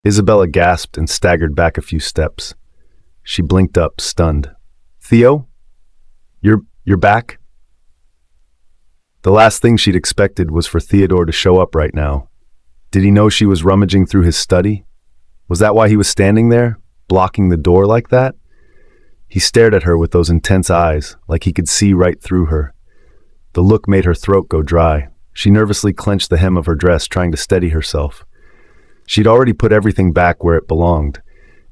Isabella gasped and staggered back a few steps. She blinked up, stunned. "Theo? You're back?" The last thing she'd expected was for Theodore to show up right now. Did he know she was rummaging through his study? Was that why he was standing there, blocking the door like that? He stared at her with those intense eyes, like he could see right through her. The look made her throat go dry. She nervously clenched the hem of her dress, trying to steady herself. She'd already put everything back where it belonged,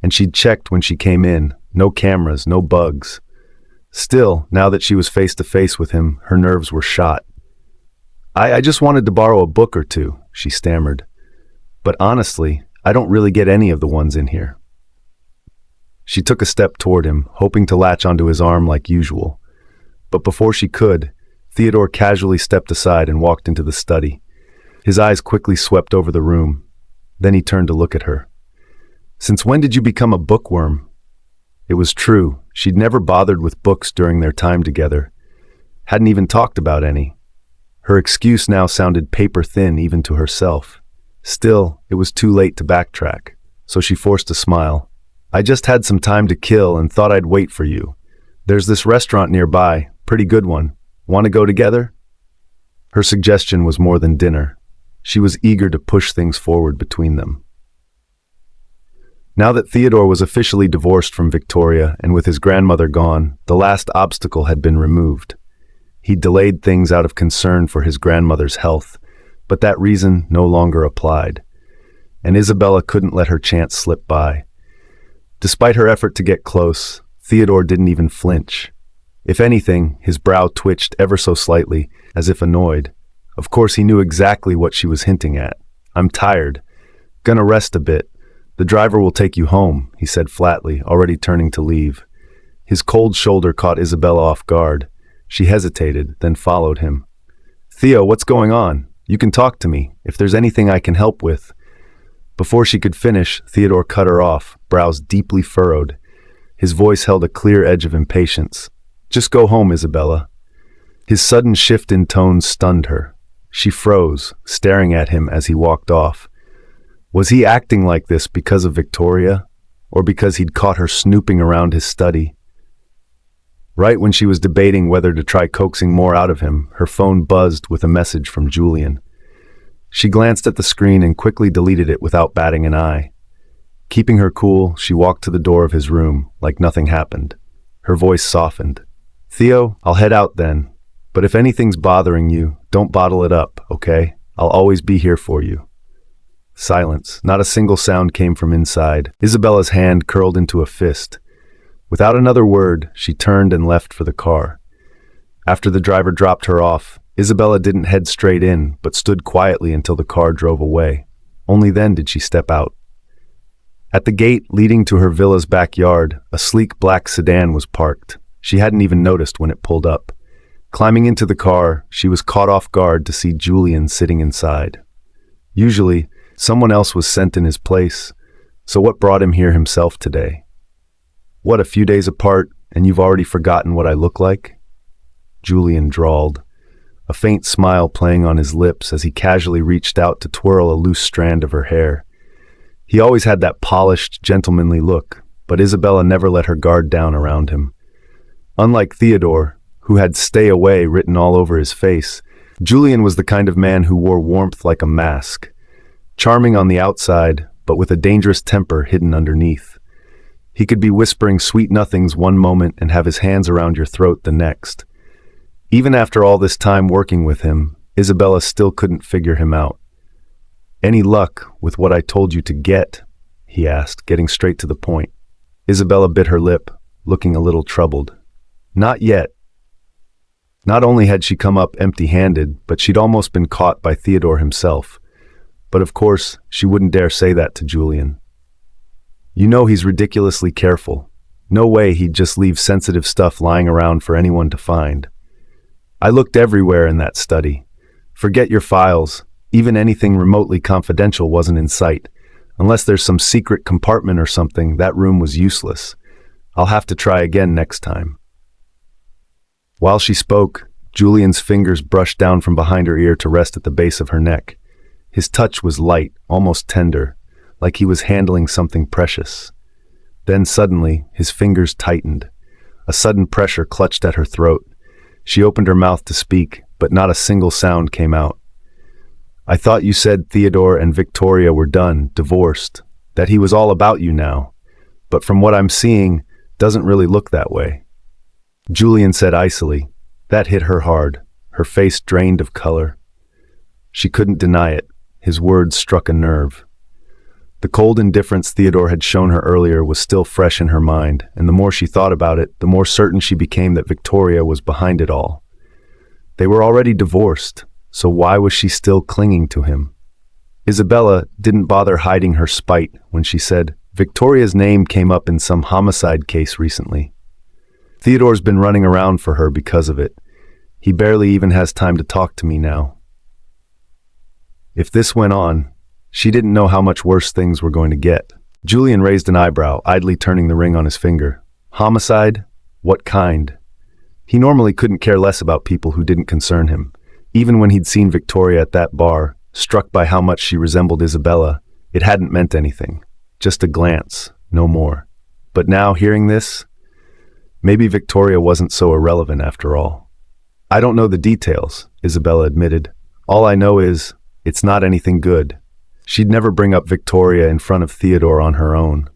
and she'd checked when she came in. No cameras, no bugs. Still, now that she was face to face with him, her nerves were shot. I just wanted to borrow a book or two," she stammered. "But honestly, I don't really get any of the ones in here." She took a step toward him, hoping to latch onto his arm like usual. But before she could, Theodore casually stepped aside and walked into the study. His eyes quickly swept over the room. Then he turned to look at her. "Since when did you become a bookworm?" It was true. She'd never bothered with books during their time together. Hadn't even talked about any. Her excuse now sounded paper-thin even to herself. Still, it was too late to backtrack, so she forced a smile. "I just had some time to kill and thought I'd wait for you. There's this restaurant nearby, pretty good one. Want to go together?" Her suggestion was more than dinner. She was eager to push things forward between them. Now that Theodore was officially divorced from Victoria and with his grandmother gone, the last obstacle had been removed. He delayed things out of concern for his grandmother's health, but that reason no longer applied. And Isabella couldn't let her chance slip by. Despite her effort to get close, Theodore didn't even flinch. If anything, his brow twitched ever so slightly, as if annoyed. Of course, he knew exactly what she was hinting at. "I'm tired. Gonna rest a bit. The driver will take you home," he said flatly, already turning to leave. His cold shoulder caught Isabella off guard. She hesitated, then followed him. "Theo, what's going on? You can talk to me, if there's anything I can help with." Before she could finish, Theodore cut her off, brows deeply furrowed. His voice held a clear edge of impatience. "Just go home, Isabella." His sudden shift in tone stunned her. She froze, staring at him as he walked off. Was he acting like this because of Victoria, or because he'd caught her snooping around his study? Right when she was debating whether to try coaxing more out of him, her phone buzzed with a message from Julian. She glanced at the screen and quickly deleted it without batting an eye. Keeping her cool, she walked to the door of his room, like nothing happened. Her voice softened. "Theo, I'll head out then. But if anything's bothering you, don't bottle it up, okay? I'll always be here for you." Silence. Not a single sound came from inside. Isabella's hand curled into a fist. Without another word, she turned and left for the car. After the driver dropped her off, Isabella didn't head straight in, but stood quietly until the car drove away. Only then did she step out. At the gate leading to her villa's backyard, a sleek black sedan was parked. She hadn't even noticed when it pulled up. Climbing into the car, she was caught off guard to see Julian sitting inside. Usually, someone else was sent in his place, so what brought him here himself today? "What, a few days apart, and you've already forgotten what I look like?" Julian drawled, a faint smile playing on his lips as he casually reached out to twirl a loose strand of her hair. He always had that polished, gentlemanly look, but Isabella never let her guard down around him. Unlike Theodore, who had "stay away" written all over his face, Julian was the kind of man who wore warmth like a mask. Charming on the outside, but with a dangerous temper hidden underneath. He could be whispering sweet nothings one moment and have his hands around your throat the next. Even after all this time working with him, Isabella still couldn't figure him out. "Any luck with what I told you to get?" he asked, getting straight to the point. Isabella bit her lip, looking a little troubled. "Not yet." Not only had she come up empty-handed, but she'd almost been caught by Theodore himself. But of course, she wouldn't dare say that to Julian. "You know he's ridiculously careful. No way he'd just leave sensitive stuff lying around for anyone to find. I looked everywhere in that study. Forget your files. Even anything remotely confidential wasn't in sight. Unless there's some secret compartment or something, that room was useless. I'll have to try again next time." While she spoke, Julian's fingers brushed down from behind her ear to rest at the base of her neck. His touch was light, almost tender, like he was handling something precious. Then suddenly, his fingers tightened. A sudden pressure clutched at her throat. She opened her mouth to speak, but not a single sound came out. "I thought you said Theodore and Victoria were done, divorced, that he was all about you now. But from what I'm seeing, doesn't really look that way." Julian said icily. That hit her hard, her face drained of color. She couldn't deny it. His words struck a nerve. The cold indifference Theodore had shown her earlier was still fresh in her mind, and the more she thought about it, the more certain she became that Victoria was behind it all. They were already divorced, so why was she still clinging to him? Isabella didn't bother hiding her spite when she said, "Victoria's name came up in some homicide case recently. Theodore's been running around for her because of it. He barely even has time to talk to me now." If this went on, she didn't know how much worse things were going to get. Julian raised an eyebrow, idly turning the ring on his finger. Homicide? What kind? He normally couldn't care less about people who didn't concern him. Even when he'd seen Victoria at that bar, struck by how much she resembled Isabella, it hadn't meant anything. Just a glance, no more. But now, hearing this, maybe Victoria wasn't so irrelevant after all. "I don't know the details," Isabella admitted. "All I know is, it's not anything good." She'd never bring up Victoria in front of Theodore on her own.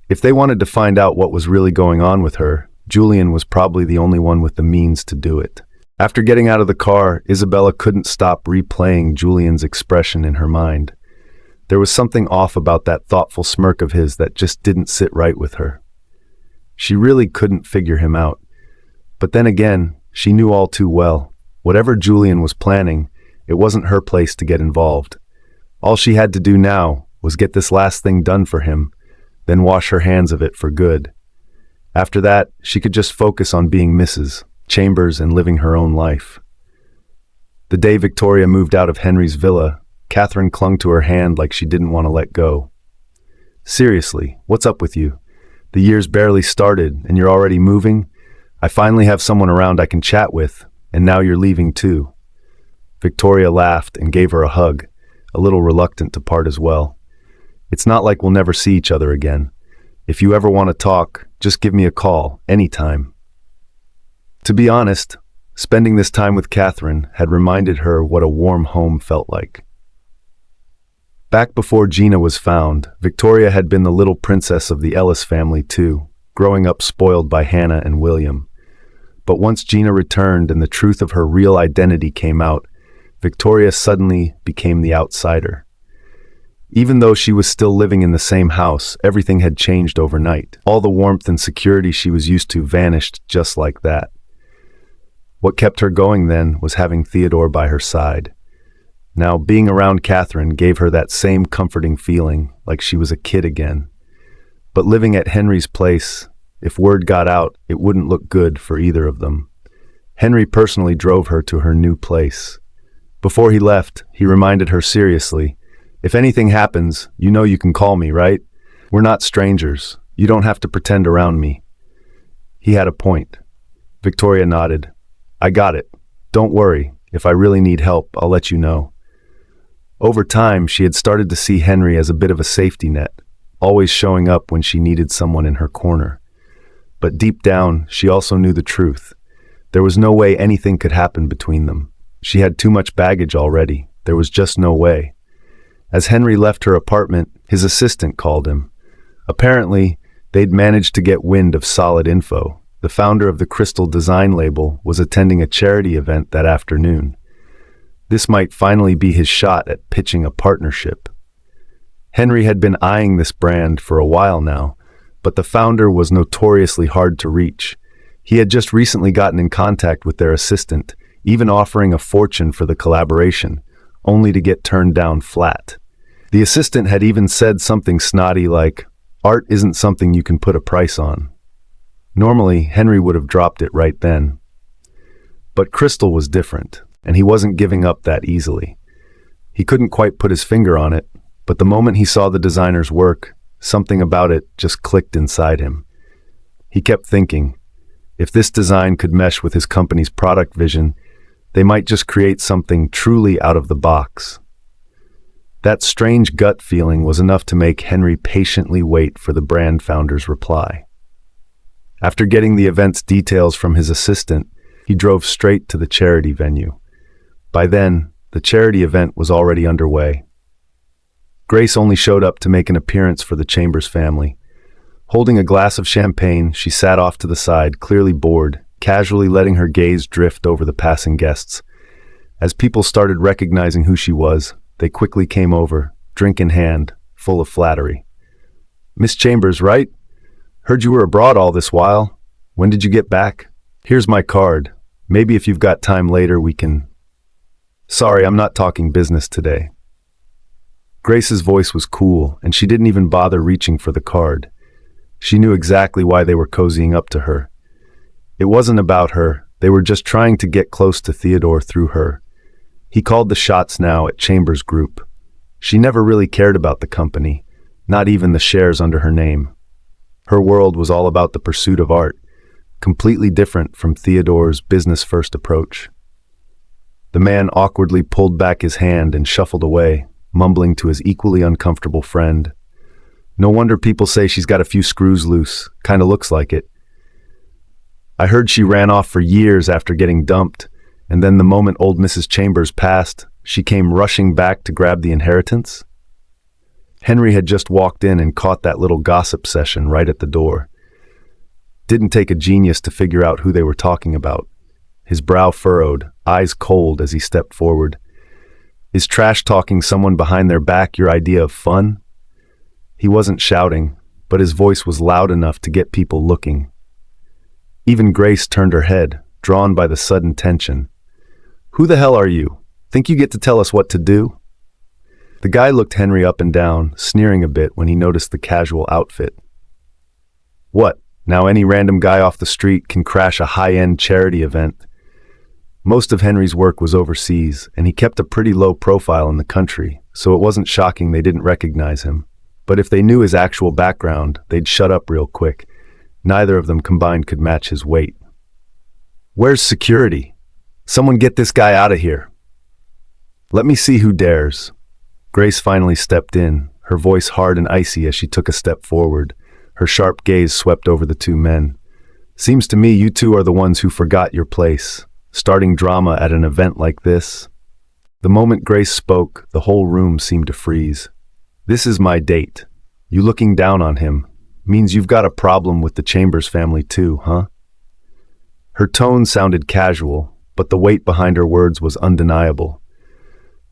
If they wanted to find out what was really going on with her, Julian was probably the only one with the means to do it. After getting out of the car, Isabella couldn't stop replaying Julian's expression in her mind. There was something off about that thoughtful smirk of his that just didn't sit right with her. She really couldn't figure him out. But then again, she knew all too well. Whatever Julian was planning, it wasn't her place to get involved. All she had to do now was get this last thing done for him, then wash her hands of it for good. After that, she could just focus on being Mrs. Chambers and living her own life. The day Victoria moved out of Henry's villa, Catherine clung to her hand like she didn't want to let go. "Seriously, what's up with you? The year's barely started and you're already moving? I finally have someone around I can chat with, and now you're leaving too." Victoria laughed and gave her a hug, a little reluctant to part as well. "It's not like we'll never see each other again. If you ever want to talk, just give me a call, anytime." To be honest, spending this time with Catherine had reminded her what a warm home felt like. Back before Gina was found, Victoria had been the little princess of the Ellis family too, growing up spoiled by Hannah and William. But once Gina returned and the truth of her real identity came out, Victoria suddenly became the outsider. Even though she was still living in the same house, everything had changed overnight. All the warmth and security she was used to vanished just like that. What kept her going then was having Theodore by her side. Now, being around Catherine gave her that same comforting feeling, like she was a kid again. But living at Henry's place, if word got out, it wouldn't look good for either of them. Henry personally drove her to her new place. Before he left, he reminded her seriously, "If anything happens, you know you can call me, right? We're not strangers. You don't have to pretend around me." He had a point. Victoria nodded. "I got it. Don't worry. If I really need help, I'll let you know." Over time, she had started to see Henry as a bit of a safety net, always showing up when she needed someone in her corner. But deep down, she also knew the truth. There was no way anything could happen between them. She had too much baggage already. There was just no way. As Henry left her apartment, his assistant called him. Apparently, they'd managed to get wind of solid info. The founder of the Crystal Design label was attending a charity event that afternoon. This might finally be his shot at pitching a partnership. Henry had been eyeing this brand for a while now, but the founder was notoriously hard to reach. He had just recently gotten in contact with their assistant, even offering a fortune for the collaboration, only to get turned down flat. The assistant had even said something snotty like, "Art isn't something you can put a price on." Normally, Henry would have dropped it right then. But Crystal was different, and he wasn't giving up that easily. He couldn't quite put his finger on it, but the moment he saw the designer's work, something about it just clicked inside him. He kept thinking, if this design could mesh with his company's product vision, they might just create something truly out of the box. That strange gut feeling was enough to make Henry patiently wait for the brand founder's reply. After getting the event's details from his assistant, he drove straight to the charity venue. By then, the charity event was already underway. Grace only showed up to make an appearance for the Chambers family. Holding a glass of champagne, she sat off to the side, clearly bored, casually letting her gaze drift over the passing guests. As people started recognizing who she was, they quickly came over, drink in hand, full of flattery. "Miss Chambers, right? Heard you were abroad all this while. When did you get back? Here's my card. Maybe if you've got time later we can—" "Sorry, I'm not talking business today." Grace's voice was cool, and she didn't even bother reaching for the card. She knew exactly why they were cozying up to her. It wasn't about her. They were just trying to get close to Theodore through her. He called the shots now at Chambers Group. She never really cared about the company, not even the shares under her name. Her world was all about the pursuit of art, completely different from Theodore's business-first approach. The man awkwardly pulled back his hand and shuffled away, mumbling to his equally uncomfortable friend. "No wonder people say she's got a few screws loose. Kinda looks like it. I heard she ran off for years after getting dumped, and then the moment old Mrs. Chambers passed, she came rushing back to grab the inheritance." Henry had just walked in and caught that little gossip session right at the door. Didn't take a genius to figure out who they were talking about. His brow furrowed, eyes cold as he stepped forward. "Is trash-talking someone behind their back your idea of fun?" He wasn't shouting, but his voice was loud enough to get people looking. Even Grace turned her head, drawn by the sudden tension. "Who the hell are you? Think you get to tell us what to do?" The guy looked Henry up and down, sneering a bit when he noticed the casual outfit. "What, now any random guy off the street can crash a high-end charity event?" Most of Henry's work was overseas, and he kept a pretty low profile in the country, so it wasn't shocking they didn't recognize him. But if they knew his actual background, they'd shut up real quick. Neither of them combined could match his weight. "Where's security? Someone get this guy out of here." "Let me see who dares." Grace finally stepped in, her voice hard and icy as she took a step forward. Her sharp gaze swept over the two men. "Seems to me you two are the ones who forgot your place. Starting drama at an event like this." The moment Grace spoke, the whole room seemed to freeze. "This is my date. You looking down on him means you've got a problem with the Chambers family too, huh?" Her tone sounded casual, but the weight behind her words was undeniable.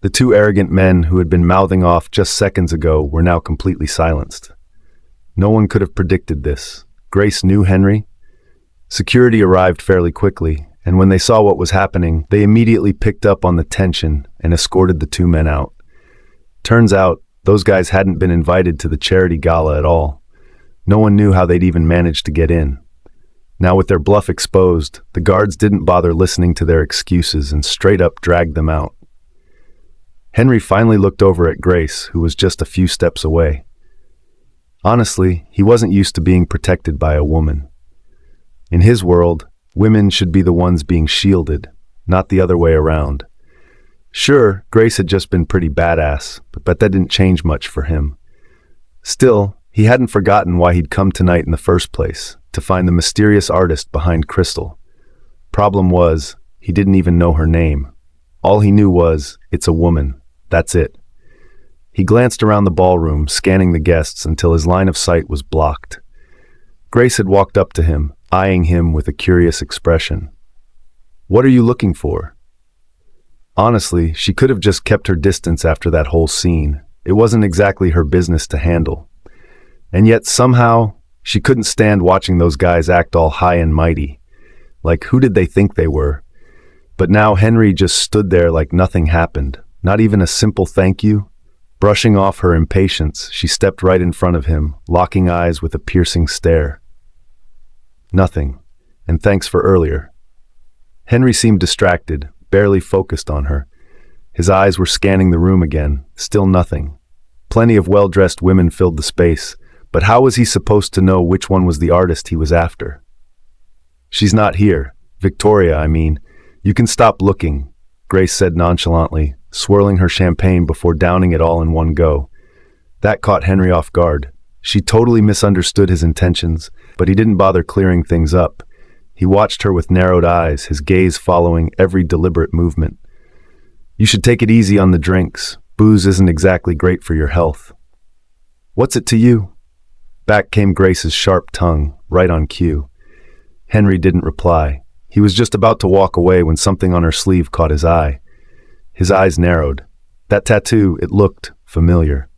The two arrogant men who had been mouthing off just seconds ago were now completely silenced. No one could have predicted this. Grace knew Henry. Security arrived fairly quickly, and when they saw what was happening, they immediately picked up on the tension and escorted the two men out. Turns out, those guys hadn't been invited to the charity gala at all. No one knew how they'd even managed to get in. Now with their bluff exposed, the guards didn't bother listening to their excuses and straight up dragged them out. Henry finally looked over at Grace, who was just a few steps away. Honestly, he wasn't used to being protected by a woman. In his world, women should be the ones being shielded, not the other way around. Sure, Grace had just been pretty badass, but that didn't change much for him. Still, he hadn't forgotten why he'd come tonight in the first place, to find the mysterious artist behind Crystal. Problem was, he didn't even know her name. All he knew was, it's a woman. That's it. He glanced around the ballroom, scanning the guests until his line of sight was blocked. Grace had walked up to him, eyeing him with a curious expression. "What are you looking for?" Honestly, she could have just kept her distance after that whole scene. It wasn't exactly her business to handle. And yet somehow, she couldn't stand watching those guys act all high and mighty. Like, who did they think they were? But now Henry just stood there like nothing happened. Not even a simple thank you. Brushing off her impatience, she stepped right in front of him, locking eyes with a piercing stare. "Nothing. And thanks for earlier." Henry seemed distracted, barely focused on her. His eyes were scanning the room again, still nothing. Plenty of well-dressed women filled the space, but how was he supposed to know which one was the artist he was after? "She's not here. Victoria, I mean. You can stop looking," Grace said nonchalantly, swirling her champagne before downing it all in one go. That caught Henry off guard. She totally misunderstood his intentions, but he didn't bother clearing things up. He watched her with narrowed eyes, his gaze following every deliberate movement. "You should take it easy on the drinks. Booze isn't exactly great for your health." "What's it to you?" Back came Grace's sharp tongue, right on cue. Henry didn't reply. He was just about to walk away when something on her sleeve caught his eye. His eyes narrowed. That tattoo, it looked familiar.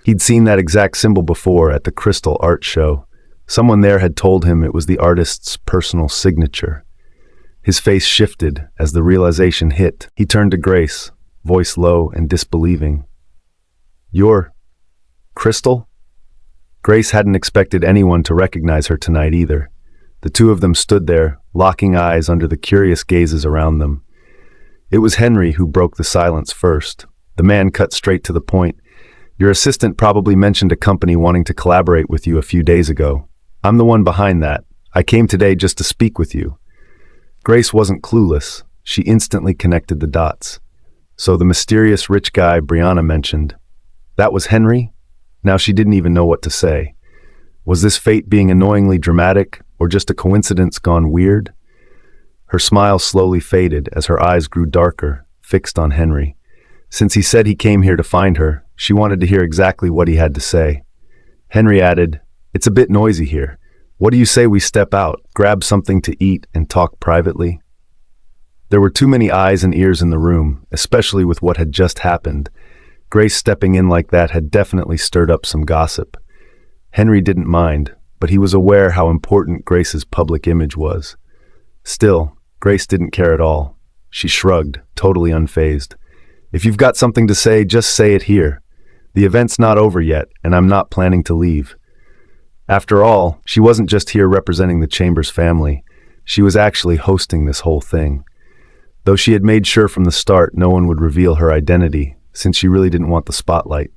He'd seen that exact symbol before at the Crystal Art Show. Someone there had told him it was the artist's personal signature. His face shifted as the realization hit. He turned to Grace, voice low and disbelieving. "You're Crystal?" Grace hadn't expected anyone to recognize her tonight either. The two of them stood there, locking eyes under the curious gazes around them. It was Henry who broke the silence first. The man cut straight to the point. "Your assistant probably mentioned a company wanting to collaborate with you a few days ago. I'm the one behind that. I came today just to speak with you." Grace wasn't clueless. She instantly connected the dots. So the mysterious rich guy Brianna mentioned, that was Henry? Now she didn't even know what to say. Was this fate being annoyingly dramatic, or just a coincidence gone weird? Her smile slowly faded as her eyes grew darker, fixed on Henry. Since he said he came here to find her, she wanted to hear exactly what he had to say. Henry added, "It's a bit noisy here. What do you say we step out, grab something to eat, and talk privately?" There were too many eyes and ears in the room, especially with what had just happened. Grace stepping in like that had definitely stirred up some gossip. Henry didn't mind, but he was aware how important Grace's public image was. Still, Grace didn't care at all. She shrugged, totally unfazed. "If you've got something to say, just say it here. The event's not over yet, and I'm not planning to leave." After all, she wasn't just here representing the Chambers family. She was actually hosting this whole thing. Though she had made sure from the start no one would reveal her identity, since she really didn't want the spotlight.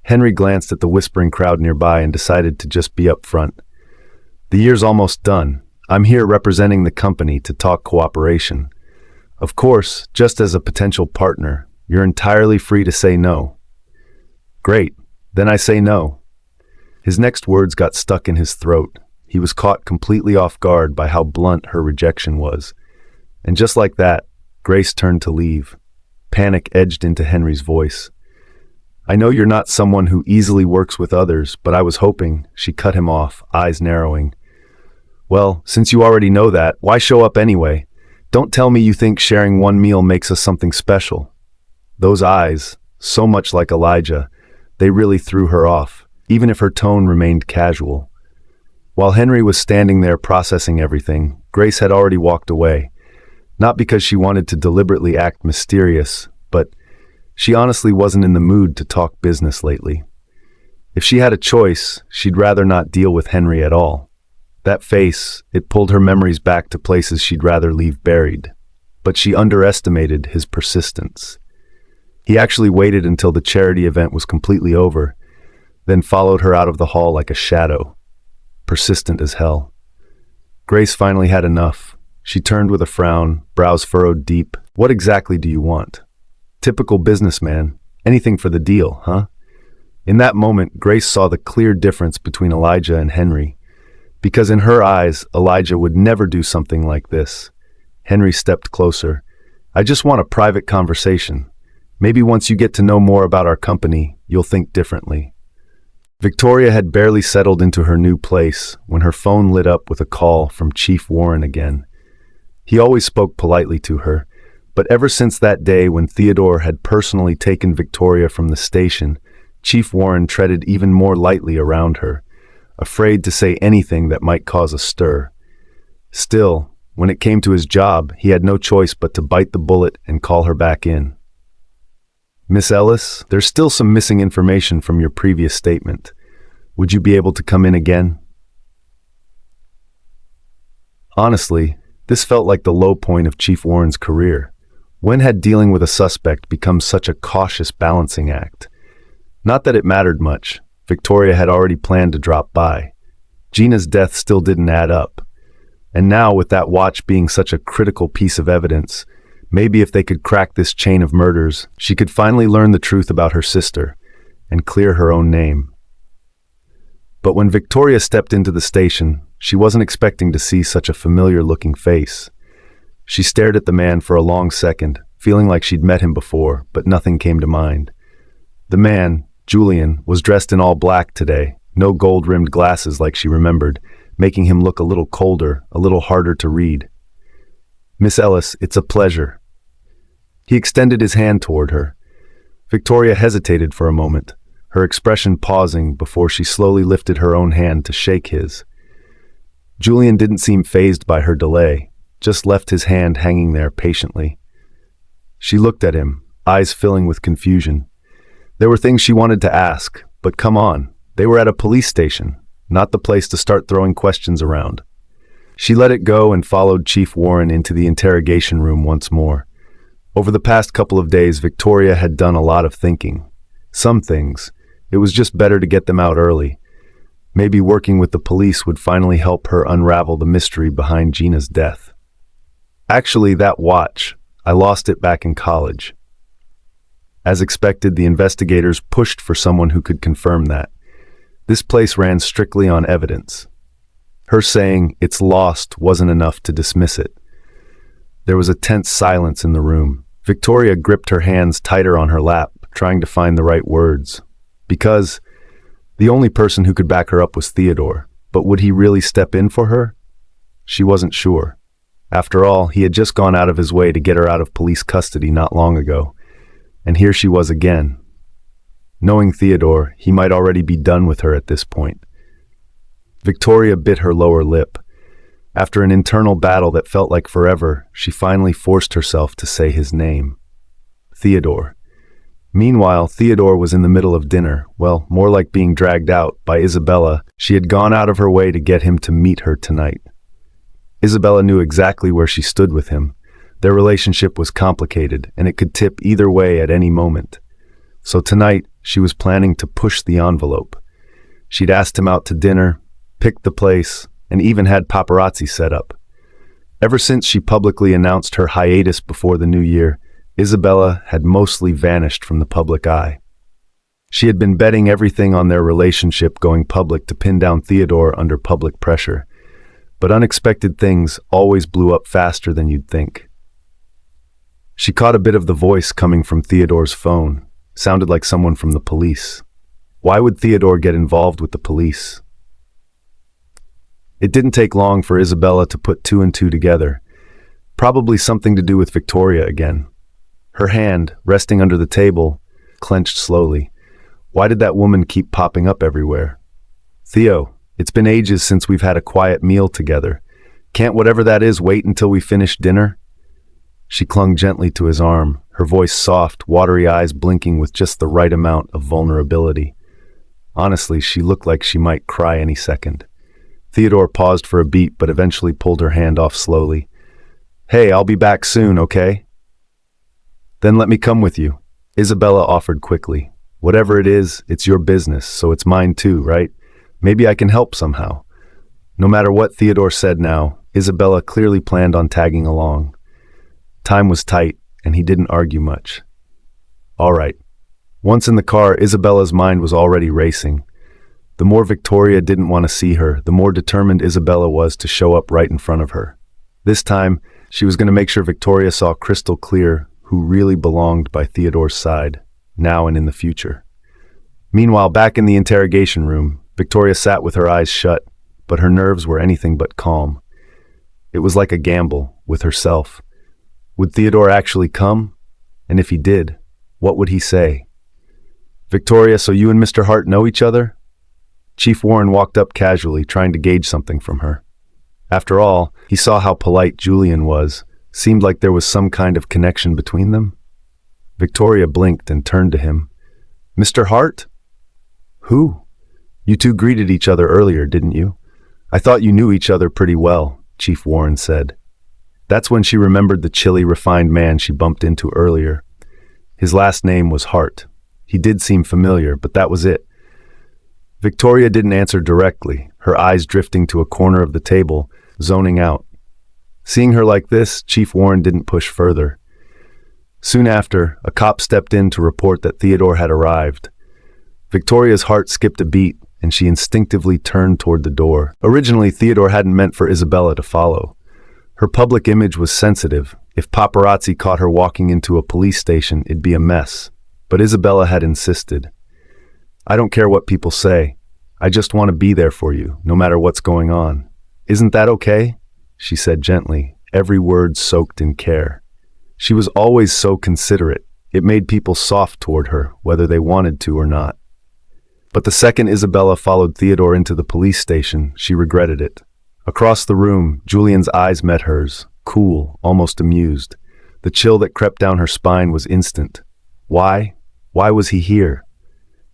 Henry glanced at the whispering crowd nearby and decided to just be up front. "The year's almost done. I'm here representing the company to talk cooperation. Of course, just as a potential partner, you're entirely free to say no." "Great, then I say no." His next words got stuck in his throat. He was caught completely off guard by how blunt her rejection was. And just like that, Grace turned to leave. Panic edged into Henry's voice. "I know you're not someone who easily works with others, but I was hoping," she cut him off, eyes narrowing. "Well, since you already know that, why show up anyway? Don't tell me you think sharing one meal makes us something special." Those eyes, so much like Elijah, they really threw her off, even if her tone remained casual. While Henry was standing there processing everything, Grace had already walked away. Not because she wanted to deliberately act mysterious, but she honestly wasn't in the mood to talk business lately. If she had a choice, she'd rather not deal with Henry at all. That face, it pulled her memories back to places she'd rather leave buried. But she underestimated his persistence. He actually waited until the charity event was completely over, then followed her out of the hall like a shadow. Persistent as hell. Grace finally had enough. She turned with a frown, brows furrowed deep. "What exactly do you want?" "Typical businessman. Anything for the deal, huh?" In that moment, Grace saw the clear difference between Elijah and Henry. Because in her eyes, Elijah would never do something like this. Henry stepped closer. "I just want a private conversation. Maybe once you get to know more about our company, you'll think differently." Victoria had barely settled into her new place when her phone lit up with a call from Chief Warren again. He always spoke politely to her, but ever since that day when Theodore had personally taken Victoria from the station, Chief Warren treaded even more lightly around her, afraid to say anything that might cause a stir. Still, when it came to his job, he had no choice but to bite the bullet and call her back in. "Miss Ellis, there's still some missing information from your previous statement. Would you be able to come in again?" Honestly, this felt like the low point of Chief Warren's career. When had dealing with a suspect become such a cautious balancing act? Not that it mattered much. Victoria had already planned to drop by. Gina's death still didn't add up. And now, with that watch being such a critical piece of evidence, Maybe if they could crack this chain of murders, she could finally learn the truth about her sister and clear her own name. But when Victoria stepped into the station, she wasn't expecting to see such a familiar-looking face. She stared at the man for a long second, feeling like she'd met him before, but nothing came to mind. The man, Julian, was dressed in all black today, no gold-rimmed glasses like she remembered, making him look a little colder, a little harder to read. "Miss Ellis, it's a pleasure." He extended his hand toward her. Victoria hesitated for a moment, her expression pausing before she slowly lifted her own hand to shake his. Julian didn't seem fazed by her delay, just left his hand hanging there patiently. She looked at him, eyes filling with confusion. There were things she wanted to ask, but come on, they were at a police station, not the place to start throwing questions around. She let it go and followed Chief Warren into the interrogation room once more. Over the past couple of days, Victoria had done a lot of thinking. Some things, it was just better to get them out early. Maybe working with the police would finally help her unravel the mystery behind Gina's death. Actually, that watch, I lost it back in college. As expected, the investigators pushed for someone who could confirm that. This place ran strictly on evidence. Her saying it's lost wasn't enough to dismiss it. There was a tense silence in the room. Victoria gripped her hands tighter on her lap, trying to find the right words. Because the only person who could back her up was Theodore. But would he really step in for her? She wasn't sure. After all, he had just gone out of his way to get her out of police custody not long ago. And here she was again. Knowing Theodore, he might already be done with her at this point. Victoria bit her lower lip. After an internal battle that felt like forever, she finally forced herself to say his name. Theodore. Meanwhile, Theodore was in the middle of dinner, well, more like being dragged out by Isabella. She had gone out of her way to get him to meet her tonight. Isabella knew exactly where she stood with him. Their relationship was complicated, and it could tip either way at any moment. So tonight, she was planning to push the envelope. She'd asked him out to dinner, picked the place, and even had paparazzi set up. Ever since she publicly announced her hiatus before the new year, Isabella had mostly vanished from the public eye. She had been betting everything on their relationship going public to pin down Theodore under public pressure. But unexpected things always blew up faster than you'd think. She caught a bit of the voice coming from Theodore's phone. Sounded like someone from the police. Why would Theodore get involved with the police? It didn't take long for Isabella to put two and two together. Probably something to do with Victoria again. Her hand, resting under the table, clenched slowly. Why did that woman keep popping up everywhere? Theo, it's been ages since we've had a quiet meal together. Can't whatever that is wait until we finish dinner? She clung gently to his arm, her voice soft, watery eyes blinking with just the right amount of vulnerability. Honestly, she looked like she might cry any second. Theodore paused for a beat, but eventually pulled her hand off slowly. "Hey, I'll be back soon, okay?" "Then let me come with you," Isabella offered quickly. "Whatever it is, it's your business, so it's mine too, right? Maybe I can help somehow." No matter what Theodore said now, Isabella clearly planned on tagging along. Time was tight, and he didn't argue much. All right. Once in the car, Isabella's mind was already racing. The more Victoria didn't want to see her, the more determined Isabella was to show up right in front of her. This time, she was going to make sure Victoria saw crystal clear who really belonged by Theodore's side, now and in the future. Meanwhile, back in the interrogation room, Victoria sat with her eyes shut, but her nerves were anything but calm. It was like a gamble with herself. Would Theodore actually come? And if he did, what would he say? "Victoria, so you and Mr. Hart know each other?" Chief Warren walked up casually, trying to gauge something from her. After all, he saw how polite Julian was. Seemed like there was some kind of connection between them. Victoria blinked and turned to him. "Mr. Hart? Who? You two greeted each other earlier, didn't you?" "I thought you knew each other pretty well," Chief Warren said. That's when she remembered the chilly, refined man she bumped into earlier. His last name was Hart. He did seem familiar, but that was it. Victoria didn't answer directly, her eyes drifting to a corner of the table, zoning out. Seeing her like this, Chief Warren didn't push further. Soon after, a cop stepped in to report that Theodore had arrived. Victoria's heart skipped a beat, and she instinctively turned toward the door. Originally, Theodore hadn't meant for Isabella to follow. Her public image was sensitive. If paparazzi caught her walking into a police station, it'd be a mess. But Isabella had insisted. "I don't care what people say. I just want to be there for you, no matter what's going on. Isn't that okay?" she said gently, every word soaked in care. She was always so considerate. It made people soft toward her, whether they wanted to or not. But the second Isabella followed Theodore into the police station, she regretted it. Across the room, Julian's eyes met hers, cool, almost amused. The chill that crept down her spine was instant. Why? Why was he here?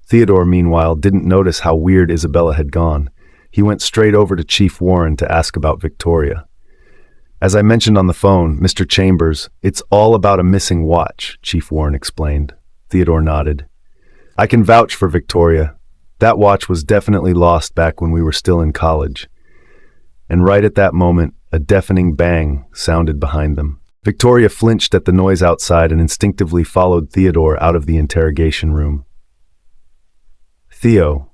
Theodore, meanwhile, didn't notice how weird Isabella had gone. He went straight over to Chief Warren to ask about Victoria. "As I mentioned on the phone, Mr. Chambers, it's all about a missing watch," Chief Warren explained. Theodore nodded. "I can vouch for Victoria. That watch was definitely lost back when we were still in college." And right at that moment, a deafening bang sounded behind them. Victoria flinched at the noise outside and instinctively followed Theodore out of the interrogation room. "Theo,"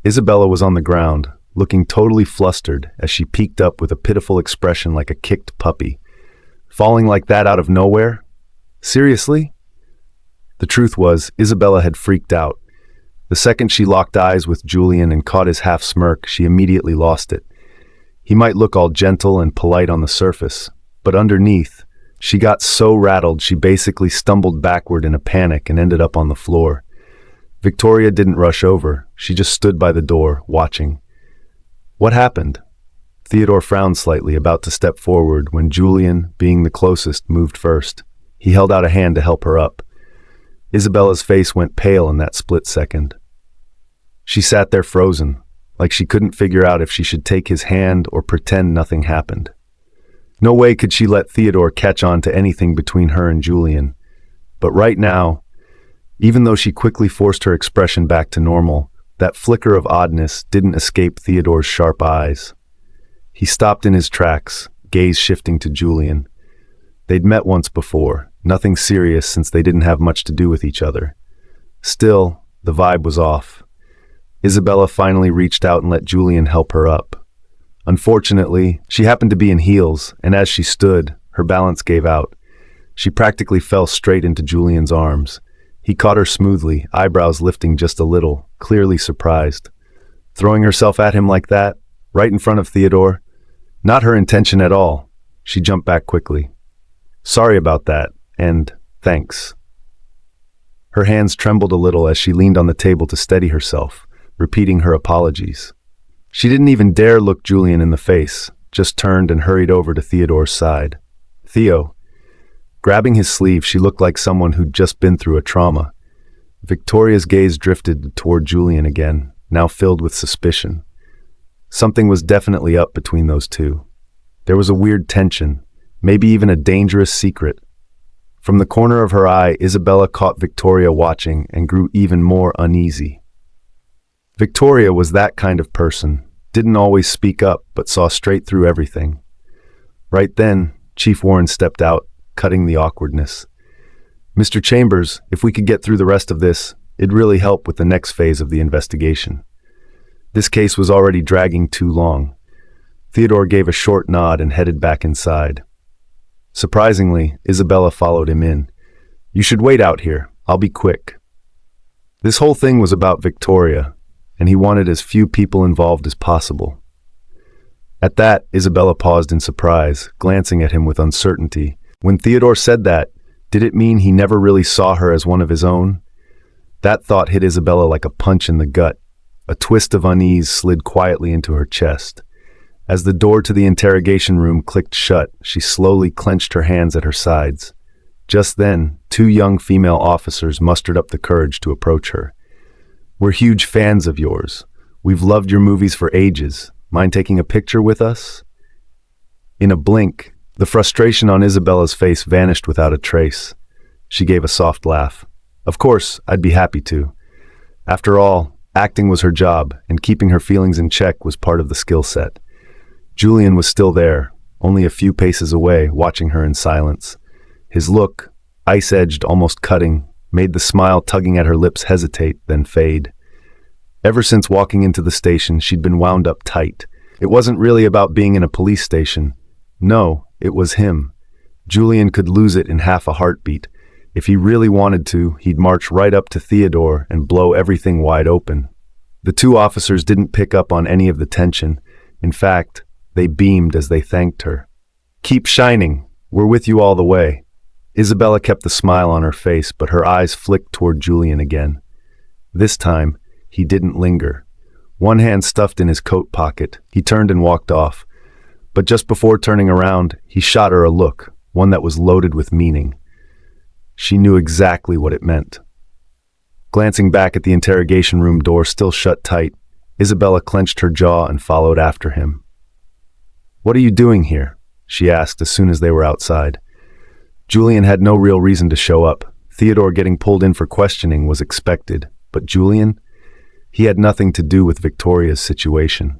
Isabella was on the ground, looking totally flustered as she peeked up with a pitiful expression like a kicked puppy. "Falling like that out of nowhere? Seriously?" The truth was, Isabella had freaked out. The second she locked eyes with Julian and caught his half-smirk, she immediately lost it. He might look all gentle and polite on the surface, but underneath, she got so rattled she basically stumbled backward in a panic and ended up on the floor. Victoria didn't rush over. She just stood by the door, watching. "What happened?" Theodore frowned slightly, about to step forward, when Julian, being the closest, moved first. He held out a hand to help her up. Isabella's face went pale in that split second. She sat there frozen, like she couldn't figure out if she should take his hand or pretend nothing happened. No way could she let Theodore catch on to anything between her and Julian. But right now, even though she quickly forced her expression back to normal, that flicker of oddness didn't escape Theodore's sharp eyes. He stopped in his tracks, gaze shifting to Julian. They'd met once before, nothing serious since they didn't have much to do with each other. Still, the vibe was off. Isabella finally reached out and let Julian help her up. Unfortunately, she happened to be in heels, and as she stood, her balance gave out. She practically fell straight into Julian's arms. He caught her smoothly, eyebrows lifting just a little, clearly surprised. Throwing herself at him like that, right in front of Theodore? Not her intention at all. She jumped back quickly. "Sorry about that, and thanks." Her hands trembled a little as she leaned on the table to steady herself, repeating her apologies. She didn't even dare look Julian in the face, just turned and hurried over to Theodore's side. "Theo." Grabbing his sleeve, she looked like someone who'd just been through a trauma. Victoria's gaze drifted toward Julian again, now filled with suspicion. Something was definitely up between those two. There was a weird tension, maybe even a dangerous secret. From the corner of her eye, Isabella caught Victoria watching and grew even more uneasy. Victoria was that kind of person, didn't always speak up, but saw straight through everything. Right then, Chief Warren stepped out, cutting the awkwardness. "Mr. Chambers, if we could get through the rest of this, it'd really help with the next phase of the investigation. This case was already dragging too long." Theodore gave a short nod and headed back inside. Surprisingly, Isabella followed him in. "You should wait out here. I'll be quick." This whole thing was about Victoria, and he wanted as few people involved as possible. At that, Isabella paused in surprise, glancing at him with uncertainty. When Theodore said that, did it mean he never really saw her as one of his own? That thought hit Isabella like a punch in the gut. A twist of unease slid quietly into her chest. As the door to the interrogation room clicked shut, she slowly clenched her hands at her sides. Just then, 2 young female officers mustered up the courage to approach her. "We're huge fans of yours. We've loved your movies for ages. Mind taking a picture with us?" In a blink, the frustration on Isabella's face vanished without a trace. She gave a soft laugh. "Of course, I'd be happy to. After all, acting was her job, and keeping her feelings in check was part of the skill set." Julian was still there, only a few paces away, watching her in silence. His look, ice-edged, almost cutting, made the smile tugging at her lips hesitate, then fade. Ever since walking into the station, she'd been wound up tight. It wasn't really about being in a police station. No, it was him. Julian could lose it in half a heartbeat. If he really wanted to, he'd march right up to Theodore and blow everything wide open. The two officers didn't pick up on any of the tension. In fact, they beamed as they thanked her. "Keep shining. We're with you all the way." Isabella kept the smile on her face, but her eyes flicked toward Julian again. This time, he didn't linger. One hand stuffed in his coat pocket, he turned and walked off. But just before turning around, he shot her a look, one that was loaded with meaning. She knew exactly what it meant. Glancing back at the interrogation room door still shut tight, Isabella clenched her jaw and followed after him. "What are you doing here?" she asked as soon as they were outside. Julian had no real reason to show up. Theodore getting pulled in for questioning was expected, but Julian? He had nothing to do with Victoria's situation.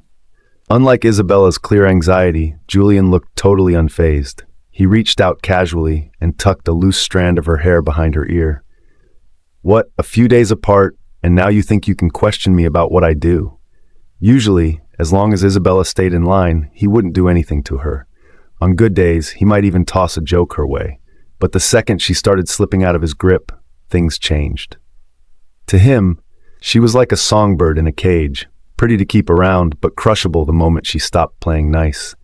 Unlike Isabella's clear anxiety, Julian looked totally unfazed. He reached out casually and tucked a loose strand of her hair behind her ear. "What, a few days apart, and now you think you can question me about what I do?" Usually, as long as Isabella stayed in line, he wouldn't do anything to her. On good days, he might even toss a joke her way. But the second she started slipping out of his grip, things changed. To him, she was like a songbird in a cage, pretty to keep around, but crushable the moment she stopped playing nice.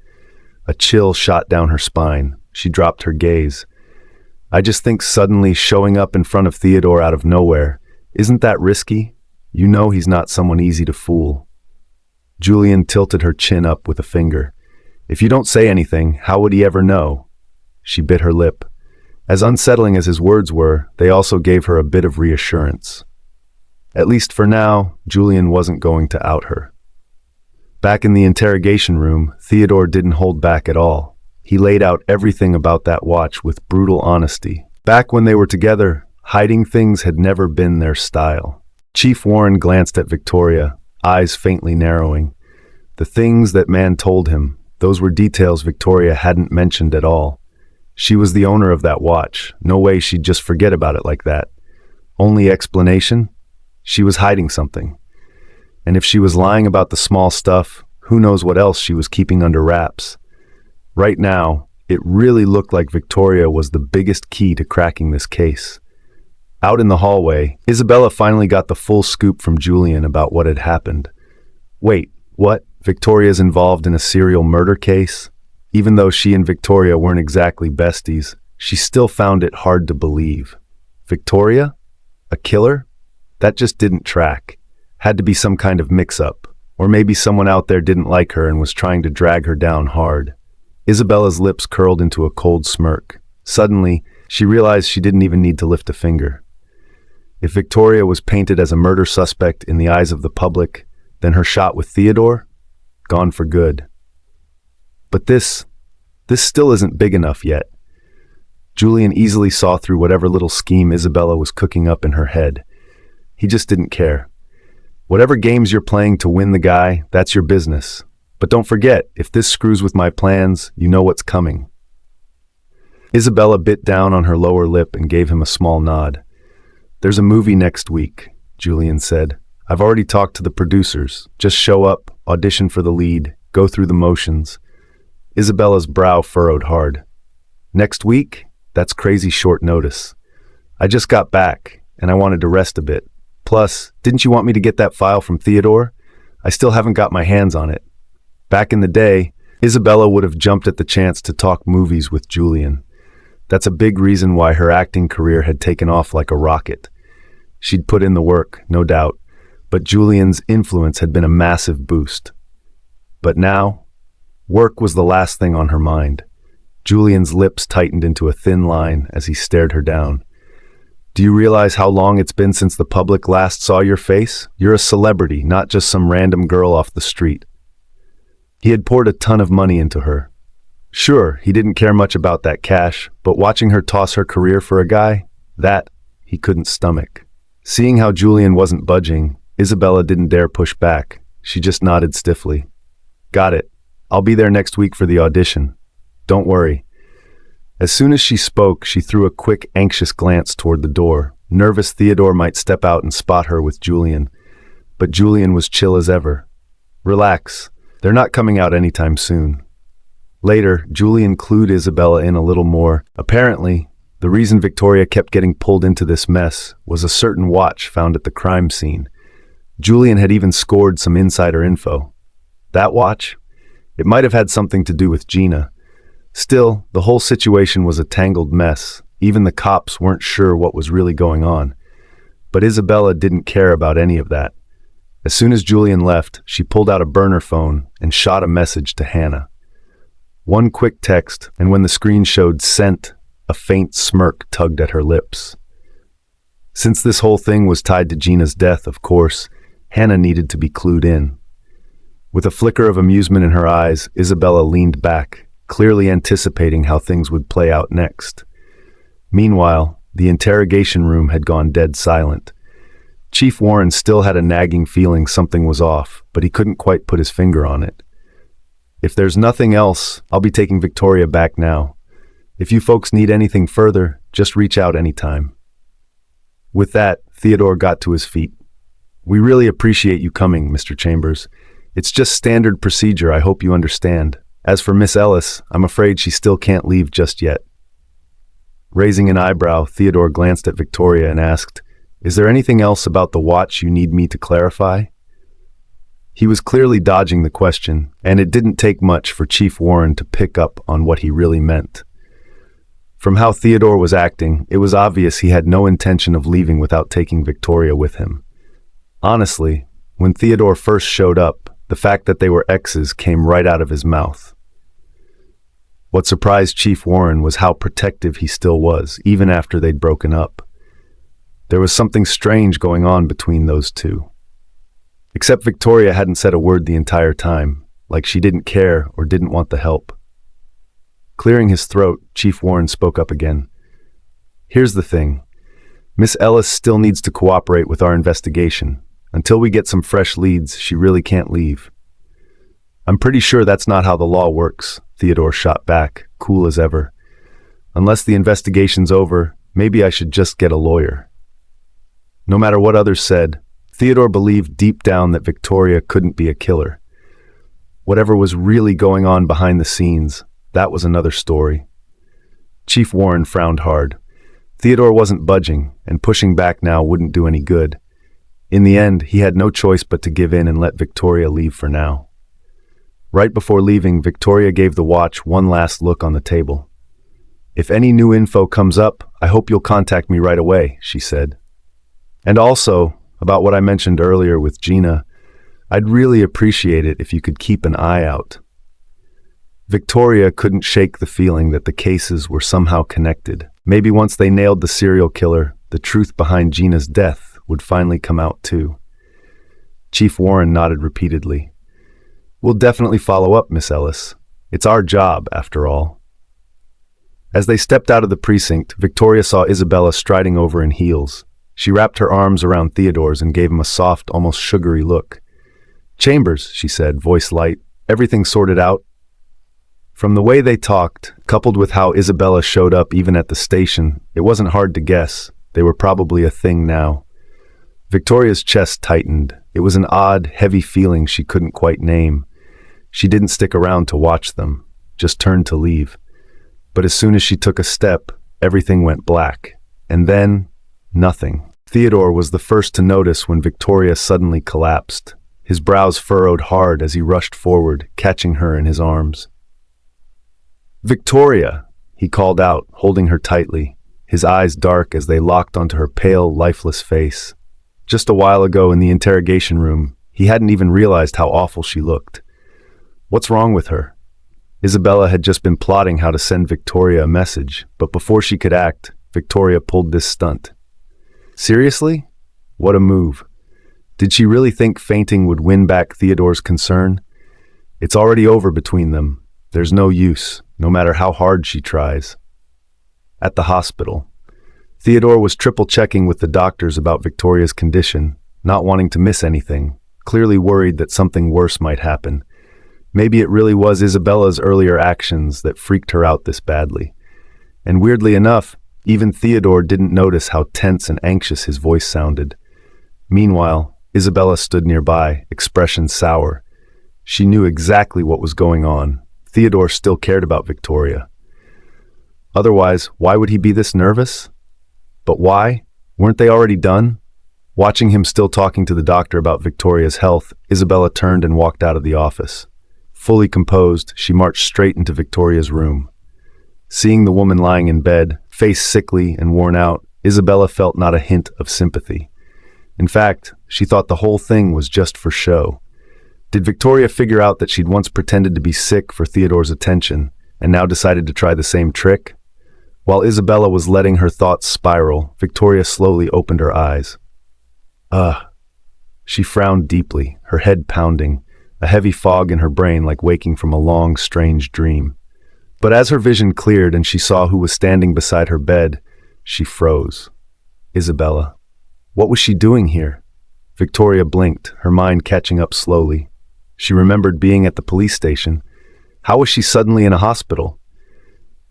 A chill shot down her spine. She dropped her gaze. "I just think suddenly showing up in front of Theodore out of nowhere, isn't that risky? You know he's not someone easy to fool." Julian tilted her chin up with a finger. "If you don't say anything, how would he ever know?" She bit her lip. As unsettling as his words were, they also gave her a bit of reassurance. At least for now, Julian wasn't going to out her. Back in the interrogation room, Theodore didn't hold back at all. He laid out everything about that watch with brutal honesty. Back when they were together, hiding things had never been their style. Chief Warren glanced at Victoria, eyes faintly narrowing. The things that man told him, those were details Victoria hadn't mentioned at all. She was the owner of that watch. No way she'd just forget about it like that. Only explanation? She was hiding something. And if she was lying about the small stuff, who knows what else she was keeping under wraps. Right now, it really looked like Victoria was the biggest key to cracking this case. Out in the hallway, Isabella finally got the full scoop from Julian about what had happened. Wait, what? Victoria's involved in a serial murder case? Even though she and Victoria weren't exactly besties, she still found it hard to believe. Victoria? A killer? That just didn't track. Had to be some kind of mix-up. Or maybe someone out there didn't like her and was trying to drag her down hard. Isabella's lips curled into a cold smirk. Suddenly, she realized she didn't even need to lift a finger. If Victoria was painted as a murder suspect in the eyes of the public, then her shot with Theodore? Gone for good. But this still isn't big enough yet. Julian easily saw through whatever little scheme Isabella was cooking up in her head. He just didn't care. Whatever games you're playing to win the guy, that's your business. But don't forget, if this screws with my plans, you know what's coming. Isabella bit down on her lower lip and gave him a small nod. "There's a movie next week," Julian said. "I've already talked to the producers. Just show up, audition for the lead, go through the motions." Isabella's brow furrowed hard. "Next week? That's crazy short notice. I just got back, and I wanted to rest a bit. Plus, didn't you want me to get that file from Theodore? I still haven't got my hands on it." Back in the day, Isabella would have jumped at the chance to talk movies with Julian. That's a big reason why her acting career had taken off like a rocket. She'd put in the work, no doubt, but Julian's influence had been a massive boost. But now, work was the last thing on her mind. Julian's lips tightened into a thin line as he stared her down. "Do you realize how long it's been since the public last saw your face? You're a celebrity, not just some random girl off the street." He had poured a ton of money into her. Sure, he didn't care much about that cash, but watching her toss her career for a guy, that he couldn't stomach. Seeing how Julian wasn't budging, Isabella didn't dare push back. She just nodded stiffly. "Got it. I'll be there next week for the audition. Don't worry." As soon as she spoke, she threw a quick, anxious glance toward the door. Nervous Theodore might step out and spot her with Julian. But Julian was chill as ever. Relax. They're not coming out anytime soon. Later, Julian clued Isabella in a little more. Apparently, the reason Victoria kept getting pulled into this mess was a certain watch found at the crime scene. Julian had even scored some insider info. That watch? It might have had something to do with Gina. Still, the whole situation was a tangled mess. Even the cops weren't sure what was really going on. But Isabella didn't care about any of that. As soon as Julian left, she pulled out a burner phone and shot a message to Hannah. One quick text, and when the screen showed sent, a faint smirk tugged at her lips. Since this whole thing was tied to Gina's death, of course, Hannah needed to be clued in. With a flicker of amusement in her eyes, Isabella leaned back, clearly anticipating how things would play out next. Meanwhile, the interrogation room had gone dead silent. Chief Warren still had a nagging feeling something was off, but he couldn't quite put his finger on it. If there's nothing else, I'll be taking Victoria back now. If you folks need anything further, just reach out anytime. With that, Theodore got to his feet. We really appreciate you coming, Mr. Chambers. It's just standard procedure, I hope you understand. As for Miss Ellis, I'm afraid she still can't leave just yet. Raising an eyebrow, Theodore glanced at Victoria and asked, "Is there anything else about the watch you need me to clarify?" He was clearly dodging the question, and it didn't take much for Chief Warren to pick up on what he really meant. From how Theodore was acting, it was obvious he had no intention of leaving without taking Victoria with him. Honestly, when Theodore first showed up, the fact that they were exes came right out of his mouth. What surprised Chief Warren was how protective he still was, even after they'd broken up. There was something strange going on between those two. Except Victoria hadn't said a word the entire time, like she didn't care or didn't want the help. Clearing his throat, Chief Warren spoke up again. "Here's the thing. Miss Ellis still needs to cooperate with our investigation. Until we get some fresh leads, she really can't leave." "I'm pretty sure that's not how the law works," Theodore shot back, cool as ever. "Unless the investigation's over, maybe I should just get a lawyer." No matter what others said, Theodore believed deep down that Victoria couldn't be a killer. Whatever was really going on behind the scenes, that was another story. Chief Warren frowned hard. Theodore wasn't budging, and pushing back now wouldn't do any good. In the end, he had no choice but to give in and let Victoria leave for now. Right before leaving, Victoria gave the watch one last look on the table. "If any new info comes up, I hope you'll contact me right away," she said. "And also, about what I mentioned earlier with Gina, I'd really appreciate it if you could keep an eye out." Victoria couldn't shake the feeling that the cases were somehow connected. Maybe once they nailed the serial killer, the truth behind Gina's death would finally come out too. Chief Warren nodded repeatedly. "We'll definitely follow up, Miss Ellis. It's our job, after all." As they stepped out of the precinct, Victoria saw Isabella striding over in heels. She wrapped her arms around Theodore's and gave him a soft, almost sugary look. "Chambers," she said, voice light, "everything sorted out?" From the way they talked, coupled with how Isabella showed up even at the station, it wasn't hard to guess. They were probably a thing now. Victoria's chest tightened. It was an odd, heavy feeling she couldn't quite name. She didn't stick around to watch them, just turned to leave. But as soon as she took a step, everything went black. And then, nothing. Theodore was the first to notice when Victoria suddenly collapsed. His brows furrowed hard as he rushed forward, catching her in his arms. "Victoria!" he called out, holding her tightly, his eyes dark as they locked onto her pale, lifeless face. Just a while ago in the interrogation room, he hadn't even realized how awful she looked. What's wrong with her? Isabella had just been plotting how to send Victoria a message, but before she could act, Victoria pulled this stunt. Seriously? What a move. Did she really think fainting would win back Theodore's concern? It's already over between them. There's no use, no matter how hard she tries. At the hospital, Theodore was triple-checking with the doctors about Victoria's condition, not wanting to miss anything, clearly worried that something worse might happen. Maybe it really was Isabella's earlier actions that freaked her out this badly. And weirdly enough, even Theodore didn't notice how tense and anxious his voice sounded. Meanwhile, Isabella stood nearby, expression sour. She knew exactly what was going on. Theodore still cared about Victoria. Otherwise, why would he be this nervous? But why? Weren't they already done? Watching him still talking to the doctor about Victoria's health, Isabella turned and walked out of the office. Fully composed, she marched straight into Victoria's room. Seeing the woman lying in bed, face sickly and worn out, Isabella felt not a hint of sympathy. In fact, she thought the whole thing was just for show. Did Victoria figure out that she'd once pretended to be sick for Theodore's attention, and now decided to try the same trick? While Isabella was letting her thoughts spiral, Victoria slowly opened her eyes. She frowned deeply, her head pounding, a heavy fog in her brain like waking from a long, strange dream. But as her vision cleared and she saw who was standing beside her bed, she froze. Isabella. What was she doing here? Victoria blinked, her mind catching up slowly. She remembered being at the police station. How was she suddenly in a hospital?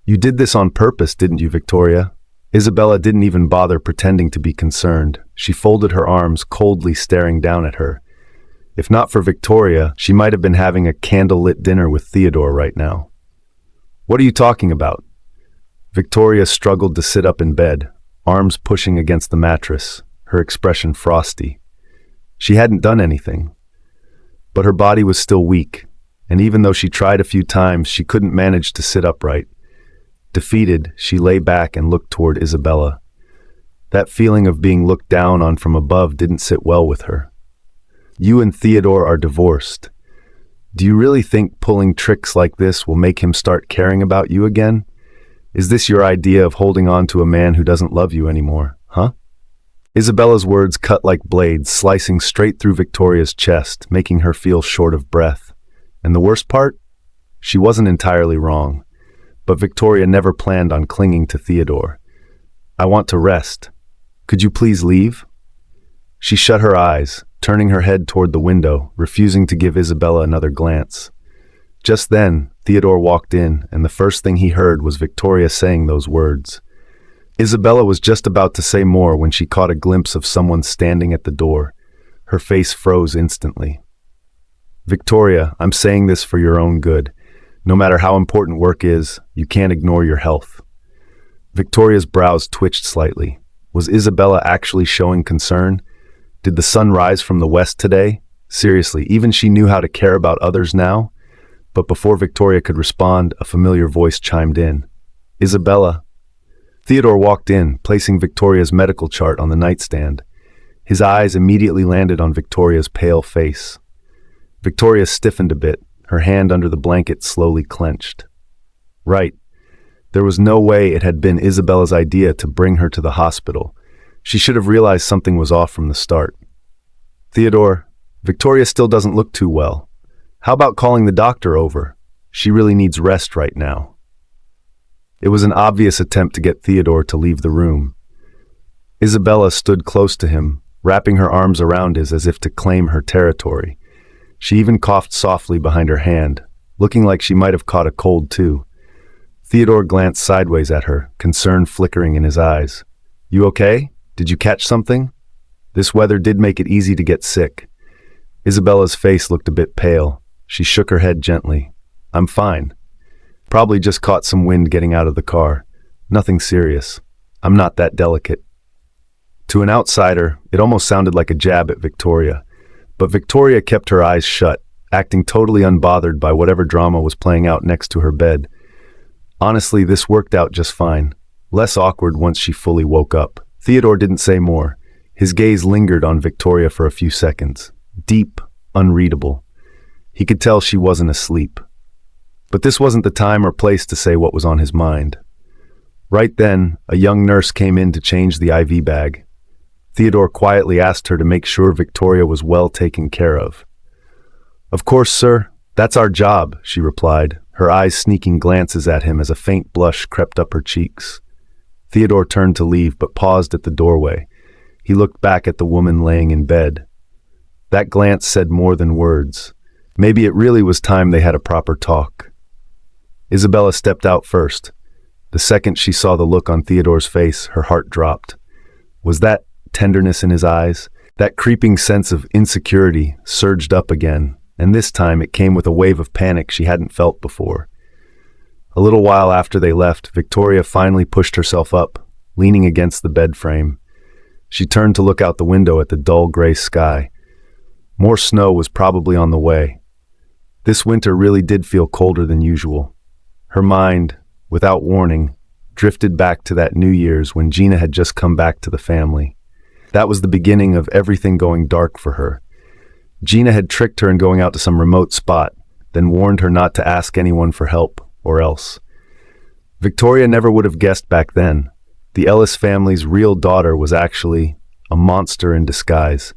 You did this on purpose, didn't you, Victoria? Isabella didn't even bother pretending to be concerned. She folded her arms, coldly staring down at her. If not for Victoria, she might have been having a candle-lit dinner with Theodore right now. What are you talking about? Victoria struggled to sit up in bed, arms pushing against the mattress, her expression frosty. She hadn't done anything. But her body was still weak, and even though she tried a few times, she couldn't manage to sit upright. Defeated, she lay back and looked toward Isabella. That feeling of being looked down on from above didn't sit well with her. You and Theodore are divorced. Do you really think pulling tricks like this will make him start caring about you again? Is this your idea of holding on to a man who doesn't love you anymore, huh? Isabella's words cut like blades, slicing straight through Victoria's chest, making her feel short of breath. And the worst part? She wasn't entirely wrong. But Victoria never planned on clinging to Theodore. I want to rest. Could you please leave? She shut her eyes, turning her head toward the window, refusing to give Isabella another glance. Just then, Theodore walked in, and the first thing he heard was Victoria saying those words. Isabella was just about to say more when she caught a glimpse of someone standing at the door. Her face froze instantly. Victoria, I'm saying this for your own good. No matter how important work is, you can't ignore your health. Victoria's brows twitched slightly. Was Isabella actually showing concern? Did the sun rise from the west today? Seriously, even she knew how to care about others now? But before Victoria could respond, a familiar voice chimed in. Isabella. Theodore walked in, placing Victoria's medical chart on the nightstand. His eyes immediately landed on Victoria's pale face. Victoria stiffened a bit, her hand under the blanket slowly clenched. Right. There was no way it had been Isabella's idea to bring her to the hospital. She should have realized something was off from the start. Theodore, Victoria still doesn't look too well. How about calling the doctor over? She really needs rest right now. It was an obvious attempt to get Theodore to leave the room. Isabella stood close to him, wrapping her arms around his as if to claim her territory. She even coughed softly behind her hand, looking like she might have caught a cold too. Theodore glanced sideways at her, concern flickering in his eyes. You okay? Did you catch something? This weather did make it easy to get sick. Isabella's face looked a bit pale. She shook her head gently. I'm fine. Probably just caught some wind getting out of the car. Nothing serious. I'm not that delicate. To an outsider, it almost sounded like a jab at Victoria. But Victoria kept her eyes shut, acting totally unbothered by whatever drama was playing out next to her bed. Honestly, this worked out just fine. Less awkward once she fully woke up. Theodore didn't say more. His gaze lingered on Victoria for a few seconds. Deep, unreadable. He could tell she wasn't asleep. But this wasn't the time or place to say what was on his mind. Right then, a young nurse came in to change the IV bag. Theodore quietly asked her to make sure Victoria was well taken care of. Of course, sir. That's our job, she replied, her eyes sneaking glances at him as a faint blush crept up her cheeks. Theodore turned to leave but paused at the doorway. He looked back at the woman laying in bed. That glance said more than words. Maybe it really was time they had a proper talk. Isabella stepped out first. The second she saw the look on Theodore's face, her heart dropped. Was that tenderness in his eyes? That creeping sense of insecurity surged up again, and this time it came with a wave of panic she hadn't felt before. A little while after they left, Victoria finally pushed herself up, leaning against the bed frame. She turned to look out the window at the dull gray sky. More snow was probably on the way. This winter really did feel colder than usual. Her mind, without warning, drifted back to that New Year's when Gina had just come back to the family. That was the beginning of everything going dark for her. Gina had tricked her in going out to some remote spot, then warned her not to ask anyone for help, or else. Victoria never would have guessed back then. The Ellis family's real daughter was actually a monster in disguise.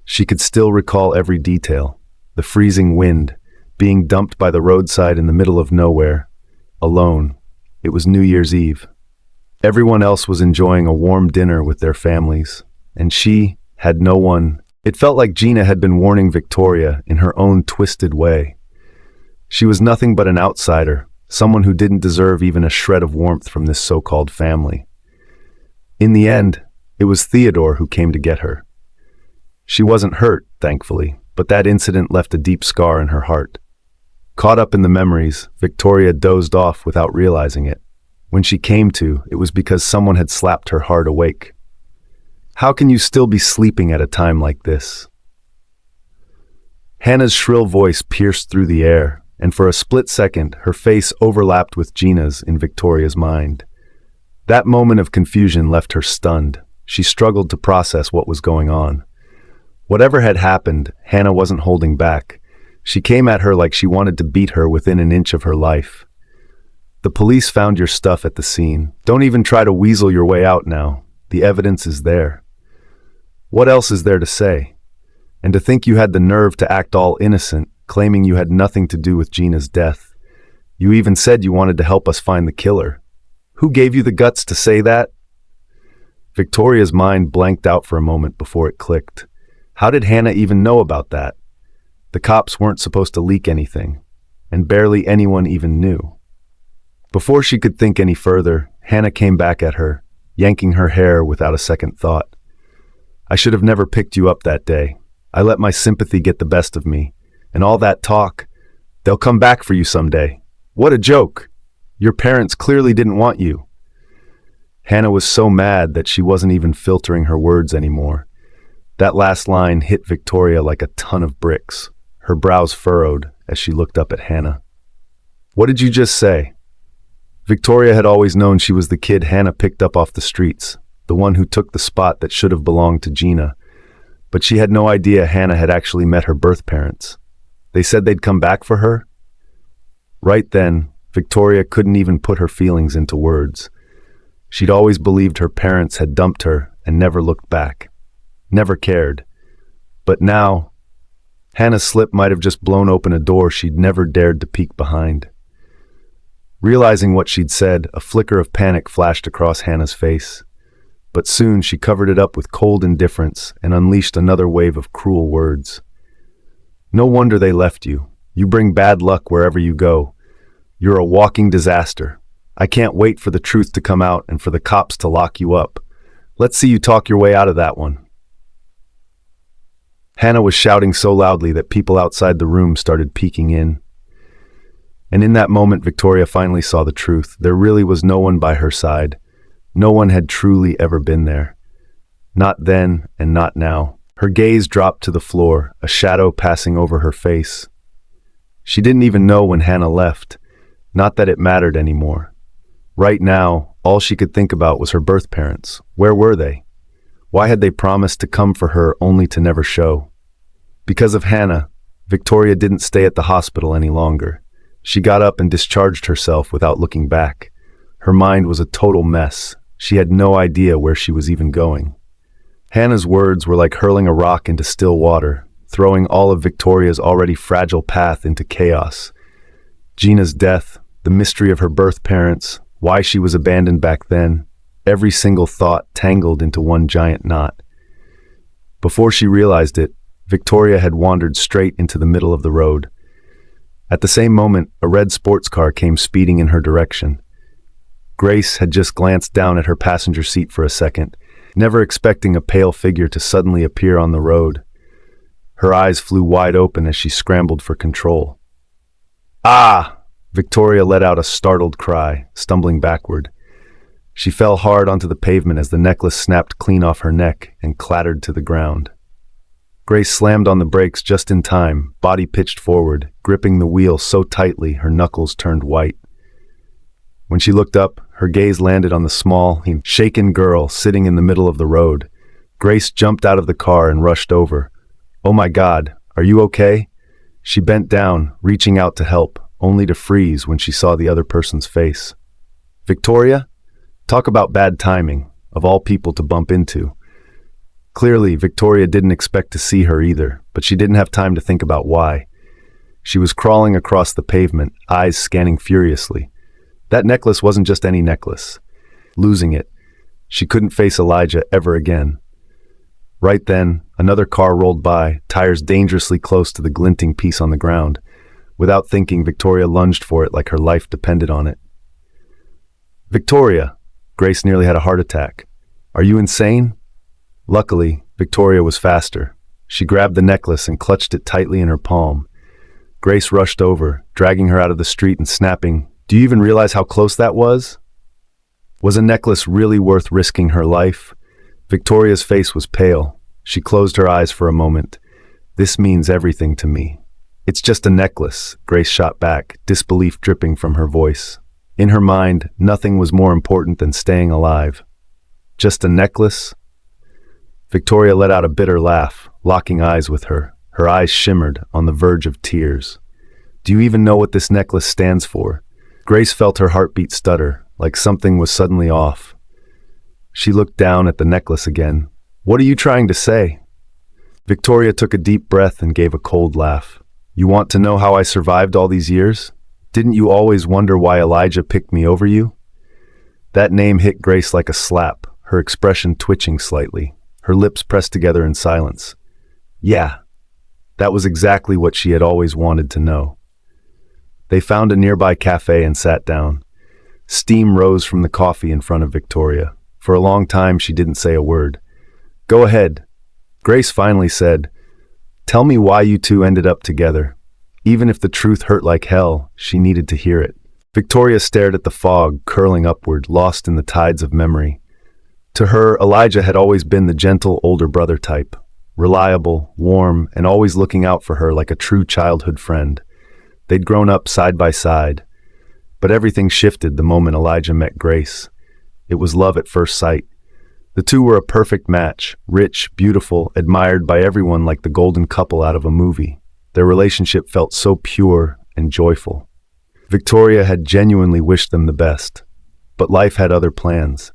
She could still recall every detail. The freezing wind, being dumped by the roadside in the middle of nowhere, alone. It was New Year's Eve. Everyone else was enjoying a warm dinner with their families, and she had no one. It felt like Gina had been warning Victoria in her own twisted way. She was nothing but an outsider, someone who didn't deserve even a shred of warmth from this so-called family. In the end, it was Theodore who came to get her. She wasn't hurt, thankfully, but that incident left a deep scar in her heart. Caught up in the memories, Victoria dozed off without realizing it. When she came to, it was because someone had slapped her hard awake. How can you still be sleeping at a time like this? Hannah's shrill voice pierced through the air, and for a split second, her face overlapped with Gina's in Victoria's mind. That moment of confusion left her stunned. She struggled to process what was going on. Whatever had happened, Hannah wasn't holding back. She came at her like she wanted to beat her within an inch of her life. The police found your stuff at the scene. Don't even try to weasel your way out now. The evidence is there. What else is there to say? And to think you had the nerve to act all innocent, claiming you had nothing to do with Gina's death. You even said you wanted to help us find the killer. Who gave you the guts to say that? Victoria's mind blanked out for a moment before it clicked. How did Hannah even know about that? The cops weren't supposed to leak anything, and barely anyone even knew. Before she could think any further, Hannah came back at her, yanking her hair without a second thought. I should have never picked you up that day. I let my sympathy get the best of me, and all that talk, they'll come back for you someday. What a joke! Your parents clearly didn't want you. Hannah was so mad that she wasn't even filtering her words anymore. That last line hit Victoria like a ton of bricks. Her brows furrowed as she looked up at Hannah. What did you just say? Victoria had always known she was the kid Hannah picked up off the streets, the one who took the spot that should have belonged to Gina. But she had no idea Hannah had actually met her birth parents. They said they'd come back for her? Right then, Victoria couldn't even put her feelings into words. She'd always believed her parents had dumped her and never looked back. Never cared. But now, Hannah's slip might have just blown open a door she'd never dared to peek behind. Realizing what she'd said, a flicker of panic flashed across Hannah's face. But soon she covered it up with cold indifference and unleashed another wave of cruel words. No wonder they left you. You bring bad luck wherever you go. You're a walking disaster. I can't wait for the truth to come out and for the cops to lock you up. Let's see you talk your way out of that one. Hannah was shouting so loudly that people outside the room started peeking in. And in that moment, Victoria finally saw the truth. There really was no one by her side. No one had truly ever been there. Not then and not now. Her gaze dropped to the floor, a shadow passing over her face. She didn't even know when Hannah left. Not that it mattered anymore. Right now, all she could think about was her birth parents. Where were they? Why had they promised to come for her only to never show? Because of Hannah, Victoria didn't stay at the hospital any longer. She got up and discharged herself without looking back. Her mind was a total mess. She had no idea where she was even going. Hannah's words were like hurling a rock into still water, throwing all of Victoria's already fragile path into chaos. Gina's death, the mystery of her birth parents, why she was abandoned back then, every single thought tangled into one giant knot. Before she realized it, Victoria had wandered straight into the middle of the road. At the same moment, a red sports car came speeding in her direction. Grace had just glanced down at her passenger seat for a second, never expecting a pale figure to suddenly appear on the road. Her eyes flew wide open as she scrambled for control. "Ah!" Victoria let out a startled cry, stumbling backward. She fell hard onto the pavement as the necklace snapped clean off her neck and clattered to the ground. Grace slammed on the brakes just in time, body pitched forward, gripping the wheel so tightly her knuckles turned white. When she looked up, her gaze landed on the small, shaken girl sitting in the middle of the road. Grace jumped out of the car and rushed over. "Oh my God, are you okay?" She bent down, reaching out to help, only to freeze when she saw the other person's face. "Victoria?" Talk about bad timing, of all people to bump into. Clearly, Victoria didn't expect to see her either, but she didn't have time to think about why. She was crawling across the pavement, eyes scanning furiously. That necklace wasn't just any necklace. Losing it, she couldn't face Elijah ever again. Right then, another car rolled by, tires dangerously close to the glinting piece on the ground. Without thinking, Victoria lunged for it like her life depended on it. "Victoria!" Grace nearly had a heart attack. "Are you insane?" Luckily, Victoria was faster. She grabbed the necklace and clutched it tightly in her palm. Grace rushed over, dragging her out of the street and snapping, "Do you even realize how close that was?" Was a necklace really worth risking her life? Victoria's face was pale. She closed her eyes for a moment. "This means everything to me." "It's just a necklace," Grace shot back, disbelief dripping from her voice. In her mind, nothing was more important than staying alive. "Just a necklace?" Victoria let out a bitter laugh, locking eyes with her. Her eyes shimmered, on the verge of tears. "Do you even know what this necklace stands for?" Grace felt her heartbeat stutter, like something was suddenly off. She looked down at the necklace again. "What are you trying to say?" Victoria took a deep breath and gave a cold laugh. "You want to know how I survived all these years? Didn't you always wonder why Elijah picked me over you?" That name hit Grace like a slap, her expression twitching slightly, her lips pressed together in silence. Yeah, that was exactly what she had always wanted to know. They found a nearby cafe and sat down. Steam rose from the coffee in front of Victoria. For a long time, she didn't say a word. "Go ahead." Grace finally said, "Tell me why you two ended up together." Even if the truth hurt like hell, she needed to hear it. Victoria stared at the fog curling upward, lost in the tides of memory. To her, Elijah had always been the gentle older brother type, reliable, warm, and always looking out for her like a true childhood friend. They'd grown up side by side. But everything shifted the moment Elijah met Grace. It was love at first sight. The two were a perfect match, rich, beautiful, admired by everyone like the golden couple out of a movie. Their relationship felt so pure and joyful. Victoria had genuinely wished them the best. But life had other plans.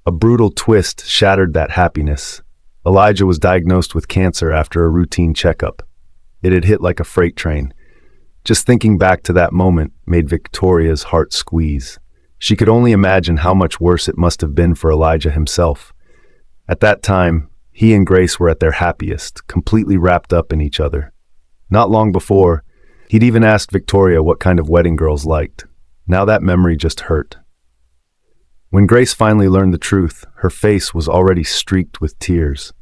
A brutal twist shattered that happiness. Elijah was diagnosed with cancer after a routine checkup. It had hit like a freight train. Just thinking back to that moment made Victoria's heart squeeze. She could only imagine how much worse it must have been for Elijah himself. At that time, he and Grace were at their happiest, completely wrapped up in each other. Not long before, he'd even asked Victoria what kind of wedding girls liked. Now that memory just hurt. When Grace finally learned the truth, her face was already streaked with tears.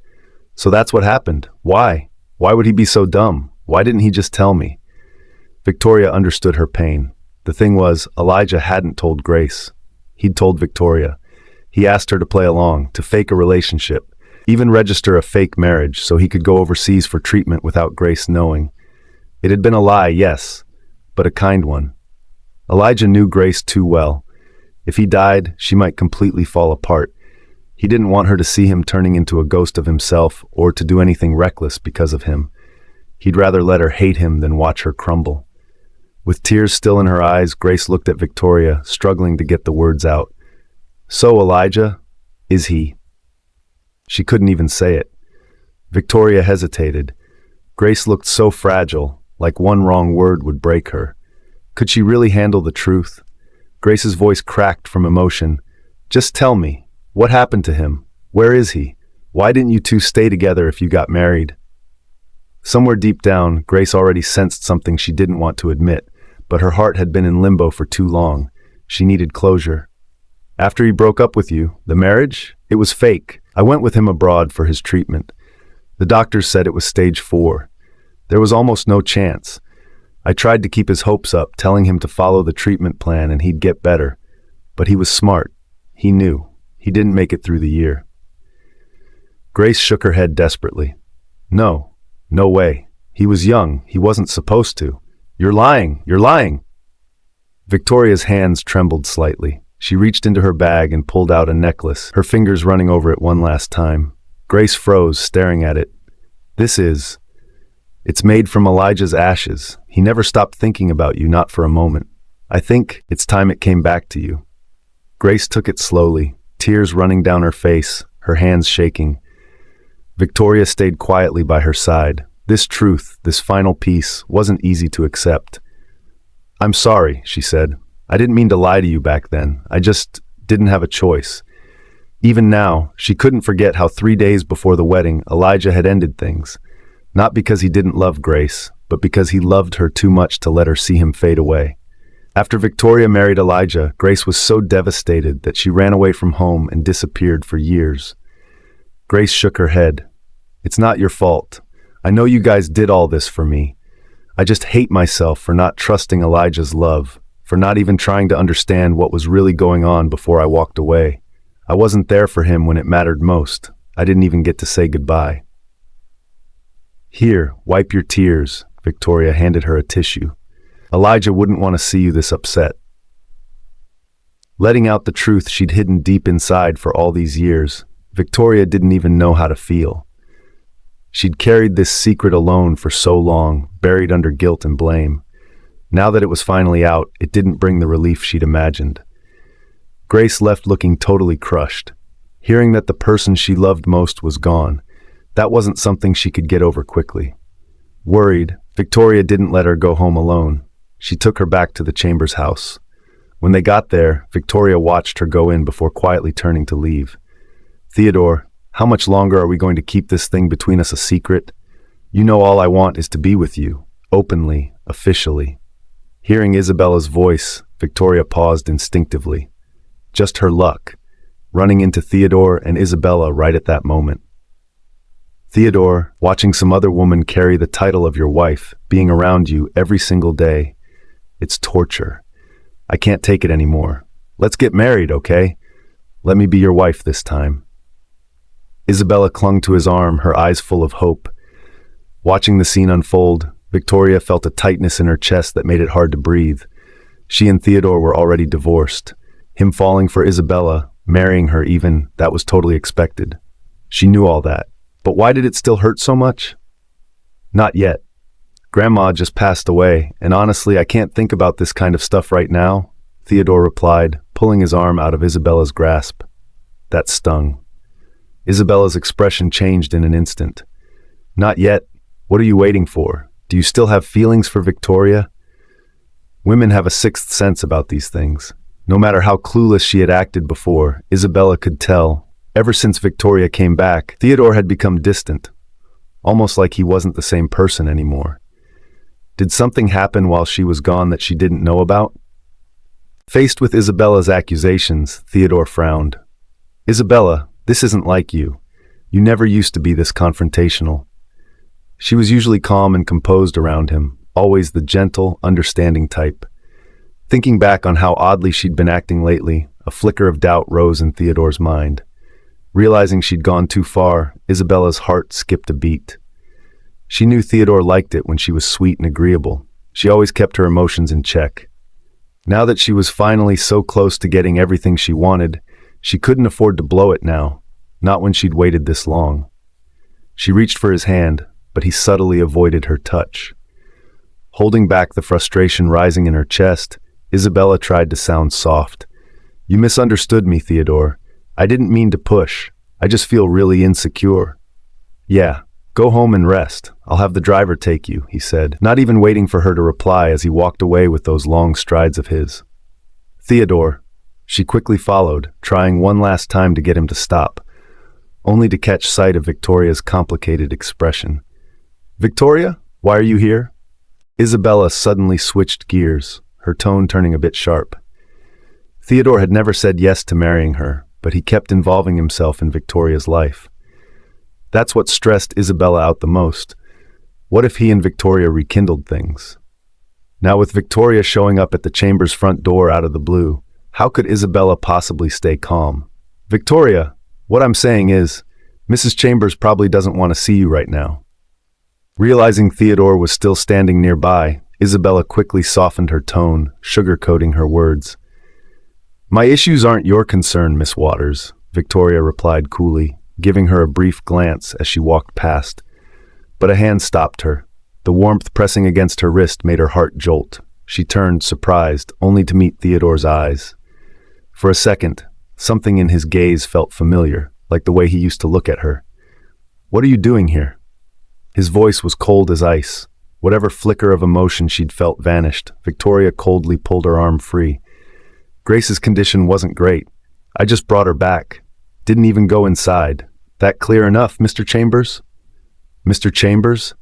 "So that's what happened. Why? Why would he be so dumb? Why didn't he just tell me?" Victoria understood her pain. The thing was, Elijah hadn't told Grace. He'd told Victoria. He asked her to play along, to fake a relationship, even register a fake marriage so he could go overseas for treatment without Grace knowing. It had been a lie, yes, but a kind one. Elijah knew Grace too well. If he died, she might completely fall apart. He didn't want her to see him turning into a ghost of himself or to do anything reckless because of him. He'd rather let her hate him than watch her crumble. With tears still in her eyes, Grace looked at Victoria, struggling to get the words out. "So, Elijah, is he?" She couldn't even say it. Victoria hesitated. Grace looked so fragile, like one wrong word would break her. Could she really handle the truth? Grace's voice cracked from emotion. "Just tell me, what happened to him? Where is he? Why didn't you two stay together if you got married?" Somewhere deep down, Grace already sensed something she didn't want to admit, but her heart had been in limbo for too long. She needed closure. After he broke up with you, the marriage? It was fake. I went with him abroad for his treatment. The doctors said it was stage 4. There was almost no chance. I tried to keep his hopes up, telling him to follow the treatment plan and he'd get better. But he was smart. He knew. He didn't make it through the year. Grace shook her head desperately. No way. He was young. He wasn't supposed to. You're lying. You're lying. Victoria's hands trembled slightly. She reached into her bag and pulled out a necklace, her fingers running over it one last time. Grace froze, staring at it. It's made from Elijah's ashes. He never stopped thinking about you, not for a moment. I think it's time it came back to you. Grace took it slowly, tears running down her face, her hands shaking. Victoria stayed quietly by her side. This truth, this final piece, wasn't easy to accept. I'm sorry, she said. I didn't mean to lie to you back then. I just didn't have a choice. Even now, she couldn't forget how 3 days before the wedding, Elijah had ended things. Not because he didn't love Grace, but because he loved her too much to let her see him fade away. After Victoria married Elijah, Grace was so devastated that she ran away from home and disappeared for years. Grace shook her head. It's not your fault. I know you guys did all this for me. I just hate myself for not trusting Elijah's love, for not even trying to understand what was really going on before I walked away. I wasn't there for him when it mattered most. I didn't even get to say goodbye. Here, wipe your tears. Victoria handed her a tissue. Elijah wouldn't want to see you this upset. Letting out the truth she'd hidden deep inside for all these years, Victoria didn't even know how to feel. She'd carried this secret alone for so long, buried under guilt and blame. Now that it was finally out, it didn't bring the relief she'd imagined. Grace left looking totally crushed. Hearing that the person she loved most was gone, that wasn't something she could get over quickly. Worried, Victoria didn't let her go home alone. She took her back to the Chambers house. When they got there, Victoria watched her go in before quietly turning to leave. Theodore, how much longer are we going to keep this thing between us a secret? You know all I want is to be with you, openly, officially. Hearing Isabella's voice, Victoria paused instinctively. Just her luck, running into Theodore and Isabella right at that moment. Theodore, watching some other woman carry the title of your wife, being around you every single day. It's torture. I can't take it anymore. Let's get married, okay? Let me be your wife this time. Isabella clung to his arm, her eyes full of hope. Watching the scene unfold, Victoria felt a tightness in her chest that made it hard to breathe. She and Theodore were already divorced. Him falling for Isabella, marrying her even, that was totally expected. She knew all that. But why did it still hurt so much? Not yet. Grandma just passed away, and honestly, I can't think about this kind of stuff right now, Theodore replied, pulling his arm out of Isabella's grasp. That stung. Isabella's expression changed in an instant. Not yet. What are you waiting for? Do you still have feelings for Victoria? Women have a sixth sense about these things. No matter how clueless she had acted before, Isabella could tell. Ever since Victoria came back, Theodore had become distant, almost like he wasn't the same person anymore. Did something happen while she was gone that she didn't know about? Faced with Isabella's accusations, Theodore frowned. Isabella, this isn't like you. You never used to be this confrontational. She was usually calm and composed around him, always the gentle, understanding type. Thinking back on how oddly she'd been acting lately, a flicker of doubt rose in Theodore's mind. Realizing she'd gone too far, Isabella's heart skipped a beat. She knew Theodore liked it when she was sweet and agreeable. She always kept her emotions in check. Now that she was finally so close to getting everything she wanted, she couldn't afford to blow it now, not when she'd waited this long. She reached for his hand, but he subtly avoided her touch. Holding back the frustration rising in her chest, Isabella tried to sound soft. You misunderstood me, Theodore. I didn't mean to push. I just feel really insecure. Yeah, go home and rest. I'll have the driver take you, he said, not even waiting for her to reply as he walked away with those long strides of his. Theodore. She quickly followed, trying one last time to get him to stop, only to catch sight of Victoria's complicated expression. Victoria, why are you here? Isabella suddenly switched gears, her tone turning a bit sharp. Theodore had never said yes to marrying her, but he kept involving himself in Victoria's life. That's what stressed Isabella out the most. What if he and Victoria rekindled things? Now with Victoria showing up at the chamber's front door out of the blue, how could Isabella possibly stay calm? Victoria, what I'm saying is, Mrs. Chambers probably doesn't want to see you right now. Realizing Theodore was still standing nearby, Isabella quickly softened her tone, sugarcoating her words. My issues aren't your concern, Miss Waters, Victoria replied coolly, giving her a brief glance as she walked past. But a hand stopped her. The warmth pressing against her wrist made her heart jolt. She turned, surprised, only to meet Theodore's eyes. For a second, something in his gaze felt familiar, like the way he used to look at her. What are you doing here? His voice was cold as ice. Whatever flicker of emotion she'd felt vanished. Victoria coldly pulled her arm free. Grace's condition wasn't great. I just brought her back. Didn't even go inside. That clear enough, Mr. Chambers? Mr. Chambers?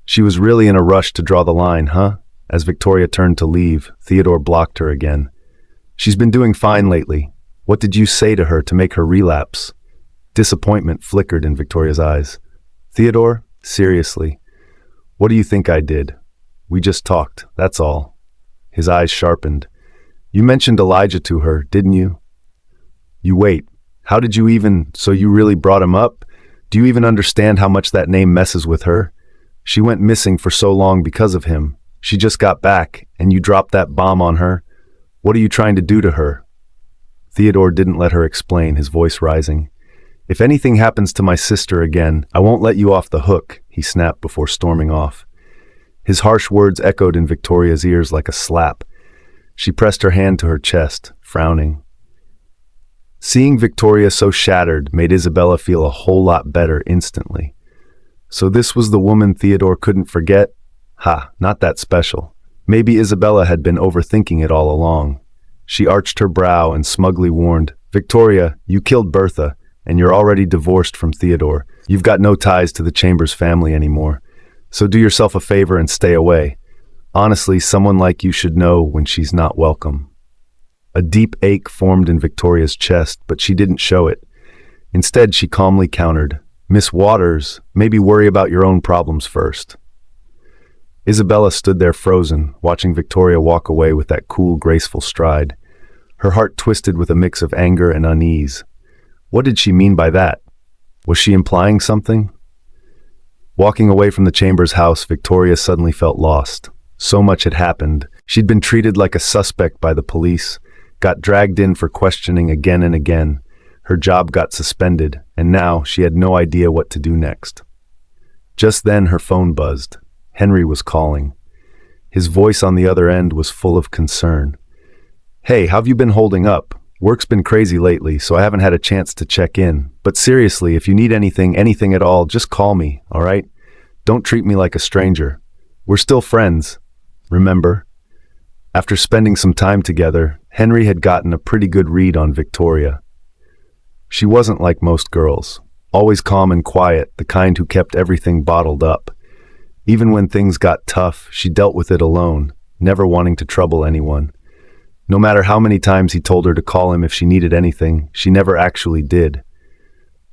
She was really in a rush to draw the line, huh? As Victoria turned to leave, Theodore blocked her again. She's been doing fine lately. What did you say to her to make her relapse? Disappointment flickered in Victoria's eyes. Theodore, seriously, what do you think I did? We just talked, that's all. His eyes sharpened. You mentioned Elijah to her, didn't you? You wait. How did you even, so you really brought him up? Do you even understand how much that name messes with her? She went missing for so long because of him. She just got back, and you dropped that bomb on her. What are you trying to do to her? Theodore didn't let her explain, his voice rising. If anything happens to my sister again, I won't let you off the hook, he snapped before storming off. His harsh words echoed in Victoria's ears like a slap. She pressed her hand to her chest, frowning. Seeing Victoria so shattered made Isabella feel a whole lot better instantly. So this was the woman Theodore couldn't forget? Ha, not that special. Maybe Isabella had been overthinking it all along. She arched her brow and smugly warned, Victoria, you killed Bertha, and you're already divorced from Theodore. You've got no ties to the Chambers family anymore. So do yourself a favor and stay away. Honestly, someone like you should know when she's not welcome. A deep ache formed in Victoria's chest, but she didn't show it. Instead, she calmly countered, Miss Waters, maybe worry about your own problems first. Isabella stood there frozen, watching Victoria walk away with that cool, graceful stride. Her heart twisted with a mix of anger and unease. What did she mean by that? Was she implying something? Walking away from the Chambers house, Victoria suddenly felt lost. So much had happened. She'd been treated like a suspect by the police, got dragged in for questioning again and again. Her job got suspended, and now she had no idea what to do next. Just then her phone buzzed. Henry was calling. His voice on the other end was full of concern. Hey, how've you been holding up? Work's been crazy lately, so I haven't had a chance to check in. But seriously, if you need anything at all, just call me, all right? Don't treat me like a stranger. We're still friends, remember? After spending some time together, Henry had gotten a pretty good read on Victoria. She wasn't like most girls, always calm and quiet, the kind who kept everything bottled up. Even when things got tough, she dealt with it alone, never wanting to trouble anyone. No matter how many times he told her to call him if she needed anything, she never actually did.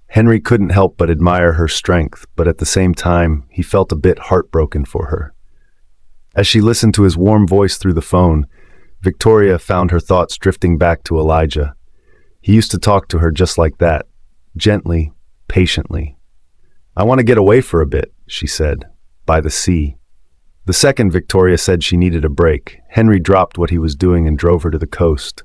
Henry couldn't help but admire her strength, but at the same time, he felt a bit heartbroken for her. As she listened to his warm voice through the phone, Victoria found her thoughts drifting back to Elijah. He used to talk to her just like that, gently, patiently. I want to get away for a bit, she said, by the sea. The second Victoria said she needed a break, Henry dropped what he was doing and drove her to the coast.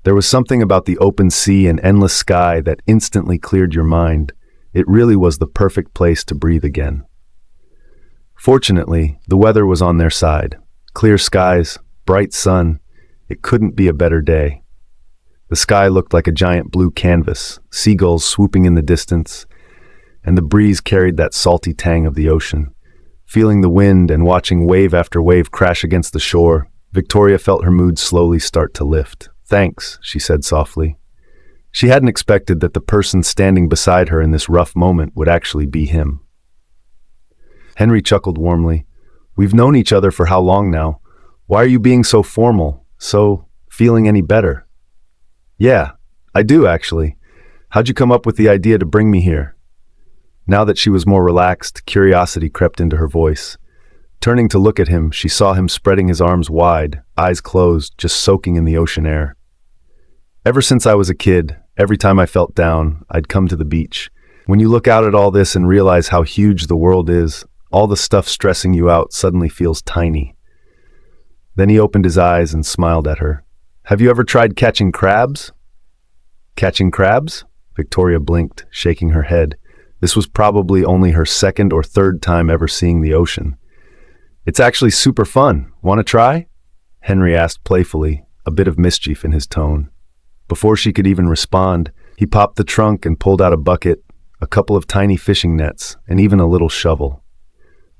There was something about the open sea and endless sky that instantly cleared your mind. It really was the perfect place to breathe again. Fortunately, the weather was on their side. Clear skies, bright sun. It couldn't be a better day. The sky looked like a giant blue canvas, seagulls swooping in the distance, and the breeze carried that salty tang of the ocean. Feeling the wind and watching wave after wave crash against the shore, Victoria felt her mood slowly start to lift. Thanks, she said softly. She hadn't expected that the person standing beside her in this rough moment would actually be him. Henry chuckled warmly. We've known each other for how long now? Why are you being so formal, so feeling any better? Yeah, I do actually. How'd you come up with the idea to bring me here? Now that she was more relaxed, curiosity crept into her voice. Turning to look at him, she saw him spreading his arms wide, eyes closed, just soaking in the ocean air. Ever since I was a kid, every time I felt down, I'd come to the beach. When you look out at all this and realize how huge the world is, all the stuff stressing you out suddenly feels tiny. Then he opened his eyes and smiled at her. Have you ever tried catching crabs? Catching crabs? Victoria blinked, shaking her head. This was probably only her second or third time ever seeing the ocean. It's actually super fun. Want to try? Henry asked playfully, a bit of mischief in his tone. Before she could even respond, he popped the trunk and pulled out a bucket, a couple of tiny fishing nets, and even a little shovel.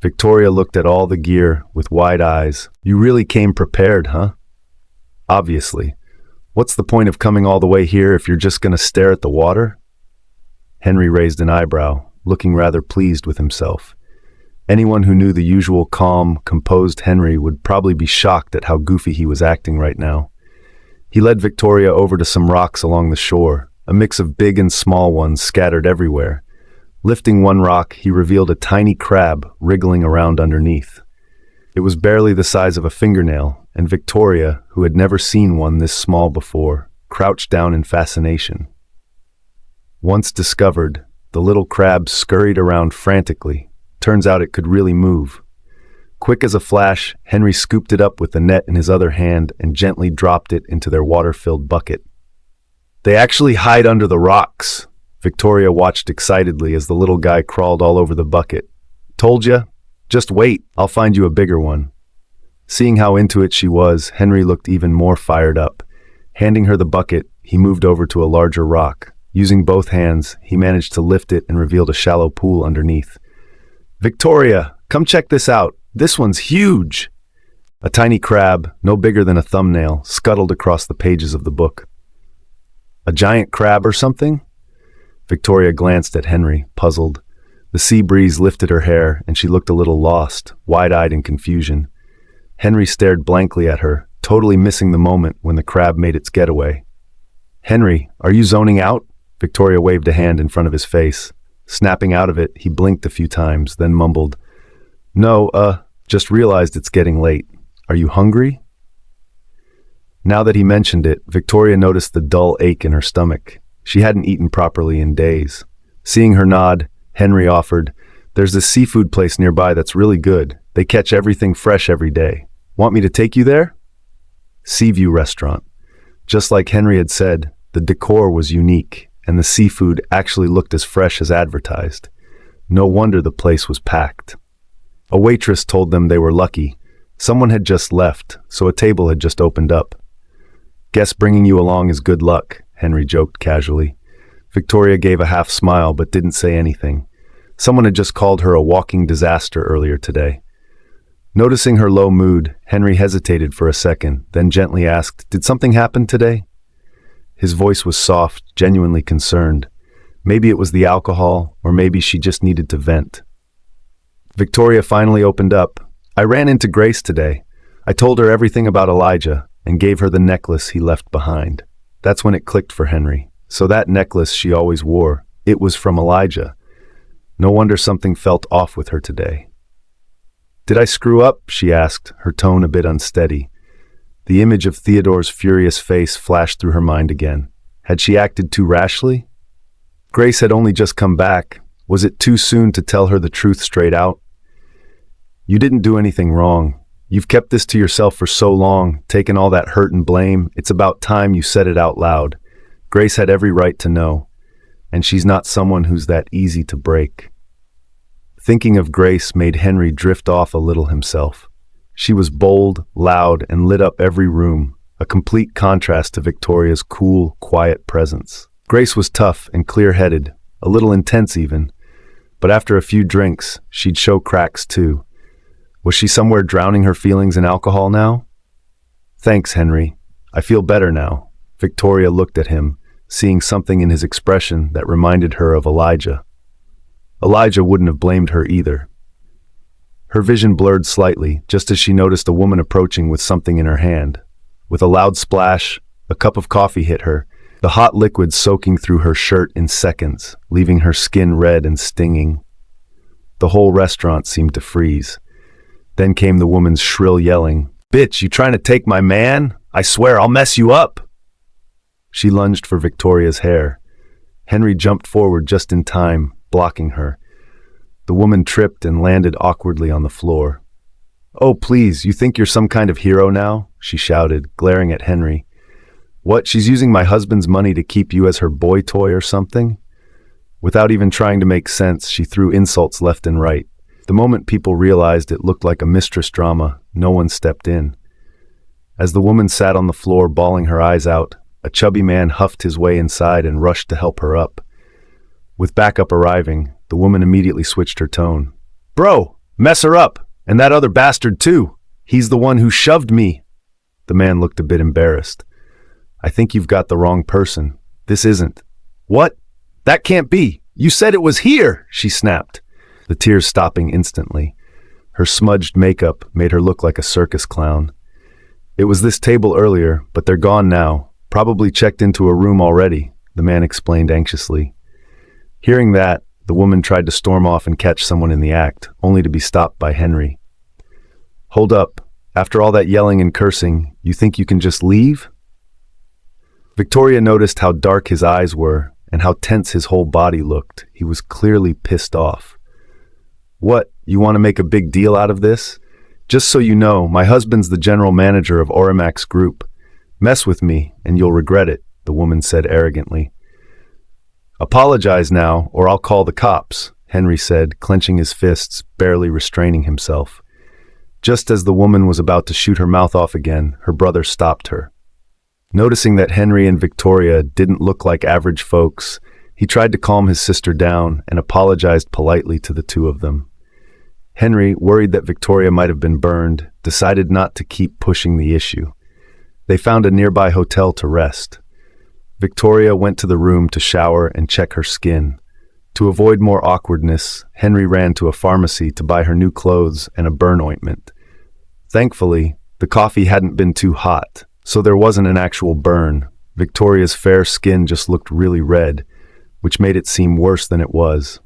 Victoria looked at all the gear with wide eyes. You really came prepared, huh? Obviously. What's the point of coming all the way here if you're just going to stare at the water? Henry raised an eyebrow, looking rather pleased with himself. Anyone who knew the usual calm, composed Henry would probably be shocked at how goofy he was acting right now. He led Victoria over to some rocks along the shore, a mix of big and small ones scattered everywhere. Lifting one rock, he revealed a tiny crab wriggling around underneath. It was barely the size of a fingernail, and Victoria, who had never seen one this small before, crouched down in fascination. Once discovered, the little crab scurried around frantically. Turns out it could really move. Quick as a flash, Henry scooped it up with the net in his other hand and gently dropped it into their water-filled bucket. They actually hide under the rocks. Victoria watched excitedly as the little guy crawled all over the bucket. Told ya? Just wait, I'll find you a bigger one. Seeing how into it she was, Henry looked even more fired up. Handing her the bucket, he moved over to a larger rock. Using both hands, he managed to lift it and revealed a shallow pool underneath. Victoria, come check this out. This one's huge. A tiny crab, no bigger than a thumbnail, scuttled across the pages of the book. A giant crab or something? Victoria glanced at Henry, puzzled. The sea breeze lifted her hair, and she looked a little lost, wide-eyed in confusion. Henry stared blankly at her, totally missing the moment when the crab made its getaway. Henry, are you zoning out? Victoria waved a hand in front of his face. Snapping out of it, he blinked a few times, then mumbled, No, just realized it's getting late. Are you hungry? Now that he mentioned it, Victoria noticed the dull ache in her stomach. She hadn't eaten properly in days. Seeing her nod, Henry offered, There's this seafood place nearby that's really good. They catch everything fresh every day. Want me to take you there? Seaview Restaurant. Just like Henry had said, the decor was unique, and the seafood actually looked as fresh as advertised. No wonder the place was packed. A waitress told them they were lucky. Someone had just left, so a table had just opened up. Guess bringing you along is good luck, Henry joked casually. Victoria gave a half smile but didn't say anything. Someone had just called her a walking disaster earlier today. Noticing her low mood, Henry hesitated for a second, then gently asked, Did something happen today? His voice was soft, genuinely concerned. Maybe it was the alcohol, or maybe she just needed to vent. Victoria finally opened up. I ran into Grace today. I told her everything about Elijah and gave her the necklace he left behind. That's when it clicked for Henry. So that necklace she always wore, it was from Elijah. No wonder something felt off with her today. Did I screw up? She asked, her tone a bit unsteady. The image of Theodore's furious face flashed through her mind again. Had she acted too rashly? Grace had only just come back. Was it too soon to tell her the truth straight out? You didn't do anything wrong. You've kept this to yourself for so long, taken all that hurt and blame. It's about time you said it out loud. Grace had every right to know, and she's not someone who's that easy to break. Thinking of Grace made Henry drift off a little himself. She was bold, loud, and lit up every room, a complete contrast to Victoria's cool, quiet presence. Grace was tough and clear-headed, a little intense even, but after a few drinks, she'd show cracks too. Was she somewhere drowning her feelings in alcohol now? Thanks, Henry. I feel better now. Victoria looked at him, seeing something in his expression that reminded her of Elijah. Elijah wouldn't have blamed her either. Her vision blurred slightly, just as she noticed a woman approaching with something in her hand. With a loud splash, a cup of coffee hit her, the hot liquid soaking through her shirt in seconds, leaving her skin red and stinging. The whole restaurant seemed to freeze. Then came the woman's shrill yelling, "Bitch, you trying to take my man? I swear I'll mess you up!" She lunged for Victoria's hair. Henry jumped forward just in time, blocking her. The woman tripped and landed awkwardly on the floor. "Oh, please, you think you're some kind of hero now?" she shouted, glaring at Henry. "What, she's using my husband's money to keep you as her boy toy or something?" Without even trying to make sense, she threw insults left and right. The moment people realized it looked like a mistress drama, no one stepped in. As the woman sat on the floor bawling her eyes out, a chubby man huffed his way inside and rushed to help her up. With backup arriving, the woman immediately switched her tone. "Bro, mess her up! And that other bastard too! He's the one who shoved me!" The man looked a bit embarrassed. "I think you've got the wrong person. This isn't." "What? That can't be! You said it was here!" she snapped, the tears stopping instantly. Her smudged makeup made her look like a circus clown. "It was this table earlier, but they're gone now. Probably checked into a room already," the man explained anxiously. Hearing that, the woman tried to storm off and catch someone in the act, only to be stopped by Henry. "Hold up. After all that yelling and cursing, you think you can just leave?" Victoria noticed how dark his eyes were and how tense his whole body looked. He was clearly pissed off. "What, you want to make a big deal out of this? Just so you know, my husband's the general manager of Orimax Group. Mess with me, and you'll regret it," the woman said arrogantly. "Apologize now, or I'll call the cops," Henry said, clenching his fists, barely restraining himself. Just as the woman was about to shoot her mouth off again, her brother stopped her. Noticing that Henry and Victoria didn't look like average folks, he tried to calm his sister down and apologized politely to the two of them. Henry, worried that Victoria might have been burned, decided not to keep pushing the issue. They found a nearby hotel to rest. Victoria went to the room to shower and check her skin. To avoid more awkwardness, Henry ran to a pharmacy to buy her new clothes and a burn ointment. Thankfully, the coffee hadn't been too hot, so there wasn't an actual burn. Victoria's fair skin just looked really red, which made it seem worse than it was.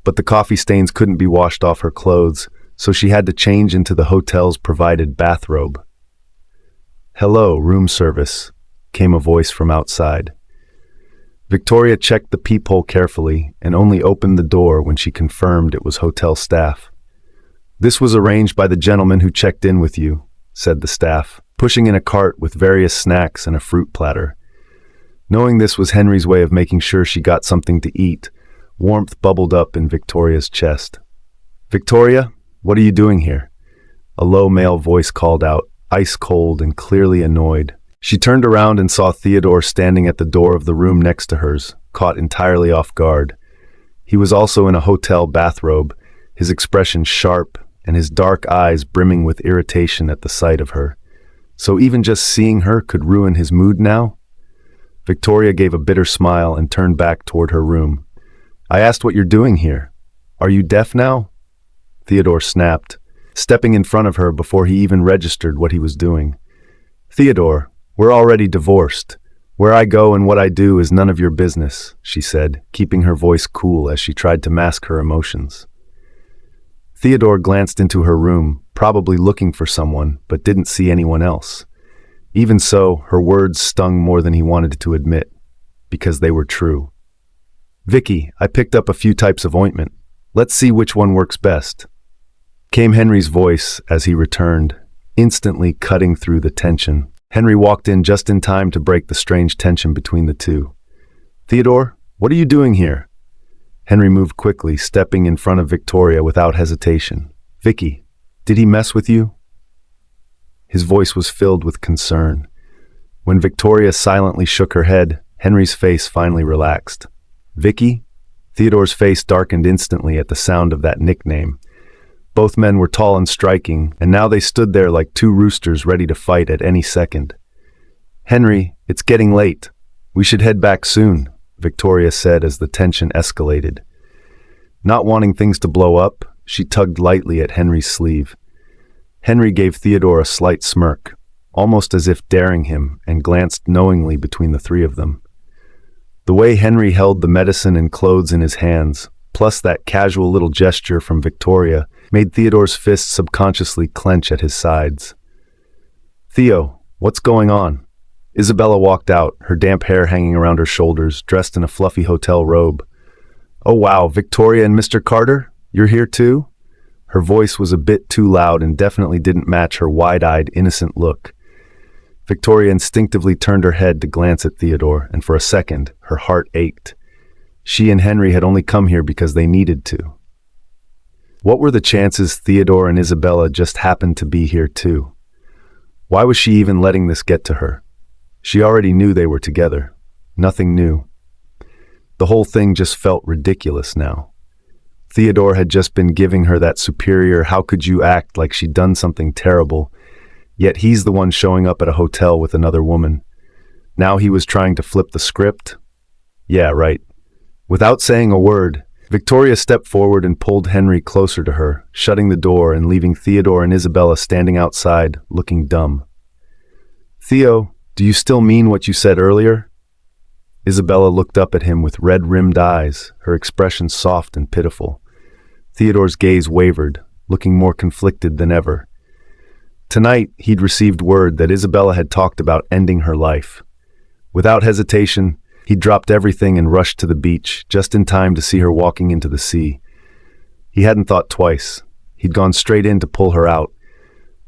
But the coffee stains couldn't be washed off her clothes, so she had to change into the hotel's provided bathrobe. "Hello, room service," came a voice from outside. Victoria checked the peephole carefully and only opened the door when she confirmed it was hotel staff. "This was arranged by the gentleman who checked in with you," said the staff, pushing in a cart with various snacks and a fruit platter. Knowing this was Henry's way of making sure she got something to eat, warmth bubbled up in Victoria's chest. "Victoria, what are you doing here?" A low male voice called out, ice cold and clearly annoyed. She turned around and saw Theodore standing at the door of the room next to hers, caught entirely off guard. He was also in a hotel bathrobe, his expression sharp and his dark eyes brimming with irritation at the sight of her. So even just seeing her could ruin his mood now? Victoria gave a bitter smile and turned back toward her room. "I asked what you're doing here. Are you deaf now?" Theodore snapped, stepping in front of her before he even registered what he was doing. "Theodore, we're already divorced. Where I go and what I do is none of your business," she said, keeping her voice cool as she tried to mask her emotions. Theodore glanced into her room, probably looking for someone, but didn't see anyone else. Even so, her words stung more than he wanted to admit, because they were true. "Vicky, I picked up a few types of ointment. Let's see which one works best," came Henry's voice as he returned, instantly cutting through the tension. Henry walked in just in time to break the strange tension between the two. "Theodore, what are you doing here?" Henry moved quickly, stepping in front of Victoria without hesitation. "Vicky, did he mess with you?" His voice was filled with concern. When Victoria silently shook her head, Henry's face finally relaxed. "Vicky?" Theodore's face darkened instantly at the sound of that nickname. Both men were tall and striking, and now they stood there like two roosters ready to fight at any second. "Henry, it's getting late. We should head back soon," Victoria said as the tension escalated. Not wanting things to blow up, she tugged lightly at Henry's sleeve. Henry gave Theodore a slight smirk, almost as if daring him, and glanced knowingly between the three of them. The way Henry held the medicine and clothes in his hands, plus that casual little gesture from Victoria, made Theodore's fists subconsciously clench at his sides. "Theo, what's going on?" Isabella walked out, her damp hair hanging around her shoulders, dressed in a fluffy hotel robe. "Oh wow, Victoria and Mr. Carter? You're here too?" Her voice was a bit too loud and definitely didn't match her wide-eyed, innocent look. Victoria instinctively turned her head to glance at Theodore, and for a second, her heart ached. She and Henry had only come here because they needed to. What were the chances Theodore and Isabella just happened to be here too? Why was she even letting this get to her? She already knew they were together. Nothing new. The whole thing just felt ridiculous now. Theodore had just been giving her that superior "how could you act" like she'd done something terrible, yet he's the one showing up at a hotel with another woman. Now he was trying to flip the script? Yeah, right. Without saying a word, Victoria stepped forward and pulled Henry closer to her, shutting the door and leaving Theodore and Isabella standing outside, looking dumb. "Theo, do you still mean what you said earlier?" Isabella looked up at him with red-rimmed eyes, her expression soft and pitiful. Theodore's gaze wavered, looking more conflicted than ever. Tonight, he'd received word that Isabella had talked about ending her life. Without hesitation, he dropped everything and rushed to the beach, just in time to see her walking into the sea. He hadn't thought twice. He'd gone straight in to pull her out.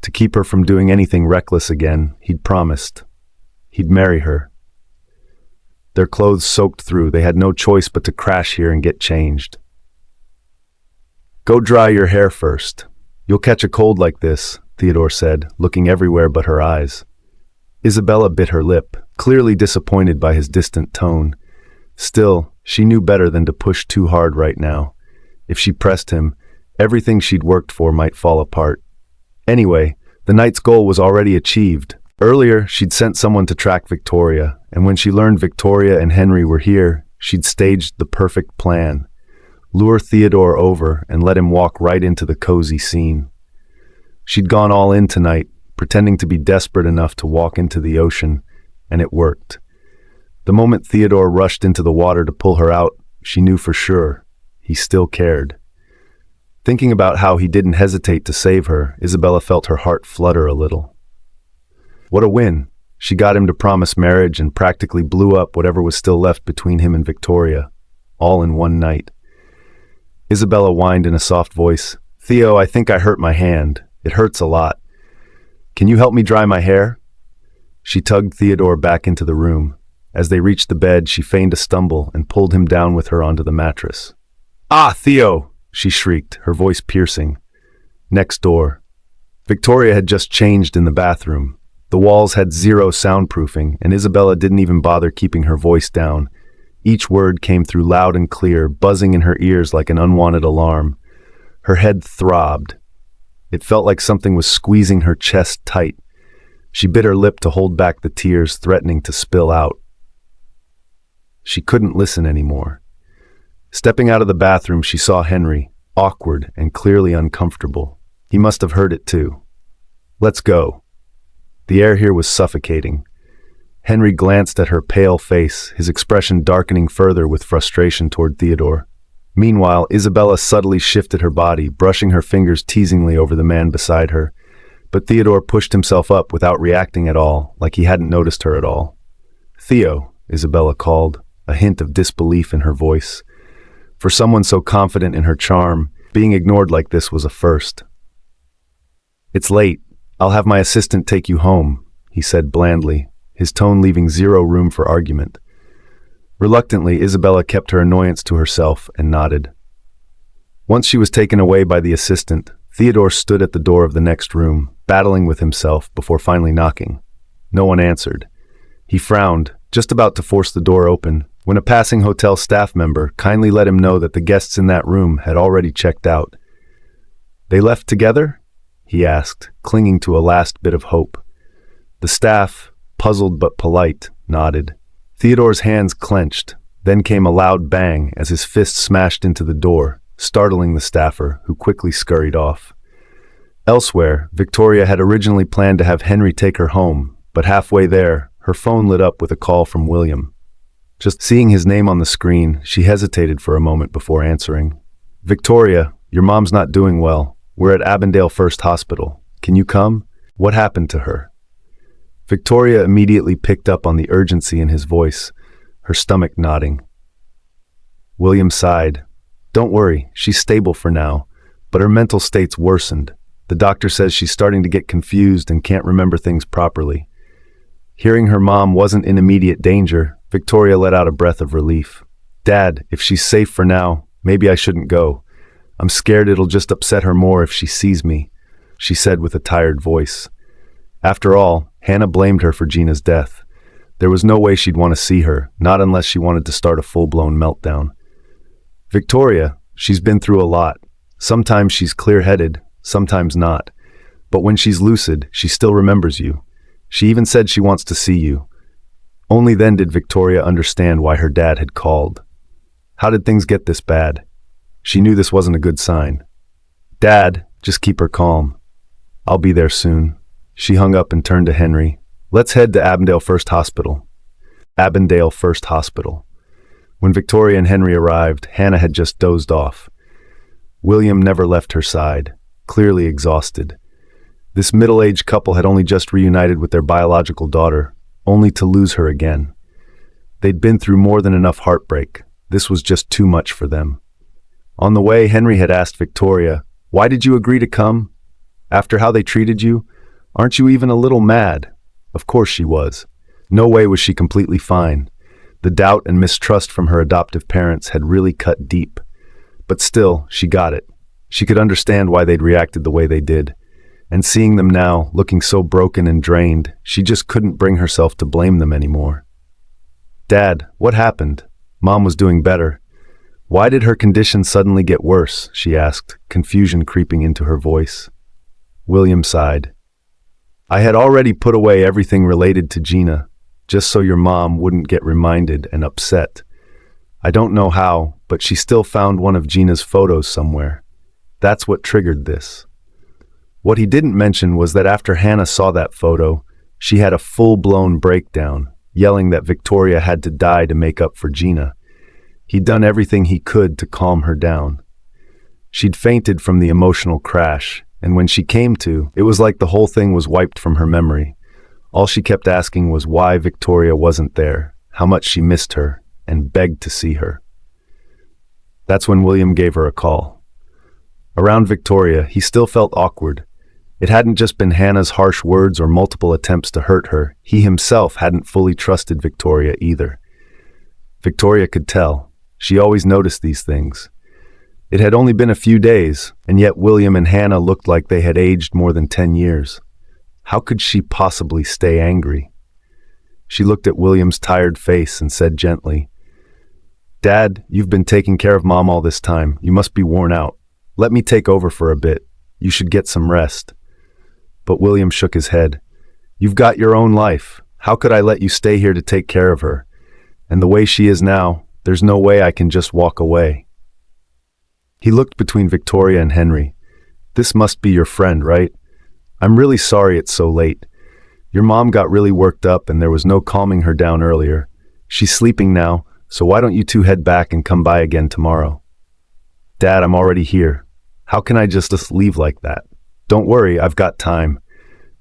To keep her from doing anything reckless again, he'd promised. He'd marry her. Their clothes soaked through, they had no choice but to crash here and get changed. "Go dry your hair first. You'll catch a cold like this," Theodore said, looking everywhere but her eyes. Isabella bit her lip, clearly disappointed by his distant tone. Still, she knew better than to push too hard right now. If she pressed him, everything she'd worked for might fall apart. Anyway, the night's goal was already achieved. Earlier, she'd sent someone to track Victoria, and when she learned Victoria and Henry were here, she'd staged the perfect plan. Lure Theodore over and let him walk right into the cozy scene. She'd gone all in tonight, pretending to be desperate enough to walk into the ocean, and it worked. The moment Theodore rushed into the water to pull her out, she knew for sure he still cared. Thinking about how he didn't hesitate to save her, Isabella felt her heart flutter a little. What a win! She got him to promise marriage and practically blew up whatever was still left between him and Victoria, all in one night. Isabella whined in a soft voice, "Theo, I think I hurt my hand. It hurts a lot. Can you help me dry my hair?" She tugged Theodore back into the room. As they reached the bed, she feigned a stumble and pulled him down with her onto the mattress. "Ah, Theo!" she shrieked, her voice piercing. Next door. Victoria had just changed in the bathroom. The walls had zero soundproofing, and Isabella didn't even bother keeping her voice down. Each word came through loud and clear, buzzing in her ears like an unwanted alarm. Her head throbbed. It felt like something was squeezing her chest tight. She bit her lip to hold back the tears threatening to spill out. She couldn't listen anymore. Stepping out of the bathroom, she saw Henry, awkward and clearly uncomfortable. He must have heard it too. "Let's go." The air here was suffocating. Henry glanced at her pale face, his expression darkening further with frustration toward Theodore. Meanwhile, Isabella subtly shifted her body, brushing her fingers teasingly over the man beside her. But Theodore pushed himself up without reacting at all, like he hadn't noticed her at all. "Theo," Isabella called, a hint of disbelief in her voice. For someone so confident in her charm, being ignored like this was a first. "It's late. I'll have my assistant take you home," he said blandly, his tone leaving zero room for argument. Reluctantly, Isabella kept her annoyance to herself and nodded. Once she was taken away by the assistant, Theodore stood at the door of the next room, battling with himself before finally knocking. No one answered. He frowned, just about to force the door open, when a passing hotel staff member kindly let him know that the guests in that room had already checked out. "They left together?" he asked, clinging to a last bit of hope. The staff, puzzled but polite, nodded. Theodore's hands clenched, then came a loud bang as his fist smashed into the door, startling the staffer, who quickly scurried off. Elsewhere, Victoria had originally planned to have Henry take her home, but halfway there, her phone lit up with a call from William. Just seeing his name on the screen, she hesitated for a moment before answering. Victoria, your mom's not doing well. We're at Avondale First Hospital. Can you come? What happened to her? Victoria immediately picked up on the urgency in his voice, her stomach nodding. William sighed. Don't worry, she's stable for now, but her mental state's worsened. The doctor says she's starting to get confused and can't remember things properly. Hearing her mom wasn't in immediate danger, Victoria let out a breath of relief. Dad, if she's safe for now, maybe I shouldn't go. I'm scared it'll just upset her more if she sees me, she said with a tired voice. After all, Hannah blamed her for Gina's death. There was no way she'd want to see her, not unless she wanted to start a full-blown meltdown. Victoria, she's been through a lot. Sometimes she's clear-headed, sometimes not. But when she's lucid, she still remembers you. She even said she wants to see you. Only then did Victoria understand why her dad had called. How did things get this bad? She knew this wasn't a good sign. Dad, just keep her calm. I'll be there soon. She hung up and turned to Henry. Let's head to Avondale First Hospital. Avondale First Hospital. When Victoria and Henry arrived, Hannah had just dozed off. William never left her side, clearly exhausted. This middle-aged couple had only just reunited with their biological daughter, only to lose her again. They'd been through more than enough heartbreak. This was just too much for them. On the way, Henry had asked Victoria, "Why did you agree to come? After how they treated you? Aren't you even a little mad?" Of course she was. No way was she completely fine. The doubt and mistrust from her adoptive parents had really cut deep. But still, she got it. She could understand why they'd reacted the way they did. And seeing them now, looking so broken and drained, she just couldn't bring herself to blame them anymore. Dad, what happened? Mom was doing better. Why did her condition suddenly get worse? She asked, confusion creeping into her voice. William sighed. I had already put away everything related to Gina, just so your mom wouldn't get reminded and upset. I don't know how, but she still found one of Gina's photos somewhere. That's what triggered this. What he didn't mention was that after Hannah saw that photo, she had a full-blown breakdown, yelling that Victoria had to die to make up for Gina. He'd done everything he could to calm her down. She'd fainted from the emotional crash, and when she came to, it was like the whole thing was wiped from her memory. All she kept asking was why Victoria wasn't there, how much she missed her, and begged to see her. That's when William gave her a call. Around Victoria, he still felt awkward. It hadn't just been Hannah's harsh words or multiple attempts to hurt her. He himself hadn't fully trusted Victoria either. Victoria could tell. She always noticed these things. It had only been a few days, and yet William and Hannah looked like they had aged more than 10 years. How could she possibly stay angry? She looked at William's tired face and said gently, Dad, you've been taking care of Mom all this time. You must be worn out. Let me take over for a bit. You should get some rest. But William shook his head. You've got your own life. How could I let you stay here to take care of her? And the way she is now, there's no way I can just walk away. He looked between Victoria and Henry. This must be your friend, right? I'm really sorry it's so late. Your mom got really worked up and there was no calming her down earlier. She's sleeping now, so why don't you two head back and come by again tomorrow? Dad, I'm already here. How can I just leave like that? Don't worry, I've got time.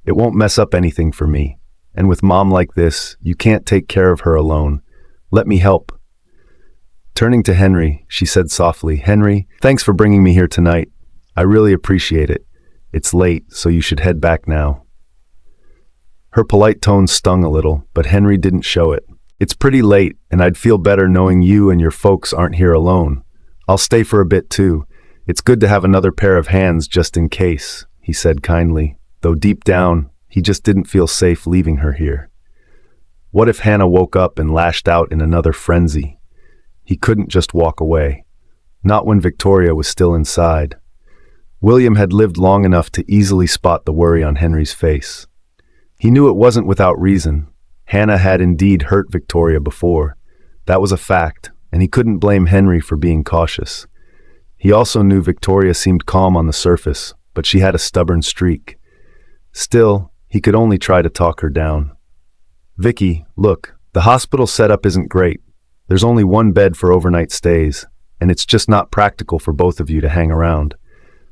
It won't mess up anything for me. And with Mom like this, you can't take care of her alone. Let me help. Turning to Henry, she said softly, Henry, thanks for bringing me here tonight. I really appreciate it. It's late, so you should head back now. Her polite tone stung a little, but Henry didn't show it. It's pretty late, and I'd feel better knowing you and your folks aren't here alone. I'll stay for a bit too. It's good to have another pair of hands just in case, he said kindly, though deep down, he just didn't feel safe leaving her here. What if Hannah woke up and lashed out in another frenzy? He couldn't just walk away. Not when Victoria was still inside. William had lived long enough to easily spot the worry on Henry's face. He knew it wasn't without reason. Hannah had indeed hurt Victoria before. That was a fact, and he couldn't blame Henry for being cautious. He also knew Victoria seemed calm on the surface, but she had a stubborn streak. Still, he could only try to talk her down. Vicky, look, the hospital setup isn't great. There's only one bed for overnight stays, and it's just not practical for both of you to hang around.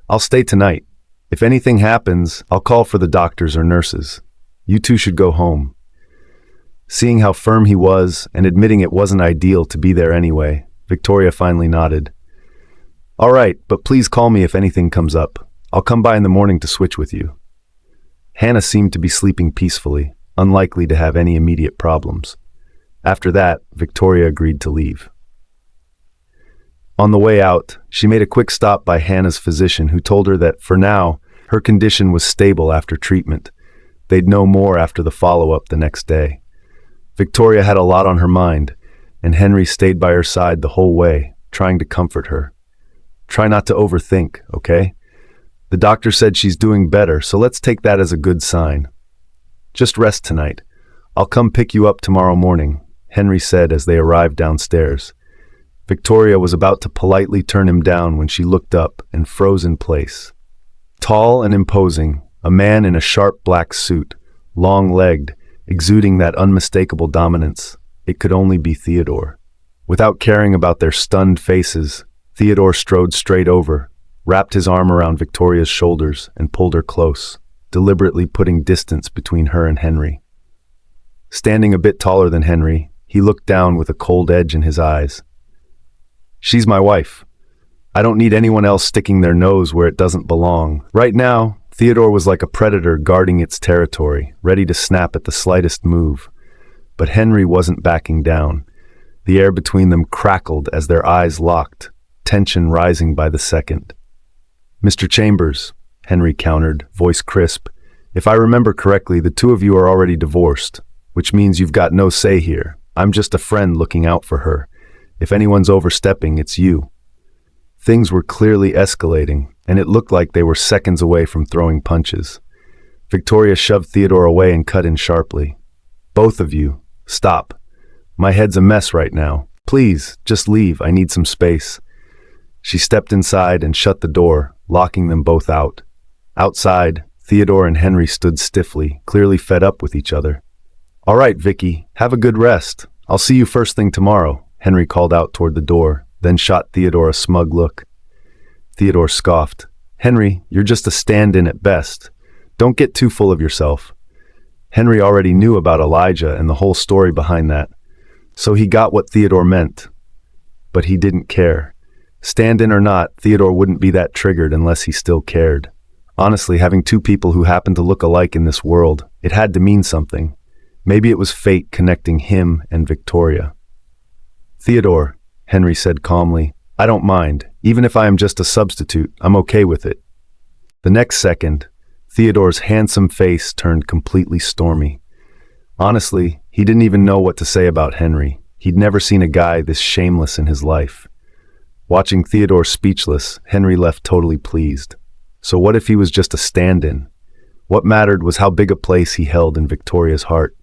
I'll stay tonight. If anything happens, I'll call for the doctors or nurses. You two should go home." Seeing how firm he was, and admitting it wasn't ideal to be there anyway, Victoria finally nodded. "All right, but please call me if anything comes up. I'll come by in the morning to switch with you." Hannah seemed to be sleeping peacefully, unlikely to have any immediate problems. After that, Victoria agreed to leave. On the way out, she made a quick stop by Hannah's physician, who told her that, for now, her condition was stable after treatment. They'd know more after the follow-up the next day. Victoria had a lot on her mind, and Henry stayed by her side the whole way, trying to comfort her. "Try not to overthink, okay? The doctor said she's doing better, so let's take that as a good sign. Just rest tonight. I'll come pick you up tomorrow morning," Henry said as they arrived downstairs. Victoria was about to politely turn him down when she looked up and froze in place. Tall and imposing, a man in a sharp black suit, long-legged, exuding that unmistakable dominance, it could only be Theodore. Without caring about their stunned faces, Theodore strode straight over, wrapped his arm around Victoria's shoulders, and pulled her close, deliberately putting distance between her and Henry. Standing a bit taller than Henry, he looked down with a cold edge in his eyes. "She's my wife. I don't need anyone else sticking their nose where it doesn't belong." Right now, Theodore was like a predator guarding its territory, ready to snap at the slightest move. But Henry wasn't backing down. The air between them crackled as their eyes locked, tension rising by the second. "Mr. Chambers," Henry countered, voice crisp, "if I remember correctly, the two of you are already divorced, which means you've got no say here. I'm just a friend looking out for her. If anyone's overstepping, it's you." Things were clearly escalating, and it looked like they were seconds away from throwing punches. Victoria shoved Theodore away and cut in sharply. "Both of you, stop. My head's a mess right now. Please, just leave. I need some space." She stepped inside and shut the door, locking them both out. Outside, Theodore and Henry stood stiffly, clearly fed up with each other. "All right, Vicky, have a good rest. I'll see you first thing tomorrow," Henry called out toward the door, then shot Theodore a smug look. Theodore scoffed. "Henry, you're just a stand-in at best. Don't get too full of yourself." Henry already knew about Elijah and the whole story behind that, so he got what Theodore meant. But he didn't care. Stand-in or not, Theodore wouldn't be that triggered unless he still cared. Honestly, having two people who happened to look alike in this world, it had to mean something. Maybe it was fate connecting him and Victoria. "Theodore," Henry said calmly, "I don't mind. Even if I am just a substitute, I'm okay with it." The next second, Theodore's handsome face turned completely stormy. Honestly, he didn't even know what to say about Henry. He'd never seen a guy this shameless in his life. Watching Theodore speechless, Henry left totally pleased. So what if he was just a stand-in? What mattered was how big a place he held in Victoria's heart.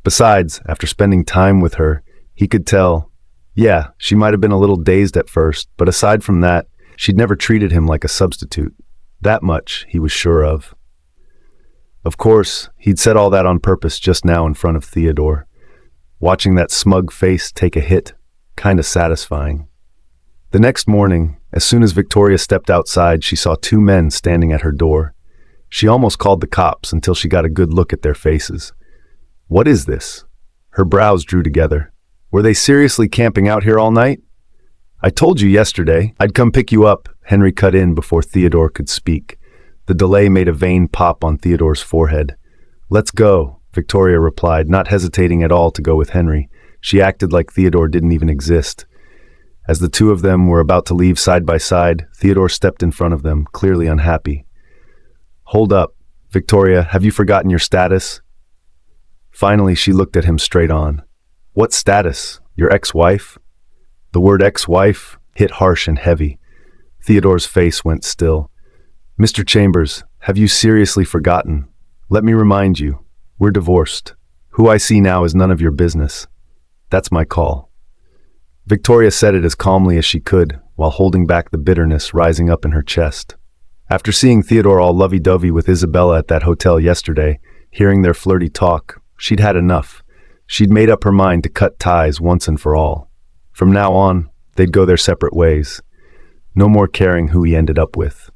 Besides, after spending time with her, he could tell, yeah, she might have been a little dazed at first, but aside from that, she'd never treated him like a substitute. That much he was sure of. Of course, he'd said all that on purpose just now in front of Theodore. Watching that smug face take a hit, kinda satisfying. The next morning, as soon as Victoria stepped outside, she saw two men standing at her door. She almost called the cops until she got a good look at their faces. What is this? Her brows drew together. Were they seriously camping out here all night? "I told you yesterday I'd come pick you up," Henry cut in before Theodore could speak. The delay made a vein pop on Theodore's forehead. "Let's go," Victoria replied, not hesitating at all to go with Henry. She acted like Theodore didn't even exist. As the two of them were about to leave side by side, Theodore stepped in front of them, clearly unhappy. "Hold up, Victoria, have you forgotten your status?" Finally, she looked at him straight on. "What status? Your ex-wife?" The word ex-wife hit harsh and heavy. Theodore's face went still. "Mr. Chambers, have you seriously forgotten? Let me remind you, we're divorced. Who I see now is none of your business. That's my call." Victoria said it as calmly as she could, while holding back the bitterness rising up in her chest. After seeing Theodore all lovey-dovey with Isabella at that hotel yesterday, hearing their flirty talk, she'd had enough. She'd made up her mind to cut ties once and for all. From now on, they'd go their separate ways. No more caring who he ended up with.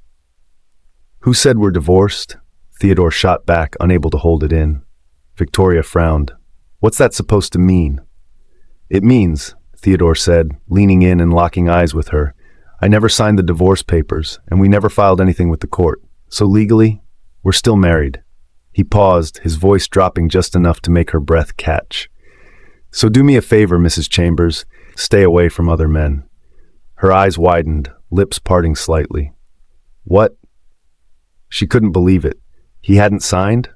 "Who said we're divorced?" Theodore shot back, unable to hold it in. Victoria frowned. "What's that supposed to mean?" "It means," Theodore said, leaning in and locking eyes with her, "I never signed the divorce papers, and we never filed anything with the court. So legally, we're still married." He paused, his voice dropping just enough to make her breath catch. "So do me a favor, Mrs. Chambers. Stay away from other men." Her eyes widened, lips parting slightly. "What?" She couldn't believe it. He hadn't signed?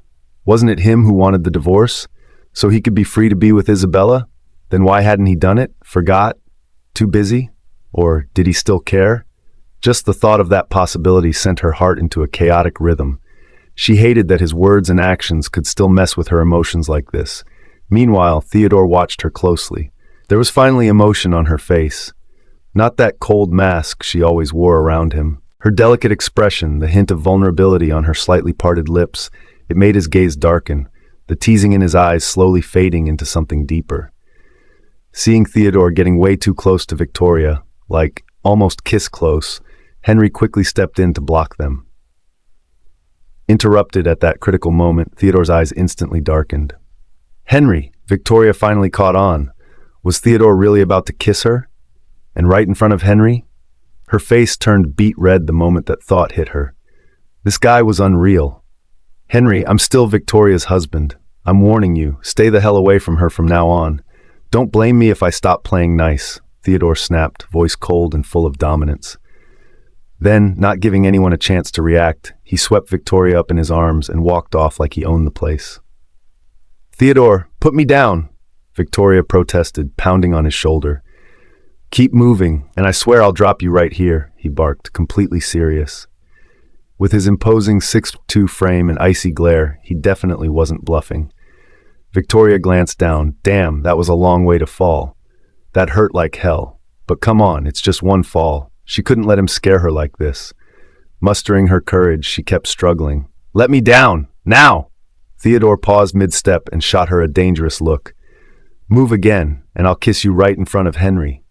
Wasn't it him who wanted the divorce? So he could be free to be with Isabella? Then why hadn't he done it? Forgot? Too busy? Or did he still care? Just the thought of that possibility sent her heart into a chaotic rhythm. She hated that his words and actions could still mess with her emotions like this. Meanwhile, Theodore watched her closely. There was finally emotion on her face. Not that cold mask she always wore around him. Her delicate expression, the hint of vulnerability on her slightly parted lips, it made his gaze darken, the teasing in his eyes slowly fading into something deeper. Seeing Theodore getting way too close to Victoria, like almost kiss close, Henry quickly stepped in to block them. Interrupted at that critical moment, Theodore's eyes instantly darkened. "Henry!" Victoria finally caught on. Was Theodore really about to kiss her? And right in front of Henry? Her face turned beet red the moment that thought hit her. This guy was unreal. "Henry, I'm still Victoria's husband. I'm warning you, stay the hell away from her from now on. Don't blame me if I stop playing nice," Theodore snapped, voice cold and full of dominance. Then, not giving anyone a chance to react, he swept Victoria up in his arms and walked off like he owned the place. "Theodore, put me down," Victoria protested, pounding on his shoulder. "Keep moving, and I swear I'll drop you right here," he barked, completely serious. With his imposing 6'2" frame and icy glare, he definitely wasn't bluffing. Victoria glanced down. Damn, that was a long way to fall. That hurt like hell. But come on, it's just one fall. She couldn't let him scare her like this. Mustering her courage, she kept struggling. "Let me down! Now!" Theodore paused mid-step and shot her a dangerous look. "Move again, and I'll kiss you right in front of Henry."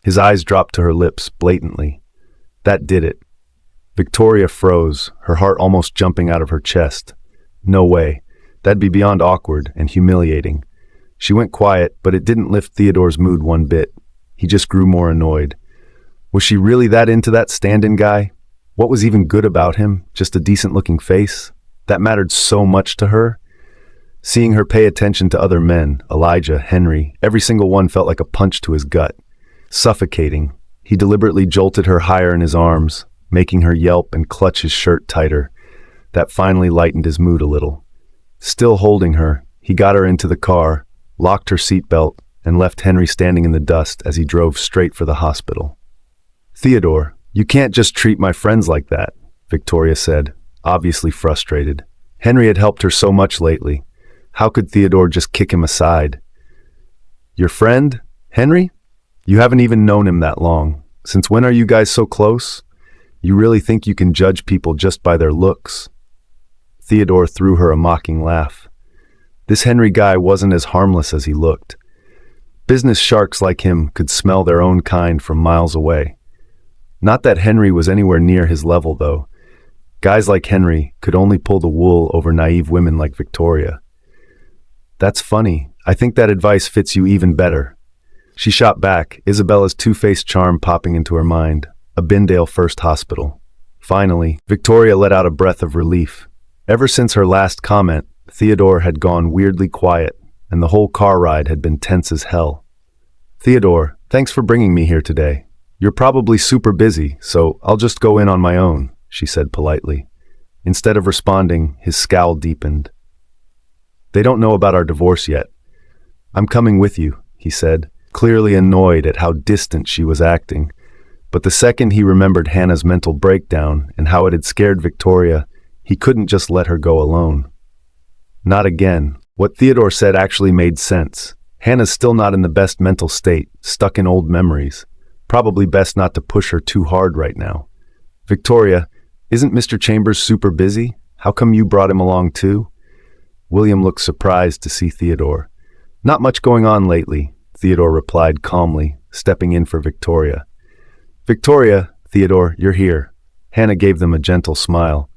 His eyes dropped to her lips, blatantly. That did it. Victoria froze, her heart almost jumping out of her chest. No way. That'd be beyond awkward and humiliating. She went quiet, but it didn't lift Theodore's mood one bit. He just grew more annoyed. Was she really that into that stand-in guy? What was even good about him? Just a decent-looking face? That mattered so much to her? Seeing her pay attention to other men, Elijah, Henry, every single one felt like a punch to his gut. Suffocating. He deliberately jolted her higher in his arms, making her yelp and clutch his shirt tighter. That finally lightened his mood a little. Still holding her, he got her into the car, locked her seatbelt, and left Henry standing in the dust as he drove straight for the hospital. "Theodore, you can't just treat my friends like that," Victoria said, obviously frustrated. Henry had helped her so much lately. How could Theodore just kick him aside? "Your friend? Henry? You haven't even known him that long. Since when are you guys so close? You really think you can judge people just by their looks?" Theodore threw her a mocking laugh. This Henry guy wasn't as harmless as he looked. Business sharks like him could smell their own kind from miles away. Not that Henry was anywhere near his level, though. Guys like Henry could only pull the wool over naive women like Victoria. "That's funny. I think that advice fits you even better." She shot back, Isabella's two-faced charm popping into her mind. A Bindale First Hospital. Finally, Victoria let out a breath of relief. Ever since her last comment, Theodore had gone weirdly quiet, and the whole car ride had been tense as hell. "Theodore, thanks for bringing me here today. You're probably super busy, so I'll just go in on my own," she said politely. Instead of responding, his scowl deepened. "They don't know about our divorce yet. I'm coming with you," he said, clearly annoyed at how distant she was acting. But the second he remembered Hannah's mental breakdown and how it had scared Victoria, he couldn't just let her go alone. Not again. What Theodore said actually made sense. Hannah's still not in the best mental state, stuck in old memories. Probably best not to push her too hard right now. "Victoria, isn't Mr. Chambers super busy? How come you brought him along too?" William looked surprised to see Theodore. Not much going on lately, Theodore replied calmly, stepping in for Victoria. Victoria, Theodore, you're here. Hannah gave them a gentle smile.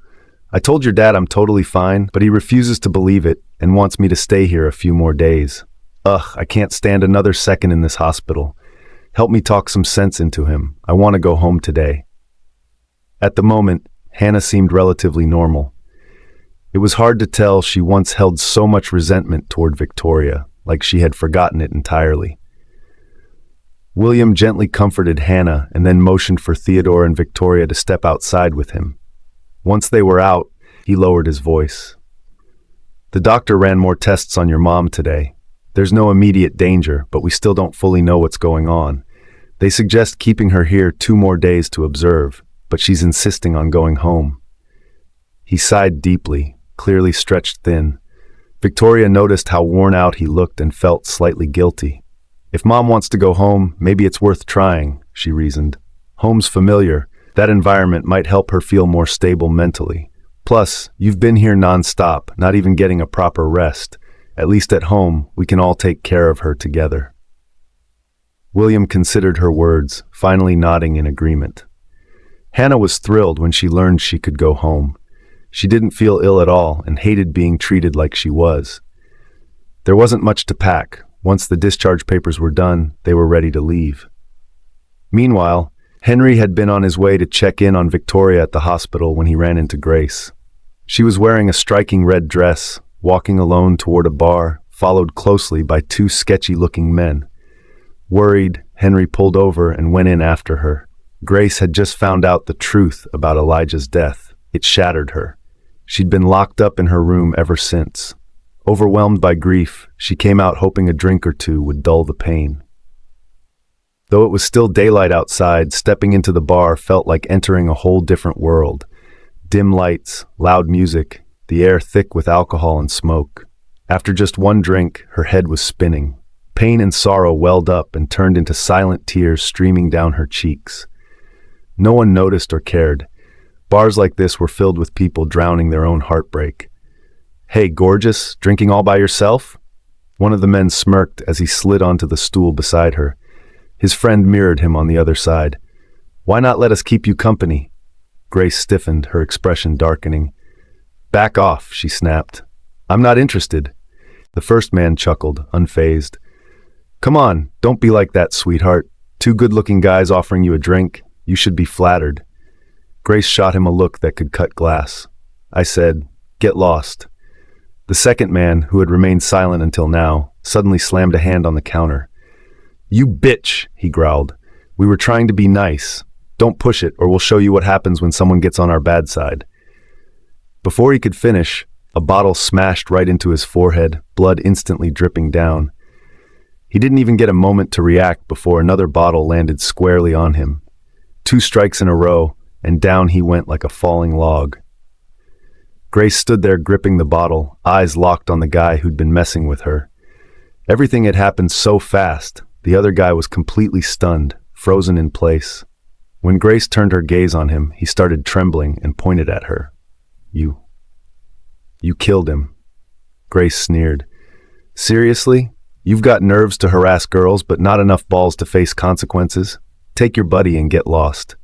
I told your dad I'm totally fine, but he refuses to believe it and wants me to stay here a few more days. Ugh, I can't stand another second in this hospital. Help me talk some sense into him. I want to go home today. At the moment, Hannah seemed relatively normal. It was hard to tell she once held so much resentment toward Victoria, like she had forgotten it entirely. William gently comforted Hannah and then motioned for Theodore and Victoria to step outside with him. Once they were out, he lowered his voice. The doctor ran more tests on your mom today. There's no immediate danger, but we still don't fully know what's going on. They suggest keeping her here 2 more days to observe, but she's insisting on going home. He sighed deeply, clearly stretched thin. Victoria noticed how worn out he looked and felt slightly guilty. If Mom wants to go home, maybe it's worth trying, she reasoned. Home's familiar. That environment might help her feel more stable mentally. Plus, you've been here non-stop, not even getting a proper rest. At least at home, we can all take care of her together. William considered her words, finally nodding in agreement. Hannah was thrilled when she learned she could go home. She didn't feel ill at all and hated being treated like she was. There wasn't much to pack. Once the discharge papers were done, they were ready to leave. Meanwhile, Henry had been on his way to check in on Victoria at the hospital when he ran into Grace. She was wearing a striking red dress, walking alone toward a bar, followed closely by 2 sketchy-looking men. Worried, Henry pulled over and went in after her. Grace had just found out the truth about Elijah's death. It shattered her. She'd been locked up in her room ever since. Overwhelmed by grief, she came out hoping a drink or 2 would dull the pain. Though it was still daylight outside, stepping into the bar felt like entering a whole different world. Dim lights, loud music, the air thick with alcohol and smoke. After just 1 drink, her head was spinning. Pain and sorrow welled up and turned into silent tears streaming down her cheeks. No one noticed or cared. Bars like this were filled with people drowning their own heartbreak. Hey, gorgeous, drinking all by yourself? One of the men smirked as he slid onto the stool beside her. His friend mirrored him on the other side. Why not let us keep you company? Grace stiffened, her expression darkening. Back off, she snapped. I'm not interested. The first man chuckled, unfazed. Come on, don't be like that, sweetheart. 2 good-looking guys offering you a drink. You should be flattered. Grace shot him a look that could cut glass. I said, get lost. The second man, who had remained silent until now, suddenly slammed a hand on the counter. You bitch, he growled. We were trying to be nice. Don't push it, or we'll show you what happens when someone gets on our bad side. Before he could finish, a bottle smashed right into his forehead, blood instantly dripping down. He didn't even get a moment to react before another bottle landed squarely on him. 2 strikes in a row, and down he went like a falling log. Grace stood there gripping the bottle, eyes locked on the guy who'd been messing with her. Everything had happened so fast, the other guy was completely stunned, frozen in place. When Grace turned her gaze on him, he started trembling and pointed at her. You killed him. Grace sneered. Seriously? You've got nerves to harass girls, but not enough balls to face consequences? Take your buddy and get lost.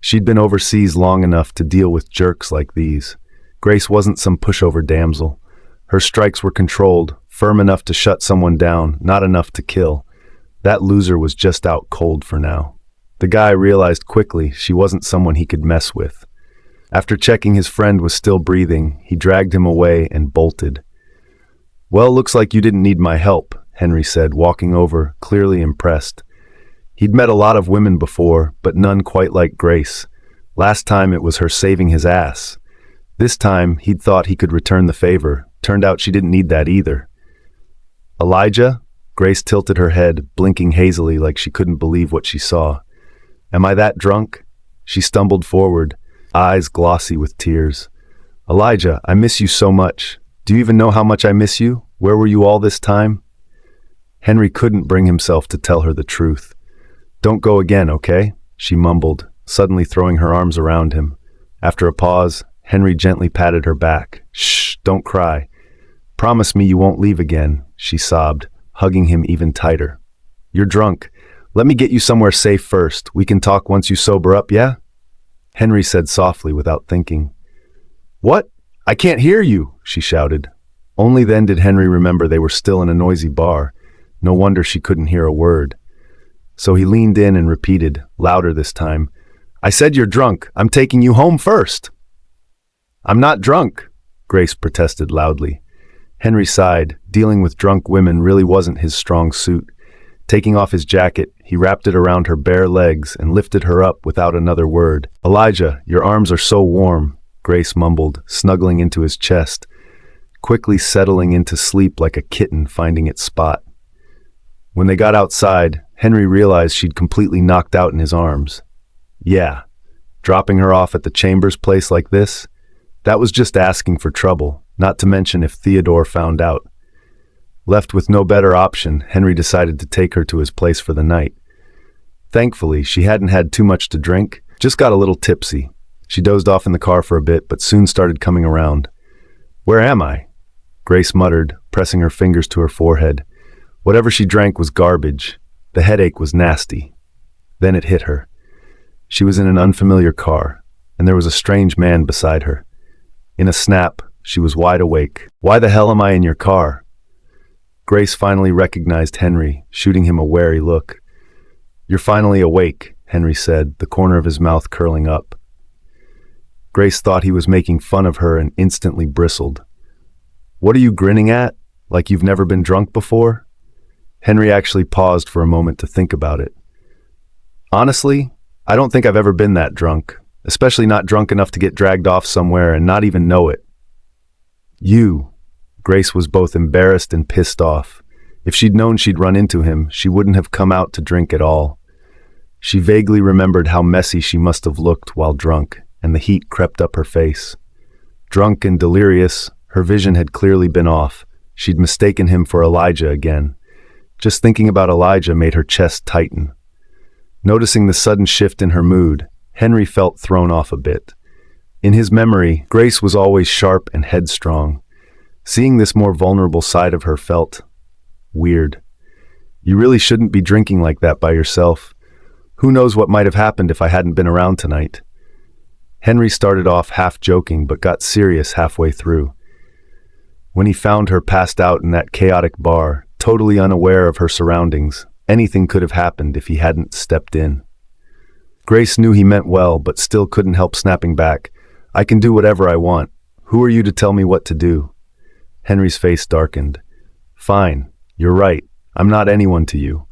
She'd been overseas long enough to deal with jerks like these. Grace wasn't some pushover damsel. Her strikes were controlled, firm enough to shut someone down, not enough to kill. That loser was just out cold for now. The guy realized quickly she wasn't someone he could mess with. After checking his friend was still breathing, he dragged him away and bolted. Well, looks like you didn't need my help, Henry said, walking over, clearly impressed. He'd met a lot of women before, but none quite like Grace. Last time it was her saving his ass. This time, he'd thought he could return the favor. Turned out she didn't need that either. Elijah? Grace tilted her head, blinking hazily like she couldn't believe what she saw. Am I that drunk? She stumbled forward, eyes glossy with tears. Elijah, I miss you so much. Do you even know how much I miss you? Where were you all this time? Henry couldn't bring himself to tell her the truth. Don't go again, okay? She mumbled, suddenly throwing her arms around him. After a pause, Henry gently patted her back. Shh, don't cry. Promise me you won't leave again, she sobbed, hugging him even tighter. "You're drunk. Let me get you somewhere safe first. We can talk once you sober up, yeah?" Henry said softly without thinking. "What? I can't hear you," she shouted. Only then did Henry remember they were still in a noisy bar. No wonder she couldn't hear a word. So he leaned in and repeated, louder this time, "I said you're drunk. I'm taking you home first." "I'm not drunk," Grace protested loudly. Henry sighed. Dealing with drunk women really wasn't his strong suit. Taking off his jacket, he wrapped it around her bare legs and lifted her up without another word. "Elijah, your arms are so warm," Grace mumbled, snuggling into his chest, quickly settling into sleep like a kitten finding its spot. When they got outside, Henry realized she'd completely knocked out in his arms. Yeah, dropping her off at the Chambers place like this? That was just asking for trouble, not to mention if Theodore found out. Left with no better option, Henry decided to take her to his place for the night. Thankfully, she hadn't had too much to drink, just got a little tipsy. She dozed off in the car for a bit, but soon started coming around. "Where am I?" Grace muttered, pressing her fingers to her forehead. Whatever she drank was garbage. The headache was nasty. Then it hit her. She was in an unfamiliar car, and there was a strange man beside her. In a snap, she was wide awake. "Why the hell am I in your car?" Grace finally recognized Henry, shooting him a wary look. "You're finally awake," Henry said, the corner of his mouth curling up. Grace thought he was making fun of her and instantly bristled. "What are you grinning at? Like you've never been drunk before?" Henry actually paused for a moment to think about it. "Honestly, I don't think I've ever been that drunk, especially not drunk enough to get dragged off somewhere and not even know it." "You." Grace was both embarrassed and pissed off. If she'd known she'd run into him, she wouldn't have come out to drink at all. She vaguely remembered how messy she must have looked while drunk, and the heat crept up her face. Drunk and delirious, her vision had clearly been off. She'd mistaken him for Elijah again. Just thinking about Elijah made her chest tighten. Noticing the sudden shift in her mood, Henry felt thrown off a bit. In his memory, Grace was always sharp and headstrong. Seeing this more vulnerable side of her felt weird. You really shouldn't be drinking like that by yourself. Who knows what might have happened if I hadn't been around tonight. Henry started off half joking but got serious halfway through. When he found her passed out in that chaotic bar, totally unaware of her surroundings, anything could have happened if he hadn't stepped in. Grace knew he meant well but still couldn't help snapping back. "I can do whatever I want. Who are you to tell me what to do?" Henry's face darkened. "Fine, you're right. I'm not anyone to you.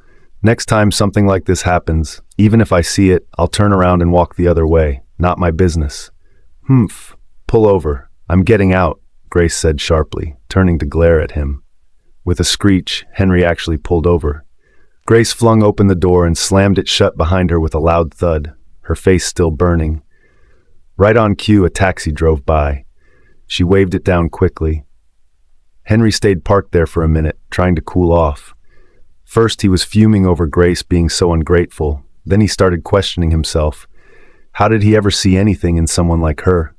Next time something like this happens, even if I see it, I'll turn around and walk the other way. Not my business." "Humph. Pull over. I'm getting out," Grace said sharply, turning to glare at him. With a screech, Henry actually pulled over. Grace flung open the door and slammed it shut behind her with a loud thud, her face still burning. Right on cue, a taxi drove by. She waved it down quickly. Henry stayed parked there for a minute, trying to cool off. First, he was fuming over Grace being so ungrateful. Then he started questioning himself. How did he ever see anything in someone like her?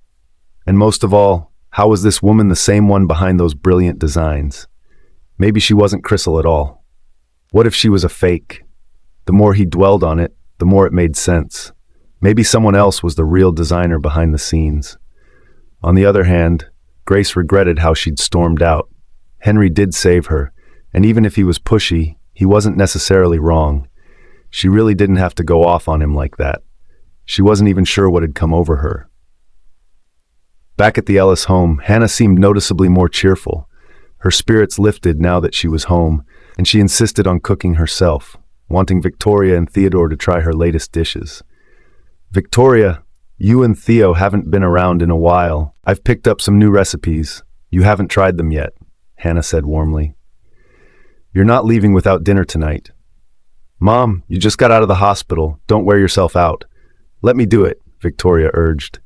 And most of all, how was this woman the same one behind those brilliant designs? Maybe she wasn't Crystal at all. What if she was a fake? The more he dwelled on it, the more it made sense. Maybe someone else was the real designer behind the scenes. On the other hand, Grace regretted how she'd stormed out. Henry did save her, and even if he was pushy, he wasn't necessarily wrong. She really didn't have to go off on him like that. She wasn't even sure what had come over her. Back at the Ellis home, Hannah seemed noticeably more cheerful. Her spirits lifted now that she was home, and she insisted on cooking herself, wanting Victoria and Theodore to try her latest dishes. "Victoria, you and Theo haven't been around in a while. I've picked up some new recipes. You haven't tried them yet," Hannah said warmly. "You're not leaving without dinner tonight." "Mom, you just got out of the hospital. Don't wear yourself out." "Let me do it," Victoria urged.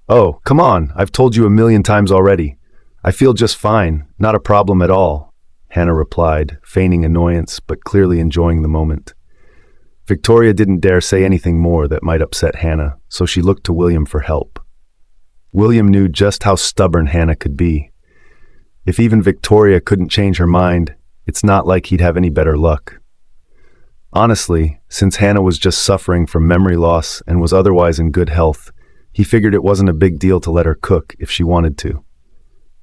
"Oh, come on, I've told you 1,000,000 times already. I feel just fine, not a problem at all," Hannah replied, feigning annoyance but clearly enjoying the moment. Victoria didn't dare say anything more that might upset Hannah, so she looked to William for help. William knew just how stubborn Hannah could be. If even Victoria couldn't change her mind, It's not like he'd have any better luck. Honestly, since Hannah was just suffering from memory loss and was otherwise in good health, he figured it wasn't a big deal to let her cook if she wanted to.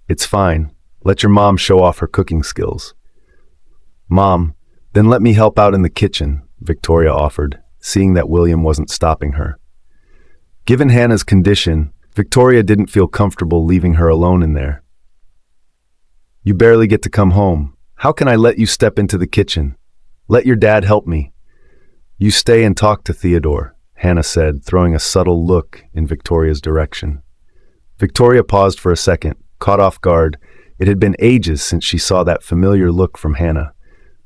It's fine. Let your mom show off her cooking skills. Mom, then let me help out in the kitchen, Victoria offered, seeing that William wasn't stopping her. Given Hannah's condition, Victoria didn't feel comfortable leaving her alone in there. You barely get to come home. How can I let you step into the kitchen? Let your dad help me. You stay and talk to Theodore, Hannah said, throwing a subtle look in Victoria's direction. Victoria paused for a second, caught off guard. It had been ages since she saw that familiar look from Hannah,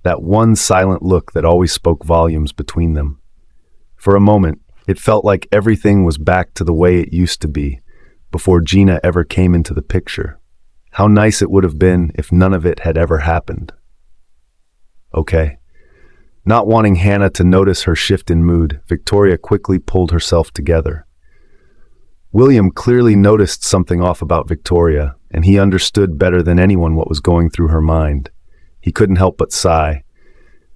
that one silent look that always spoke volumes between them. For a moment, it felt like everything was back to the way it used to be, before Gina ever came into the picture. How nice it would have been if none of it had ever happened. Okay. Not wanting Hannah to notice her shift in mood, Victoria quickly pulled herself together. William clearly noticed something off about Victoria, and he understood better than anyone what was going through her mind. He couldn't help but sigh.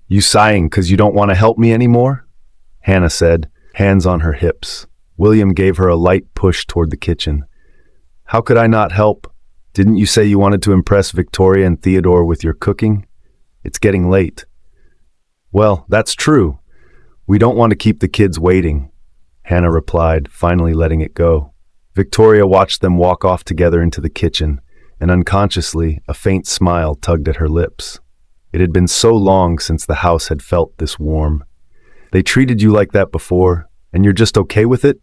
You sighing because you don't want to help me anymore? Hannah said, hands on her hips. William gave her a light push toward the kitchen. How could I not help? Didn't you say you wanted to impress Victoria and Theodore with your cooking? It's getting late. Well, that's true. We don't want to keep the kids waiting, Hannah replied, finally letting it go. Victoria watched them walk off together into the kitchen, and unconsciously, a faint smile tugged at her lips. It had been so long since the house had felt this warm. They treated you like that before, and you're just okay with it?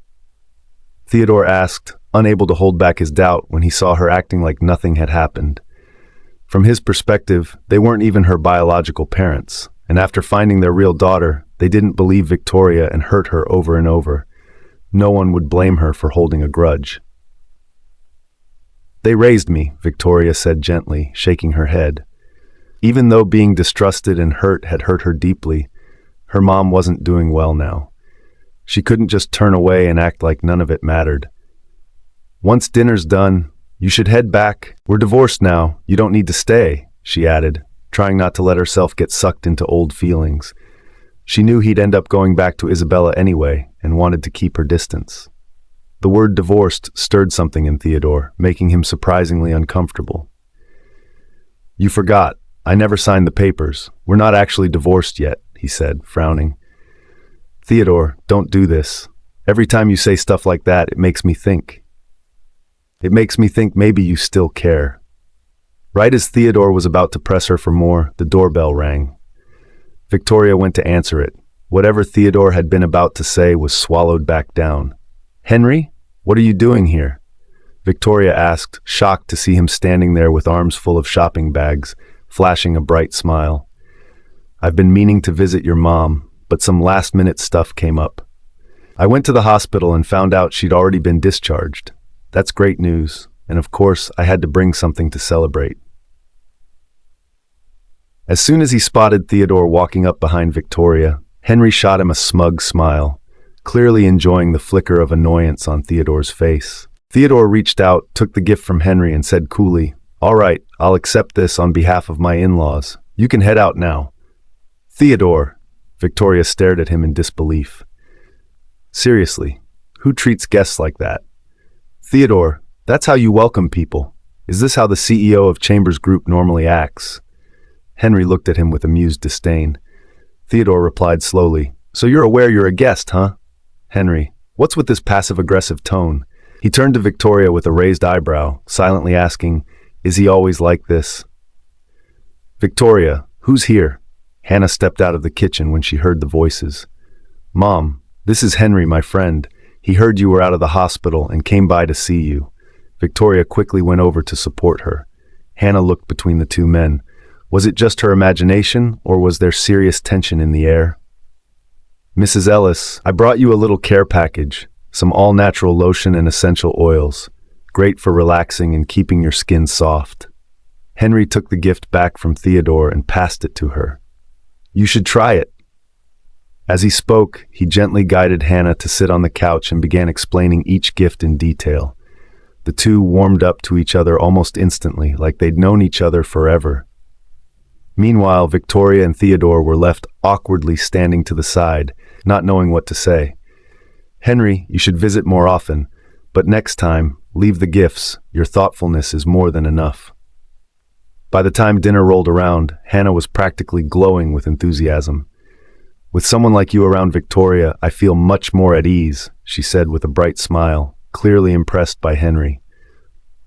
Theodore asked, unable to hold back his doubt when he saw her acting like nothing had happened. From his perspective, they weren't even her biological parents, and after finding their real daughter, they didn't believe Victoria and hurt her over and over. No one would blame her for holding a grudge. They raised me, Victoria said gently, shaking her head. Even though being distrusted and hurt had hurt her deeply, her mom wasn't doing well now. She couldn't just turn away and act like none of it mattered. Once dinner's done, you should head back. We're divorced now. You don't need to stay, she added, trying not to let herself get sucked into old feelings. She knew he'd end up going back to Isabella anyway and wanted to keep her distance. The word divorced stirred something in Theodore, making him surprisingly uncomfortable. You forgot. I never signed the papers. We're not actually divorced yet, he said, frowning. Theodore, don't do this. Every time you say stuff like that, it makes me think. It makes me think maybe you still care. Right as Theodore was about to press her for more, the doorbell rang. Victoria went to answer it. Whatever Theodore had been about to say was swallowed back down. Henry, what are you doing here? Victoria asked, shocked to see him standing there with arms full of shopping bags, flashing a bright smile. I've been meaning to visit your mom, but some last-minute stuff came up. I went to the hospital and found out she'd already been discharged. That's great news, and of course, I had to bring something to celebrate. As soon as he spotted Theodore walking up behind Victoria, Henry shot him a smug smile, clearly enjoying the flicker of annoyance on Theodore's face. Theodore reached out, took the gift from Henry, and said coolly, All right, I'll accept this on behalf of my in-laws. You can head out now. Theodore, Victoria stared at him in disbelief. Seriously, who treats guests like that? Theodore, that's how you welcome people. Is this how the CEO of Chambers Group normally acts? Henry looked at him with amused disdain. Theodore replied slowly, So you're aware you're a guest, huh? Henry, what's with this passive-aggressive tone? He turned to Victoria with a raised eyebrow, silently asking, Is he always like this? Victoria, who's here? Hannah stepped out of the kitchen when she heard the voices. Mom, this is Henry, my friend. He heard you were out of the hospital and came by to see you. Victoria quickly went over to support her. Hannah looked between the two men. Was it just her imagination, or was there serious tension in the air? Mrs. Ellis, I brought you a little care package, some all-natural lotion and essential oils, great for relaxing and keeping your skin soft. Henry took the gift back from Theodore and passed it to her. You should try it. As he spoke, he gently guided Hannah to sit on the couch and began explaining each gift in detail. The two warmed up to each other almost instantly, like they'd known each other forever. Meanwhile, Victoria and Theodore were left awkwardly standing to the side, not knowing what to say. "Henry, you should visit more often, but next time, leave the gifts. Your thoughtfulness is more than enough." By the time dinner rolled around, Hannah was practically glowing with enthusiasm. "With someone like you around, Victoria, I feel much more at ease," she said with a bright smile, clearly impressed by Henry.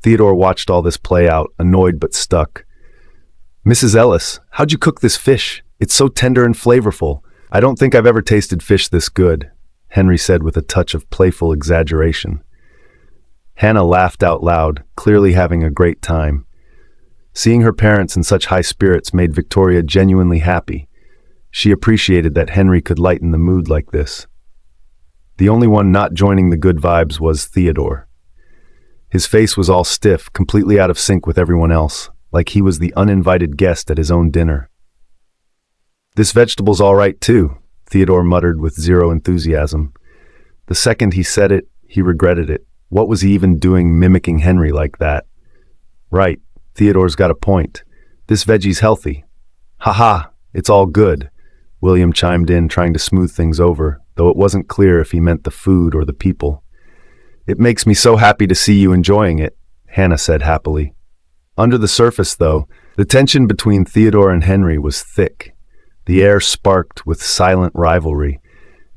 Theodore watched all this play out, annoyed but stuck. "Mrs. Ellis, how'd you cook this fish? It's so tender and flavorful. I don't think I've ever tasted fish this good," Henry said with a touch of playful exaggeration. Hannah laughed out loud, clearly having a great time. Seeing her parents in such high spirits made Victoria genuinely happy. She appreciated that Henry could lighten the mood like this. The only one not joining the good vibes was Theodore. His face was all stiff, completely out of sync with everyone else, like he was the uninvited guest at his own dinner. "This vegetable's all right too," Theodore muttered with zero enthusiasm. The second he said it, he regretted it. What was he even doing mimicking Henry like that? "Right, Theodore's got a point. This veggie's healthy." "Ha-ha, it's all good," William chimed in, trying to smooth things over, though it wasn't clear if he meant the food or the people. "It makes me so happy to see you enjoying it," Hannah said happily. Under the surface, though, the tension between Theodore and Henry was thick. The air sparked with silent rivalry,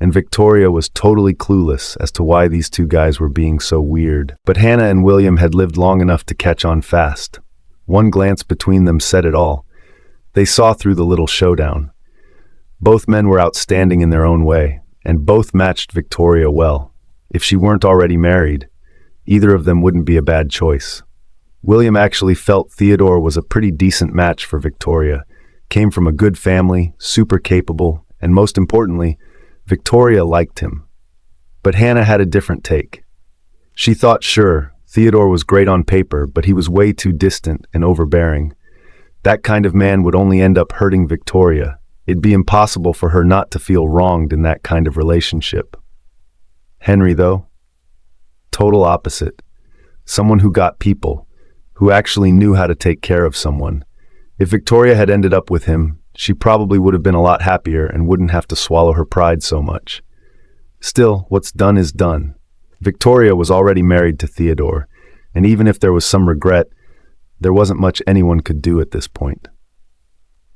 and Victoria was totally clueless as to why these two guys were being so weird. But Hannah and William had lived long enough to catch on fast. One glance between them said it all. They saw through the little showdown. Both men were outstanding in their own way, and both matched Victoria well. If she weren't already married, either of them wouldn't be a bad choice. William actually felt Theodore was a pretty decent match for Victoria. Came from a good family, super capable, and most importantly, Victoria liked him. But Hannah had a different take. She thought, sure, Theodore was great on paper, but he was way too distant and overbearing. That kind of man would only end up hurting Victoria. It'd be impossible for her not to feel wronged in that kind of relationship. Henry, though, total opposite. Someone who got people, who actually knew how to take care of someone. If Victoria had ended up with him, she probably would have been a lot happier and wouldn't have to swallow her pride so much. Still, what's done is done. Victoria was already married to Theodore, and even if there was some regret, there wasn't much anyone could do at this point.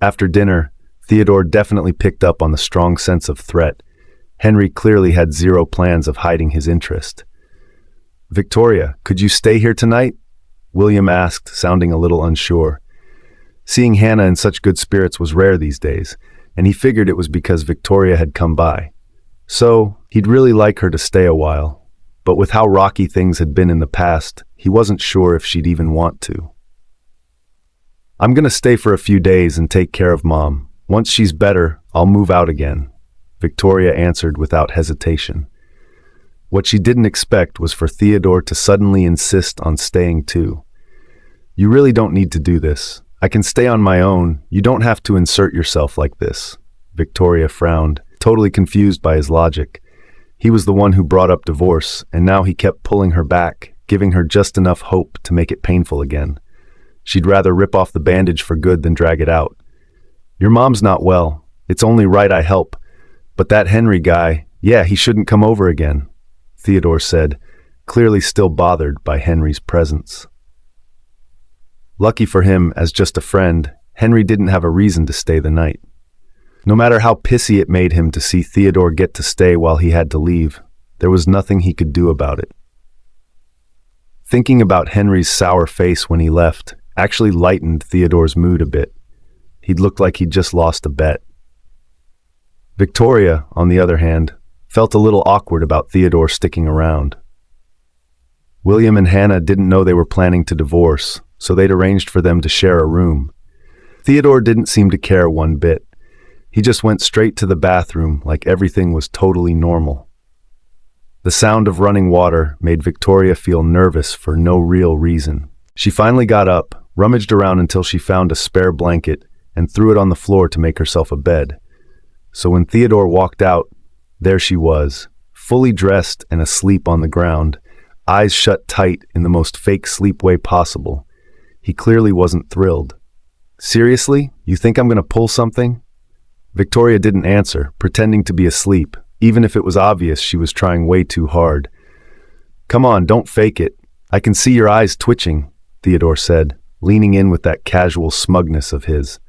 After dinner, Theodore definitely picked up on the strong sense of threat. Henry clearly had zero plans of hiding his interest. "Victoria, could you stay here tonight?" William asked, sounding a little unsure. Seeing Hannah in such good spirits was rare these days, and he figured it was because Victoria had come by. So, he'd really like her to stay a while, but with how rocky things had been in the past, he wasn't sure if she'd even want to. "I'm gonna stay for a few days and take care of Mom. Once she's better, I'll move out again," Victoria answered without hesitation. What she didn't expect was for Theodore to suddenly insist on staying too. "You really don't need to do this. I can stay on my own. You don't have to insert yourself like this." Victoria frowned, totally confused by his logic. He was the one who brought up divorce, and now he kept pulling her back, giving her just enough hope to make it painful again. She'd rather rip off the bandage for good than drag it out. "Your mom's not well. It's only right I help. But that Henry guy, yeah, he shouldn't come over again," Theodore said, clearly still bothered by Henry's presence. Lucky for him, as just a friend, Henry didn't have a reason to stay the night. No matter how pissy it made him to see Theodore get to stay while he had to leave, there was nothing he could do about it. Thinking about Henry's sour face when he left actually lightened Theodore's mood a bit. He'd looked like he'd just lost a bet. Victoria, on the other hand, felt a little awkward about Theodore sticking around. William and Hannah didn't know they were planning to divorce, so they'd arranged for them to share a room. Theodore didn't seem to care one bit. He just went straight to the bathroom like everything was totally normal. The sound of running water made Victoria feel nervous for no real reason. She finally got up, rummaged around until she found a spare blanket, and threw it on the floor to make herself a bed. So when Theodore walked out, there she was, fully dressed and asleep on the ground, eyes shut tight in the most fake sleep way possible. He clearly wasn't thrilled. "Seriously? You think I'm gonna pull something?" Victoria didn't answer, pretending to be asleep, even if it was obvious she was trying way too hard. "Come on, don't fake it. I can see your eyes twitching," Theodore said, leaning in with that casual smugness of his.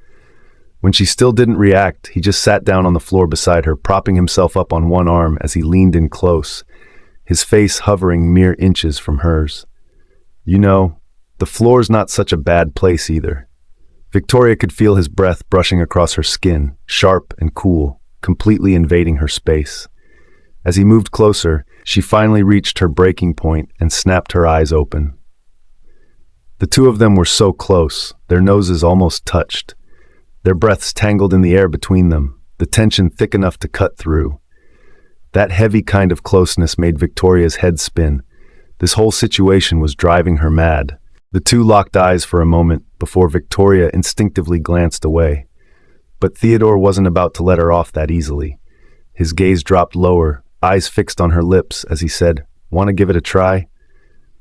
When she still didn't react, he just sat down on the floor beside her, propping himself up on one arm as he leaned in close, his face hovering mere inches from hers. "You know, the floor's not such a bad place either." Victoria could feel his breath brushing across her skin, sharp and cool, completely invading her space. As he moved closer, she finally reached her breaking point and snapped her eyes open. The two of them were so close, their noses almost touched. Their breaths tangled in the air between them, the tension thick enough to cut through. That heavy kind of closeness made Victoria's head spin. This whole situation was driving her mad. The two locked eyes for a moment before Victoria instinctively glanced away. But Theodore wasn't about to let her off that easily. His gaze dropped lower, eyes fixed on her lips as he said, "Want to give it a try?"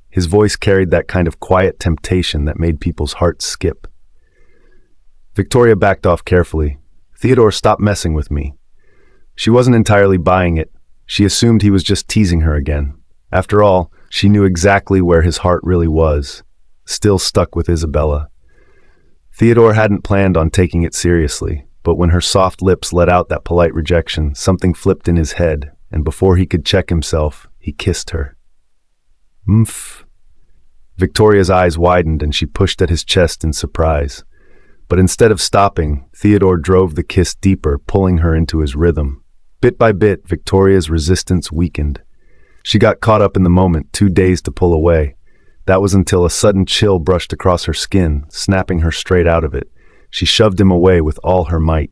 His voice carried that kind of quiet temptation that made people's hearts skip. Victoria backed off carefully. "Theodore, stop messing with me." She wasn't entirely buying it. She assumed he was just teasing her again. After all, she knew exactly where his heart really was, still stuck with Isabella. Theodore hadn't planned on taking it seriously, but when her soft lips let out that polite rejection, something flipped in his head, and before he could check himself, he kissed her. "Mmph." Victoria's eyes widened and she pushed at his chest in surprise. But instead of stopping, Theodore drove the kiss deeper, pulling her into his rhythm. Bit by bit, Victoria's resistance weakened. She got caught up in the moment, too dazed to pull away. That was until a sudden chill brushed across her skin, snapping her straight out of it. She shoved him away with all her might.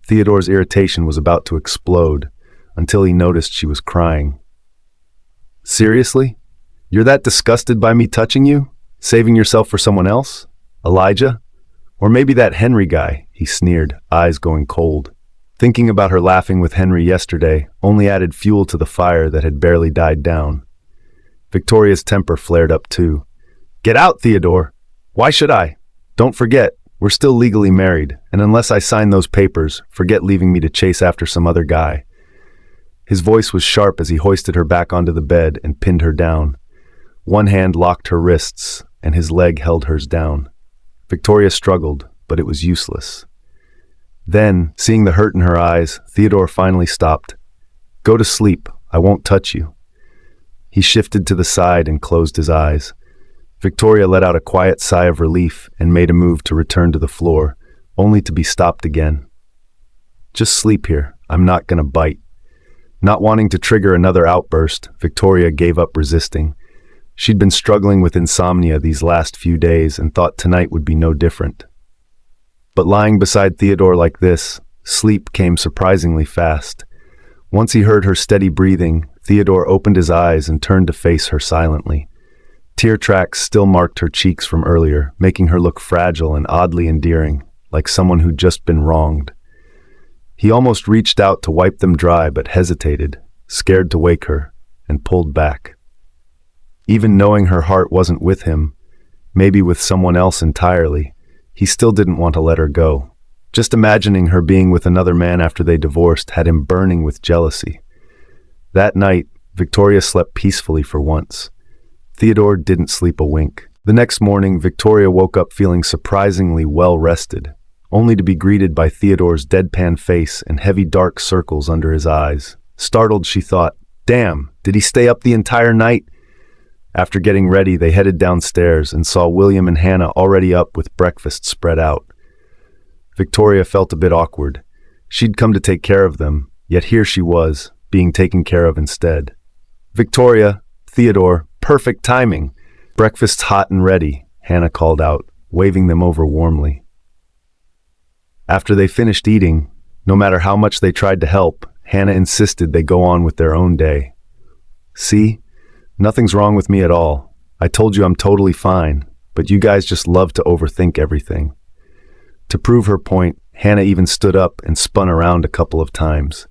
Theodore's irritation was about to explode, until he noticed she was crying. "Seriously? You're that disgusted by me touching you? Saving yourself for someone else? Elijah? Or maybe that Henry guy," he sneered, eyes going cold. Thinking about her laughing with Henry yesterday only added fuel to the fire that had barely died down. Victoria's temper flared up too. "Get out, Theodore! Why should I? Don't forget, we're still legally married, and unless I sign those papers, forget leaving me to chase after some other guy." His voice was sharp as he hoisted her back onto the bed and pinned her down. One hand locked her wrists, and his leg held hers down. Victoria struggled, but it was useless. Then, seeing the hurt in her eyes, Theodore finally stopped. "Go to sleep. I won't touch you." He shifted to the side and closed his eyes. Victoria let out a quiet sigh of relief and made a move to return to the floor, only to be stopped again. "Just sleep here. I'm not gonna bite." Not wanting to trigger another outburst, Victoria gave up resisting. She'd been struggling with insomnia these last few days and thought tonight would be no different. But lying beside Theodore like this, sleep came surprisingly fast. Once he heard her steady breathing, Theodore opened his eyes and turned to face her silently. Tear tracks still marked her cheeks from earlier, making her look fragile and oddly endearing, like someone who'd just been wronged. He almost reached out to wipe them dry but hesitated, scared to wake her, and pulled back. Even knowing her heart wasn't with him, maybe with someone else entirely, he still didn't want to let her go. Just imagining her being with another man after they divorced had him burning with jealousy. That night, Victoria slept peacefully for once. Theodore didn't sleep a wink. The next morning, Victoria woke up feeling surprisingly well-rested, only to be greeted by Theodore's deadpan face and heavy dark circles under his eyes. Startled, she thought, "Damn, did he stay up the entire night?" After getting ready, they headed downstairs and saw William and Hannah already up with breakfast spread out. Victoria felt a bit awkward. She'd come to take care of them, yet here she was, being taken care of instead. "Victoria, Theodore, perfect timing. Breakfast's hot and ready," Hannah called out, waving them over warmly. After they finished eating, no matter how much they tried to help, Hannah insisted they go on with their own day. "See? Nothing's wrong with me at all. I told you I'm totally fine, but you guys just love to overthink everything." To prove her point, Hannah even stood up and spun around a couple of times.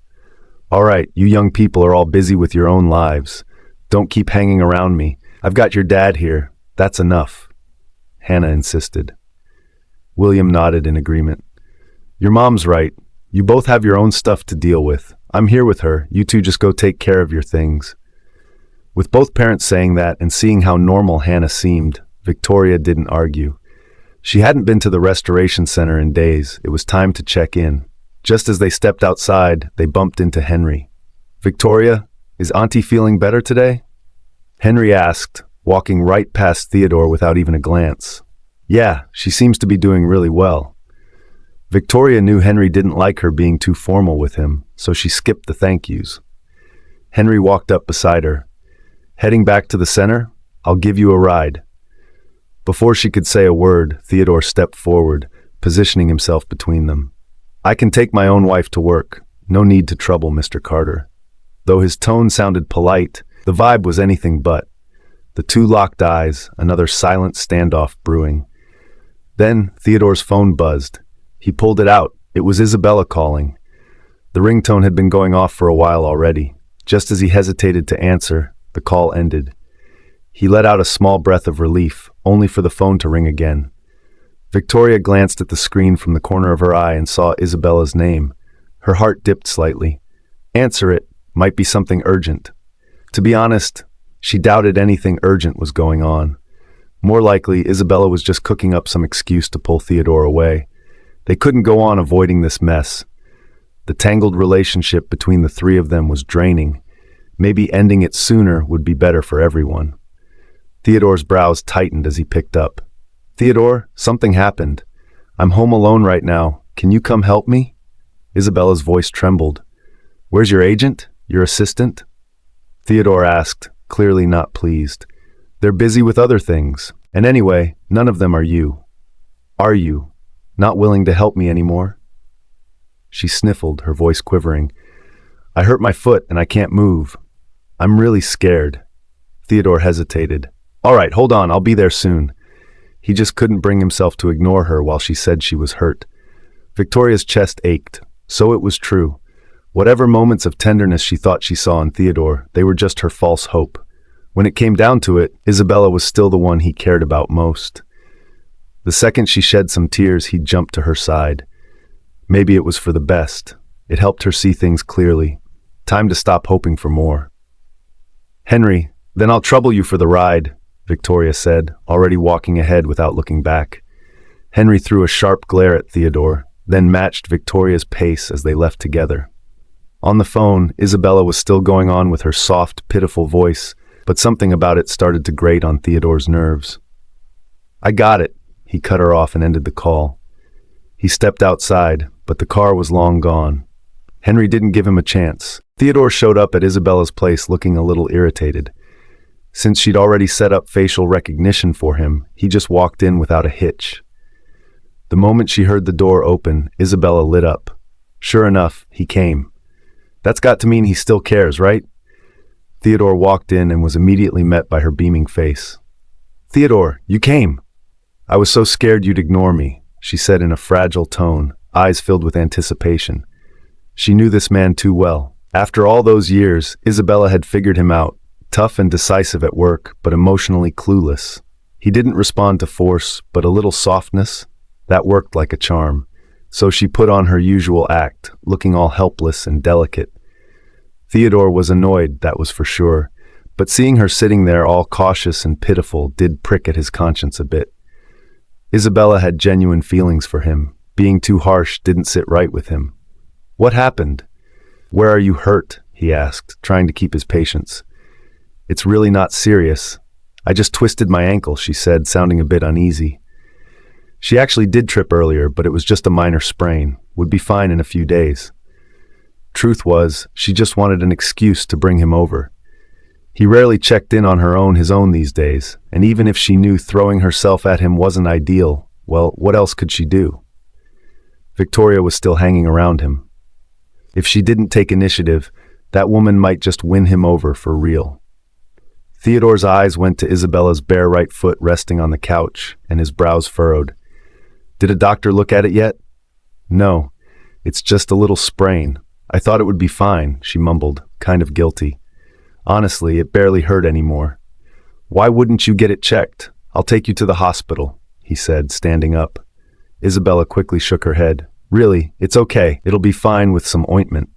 "All right, you young people are all busy with your own lives. Don't keep hanging around me. I've got your dad here. That's enough," Hannah insisted. William nodded in agreement. Your mom's right. You both have your own stuff to deal with. I'm here with her. You two just go take care of your things." With both parents saying that and seeing how normal Hannah seemed, Victoria didn't argue. She hadn't been to the restoration center in days. It was time to check in. Just as they stepped outside, they bumped into Henry. "Victoria, is Auntie feeling better today?" Henry asked, walking right past Theodore without even a glance. "Yeah, she seems to be doing really well." Victoria knew Henry didn't like her being too formal with him, so she skipped the thank yous. Henry walked up beside her. "Heading back to the center? I'll give you a ride." Before she could say a word, Theodore stepped forward, positioning himself between them. "I can take my own wife to work. No need to trouble Mr. Carter." Though his tone sounded polite, the vibe was anything but. The two locked eyes, another silent standoff brewing. Then Theodore's phone buzzed. He pulled it out. It was Isabella calling. The ringtone had been going off for a while already. Just as he hesitated to answer, the call ended. He let out a small breath of relief, only for the phone to ring again. Victoria glanced at the screen from the corner of her eye and saw Isabella's name. Her heart dipped slightly. Answer it. Might be something urgent. To be honest, she doubted anything urgent was going on. More likely, Isabella was just cooking up some excuse to pull Theodore away. They couldn't go on avoiding this mess. The tangled relationship between the three of them was draining. Maybe ending it sooner would be better for everyone. Theodore's brows tightened as he picked up. "Theodore, something happened. I'm home alone right now. Can you come help me?" Isabella's voice trembled. "Where's your agent? Your assistant?" Theodore asked, clearly not pleased. "They're busy with other things. And anyway, none of them are you. Are you not willing to help me anymore?" She sniffled, her voice quivering. "I hurt my foot and I can't move. I'm really scared." Theodore hesitated. "All right, hold on, I'll be there soon." He just couldn't bring himself to ignore her while she said she was hurt. Victoria's chest ached. So it was true. Whatever moments of tenderness she thought she saw in Theodore, they were just her false hope. When it came down to it, Isabella was still the one he cared about most. The second she shed some tears, he jumped to her side. Maybe it was for the best. It helped her see things clearly. Time to stop hoping for more. "Henry, then I'll trouble you for the ride," Victoria said, already walking ahead without looking back. Henry threw a sharp glare at Theodore, then matched Victoria's pace as they left together. On the phone, Isabella was still going on with her soft, pitiful voice, but something about it started to grate on Theodore's nerves. "I got it." He cut her off and ended the call. He stepped outside, but the car was long gone. Henry didn't give him a chance. Theodore showed up at Isabella's place looking a little irritated. Since she'd already set up facial recognition for him, he just walked in without a hitch. The moment she heard the door open, Isabella lit up. Sure enough, he came. "That's got to mean he still cares, right?" Theodore walked in and was immediately met by her beaming face. "Theodore, you came!" "I was so scared you'd ignore me," she said in a fragile tone, eyes filled with anticipation. She knew this man too well. After all those years, Isabella had figured him out. Tough and decisive at work, but emotionally clueless. He didn't respond to force, but a little softness. That worked like a charm. So she put on her usual act, looking all helpless and delicate. Theodore was annoyed, that was for sure, but seeing her sitting there all cautious and pitiful did prick at his conscience a bit. Isabella had genuine feelings for him. Being too harsh didn't sit right with him. "What happened?" "Where are you hurt?" he asked, trying to keep his patience. "It's really not serious. I just twisted my ankle," she said, sounding a bit uneasy. She actually did trip earlier, but it was just a minor sprain. Would be fine in a few days. Truth was, she just wanted an excuse to bring him over. He rarely checked in on his own these days, and even if she knew throwing herself at him wasn't ideal, well, what else could she do? Victoria was still hanging around him. If she didn't take initiative, that woman might just win him over for real. Theodore's eyes went to Isabella's bare right foot resting on the couch, and his brows furrowed. "Did a doctor look at it yet?" "No, it's just a little sprain. I thought it would be fine," she mumbled, kind of guilty. "Honestly, it barely hurt anymore." "Why wouldn't you get it checked? I'll take you to the hospital," he said, standing up. Isabella quickly shook her head. Really, it's okay. It'll be fine with some ointment.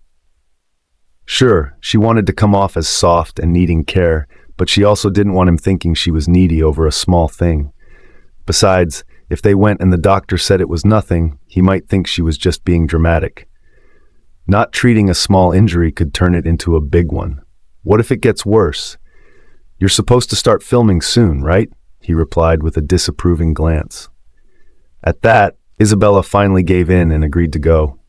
Sure, she wanted to come off as soft and needing care, but she also didn't want him thinking she was needy over a small thing. Besides, if they went and the doctor said it was nothing, he might think she was just being dramatic. Not treating a small injury could turn it into a big one. What if it gets worse? You're supposed to start filming soon, right? He replied with a disapproving glance. At that, Isabella finally gave in and agreed to go.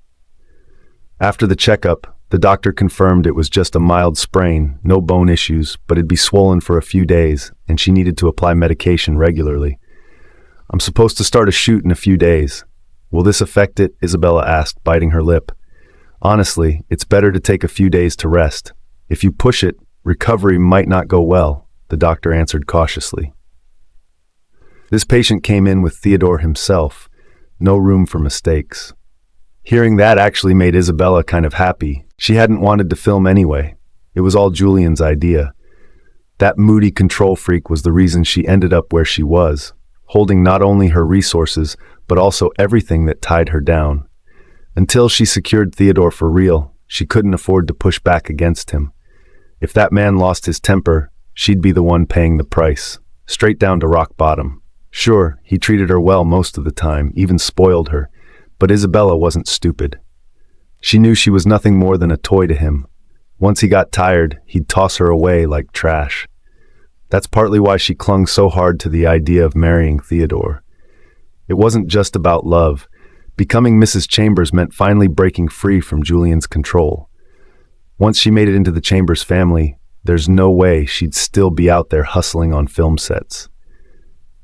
After the checkup, the doctor confirmed it was just a mild sprain, no bone issues, but it'd be swollen for a few days, and she needed to apply medication regularly. I'm supposed to start a shoot in a few days. Will this affect it? Isabella asked, biting her lip. Honestly, it's better to take a few days to rest. If you push it, recovery might not go well, the doctor answered cautiously. This patient came in with Theodore himself. No room for mistakes. Hearing that actually made Isabella kind of happy. She hadn't wanted to film anyway. It was all Julian's idea. That moody control freak was the reason she ended up where she was, holding not only her resources, but also everything that tied her down. Until she secured Theodore for real, she couldn't afford to push back against him. If that man lost his temper, she'd be the one paying the price, straight down to rock bottom. Sure, he treated her well most of the time, even spoiled her, but Isabella wasn't stupid. She knew she was nothing more than a toy to him. Once he got tired, he'd toss her away like trash. That's partly why she clung so hard to the idea of marrying Theodore. It wasn't just about love. Becoming Mrs. Chambers meant finally breaking free from Julian's control. Once she made it into the Chambers family, there's no way she'd still be out there hustling on film sets.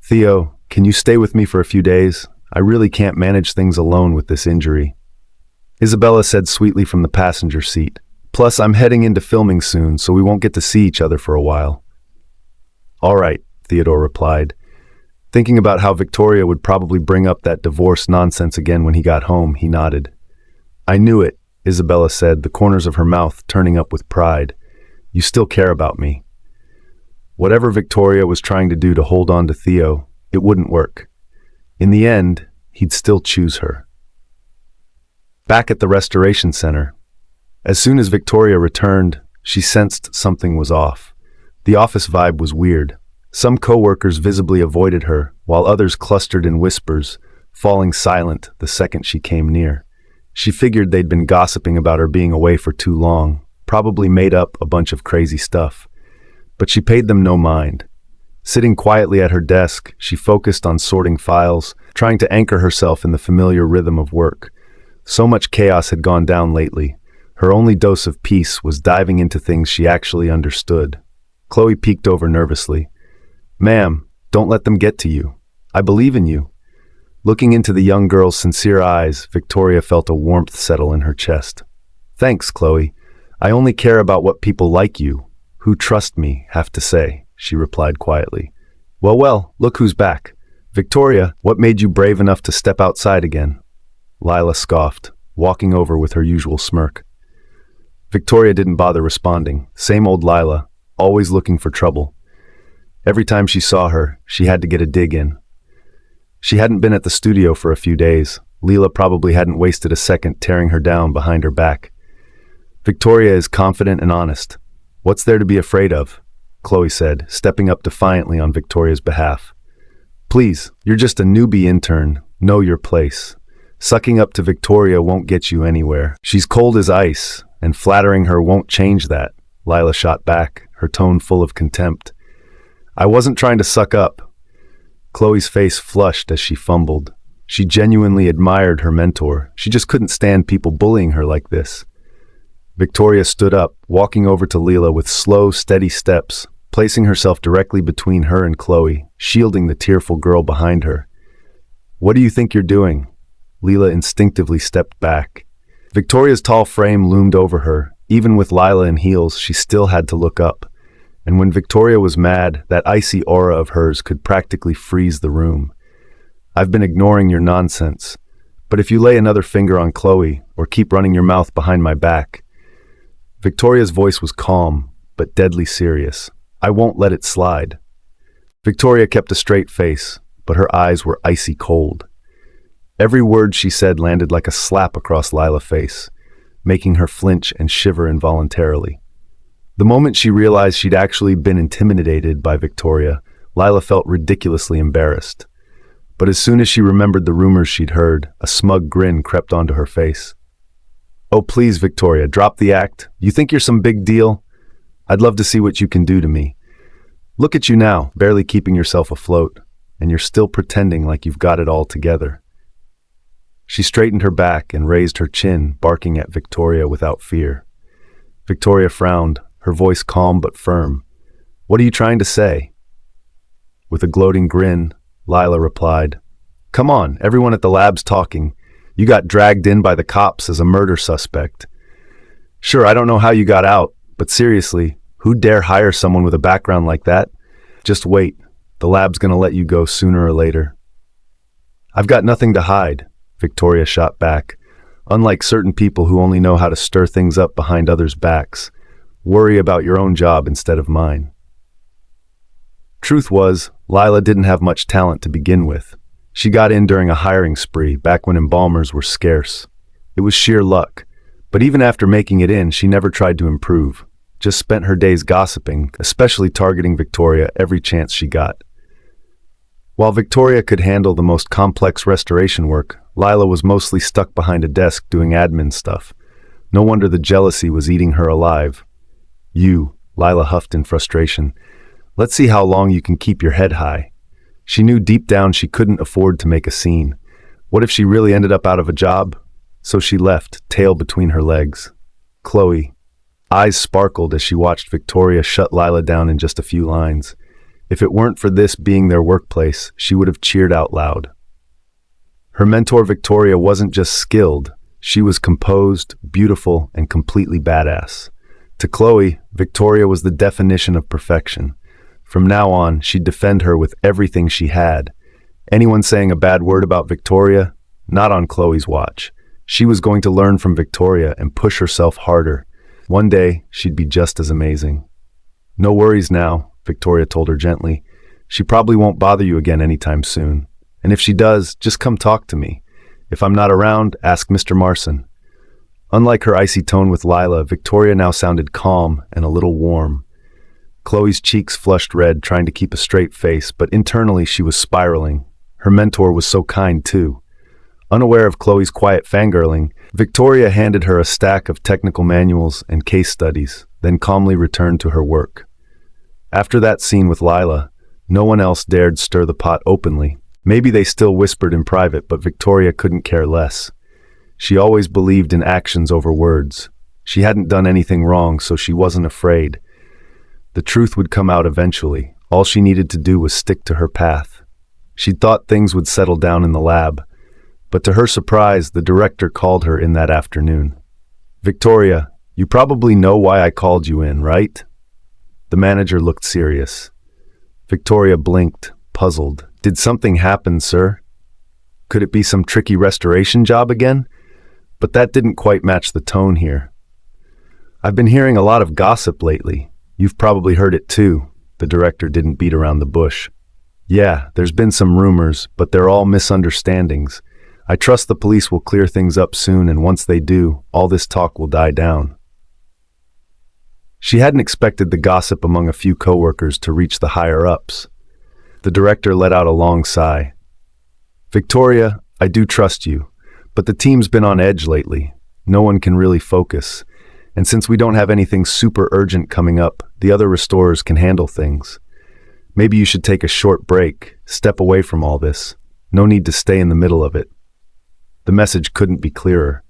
Theo, can you stay with me for a few days? I really can't manage things alone with this injury. Isabella said sweetly from the passenger seat. Plus, I'm heading into filming soon, so we won't get to see each other for a while. All right, Theodore replied. Thinking about how Victoria would probably bring up that divorce nonsense again when he got home, he nodded. I knew it, Isabella said, the corners of her mouth turning up with pride. You still care about me. Whatever Victoria was trying to do to hold on to Theo, it wouldn't work. In the end, he'd still choose her. Back at the restoration center, as soon as Victoria returned, she sensed something was off. The office vibe was weird. Some co-workers visibly avoided her, while others clustered in whispers, falling silent the second she came near. She figured they'd been gossiping about her being away for too long, probably made up a bunch of crazy stuff. But she paid them no mind. Sitting quietly at her desk, she focused on sorting files, trying to anchor herself in the familiar rhythm of work. So much chaos had gone down lately. Her only dose of peace was diving into things she actually understood. Chloe peeked over nervously. Ma'am, don't let them get to you. I believe in you. Looking into the young girl's sincere eyes, Victoria felt a warmth settle in her chest. Thanks, Chloe. I only care about what people like you, who trust me, have to say, she replied quietly. Well, look who's back. Victoria, what made you brave enough to step outside again? Lila scoffed, walking over with her usual smirk. Victoria didn't bother responding. Same old Lila, always looking for trouble. Every time she saw her, she had to get a dig in. She hadn't been at the studio for a few days. Leela probably hadn't wasted a second tearing her down behind her back. Victoria is confident and honest. What's there to be afraid of? Chloe said, stepping up defiantly on Victoria's behalf. Please, you're just a newbie intern. Know your place. Sucking up to Victoria won't get you anywhere. She's cold as ice, and flattering her won't change that, Lila shot back, her tone full of contempt. I wasn't trying to suck up. Chloe's face flushed as she fumbled. She genuinely admired her mentor. She just couldn't stand people bullying her like this. Victoria stood up, walking over to Leela with slow, steady steps, placing herself directly between her and Chloe, shielding the tearful girl behind her. What do you think you're doing? Leela instinctively stepped back. Victoria's tall frame loomed over her. Even with Lila in heels, she still had to look up. And when Victoria was mad, that icy aura of hers could practically freeze the room. I've been ignoring your nonsense, but if you lay another finger on Chloe, or keep running your mouth behind my back. Victoria's voice was calm, but deadly serious. I won't let it slide. Victoria kept a straight face, but her eyes were icy cold. Every word she said landed like a slap across Lila's face, making her flinch and shiver involuntarily. The moment she realized she'd actually been intimidated by Victoria, Lila felt ridiculously embarrassed. But as soon as she remembered the rumors she'd heard, a smug grin crept onto her face. "Oh, please, Victoria, drop the act. You think you're some big deal? I'd love to see what you can do to me. Look at you now, barely keeping yourself afloat, and you're still pretending like you've got it all together." She straightened her back and raised her chin, barking at Victoria without fear. Victoria frowned, her voice calm but firm. "What are you trying to say?" With a gloating grin, Lila replied, "Come on, everyone at the lab's talking. You got dragged in by the cops as a murder suspect. Sure, I don't know how you got out, but seriously, who dare hire someone with a background like that? Just wait, the lab's gonna let you go sooner or later." "I've got nothing to hide," Victoria shot back. "Unlike certain people who only know how to stir things up behind others' backs, worry about your own job instead of mine." Truth was, Lila didn't have much talent to begin with. She got in during a hiring spree back when embalmers were scarce. It was sheer luck, but even after making it in, she never tried to improve, just spent her days gossiping, especially targeting Victoria every chance she got. While Victoria could handle the most complex restoration work, Lila was mostly stuck behind a desk doing admin stuff. No wonder the jealousy was eating her alive. Lila huffed in frustration. "Let's see how long you can keep your head high." She knew deep down she couldn't afford to make a scene. What if she really ended up out of a job? So she left, tail between her legs. Chloe. Eyes sparkled as she watched Victoria shut Lila down in just a few lines. If it weren't for this being their workplace, she would have cheered out loud. Her mentor Victoria wasn't just skilled, she was composed, beautiful, and completely badass. To Chloe, Victoria was the definition of perfection. From now on, she'd defend her with everything she had. Anyone saying a bad word about Victoria? Not on Chloe's watch. She was going to learn from Victoria and push herself harder. One day, she'd be just as amazing. "No worries now," Victoria told her gently. "She probably won't bother you again anytime soon. And if she does, just come talk to me. If I'm not around, ask Mr. Marson." Unlike her icy tone with Lila, Victoria now sounded calm and a little warm. Chloe's cheeks flushed red, trying to keep a straight face, but internally she was spiraling. Her mentor was so kind, too. Unaware of Chloe's quiet fangirling, Victoria handed her a stack of technical manuals and case studies, then calmly returned to her work. After that scene with Lila, no one else dared stir the pot openly. Maybe they still whispered in private, but Victoria couldn't care less. She always believed in actions over words. She hadn't done anything wrong, so she wasn't afraid. The truth would come out eventually. All she needed to do was stick to her path. She'd thought things would settle down in the lab, but to her surprise, the director called her in that afternoon. "Victoria, you probably know why I called you in, right?" The manager looked serious. Victoria blinked, puzzled. "Did something happen, sir? Could it be some tricky restoration job again?" But that didn't quite match the tone here. "I've been hearing a lot of gossip lately. You've probably heard it too." The director didn't beat around the bush. "Yeah, there's been some rumors, but they're all misunderstandings. I trust the police will clear things up soon, and once they do, all this talk will die down." She hadn't expected the gossip among a few coworkers to reach the higher-ups. The director let out a long sigh. "Victoria, I do trust you, but the team's been on edge lately. No one can really focus. And since we don't have anything super urgent coming up, the other restorers can handle things. Maybe you should take a short break, step away from all this. No need to stay in the middle of it." The message couldn't be clearer.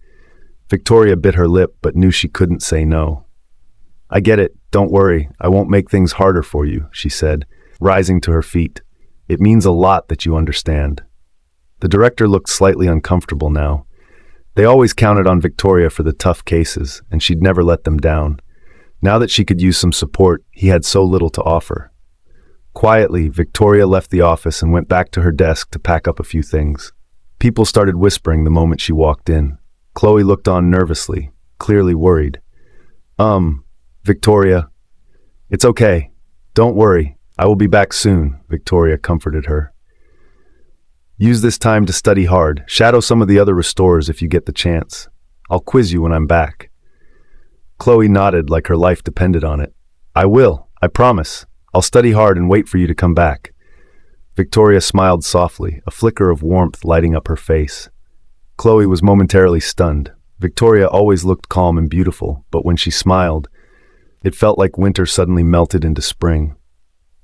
Victoria bit her lip but knew she couldn't say no. "I get it, don't worry, I won't make things harder for you," she said, rising to her feet. "It means a lot that you understand." The director looked slightly uncomfortable now. They always counted on Victoria for the tough cases, and she'd never let them down. Now that she could use some support, he had so little to offer. Quietly, Victoria left the office and went back to her desk to pack up a few things. People started whispering the moment she walked in. Chloe looked on nervously, clearly worried. Victoria." "It's okay. Don't worry. I will be back soon," Victoria comforted her. Use this time to study hard. Shadow some of the other restorers if you get the chance. I'll quiz you when I'm back." Chloe nodded like her life depended on it. "I will, I promise. I'll study hard and wait for you to come back." Victoria smiled softly, a flicker of warmth lighting up her face. Chloe was momentarily stunned. Victoria always looked calm and beautiful, but when she smiled, it felt like winter suddenly melted into spring.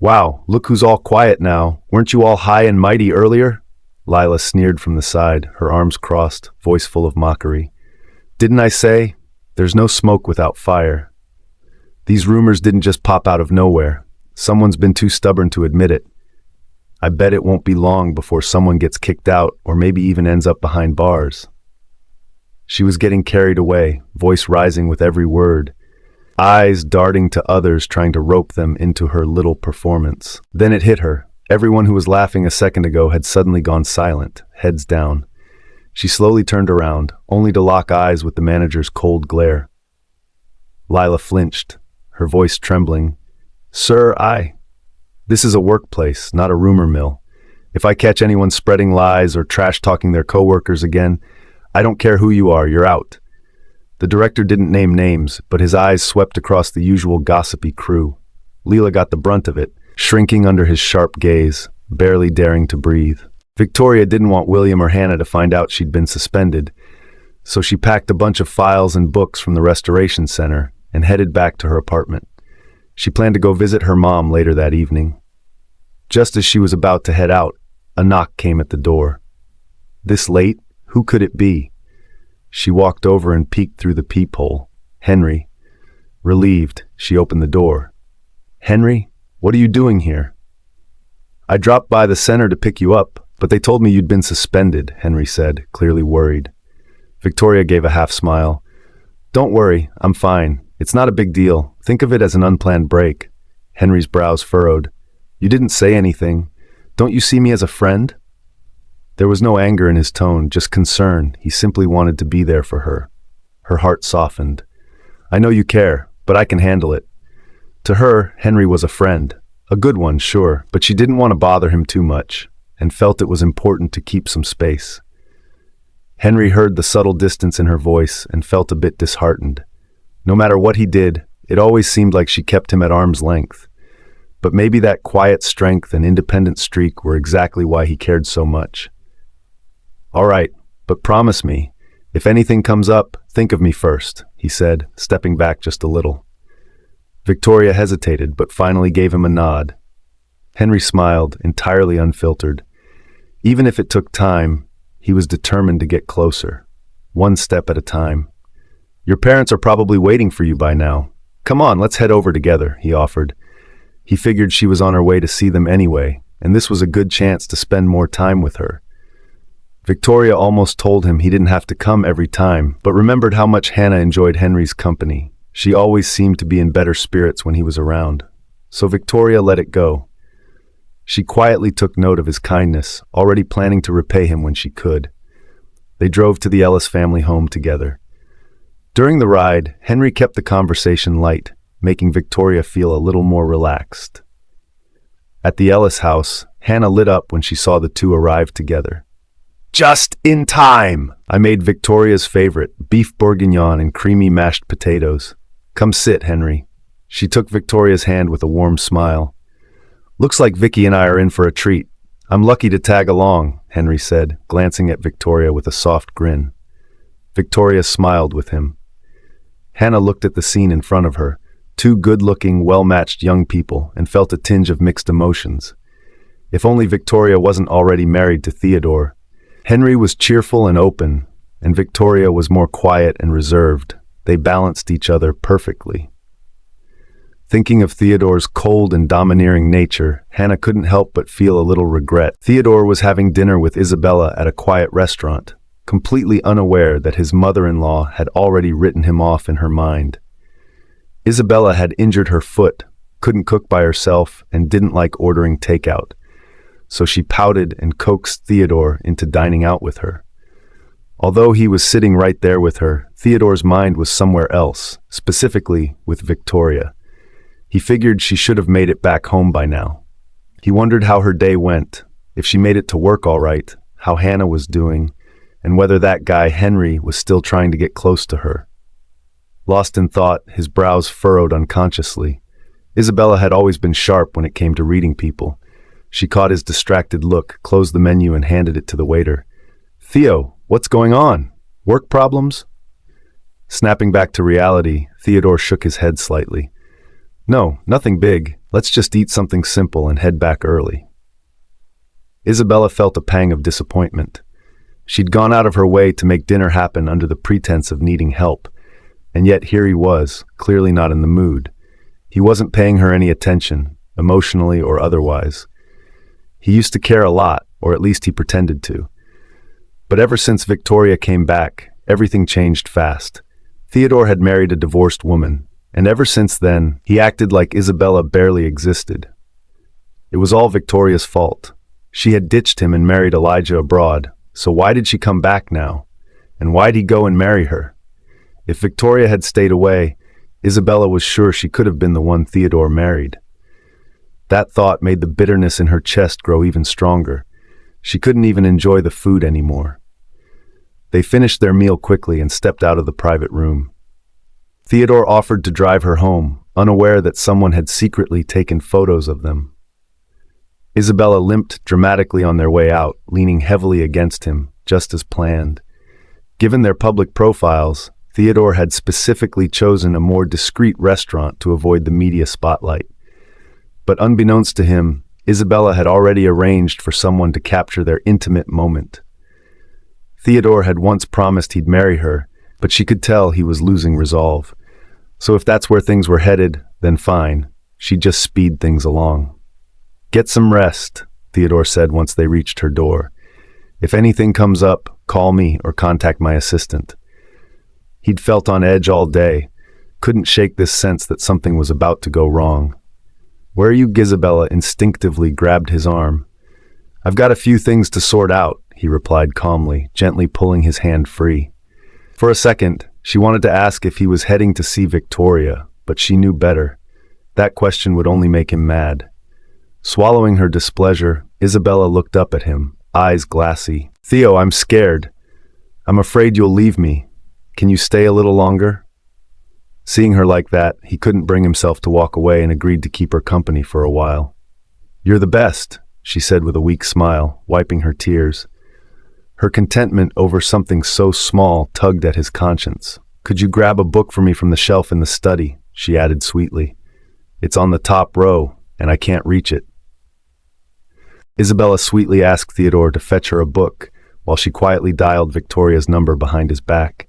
"Wow, look who's all quiet now. Weren't you all high and mighty earlier?" Lila sneered from the side, her arms crossed, voice full of mockery. "Didn't I say? There's no smoke without fire. These rumors didn't just pop out of nowhere. Someone's been too stubborn to admit it. I bet it won't be long before someone gets kicked out or maybe even ends up behind bars." She was getting carried away, voice rising with every word, eyes darting to others trying to rope them into her little performance. Then it hit her. Everyone who was laughing a second ago had suddenly gone silent, heads down. She slowly turned around, only to lock eyes with the manager's cold glare. Lila flinched, her voice trembling. "Sir, This is a workplace, not a rumor mill. If I catch anyone spreading lies or trash-talking their coworkers again, I don't care who you are, you're out." The director didn't name names, but his eyes swept across the usual gossipy crew. Leela got the brunt of it, shrinking under his sharp gaze, barely daring to breathe. Victoria didn't want William or Hannah to find out she'd been suspended, so she packed a bunch of files and books from the restoration center and headed back to her apartment. She planned to go visit her mom later that evening. Just as she was about to head out, a knock came at the door. This late? Who could it be? She walked over and peeked through the peephole. Henry. Relieved, she opened the door. "Henry, what are you doing here?" "I dropped by the center to pick you up, but they told me you'd been suspended," Henry said, clearly worried. Victoria gave a half smile. "Don't worry, I'm fine. It's not a big deal. Think of it as an unplanned break." Henry's brows furrowed. "You didn't say anything. Don't you see me as a friend?" There was no anger in his tone, just concern. He simply wanted to be there for her. Her heart softened. "I know you care, but I can handle it." To her, Henry was a friend. A good one, sure, but she didn't want to bother him too much, and felt it was important to keep some space. Henry heard the subtle distance in her voice and felt a bit disheartened. No matter what he did, it always seemed like she kept him at arm's length. But maybe that quiet strength and independent streak were exactly why he cared so much. "All right, but promise me, if anything comes up, think of me first," he said, stepping back just a little. Victoria hesitated, but finally gave him a nod. Henry smiled, entirely unfiltered. Even if it took time, he was determined to get closer, one step at a time. "Your parents are probably waiting for you by now. Come on, let's head over together," he offered. He figured she was on her way to see them anyway, and this was a good chance to spend more time with her. Victoria almost told him he didn't have to come every time, but remembered how much Hannah enjoyed Henry's company. She always seemed to be in better spirits when he was around. So Victoria let it go. She quietly took note of his kindness, already planning to repay him when she could. They drove to the Ellis family home together. During the ride, Henry kept the conversation light, making Victoria feel a little more relaxed. At the Ellis house, Hannah lit up when she saw the two arrive together. "Just in time! I made Victoria's favorite, beef bourguignon and creamy mashed potatoes. Come sit, Henry." She took Victoria's hand with a warm smile. "Looks like Vicky and I are in for a treat. I'm lucky to tag along," Henry said, glancing at Victoria with a soft grin. Victoria smiled with him. Hannah looked at the scene in front of her, two good-looking, well-matched young people, and felt a tinge of mixed emotions. If only Victoria wasn't already married to Theodore. Henry was cheerful and open, and Victoria was more quiet and reserved. They balanced each other perfectly. Thinking of Theodore's cold and domineering nature, Hannah couldn't help but feel a little regret. Theodore was having dinner with Isabella at a quiet restaurant, completely unaware that his mother-in-law had already written him off in her mind. Isabella had injured her foot, couldn't cook by herself, and didn't like ordering takeout. So she pouted and coaxed Theodore into dining out with her. Although he was sitting right there with her, Theodore's mind was somewhere else, specifically with Victoria. He figured she should have made it back home by now. He wondered how her day went, if she made it to work all right, how Hannah was doing, and whether that guy Henry was still trying to get close to her. Lost in thought, his brows furrowed unconsciously. Isabella had always been sharp when it came to reading people. She caught his distracted look, closed the menu, and handed it to the waiter. "Theo, what's going on? Work problems?" Snapping back to reality, Theodore shook his head slightly. "No, nothing big. Let's just eat something simple and head back early." Isabella felt a pang of disappointment. She'd gone out of her way to make dinner happen under the pretense of needing help, and yet here he was, clearly not in the mood. He wasn't paying her any attention, emotionally or otherwise. He used to care a lot, or at least he pretended to. But ever since Victoria came back, everything changed fast. Theodore had married a divorced woman, and ever since then, he acted like Isabella barely existed. It was all Victoria's fault. She had ditched him and married Elijah abroad, so why did she come back now? And why'd he go and marry her? If Victoria had stayed away, Isabella was sure she could have been the one Theodore married. That thought made the bitterness in her chest grow even stronger. She couldn't even enjoy the food anymore. They finished their meal quickly and stepped out of the private room. Theodore offered to drive her home, unaware that someone had secretly taken photos of them. Isabella limped dramatically on their way out, leaning heavily against him, just as planned. Given their public profiles, Theodore had specifically chosen a more discreet restaurant to avoid the media spotlight. But unbeknownst to him, Isabella had already arranged for someone to capture their intimate moment. Theodore had once promised he'd marry her, but she could tell he was losing resolve. So if that's where things were headed, then fine. She'd just speed things along. "Get some rest," Theodore said once they reached her door. "If anything comes up, call me or contact my assistant." He'd felt on edge all day, couldn't shake this sense that something was about to go wrong. "Where are you?" Isabella instinctively grabbed his arm. "I've got a few things to sort out," he replied calmly, gently pulling his hand free. For a second, she wanted to ask if he was heading to see Victoria, but she knew better. That question would only make him mad. Swallowing her displeasure, Isabella looked up at him, eyes glassy. "Theo, I'm scared. I'm afraid you'll leave me. Can you stay a little longer?" Seeing her like that, he couldn't bring himself to walk away and agreed to keep her company for a while. "You're the best," she said with a weak smile, wiping her tears. Her contentment over something so small tugged at his conscience. "Could you grab a book for me from the shelf in the study?" she added sweetly. "It's on the top row, and I can't reach it." Isabella sweetly asked Theodore to fetch her a book, while she quietly dialed Victoria's number behind his back.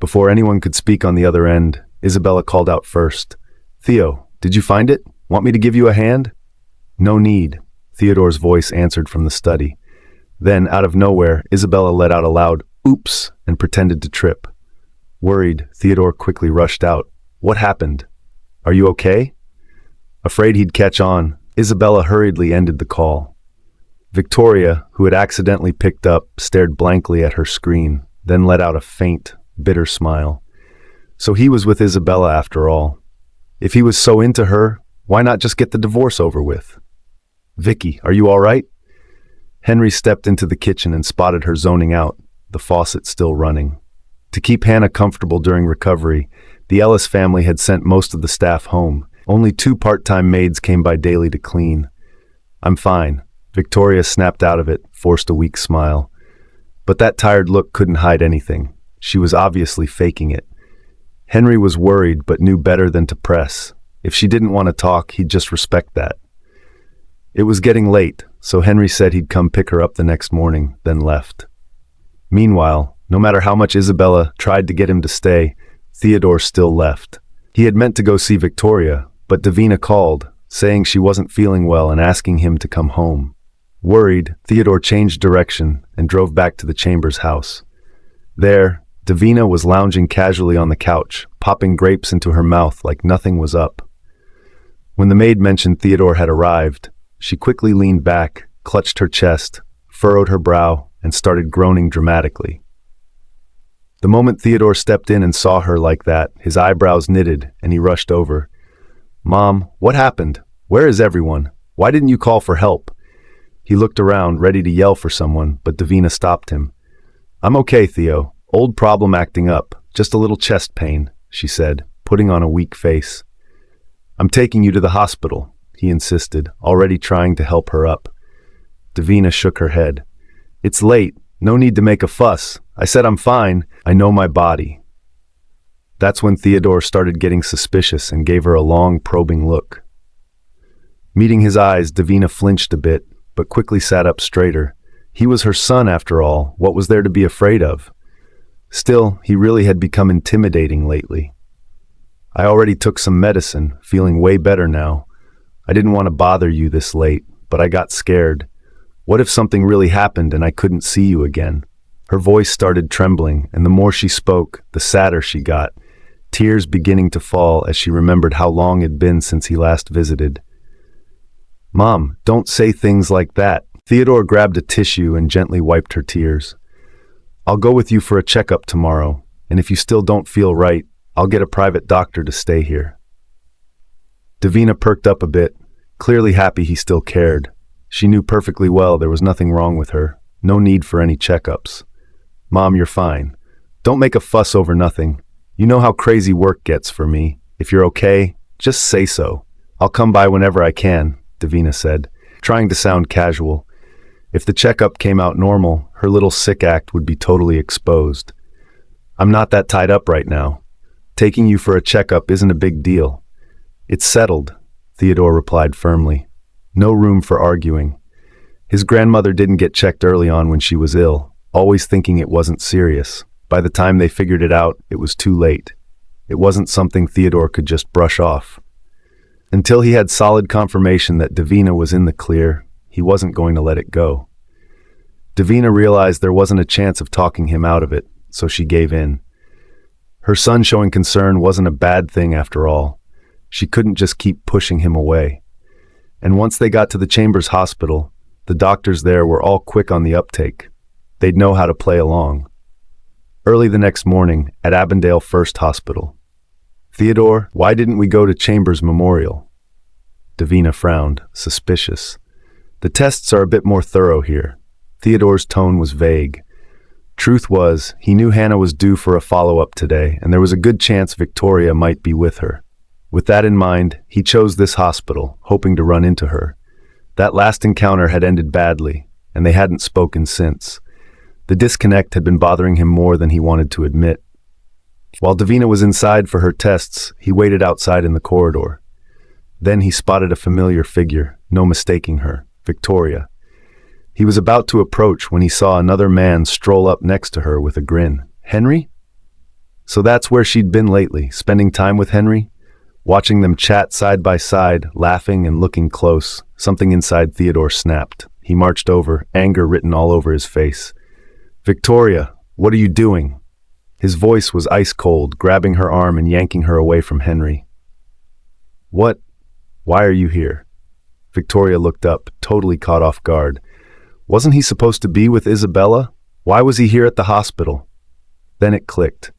Before anyone could speak on the other end, Isabella called out first. "Theo, did you find it? Want me to give you a hand?" "No need," Theodore's voice answered from the study. Then, out of nowhere, Isabella let out a loud, "Oops," and pretended to trip. Worried, Theodore quickly rushed out. "What happened? Are you okay?" Afraid he'd catch on, Isabella hurriedly ended the call. Victoria, who had accidentally picked up, stared blankly at her screen, then let out a faint, bitter smile. So he was with Isabella after all. If he was so into her, why not just get the divorce over with? "Vicky, are you all right?" Henry stepped into the kitchen and spotted her zoning out, the faucet still running. To keep Hannah comfortable during recovery, the Ellis family had sent most of the staff home. Only 2 part-time maids came by daily to clean. "I'm fine." Victoria snapped out of it, forced a weak smile. But that tired look couldn't hide anything. She was obviously faking it. Henry was worried but knew better than to press. If she didn't want to talk, he'd just respect that. It was getting late, so Henry said he'd come pick her up the next morning, then left. Meanwhile, no matter how much Isabella tried to get him to stay, Theodore still left. He had meant to go see Victoria, but Davina called, saying she wasn't feeling well and asking him to come home. Worried, Theodore changed direction and drove back to the Chambers house. There, Davina was lounging casually on the couch, popping grapes into her mouth like nothing was up. When the maid mentioned Theodore had arrived, she quickly leaned back, clutched her chest, furrowed her brow, and started groaning dramatically. The moment Theodore stepped in and saw her like that, his eyebrows knitted, and he rushed over. "Mom, what happened? Where is everyone? Why didn't you call for help?" He looked around, ready to yell for someone, but Davina stopped him. "I'm okay, Theo. Old problem acting up. Just a little chest pain," she said, putting on a weak face. "I'm taking you to the hospital," he insisted, already trying to help her up. Davina shook her head. "It's late. No need to make a fuss. I said I'm fine. I know my body." That's when Theodore started getting suspicious and gave her a long, probing look. Meeting his eyes, Davina flinched a bit, but quickly sat up straighter. He was her son, after all. What was there to be afraid of? Still, he really had become intimidating lately. "I already took some medicine, feeling way better now. I didn't want to bother you this late, but I got scared. What if something really happened and I couldn't see you again?" Her voice started trembling, and the more she spoke, the sadder she got, tears beginning to fall as she remembered how long it'd been since he last visited. "Mom, don't say things like that." Theodore grabbed a tissue and gently wiped her tears. "I'll go with you for a checkup tomorrow, and if you still don't feel right, I'll get a private doctor to stay here." Davina perked up a bit, clearly happy he still cared. She knew perfectly well there was nothing wrong with her, no need for any checkups. "Mom, you're fine. Don't make a fuss over nothing. You know how crazy work gets for me. If you're okay, just say so. I'll come by whenever I can," Davina said, trying to sound casual. If the checkup came out normal, her little sick act would be totally exposed. "I'm not that tied up right now. Taking you for a checkup isn't a big deal." "It's settled," Theodore replied firmly. No room for arguing. His grandmother didn't get checked early on when she was ill, always thinking it wasn't serious. By the time they figured it out, it was too late. It wasn't something Theodore could just brush off. Until he had solid confirmation that Davina was in the clear, he wasn't going to let it go. Davina realized there wasn't a chance of talking him out of it, so she gave in. Her son showing concern wasn't a bad thing after all. She couldn't just keep pushing him away. And once they got to the Chambers Hospital, the doctors there were all quick on the uptake. They'd know how to play along. Early the next morning, at Avondale First Hospital. "Theodore, why didn't we go to Chambers Memorial?" Davina frowned, suspicious. "The tests are a bit more thorough here." Theodore's tone was vague. Truth was, he knew Hannah was due for a follow-up today, and there was a good chance Victoria might be with her. With that in mind, he chose this hospital, hoping to run into her. That last encounter had ended badly, and they hadn't spoken since. The disconnect had been bothering him more than he wanted to admit. While Davina was inside for her tests, he waited outside in the corridor. Then he spotted a familiar figure, no mistaking her, Victoria. He was about to approach when he saw another man stroll up next to her with a grin. Henry? So that's where she'd been lately, spending time with Henry? Watching them chat side by side, laughing and looking close, something inside Theodore snapped. He marched over, anger written all over his face. "Victoria, what are you doing?" His voice was ice cold, grabbing her arm and yanking her away from Henry. "What? Why are you here?" Victoria looked up, totally caught off guard. Wasn't he supposed to be with Isabella? Why was he here at the hospital? Then it clicked.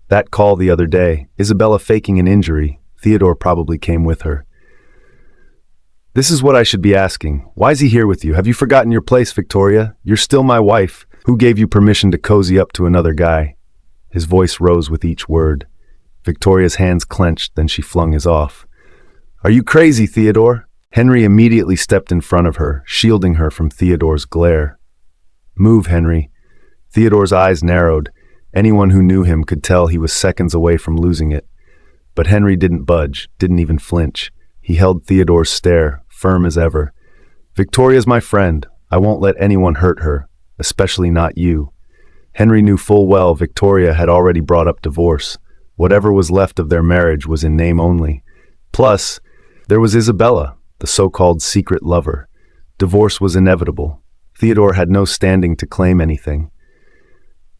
That call the other day, Isabella faking an injury, Theodore probably came with her. "This is what I should be asking. Why is he here with you? Have you forgotten your place, Victoria? You're still my wife. Who gave you permission to cozy up to another guy?" His voice rose with each word. Victoria's hands clenched, then she flung his off. "Are you crazy, Theodore?" Henry immediately stepped in front of her, shielding her from Theodore's glare. "Move, Henry." Theodore's eyes narrowed. Anyone who knew him could tell he was seconds away from losing it. But Henry didn't budge, didn't even flinch. He held Theodore's stare, firm as ever. "Victoria's my friend. I won't let anyone hurt her, especially not you." Henry knew full well Victoria had already brought up divorce. Whatever was left of their marriage was in name only. Plus, there was Isabella, the so-called secret lover. Divorce was inevitable. Theodore had no standing to claim anything.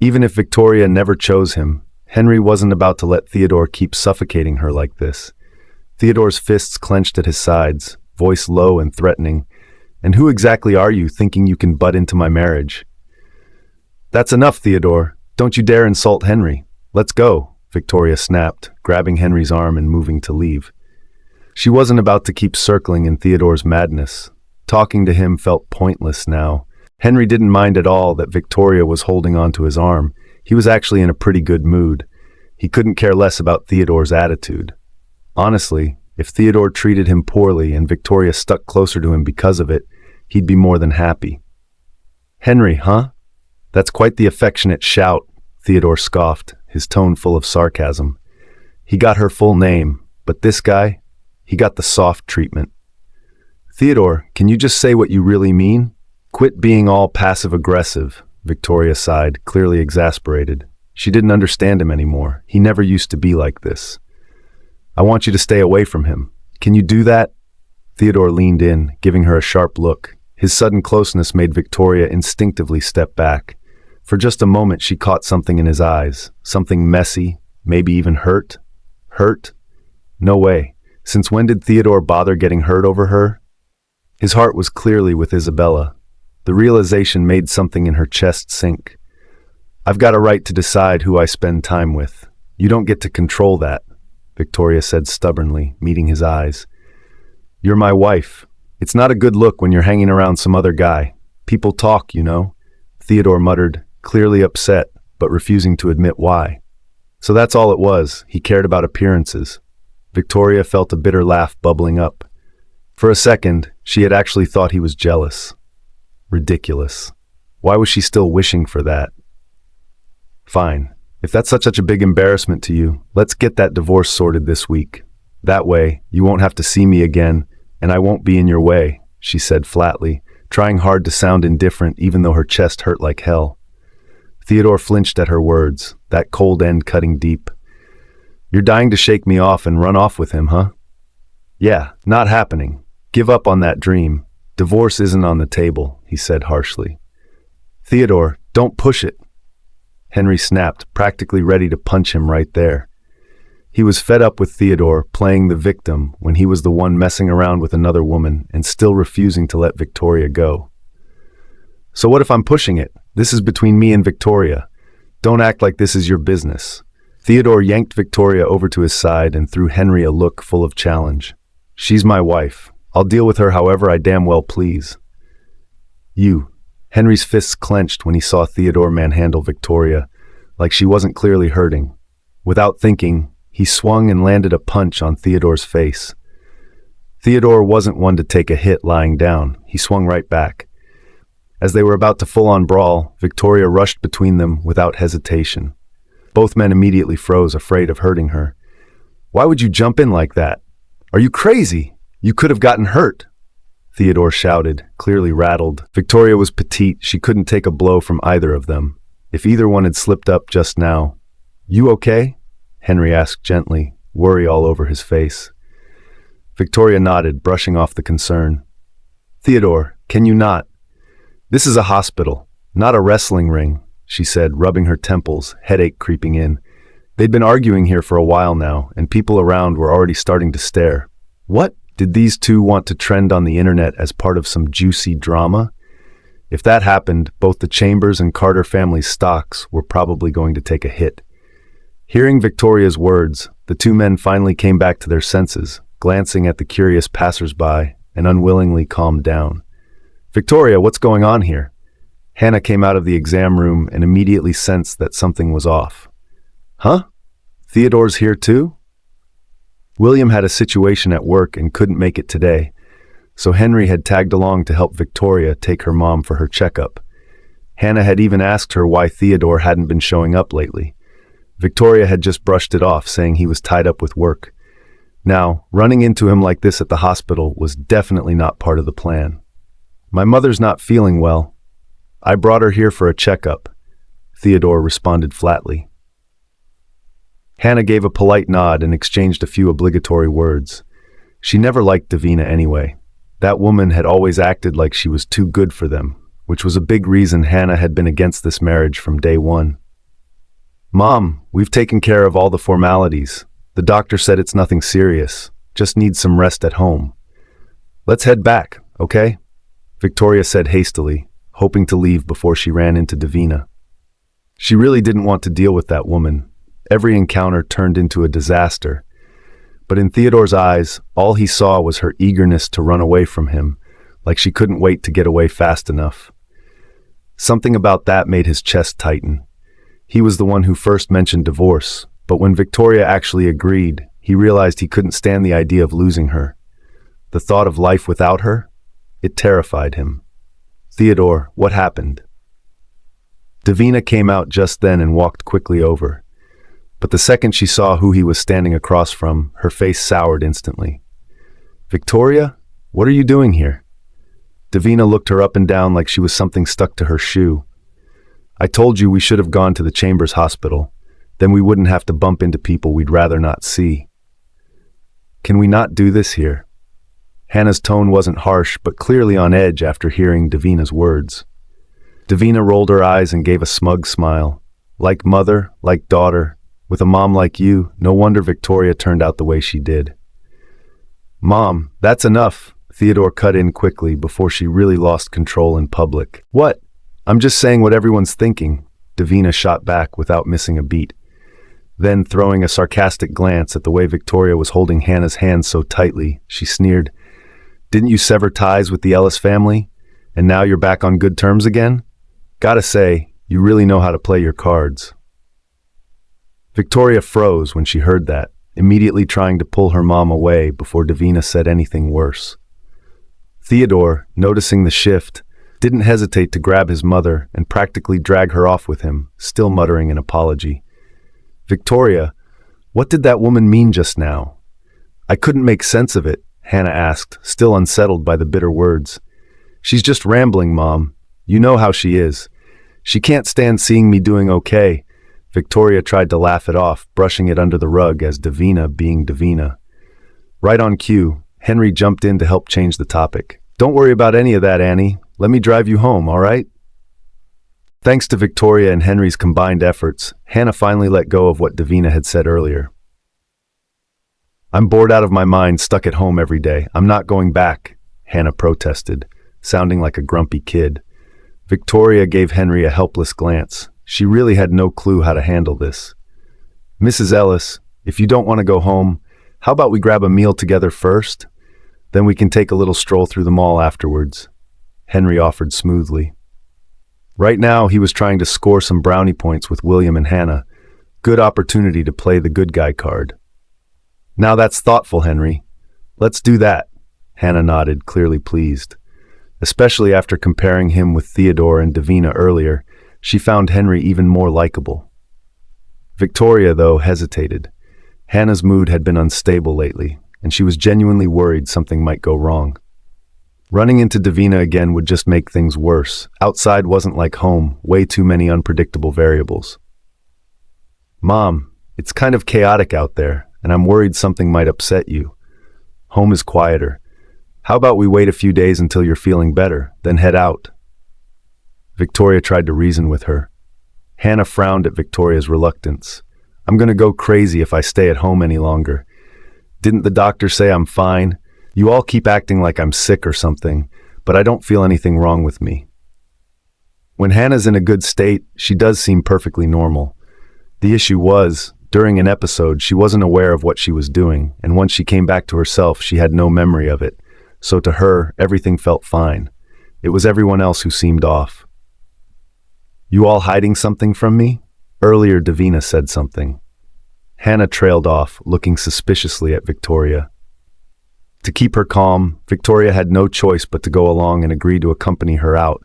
Even if Victoria never chose him, Henry wasn't about to let Theodore keep suffocating her like this. Theodore's fists clenched at his sides, voice low and threatening. "And who exactly are you, thinking you can butt into my marriage?" "That's enough, Theodore. Don't you dare insult Henry. Let's go," Victoria snapped, grabbing Henry's arm and moving to leave. She wasn't about to keep circling in Theodore's madness. Talking to him felt pointless now. Henry didn't mind at all that Victoria was holding onto his arm. He was actually in a pretty good mood. He couldn't care less about Theodore's attitude. Honestly, if Theodore treated him poorly and Victoria stuck closer to him because of it, he'd be more than happy. "Henry, huh? That's quite the affectionate shout," Theodore scoffed, his tone full of sarcasm. He got her full name, but this guy, he got the soft treatment. "Theodore, can you just say what you really mean? Quit being all passive-aggressive," Victoria sighed, clearly exasperated. She didn't understand him anymore. He never used to be like this. "I want you to stay away from him. Can you do that?" Theodore leaned in, giving her a sharp look. His sudden closeness made Victoria instinctively step back. For just a moment she caught something in his eyes, something messy, maybe even hurt. Hurt? No way. Since when did Theodore bother getting hurt over her? His heart was clearly with Isabella. The realization made something in her chest sink. "I've got a right to decide who I spend time with. You don't get to control that," Victoria said stubbornly, meeting his eyes. "You're my wife. It's not a good look when you're hanging around some other guy. People talk, you know," Theodore muttered, clearly upset, but refusing to admit why. So that's all it was. He cared about appearances. Victoria felt a bitter laugh bubbling up. For a second, she had actually thought he was jealous. Ridiculous. Why was she still wishing for that? "Fine. If that's such a big embarrassment to you, let's get that divorce sorted this week. That way, you won't have to see me again, and I won't be in your way," she said flatly, trying hard to sound indifferent even though her chest hurt like hell. Theodore flinched at her words, that cold end cutting deep. "You're dying to shake me off and run off with him, huh?" "Yeah, not happening. Give up on that dream. Divorce isn't on the table," he said harshly. "Theodore, don't push it." Henry snapped, practically ready to punch him right there. He was fed up with Theodore playing the victim when he was the one messing around with another woman and still refusing to let Victoria go. "So what if I'm pushing it? This is between me and Victoria. Don't act like this is your business." Theodore yanked Victoria over to his side and threw Henry a look full of challenge. "She's my wife. I'll deal with her however I damn well please." "You." Henry's fists clenched when he saw Theodore manhandle Victoria, like she wasn't clearly hurting. Without thinking, he swung and landed a punch on Theodore's face. Theodore wasn't one to take a hit lying down. He swung right back. As they were about to full-on brawl, Victoria rushed between them without hesitation. Both men immediately froze, afraid of hurting her. "Why would you jump in like that? Are you crazy? You could have gotten hurt," Theodore shouted, clearly rattled. Victoria was petite. She couldn't take a blow from either of them. If either one had slipped up just now. "You okay?" Henry asked gently, worry all over his face. Victoria nodded, brushing off the concern. "Theodore, can you not? This is a hospital, not a wrestling ring," she said, rubbing her temples, headache creeping in. They'd been arguing here for a while now, and people around were already starting to stare. What? Did these two want to trend on the internet as part of some juicy drama? If that happened, both the Chambers and Carter family's stocks were probably going to take a hit. Hearing Victoria's words, the two men finally came back to their senses, glancing at the curious passers-by, and unwillingly calmed down. "Victoria, what's going on here?" Hannah came out of the exam room and immediately sensed that something was off. "Huh? Theodore's here too?" William had a situation at work and couldn't make it today, so Henry had tagged along to help Victoria take her mom for her checkup. Hannah had even asked her why Theodore hadn't been showing up lately. Victoria had just brushed it off, saying he was tied up with work. Now, running into him like this at the hospital was definitely not part of the plan. "My mother's not feeling well. I brought her here for a checkup," Theodore responded flatly. Hannah gave a polite nod and exchanged a few obligatory words. She never liked Davina anyway. That woman had always acted like she was too good for them, which was a big reason Hannah had been against this marriage from day one. "Mom, we've taken care of all the formalities. The doctor said it's nothing serious, just needs some rest at home. Let's head back, okay?" Victoria said hastily, hoping to leave before she ran into Davina. She really didn't want to deal with that woman. Every encounter turned into a disaster. But in Theodore's eyes, all he saw was her eagerness to run away from him, like she couldn't wait to get away fast enough. Something about that made his chest tighten. He was the one who first mentioned divorce, but when Victoria actually agreed, he realized he couldn't stand the idea of losing her. The thought of life without her? It terrified him. "Theodore, what happened?" Davina came out just then and walked quickly over. But the second she saw who he was standing across from, her face soured instantly. "Victoria, what are you doing here?" Davina looked her up and down like she was something stuck to her shoe. "I told you we should have gone to the Chambers Hospital. Then we wouldn't have to bump into people we'd rather not see." "Can we not do this here?" Hannah's tone wasn't harsh, but clearly on edge after hearing Davina's words. Davina rolled her eyes and gave a smug smile. Like mother, like daughter, with a mom like you, no wonder Victoria turned out the way she did. "Mom, that's enough," Theodore cut in quickly before she really lost control in public. "What? I'm just saying what everyone's thinking," Davina shot back without missing a beat. Then, throwing a sarcastic glance at the way Victoria was holding Hannah's hand so tightly, she sneered, "Didn't you sever ties with the Ellis family? And now you're back on good terms again? Gotta say, you really know how to play your cards." Victoria froze when she heard that, immediately trying to pull her mom away before Davina said anything worse. Theodore, noticing the shift, didn't hesitate to grab his mother and practically drag her off with him, still muttering an apology. "Victoria, what did that woman mean just now?" "I couldn't make sense of it," Hannah asked, still unsettled by the bitter words. "She's just rambling, Mom. You know how she is. She can't stand seeing me doing okay." Victoria tried to laugh it off, brushing it under the rug as Davina being Davina. Right on cue, Henry jumped in to help change the topic. "Don't worry about any of that, Annie. Let me drive you home, all right?" Thanks to Victoria and Henry's combined efforts, Hannah finally let go of what Davina had said earlier. "I'm bored out of my mind, stuck at home every day. I'm not going back," Hannah protested, sounding like a grumpy kid. Victoria gave Henry a helpless glance. She really had no clue how to handle this. "Mrs. Ellis, if you don't want to go home, how about we grab a meal together first? Then we can take a little stroll through the mall afterwards," Henry offered smoothly. Right now, he was trying to score some brownie points with William and Hannah. Good opportunity to play the good guy card. "Now that's thoughtful, Henry. Let's do that," Hannah nodded, clearly pleased. Especially after comparing him with Theodore and Davina earlier, she found Henry even more likable. Victoria, though, hesitated. Hannah's mood had been unstable lately, and she was genuinely worried something might go wrong. Running into Davina again would just make things worse. Outside wasn't like home, way too many unpredictable variables. "Mom, it's kind of chaotic out there, and I'm worried something might upset you. Home is quieter. How about we wait a few days until you're feeling better, then head out?" Victoria tried to reason with her. Hannah frowned at Victoria's reluctance. "I'm going to go crazy if I stay at home any longer. Didn't the doctor say I'm fine? You all keep acting like I'm sick or something, but I don't feel anything wrong with me." When Hannah's in a good state, she does seem perfectly normal. The issue was, during an episode, she wasn't aware of what she was doing, and once she came back to herself, she had no memory of it. So to her, everything felt fine. It was everyone else who seemed off. "You all hiding something from me?" Earlier, Davina said something. Hannah trailed off, looking suspiciously at Victoria. To keep her calm, Victoria had no choice but to go along and agree to accompany her out.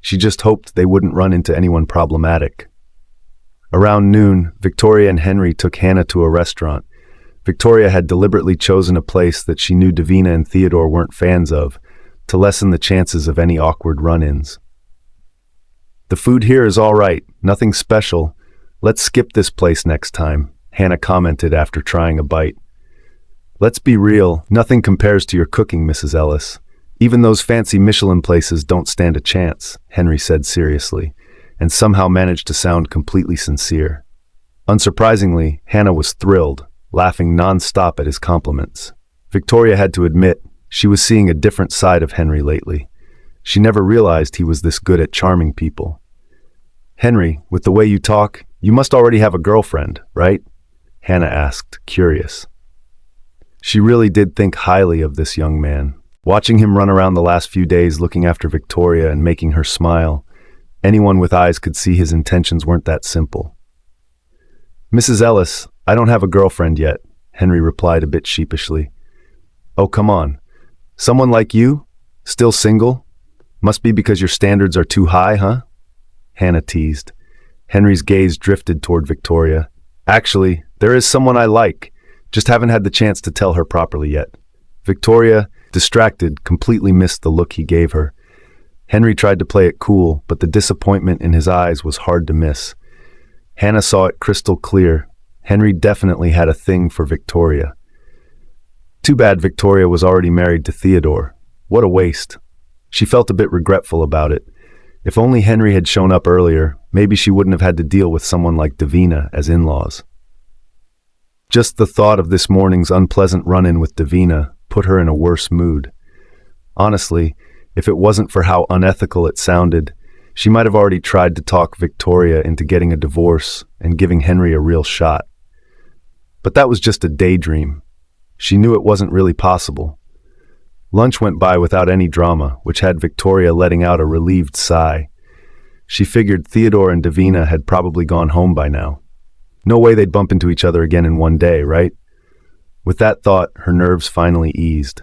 She just hoped they wouldn't run into anyone problematic. Around noon, Victoria and Henry took Hannah to a restaurant. Victoria had deliberately chosen a place that she knew Davina and Theodore weren't fans of, to lessen the chances of any awkward run-ins. "The food here is all right, nothing special. Let's skip this place next time," Hannah commented after trying a bite. "Let's be real, nothing compares to your cooking, Mrs. Ellis. Even those fancy Michelin places don't stand a chance," Henry said seriously, and somehow managed to sound completely sincere. Unsurprisingly, Hannah was thrilled, laughing non-stop at his compliments. Victoria had to admit, she was seeing a different side of Henry lately. She never realized he was this good at charming people. "Henry, with the way you talk, you must already have a girlfriend, right?" Hannah asked, curious. She really did think highly of this young man. Watching him run around the last few days looking after Victoria and making her smile, anyone with eyes could see his intentions weren't that simple. "Mrs. Ellis, I don't have a girlfriend yet," Henry replied a bit sheepishly. "Oh, come on. Someone like you? Still single? Must be because your standards are too high, huh?" Hannah teased. Henry's gaze drifted toward Victoria. "Actually, there is someone I like. Just haven't had the chance to tell her properly yet." Victoria, distracted, completely missed the look he gave her. Henry tried to play it cool, but the disappointment in his eyes was hard to miss. Hannah saw it crystal clear. Henry definitely had a thing for Victoria. Too bad Victoria was already married to Theodore. What a waste. She felt a bit regretful about it. If only Henry had shown up earlier, maybe she wouldn't have had to deal with someone like Davina as in-laws. Just the thought of this morning's unpleasant run-in with Davina put her in a worse mood. Honestly, if it wasn't for how unethical it sounded, she might have already tried to talk Victoria into getting a divorce and giving Henry a real shot. But that was just a daydream. She knew it wasn't really possible. Lunch went by without any drama, which had Victoria letting out a relieved sigh. She figured Theodore and Davina had probably gone home by now. No way they'd bump into each other again in one day, right? With that thought, her nerves finally eased.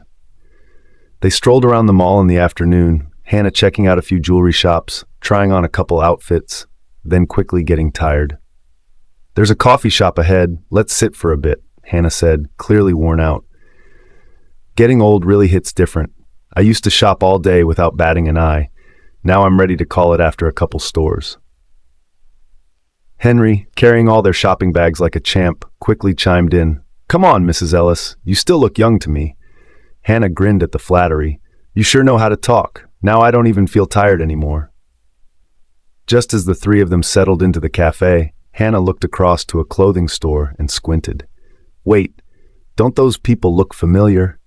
They strolled around the mall in the afternoon, Hannah checking out a few jewelry shops, trying on a couple outfits, then quickly getting tired. "There's a coffee shop ahead. Let's sit for a bit," Hannah said, clearly worn out. Getting old really hits different. I used to shop all day without batting an eye. Now I'm ready to call it after a couple stores. Henry, carrying all their shopping bags like a champ, quickly chimed in. "Come on, Mrs. Ellis. You still look young to me." Hannah grinned at the flattery. "You sure know how to talk. Now I don't even feel tired anymore." Just as the three of them settled into the cafe, Hannah looked across to a clothing store and squinted. "Wait, don't those people look familiar?"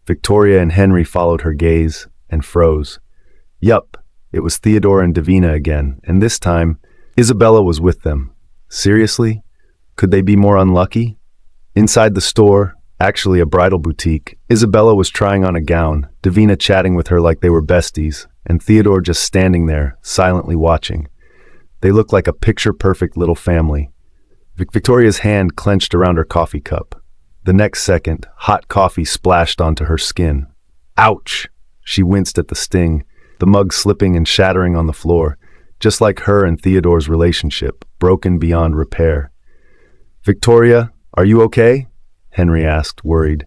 Victoria and Henry followed her gaze and froze. Yup, it was Theodore and Davina again, and this time, Isabella was with them. Seriously? Could they be more unlucky? Inside the store, actually a bridal boutique, Isabella was trying on a gown, Davina chatting with her like they were besties, and Theodore just standing there, silently watching. They looked like a picture-perfect little family. Victoria's hand clenched around her coffee cup. The next second, hot coffee splashed onto her skin. Ouch! She winced at the sting, the mug slipping and shattering on the floor, just like her and Theodore's relationship, broken beyond repair. "Victoria, are you okay?" Henry asked, worried.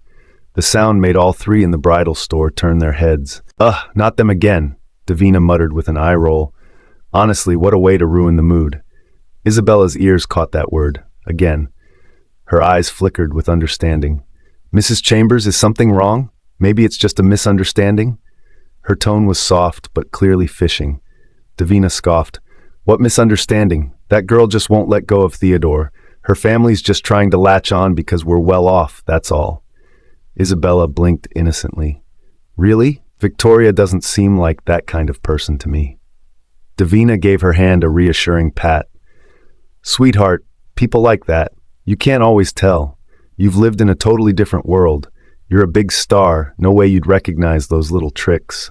The sound made all three in the bridal store turn their heads. "Ugh, not them again," Davina muttered with an eye roll. Honestly, what a way to ruin the mood. Isabella's ears caught that word, again. Her eyes flickered with understanding. "Mrs. Chambers, is something wrong? Maybe it's just a misunderstanding?" Her tone was soft, but clearly fishing. Davina scoffed. "What misunderstanding? That girl just won't let go of Theodore. Her family's just trying to latch on because we're well off, that's all." Isabella blinked innocently. "Really? Victoria doesn't seem like that kind of person to me." Davina gave her hand a reassuring pat. "Sweetheart, people like that. You can't always tell. You've lived in a totally different world. You're a big star, no way you'd recognize those little tricks."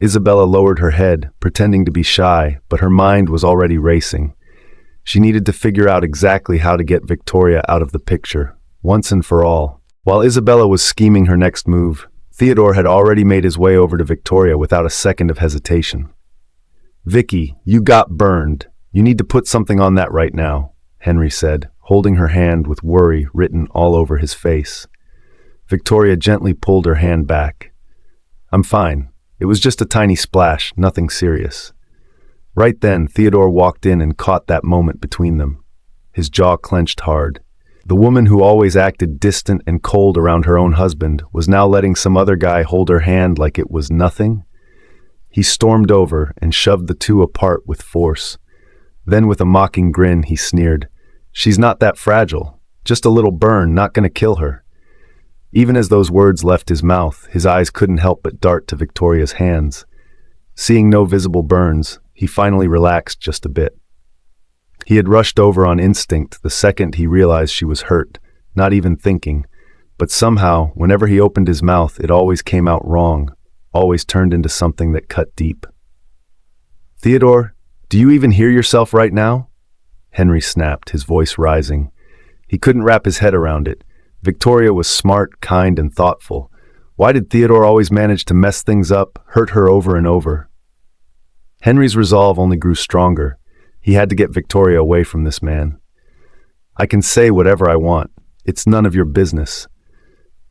Isabella lowered her head, pretending to be shy, but her mind was already racing. She needed to figure out exactly how to get Victoria out of the picture, once and for all. While Isabella was scheming her next move, Theodore had already made his way over to Victoria without a second of hesitation. "Vicky, you got burned. You need to put something on that right now," Henry said, holding her hand with worry written all over his face. Victoria gently pulled her hand back. "I'm fine. It was just a tiny splash, nothing serious." Right then, Theodore walked in and caught that moment between them. His jaw clenched hard. The woman who always acted distant and cold around her own husband was now letting some other guy hold her hand like it was nothing. He stormed over and shoved the two apart with force. Then with a mocking grin, he sneered, "She's not that fragile. Just a little burn, not gonna kill her." Even as those words left his mouth, his eyes couldn't help but dart to Victoria's hands. Seeing no visible burns, he finally relaxed just a bit. He had rushed over on instinct the second he realized she was hurt, not even thinking, But somehow, whenever he opened his mouth, it always came out wrong, always turned into something that cut deep. "Theodore, do you even hear yourself right now?" Henry snapped, his voice rising. He couldn't wrap his head around it. Victoria was smart, kind, and thoughtful. Why did Theodore always manage to mess things up, hurt her over and over? Henry's resolve only grew stronger. He had to get Victoria away from this man. "I can say whatever I want. It's none of your business."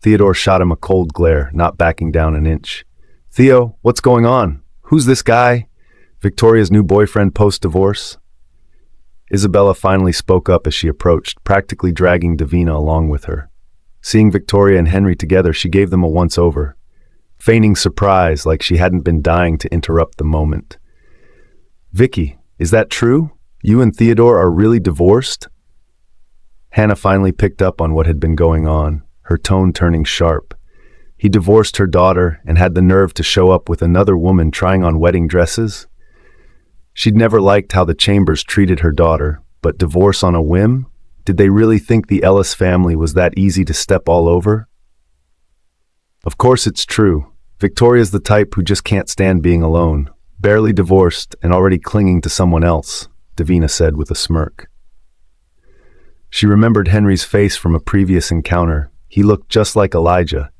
Theodore shot him a cold glare, not backing down an inch. "Theo, what's going on? Who's this guy? Victoria's new boyfriend post-divorce?" Isabella finally spoke up as she approached, practically dragging Davina along with her. Seeing Victoria and Henry together, she gave them a once-over, feigning surprise like she hadn't been dying to interrupt the moment. "Vicky, is that true? You and Theodore are really divorced?" Hannah finally picked up on what had been going on, her tone turning sharp. He divorced her daughter and had the nerve to show up with another woman trying on wedding dresses? She'd never liked how the Chambers treated her daughter, but divorce on a whim? Did they really think the Ellis family was that easy to step all over? "Of course it's true. Victoria's the type who just can't stand being alone, barely divorced and already clinging to someone else," Davina said with a smirk. She remembered Henry's face from a previous encounter. He looked just like Elijah.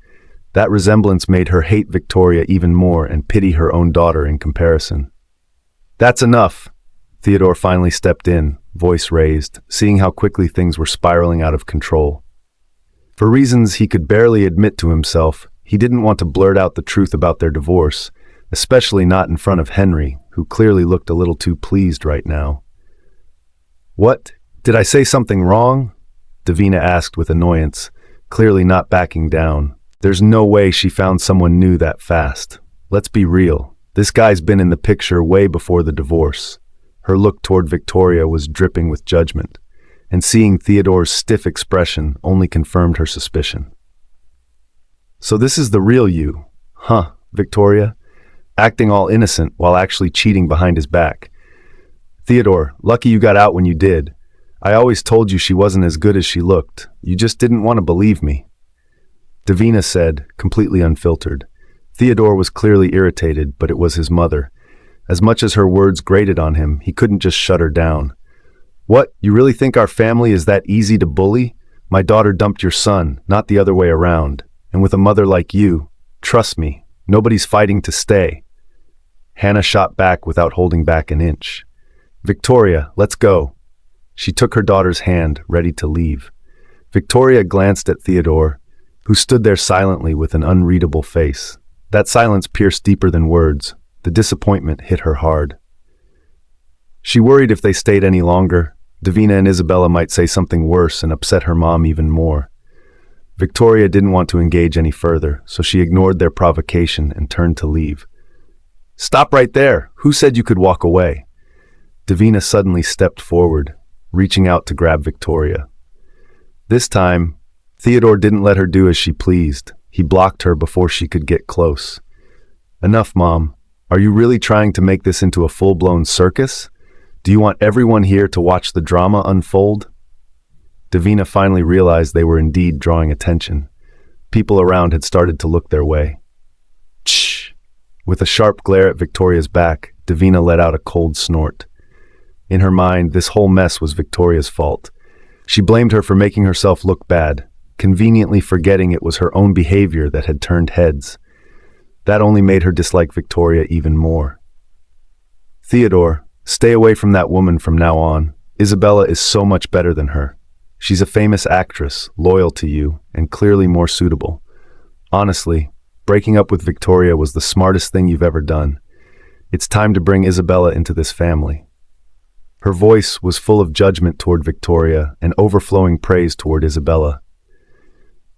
That resemblance made her hate Victoria even more and pity her own daughter in comparison. "That's enough." Theodore finally stepped in, voice raised, seeing how quickly things were spiraling out of control. For reasons he could barely admit to himself, he didn't want to blurt out the truth about their divorce, especially not in front of Henry, who clearly looked a little too pleased right now. "What? Did I say something wrong?" Davina asked with annoyance, clearly not backing down. There's no way she found someone new that fast. Let's be real. This guy's been in the picture way before the divorce. Her look toward Victoria was dripping with judgment, and seeing Theodore's stiff expression only confirmed her suspicion. "So this is the real you, huh, Victoria? Acting all innocent while actually cheating behind his back. Theodore, lucky you got out when you did. I always told you she wasn't as good as she looked. You just didn't want to believe me." Davina said, completely unfiltered. Theodore was clearly irritated, but it was his mother. As much as her words grated on him, he couldn't just shut her down. "What, you really think our family is that easy to bully? My daughter dumped your son, not the other way around. And with a mother like you, trust me, nobody's fighting to stay." Hannah shot back without holding back an inch. "Victoria, let's go." She took her daughter's hand, ready to leave. Victoria glanced at Theodore, who stood there silently with an unreadable face. That silence pierced deeper than words. The disappointment hit her hard. She worried if they stayed any longer, Davina and Isabella might say something worse and upset her mom even more. Victoria didn't want to engage any further, so she ignored their provocation and turned to leave. "Stop right there! Who said you could walk away?" Davina suddenly stepped forward, reaching out to grab Victoria. This time, Theodore didn't let her do as she pleased. He blocked her before she could get close. "Enough, Mom. Are you really trying to make this into a full-blown circus? Do you want everyone here to watch the drama unfold?" Davina finally realized they were indeed drawing attention. People around had started to look their way. "Shh!" With a sharp glare at Victoria's back, Davina let out a cold snort. In her mind, this whole mess was Victoria's fault. She blamed her for making herself look bad, conveniently forgetting it was her own behavior that had turned heads. That only made her dislike Victoria even more. "Theodore, stay away from that woman from now on. Isabella is so much better than her. She's a famous actress, loyal to you, and clearly more suitable. Honestly, breaking up with Victoria was the smartest thing you've ever done. It's time to bring Isabella into this family." Her voice was full of judgment toward Victoria and overflowing praise toward Isabella.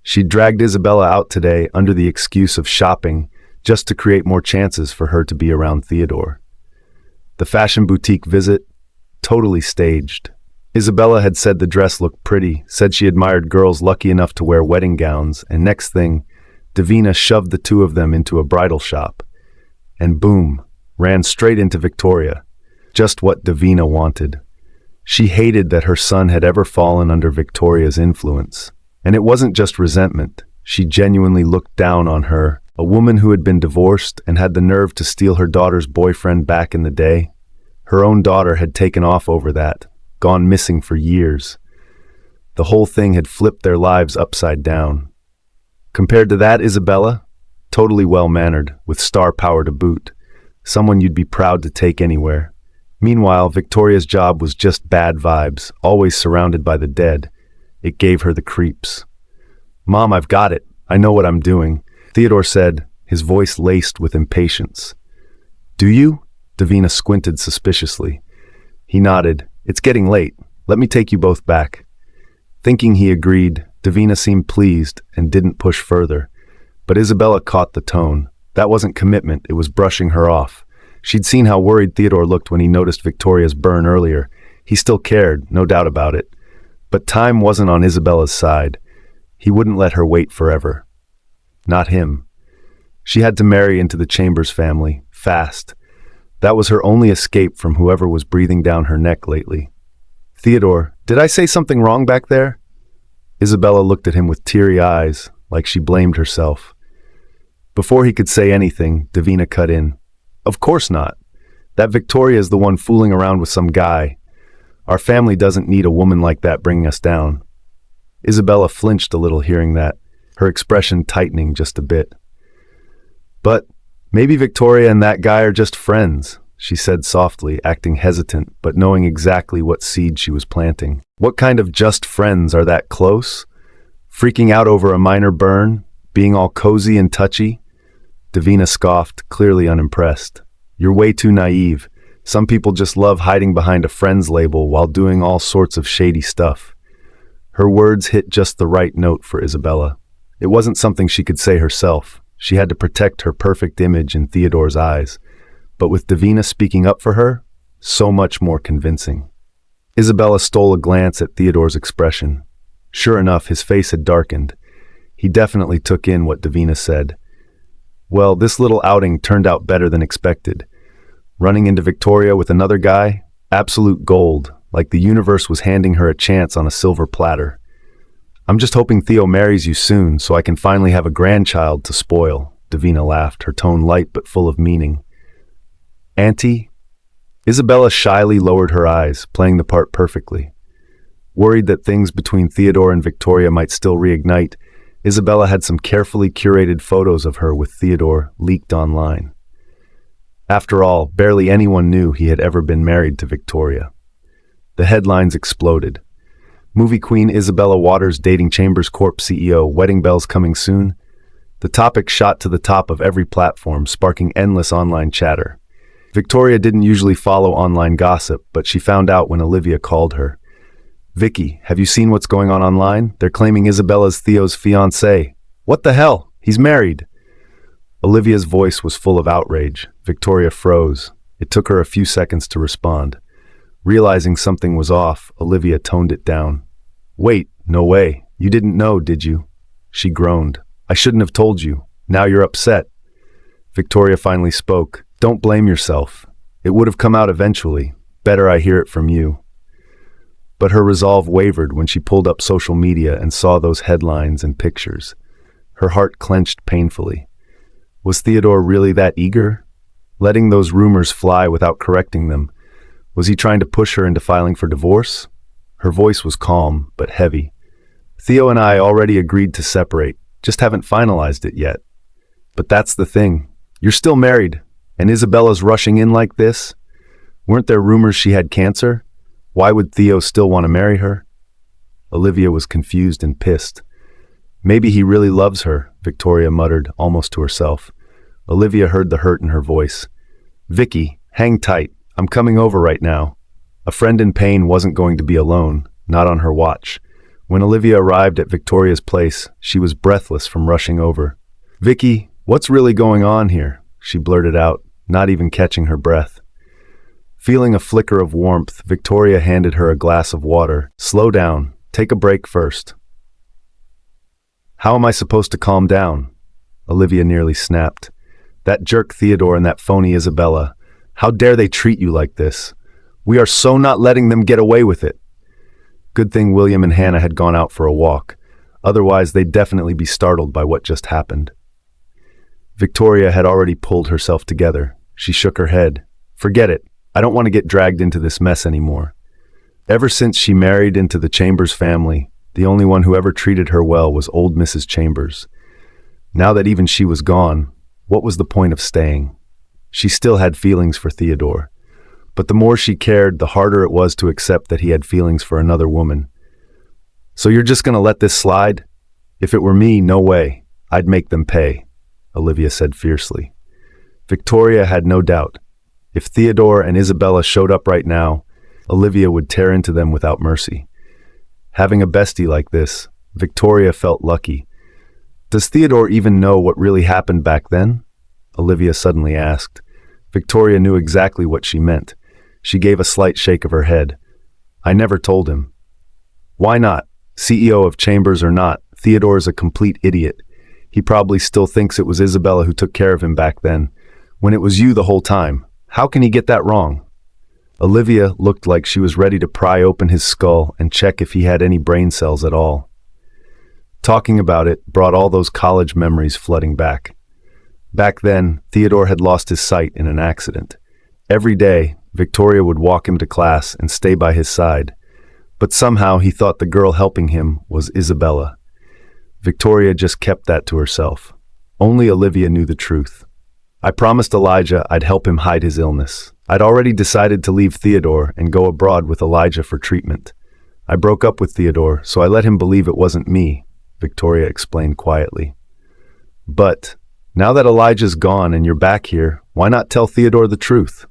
She dragged Isabella out today under the excuse of shopping, just to create more chances for her to be around Theodore. The fashion boutique visit? Totally staged. Isabella had said the dress looked pretty, said she admired girls lucky enough to wear wedding gowns, and next thing, Davina shoved the two of them into a bridal shop. And boom, ran straight into Victoria. Just what Davina wanted. She hated that her son had ever fallen under Victoria's influence. And it wasn't just resentment. She genuinely looked down on her, a woman who had been divorced and had the nerve to steal her daughter's boyfriend back in the day. Her own daughter had taken off over that, gone missing for years. The whole thing had flipped their lives upside down. Compared to that, Isabella, totally well-mannered, with star power to boot. Someone you'd be proud to take anywhere. Meanwhile, Victoria's job was just bad vibes, always surrounded by the dead. It gave her the creeps. "Mom, I've got it. I know what I'm doing," Theodore said, his voice laced with impatience. "Do you?" Davina squinted suspiciously. He nodded. "It's getting late. Let me take you both back." Thinking he agreed, Davina seemed pleased and didn't push further. But Isabella caught the tone. That wasn't commitment, it was brushing her off. She'd seen how worried Theodore looked when he noticed Victoria's burn earlier. He still cared, no doubt about it. But time wasn't on Isabella's side. He wouldn't let her wait forever. Not him. She had to marry into the Chambers family, fast. That was her only escape from whoever was breathing down her neck lately. "Theodore, did I say something wrong back there?" Isabella looked at him with teary eyes, like she blamed herself. Before he could say anything, Davina cut in. "Of course not. That Victoria is the one fooling around with some guy. Our family doesn't need a woman like that bringing us down." Isabella flinched a little hearing that, her expression tightening just a bit. "But maybe Victoria and that guy are just friends," she said softly, acting hesitant, but knowing exactly what seed she was planting. "What kind of just friends are that close? Freaking out over a minor burn? Being all cozy and touchy?" Davina scoffed, clearly unimpressed. "You're way too naive. Some people just love hiding behind a friends label while doing all sorts of shady stuff." Her words hit just the right note for Isabella. It wasn't something she could say herself. She had to protect her perfect image in Theodore's eyes. But with Davina speaking up for her, so much more convincing. Isabella stole a glance at Theodore's expression. Sure enough, his face had darkened. He definitely took in what Davina said. Well, this little outing turned out better than expected. Running into Victoria with another guy? Absolute gold, like the universe was handing her a chance on a silver platter. "I'm just hoping Theo marries you soon so I can finally have a grandchild to spoil," Davina laughed, her tone light but full of meaning. "Auntie?" Isabella shyly lowered her eyes, playing the part perfectly. Worried that things between Theodore and Victoria might still reignite, Isabella had some carefully curated photos of her with Theodore leaked online. After all, barely anyone knew he had ever been married to Victoria. The headlines exploded. Movie queen Isabella Waters dating Chambers Corp CEO, wedding bells coming soon. The topic shot to the top of every platform, sparking endless online chatter. Victoria didn't usually follow online gossip, but she found out when Olivia called her. "Vicky, have you seen what's going on online? They're claiming Isabella's Theo's fiancé." "What the hell? He's married." Olivia's voice was full of outrage. Victoria froze. It took her a few seconds to respond. Realizing something was off, Olivia toned it down. "Wait, no way. You didn't know, did you?" She groaned. "I shouldn't have told you. Now you're upset." Victoria finally spoke. "Don't blame yourself. It would have come out eventually. Better I hear it from you." But her resolve wavered when she pulled up social media and saw those headlines and pictures. Her heart clenched painfully. Was Theodore really that eager? Letting those rumors fly without correcting them. Was he trying to push her into filing for divorce? Her voice was calm, but heavy. "Theo and I already agreed to separate, just haven't finalized it yet." "But that's the thing. You're still married, and Isabella's rushing in like this? Weren't there rumors she had cancer? Why would Theo still want to marry her?" Olivia was confused and pissed. "Maybe he really loves her," Victoria muttered, almost to herself. Olivia heard the hurt in her voice. "Vicky, hang tight. I'm coming over right now." A friend in pain wasn't going to be alone, not on her watch. When Olivia arrived at Victoria's place, she was breathless from rushing over. "Vicky, what's really going on here?" she blurted out, not even catching her breath. Feeling a flicker of warmth, Victoria handed her a glass of water. "Slow down. Take a break first." "How am I supposed to calm down?" Olivia nearly snapped. "That jerk Theodore and that phony Isabella. How dare they treat you like this? We are so not letting them get away with it." Good thing William and Hannah had gone out for a walk. Otherwise, they'd definitely be startled by what just happened. Victoria had already pulled herself together. She shook her head. Forget it. I don't want to get dragged into this mess anymore. Ever since she married into the Chambers family, the only one who ever treated her well was old Mrs. Chambers. Now that even she was gone, what was the point of staying? She still had feelings for Theodore, but the more she cared, the harder it was to accept that he had feelings for another woman. So you're just going to let this slide? If it were me, no way. I'd make them pay, Olivia said fiercely. Victoria had no doubt. If Theodore and Isabella showed up right now, Olivia would tear into them without mercy. Having a bestie like this, Victoria felt lucky. Does Theodore even know what really happened back then? Olivia suddenly asked. Victoria knew exactly what she meant. She gave a slight shake of her head. I never told him. Why not? CEO of Chambers or not, Theodore is a complete idiot. He probably still thinks it was Isabella who took care of him back then, when it was you the whole time. How can he get that wrong? Olivia looked like she was ready to pry open his skull and check if he had any brain cells at all. Talking about it brought all those college memories flooding back. Back then, Theodore had lost his sight in an accident. Every day, Victoria would walk him to class and stay by his side. But somehow he thought the girl helping him was Isabella. Victoria just kept that to herself. Only Olivia knew the truth. I promised Elijah I'd help him hide his illness. I'd already decided to leave Theodore and go abroad with Elijah for treatment. I broke up with Theodore, so I let him believe it wasn't me, Victoria explained quietly. But now that Elijah's gone and you're back here, why not tell Theodore the truth?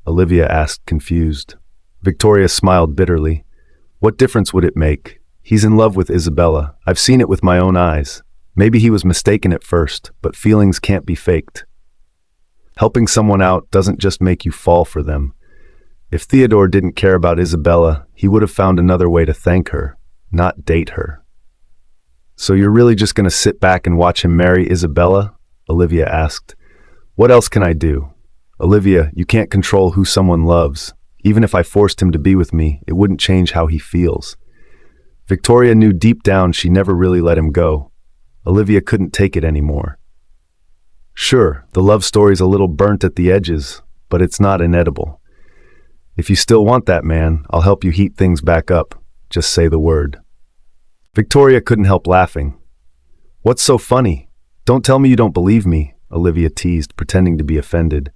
Olivia asked, confused. Victoria smiled bitterly. What difference would it make? He's in love with Isabella. I've seen it with my own eyes. Maybe he was mistaken at first, but feelings can't be faked. Helping someone out doesn't just make you fall for them. If Theodore didn't care about Isabella, he would have found another way to thank her, not date her. So you're really just going to sit back and watch him marry Isabella? Olivia asked. What else can I do? Olivia, you can't control who someone loves. Even if I forced him to be with me, it wouldn't change how he feels. Victoria knew deep down she never really let him go. Olivia couldn't take it anymore. Sure, the love story's a little burnt at the edges, but it's not inedible. If you still want that man, I'll help you heat things back up. Just say the word. Victoria couldn't help laughing. What's so funny? Don't tell me you don't believe me, Olivia teased, pretending to be offended.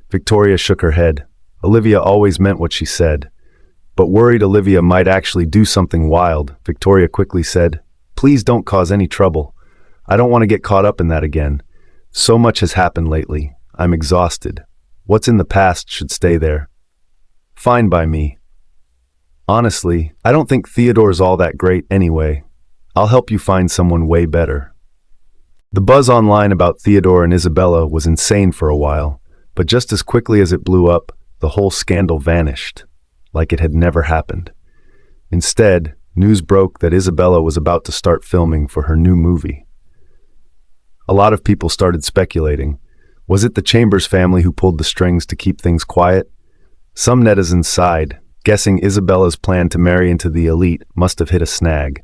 Victoria shook her head. Olivia always meant what she said. But worried Olivia might actually do something wild, Victoria quickly said, Please don't cause any trouble. I don't want to get caught up in that again. So much has happened lately. I'm exhausted. What's in the past should stay there. Fine by me. Honestly, I don't think Theodore's all that great anyway. I'll help you find someone way better. The buzz online about Theodore and Isabella was insane for a while, but just as quickly as it blew up, the whole scandal vanished, like it had never happened. Instead, news broke that Isabella was about to start filming for her new movie. A lot of people started speculating. Was it the Chambers family who pulled the strings to keep things quiet? Some netizens sighed, guessing Isabella's plan to marry into the elite must have hit a snag.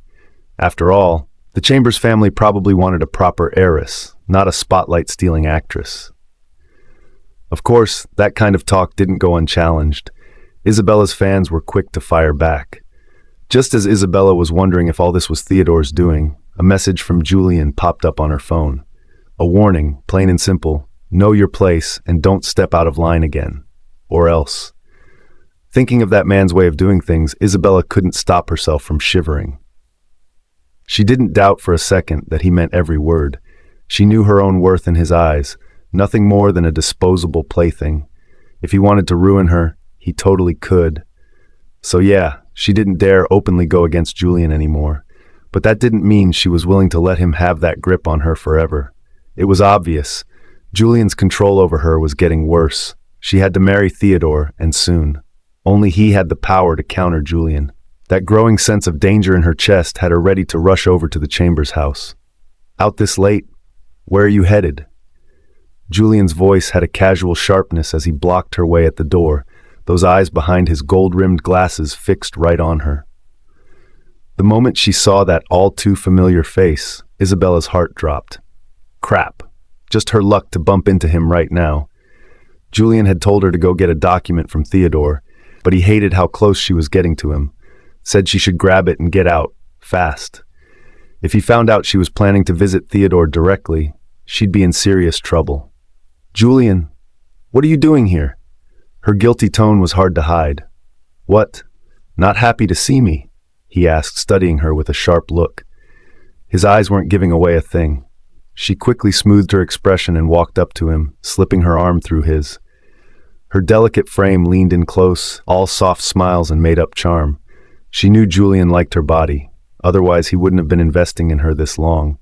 After all, the Chambers family probably wanted a proper heiress, not a spotlight-stealing actress. Of course, that kind of talk didn't go unchallenged. Isabella's fans were quick to fire back. Just as Isabella was wondering if all this was Theodore's doing, a message from Julian popped up on her phone. A warning, plain and simple, know your place and don't step out of line again. Or else. Thinking of that man's way of doing things, Isabella couldn't stop herself from shivering. She didn't doubt for a second that he meant every word. She knew her own worth in his eyes, nothing more than a disposable plaything. If he wanted to ruin her, he totally could. So yeah, she didn't dare openly go against Julian anymore. But that didn't mean she was willing to let him have that grip on her forever. It was obvious. Julian's control over her was getting worse. She had to marry Theodore, and soon. Only he had the power to counter Julian. That growing sense of danger in her chest had her ready to rush over to the Chambers house. Out this late? Where are you headed? Julian's voice had a casual sharpness as he blocked her way at the door, those eyes behind his gold-rimmed glasses fixed right on her. The moment she saw that all-too-familiar face, Isabella's heart dropped. Crap. Just her luck to bump into him right now. Julian had told her to go get a document from Theodore, but he hated how close she was getting to him. Said she should grab it and get out, fast. If he found out she was planning to visit Theodore directly, she'd be in serious trouble. "Julian, what are you doing here?" Her guilty tone was hard to hide. "What? Not happy to see me?" he asked, studying her with a sharp look. His eyes weren't giving away a thing. She quickly smoothed her expression and walked up to him, slipping her arm through his. Her delicate frame leaned in close, all soft smiles and made-up charm. She knew Julian liked her body, otherwise he wouldn't have been investing in her this long.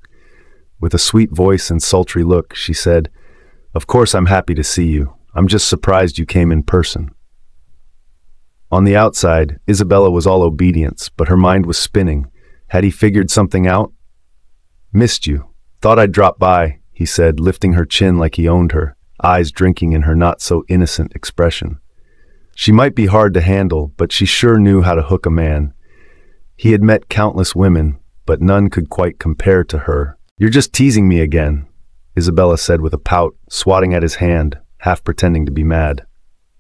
With a sweet voice and sultry look, she said, "Of course I'm happy to see you. I'm just surprised you came in person." On the outside, Isabella was all obedience, but her mind was spinning. Had he figured something out? "Missed you. Thought I'd drop by," he said, lifting her chin like he owned her, eyes drinking in her not-so-innocent expression. She might be hard to handle, but she sure knew how to hook a man. He had met countless women, but none could quite compare to her. "You're just teasing me again," Isabella said with a pout, swatting at his hand, half pretending to be mad.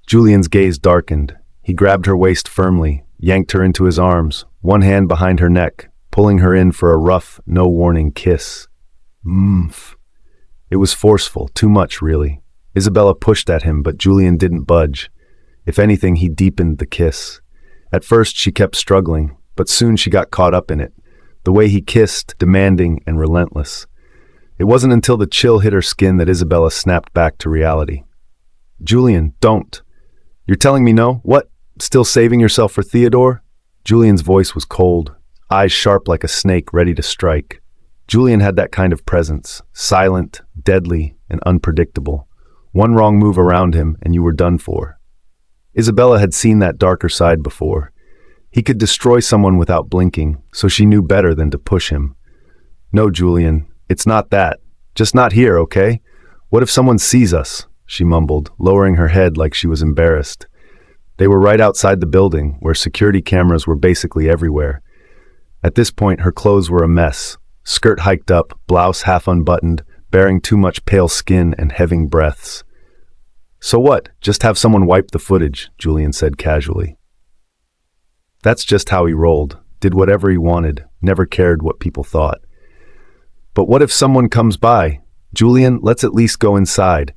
Julian's gaze darkened. He grabbed her waist firmly, yanked her into his arms, one hand behind her neck, pulling her in for a rough, no-warning kiss. Mmph. It was forceful, too much, really. Isabella pushed at him, but Julian didn't budge. If anything, he deepened the kiss. At first, she kept struggling, but soon she got caught up in it. The way he kissed, demanding and relentless. It wasn't until the chill hit her skin that Isabella snapped back to reality. "Julian, don't. You're telling me no? What? Still saving yourself for Theodore?" Julian's voice was cold, eyes sharp like a snake ready to strike. Julian had that kind of presence, silent, deadly, and unpredictable. One wrong move around him and you were done for. Isabella had seen that darker side before. He could destroy someone without blinking, so she knew better than to push him. "No, Julian, it's not that. Just not here, okay? What if someone sees us?" she mumbled, lowering her head like she was embarrassed. They were right outside the building, where security cameras were basically everywhere. At this point, her clothes were a mess. Skirt hiked up, blouse half unbuttoned, bearing too much pale skin and heaving breaths. "So what? Just have someone wipe the footage," Julian said casually. That's just how he rolled, did whatever he wanted, never cared what people thought. "But what if someone comes by? Julian, let's at least go inside.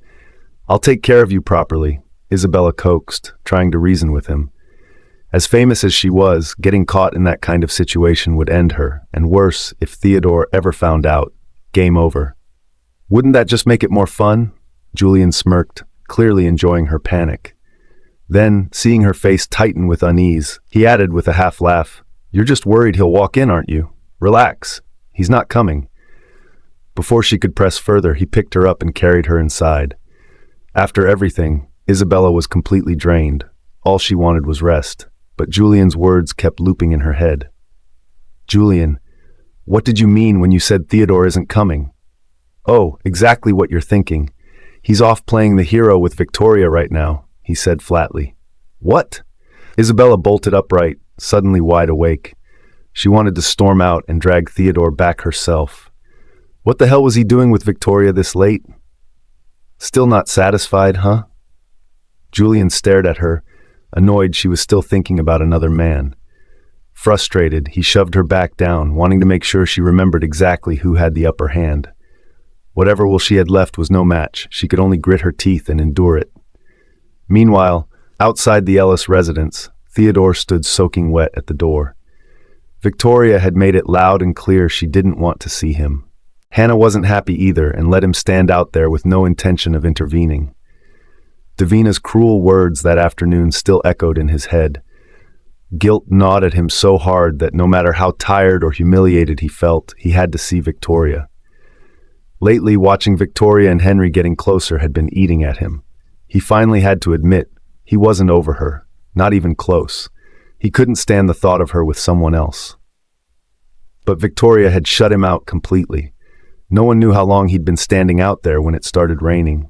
I'll take care of you properly," Isabella coaxed, trying to reason with him. As famous as she was, getting caught in that kind of situation would end her, and worse, if Theodore ever found out, game over. "Wouldn't that just make it more fun?" Julian smirked, clearly enjoying her panic. Then, seeing her face tighten with unease, he added with a half laugh, "You're just worried he'll walk in, aren't you? Relax. He's not coming." Before she could press further, he picked her up and carried her inside. After everything, Isabella was completely drained. All she wanted was rest. But Julian's words kept looping in her head. "Julian, what did you mean when you said Theodore isn't coming?" "Oh, exactly what you're thinking. He's off playing the hero with Victoria right now," he said flatly. "What?" Isabella bolted upright, suddenly wide awake. She wanted to storm out and drag Theodore back herself. What the hell was he doing with Victoria this late? Still not satisfied, huh? Julian stared at her, annoyed she was still thinking about another man. Frustrated, he shoved her back down, wanting to make sure she remembered exactly who had the upper hand. Whatever will she had left was no match. She could only grit her teeth and endure it. Meanwhile, outside the Ellis residence, Theodore stood soaking wet at the door. Victoria had made it loud and clear she didn't want to see him. Hannah wasn't happy either and let him stand out there with no intention of intervening. Davina's cruel words that afternoon still echoed in his head. Guilt gnawed at him so hard that no matter how tired or humiliated he felt, he had to see Victoria. Lately, watching Victoria and Henry getting closer had been eating at him. He finally had to admit he wasn't over her, not even close. He couldn't stand the thought of her with someone else. But Victoria had shut him out completely. No one knew how long he'd been standing out there when it started raining.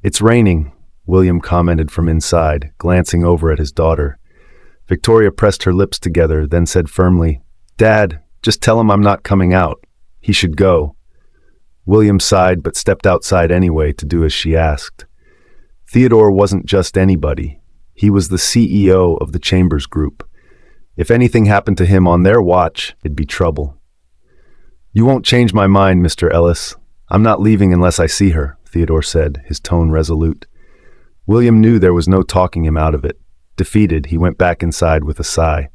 "It's raining," William commented from inside, glancing over at his daughter. Victoria pressed her lips together, then said firmly, Dad, just tell him I'm not coming out. He should go. William sighed but stepped outside anyway to do as she asked. Theodore wasn't just anybody. He was the CEO of the Chambers Group. If anything happened to him on their watch, it'd be trouble. You won't change my mind, Mr. Ellis. I'm not leaving unless I see her, Theodore said, his tone resolute. William knew there was no talking him out of it. Defeated, he went back inside with a sigh.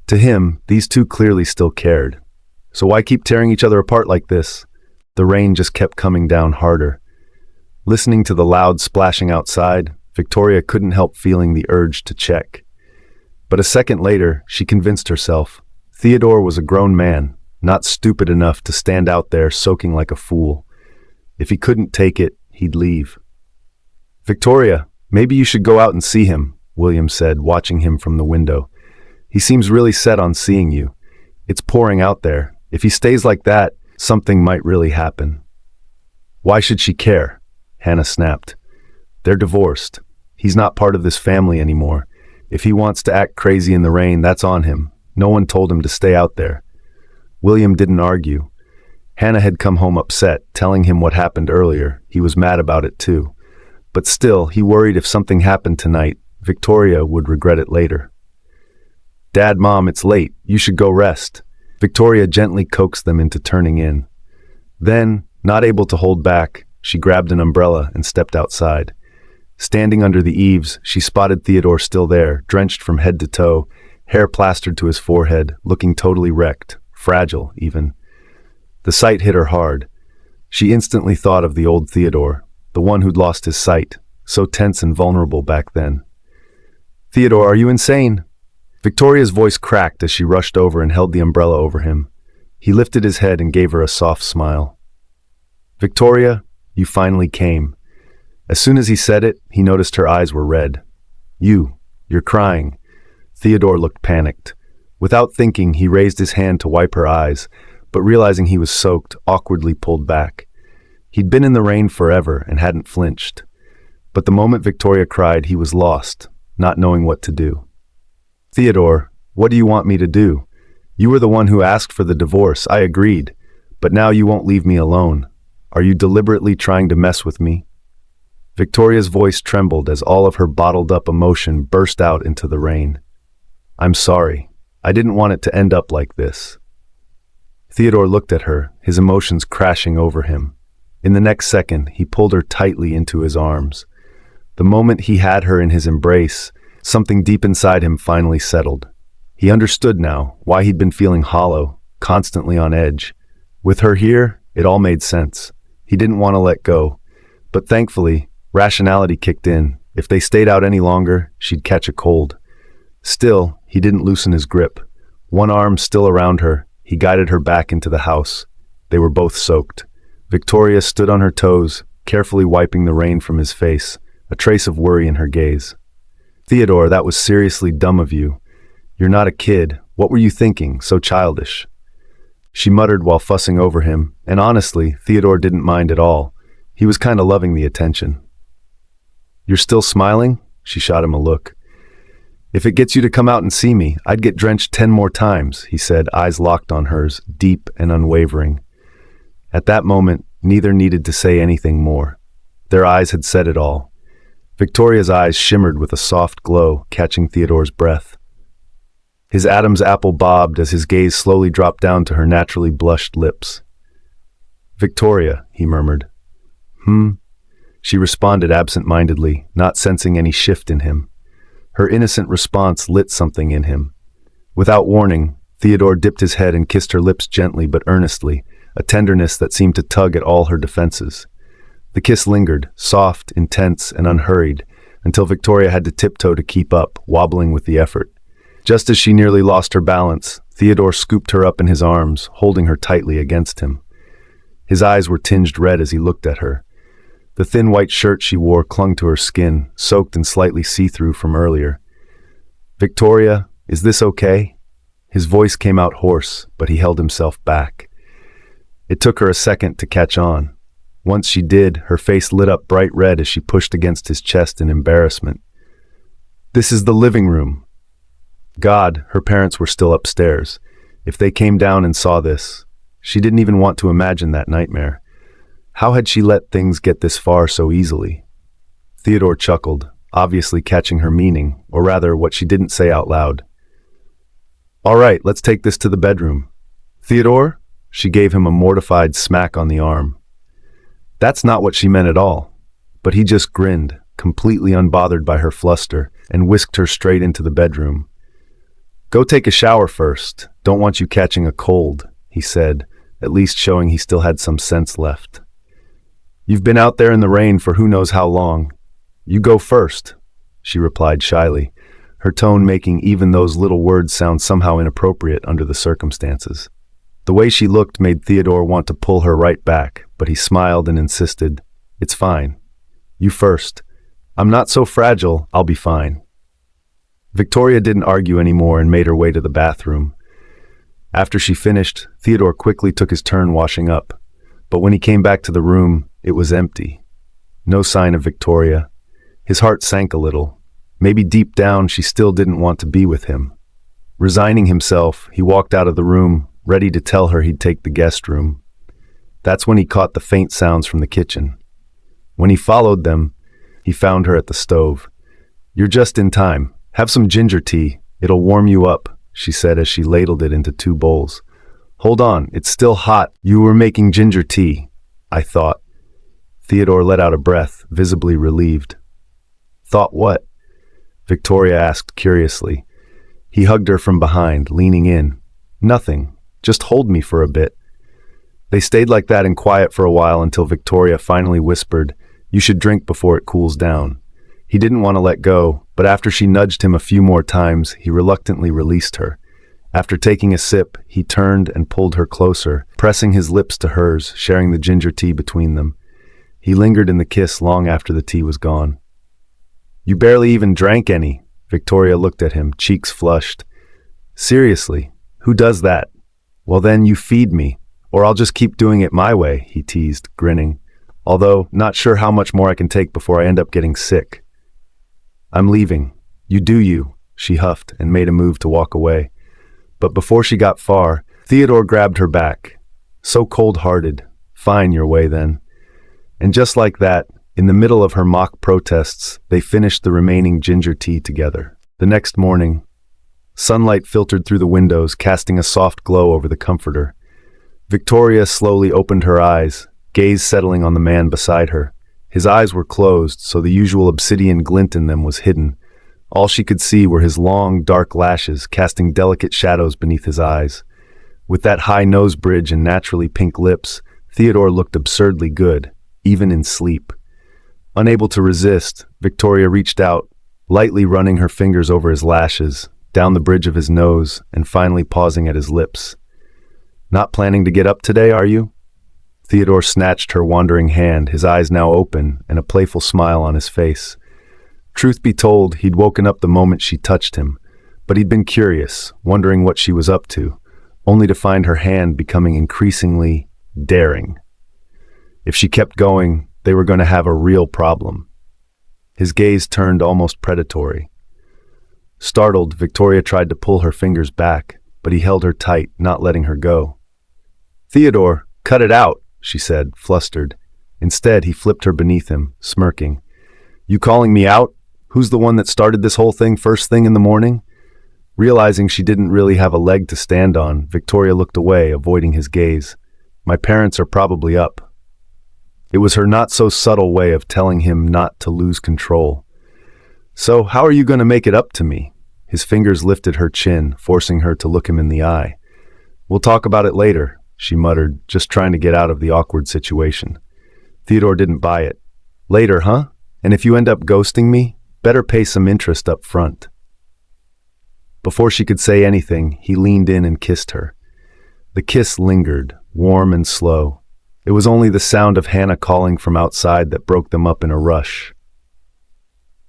To him, these two clearly still cared. So why keep tearing each other apart like this? The rain just kept coming down harder. Listening to the loud splashing outside, Victoria couldn't help feeling the urge to check. But a second later, she convinced herself. Theodore was a grown man, not stupid enough to stand out there soaking like a fool. If he couldn't take it, he'd leave. Victoria, maybe you should go out and see him, William said, watching him from the window. He seems really set on seeing you. It's pouring out there. If he stays like that, something might really happen. Why should she care? Hannah snapped. They're divorced. He's not part of this family anymore. If he wants to act crazy in the rain, that's on him. No one told him to stay out there. William didn't argue. Hannah had come home upset, telling him what happened earlier. He was mad about it too. But still, he worried if something happened tonight, Victoria would regret it later. Dad, Mom, it's late. You should go rest. Victoria gently coaxed them into turning in. Then, not able to hold back, she grabbed an umbrella and stepped outside. Standing under the eaves, she spotted Theodore still there, drenched from head to toe, hair plastered to his forehead, looking totally wrecked, fragile even. The sight hit her hard. She instantly thought of the old Theodore, the one who'd lost his sight, so tense and vulnerable back then. Theodore, are you insane? Victoria's voice cracked as she rushed over and held the umbrella over him. He lifted his head and gave her a soft smile. Victoria, you finally came. As soon as he said it, he noticed her eyes were red. You're crying. Theodore looked panicked. Without thinking, he raised his hand to wipe her eyes, but realizing he was soaked, awkwardly pulled back. He'd been in the rain forever and hadn't flinched. But the moment Victoria cried, he was lost, not knowing what to do. Theodore, what do you want me to do? You were the one who asked for the divorce. I agreed. But now you won't leave me alone. Are you deliberately trying to mess with me? Victoria's voice trembled as all of her bottled-up emotion burst out into the rain. I'm sorry. I didn't want it to end up like this. Theodore looked at her, his emotions crashing over him. In the next second, he pulled her tightly into his arms. The moment he had her in his embrace, something deep inside him finally settled. He understood now why he'd been feeling hollow, constantly on edge. With her here, it all made sense. He didn't want to let go. But thankfully, rationality kicked in. If they stayed out any longer, she'd catch a cold. Still, he didn't loosen his grip. One arm still around her, he guided her back into the house. They were both soaked. Victoria stood on her toes, carefully wiping the rain from his face, a trace of worry in her gaze. Theodore, that was seriously dumb of you. You're not a kid. What were you thinking? So childish. She muttered while fussing over him, and honestly, Theodore didn't mind at all. He was kind of loving the attention. You're still smiling? She shot him a look. If it gets you to come out and see me, I'd get drenched 10 more times, he said, eyes locked on hers, deep and unwavering. At that moment, neither needed to say anything more. Their eyes had said it all. Victoria's eyes shimmered with a soft glow, catching Theodore's breath. His Adam's apple bobbed as his gaze slowly dropped down to her naturally blushed lips. Victoria, he murmured. She responded absent-mindedly, not sensing any shift in him. Her innocent response lit something in him. Without warning, Theodore dipped his head and kissed her lips gently but earnestly, a tenderness that seemed to tug at all her defenses. The kiss lingered, soft, intense, and unhurried, until Victoria had to tiptoe to keep up, wobbling with the effort. Just as she nearly lost her balance, Theodore scooped her up in his arms, holding her tightly against him. His eyes were tinged red as he looked at her. The thin white shirt she wore clung to her skin, soaked and slightly see-through from earlier. Victoria, is this okay? His voice came out hoarse, but he held himself back. It took her a second to catch on. Once she did, her face lit up bright red as she pushed against his chest in embarrassment. This is the living room. God, her parents were still upstairs. If they came down and saw this, she didn't even want to imagine that nightmare. How had she let things get this far so easily? Theodore chuckled, obviously catching her meaning, or rather what she didn't say out loud. "All right, let's take this to the bedroom." "Theodore?" She gave him a mortified smack on the arm. That's not what she meant at all. But he just grinned, completely unbothered by her fluster, and whisked her straight into the bedroom. "Go take a shower first. Don't want you catching a cold," he said, at least showing he still had some sense left. "You've been out there in the rain for who knows how long. You go first," she replied shyly, her tone making even those little words sound somehow inappropriate under the circumstances. The way she looked made Theodore want to pull her right back, but he smiled and insisted, "It's fine. You first. I'm not so fragile, I'll be fine." Victoria didn't argue anymore and made her way to the bathroom. After she finished, Theodore quickly took his turn washing up, but when he came back to the room, it was empty. No sign of Victoria. His heart sank a little. Maybe deep down she still didn't want to be with him. Resigning himself, he walked out of the room, ready to tell her he'd take the guest room. That's when he caught the faint sounds from the kitchen. When he followed them, he found her at the stove. "You're just in time. Have some ginger tea. It'll warm you up," she said as she ladled it into 2 bowls. "Hold on, it's still hot. You were making ginger tea, I thought." Theodore let out a breath, visibly relieved. "Thought what?" Victoria asked curiously. He hugged her from behind, leaning in. "Nothing. Just hold me for a bit." They stayed like that in quiet for a while until Victoria finally whispered, "You should drink before it cools down." He didn't want to let go, but after she nudged him a few more times, he reluctantly released her. After taking a sip, he turned and pulled her closer, pressing his lips to hers, sharing the ginger tea between them. He lingered in the kiss long after the tea was gone. "You barely even drank any." Victoria looked at him, cheeks flushed. "Seriously, who does that?" "Well then, you feed me, or I'll just keep doing it my way," he teased, grinning. "Although, not sure how much more I can take before I end up getting sick." "I'm leaving. You do you," she huffed and made a move to walk away. But before she got far, Theodore grabbed her back. "So cold-hearted. Fine your way then." And just like that, in the middle of her mock protests, they finished the remaining ginger tea together. The next morning, sunlight filtered through the windows, casting a soft glow over the comforter. Victoria slowly opened her eyes, gaze settling on the man beside her. His eyes were closed, so the usual obsidian glint in them was hidden. All she could see were his long, dark lashes, casting delicate shadows beneath his eyes. With that high nose bridge and naturally pink lips, Theodore looked absurdly good, even in sleep. Unable to resist, Victoria reached out, lightly running her fingers over his lashes, down the bridge of his nose, and finally pausing at his lips. "Not planning to get up today, are you?" Theodore snatched her wandering hand, his eyes now open and a playful smile on his face. Truth be told, he'd woken up the moment she touched him, but he'd been curious, wondering what she was up to, only to find her hand becoming increasingly daring. If she kept going, they were going to have a real problem. His gaze turned almost predatory. Startled, Victoria tried to pull her fingers back, but he held her tight, not letting her go. "Theodore, cut it out," she said, flustered. Instead, he flipped her beneath him, smirking. "You calling me out? Who's the one that started this whole thing first thing in the morning?" Realizing she didn't really have a leg to stand on, Victoria looked away, avoiding his gaze. "My parents are probably up." It was her not-so-subtle way of telling him not to lose control. "So, how are you going to make it up to me?" His fingers lifted her chin, forcing her to look him in the eye. "We'll talk about it later," she muttered, just trying to get out of the awkward situation. Theodore didn't buy it. "Later, huh? And if you end up ghosting me, better pay some interest up front." Before she could say anything, he leaned in and kissed her. The kiss lingered, warm and slow. It was only the sound of Hannah calling from outside that broke them up in a rush.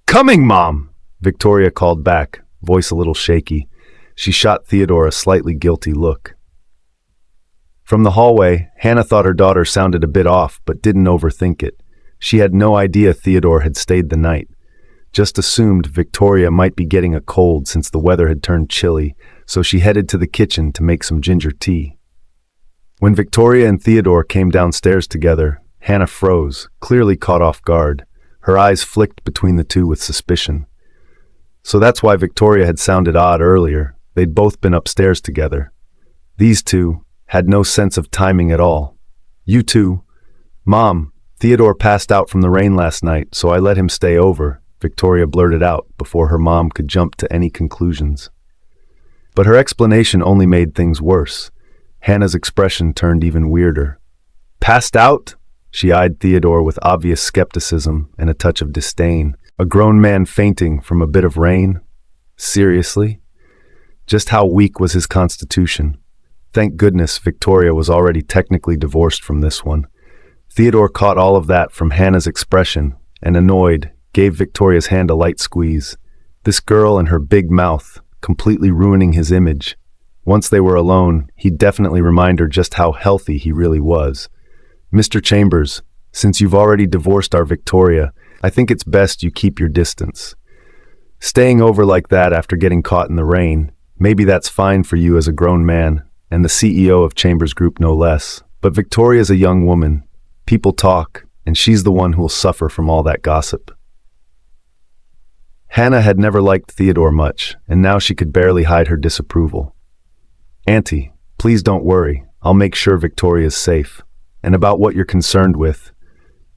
"Coming, Mom!" Victoria called back, voice a little shaky. She shot Theodore a slightly guilty look. From the hallway, Hannah thought her daughter sounded a bit off, but didn't overthink it. She had no idea Theodore had stayed the night. just assumed Victoria might be getting a cold since the weather had turned chilly, so she headed to the kitchen to make some ginger tea. When Victoria and Theodore came downstairs together, Hannah froze, clearly caught off guard. Her eyes flicked between the two with suspicion. So that's why Victoria had sounded odd earlier. They'd both been upstairs together. These two had no sense of timing at all. "You two?" "Mom, Theodore passed out from the rain last night, so I let him stay over," Victoria blurted out before her mom could jump to any conclusions. But her explanation only made things worse. Hannah's expression turned even weirder. "Passed out?" She eyed Theodore with obvious skepticism and a touch of disdain. A grown man fainting from a bit of rain? Seriously? Just how weak was his constitution? Thank goodness Victoria was already technically divorced from this one. Theodore caught all of that from Hannah's expression and, annoyed, gave Victoria's hand a light squeeze. This girl and her big mouth, completely ruining his image. Once they were alone, he'd definitely remind her just how healthy he really was. "Mr. Chambers, since you've already divorced our Victoria, I think it's best you keep your distance. Staying over like that after getting caught in the rain, maybe that's fine for you as a grown man, and the CEO of Chambers Group no less. But Victoria's a young woman. People talk, and she's the one who'll suffer from all that gossip." Hannah had never liked Theodore much, and now she could barely hide her disapproval. "Auntie, please don't worry. I'll make sure Victoria's safe. And about what you're concerned with,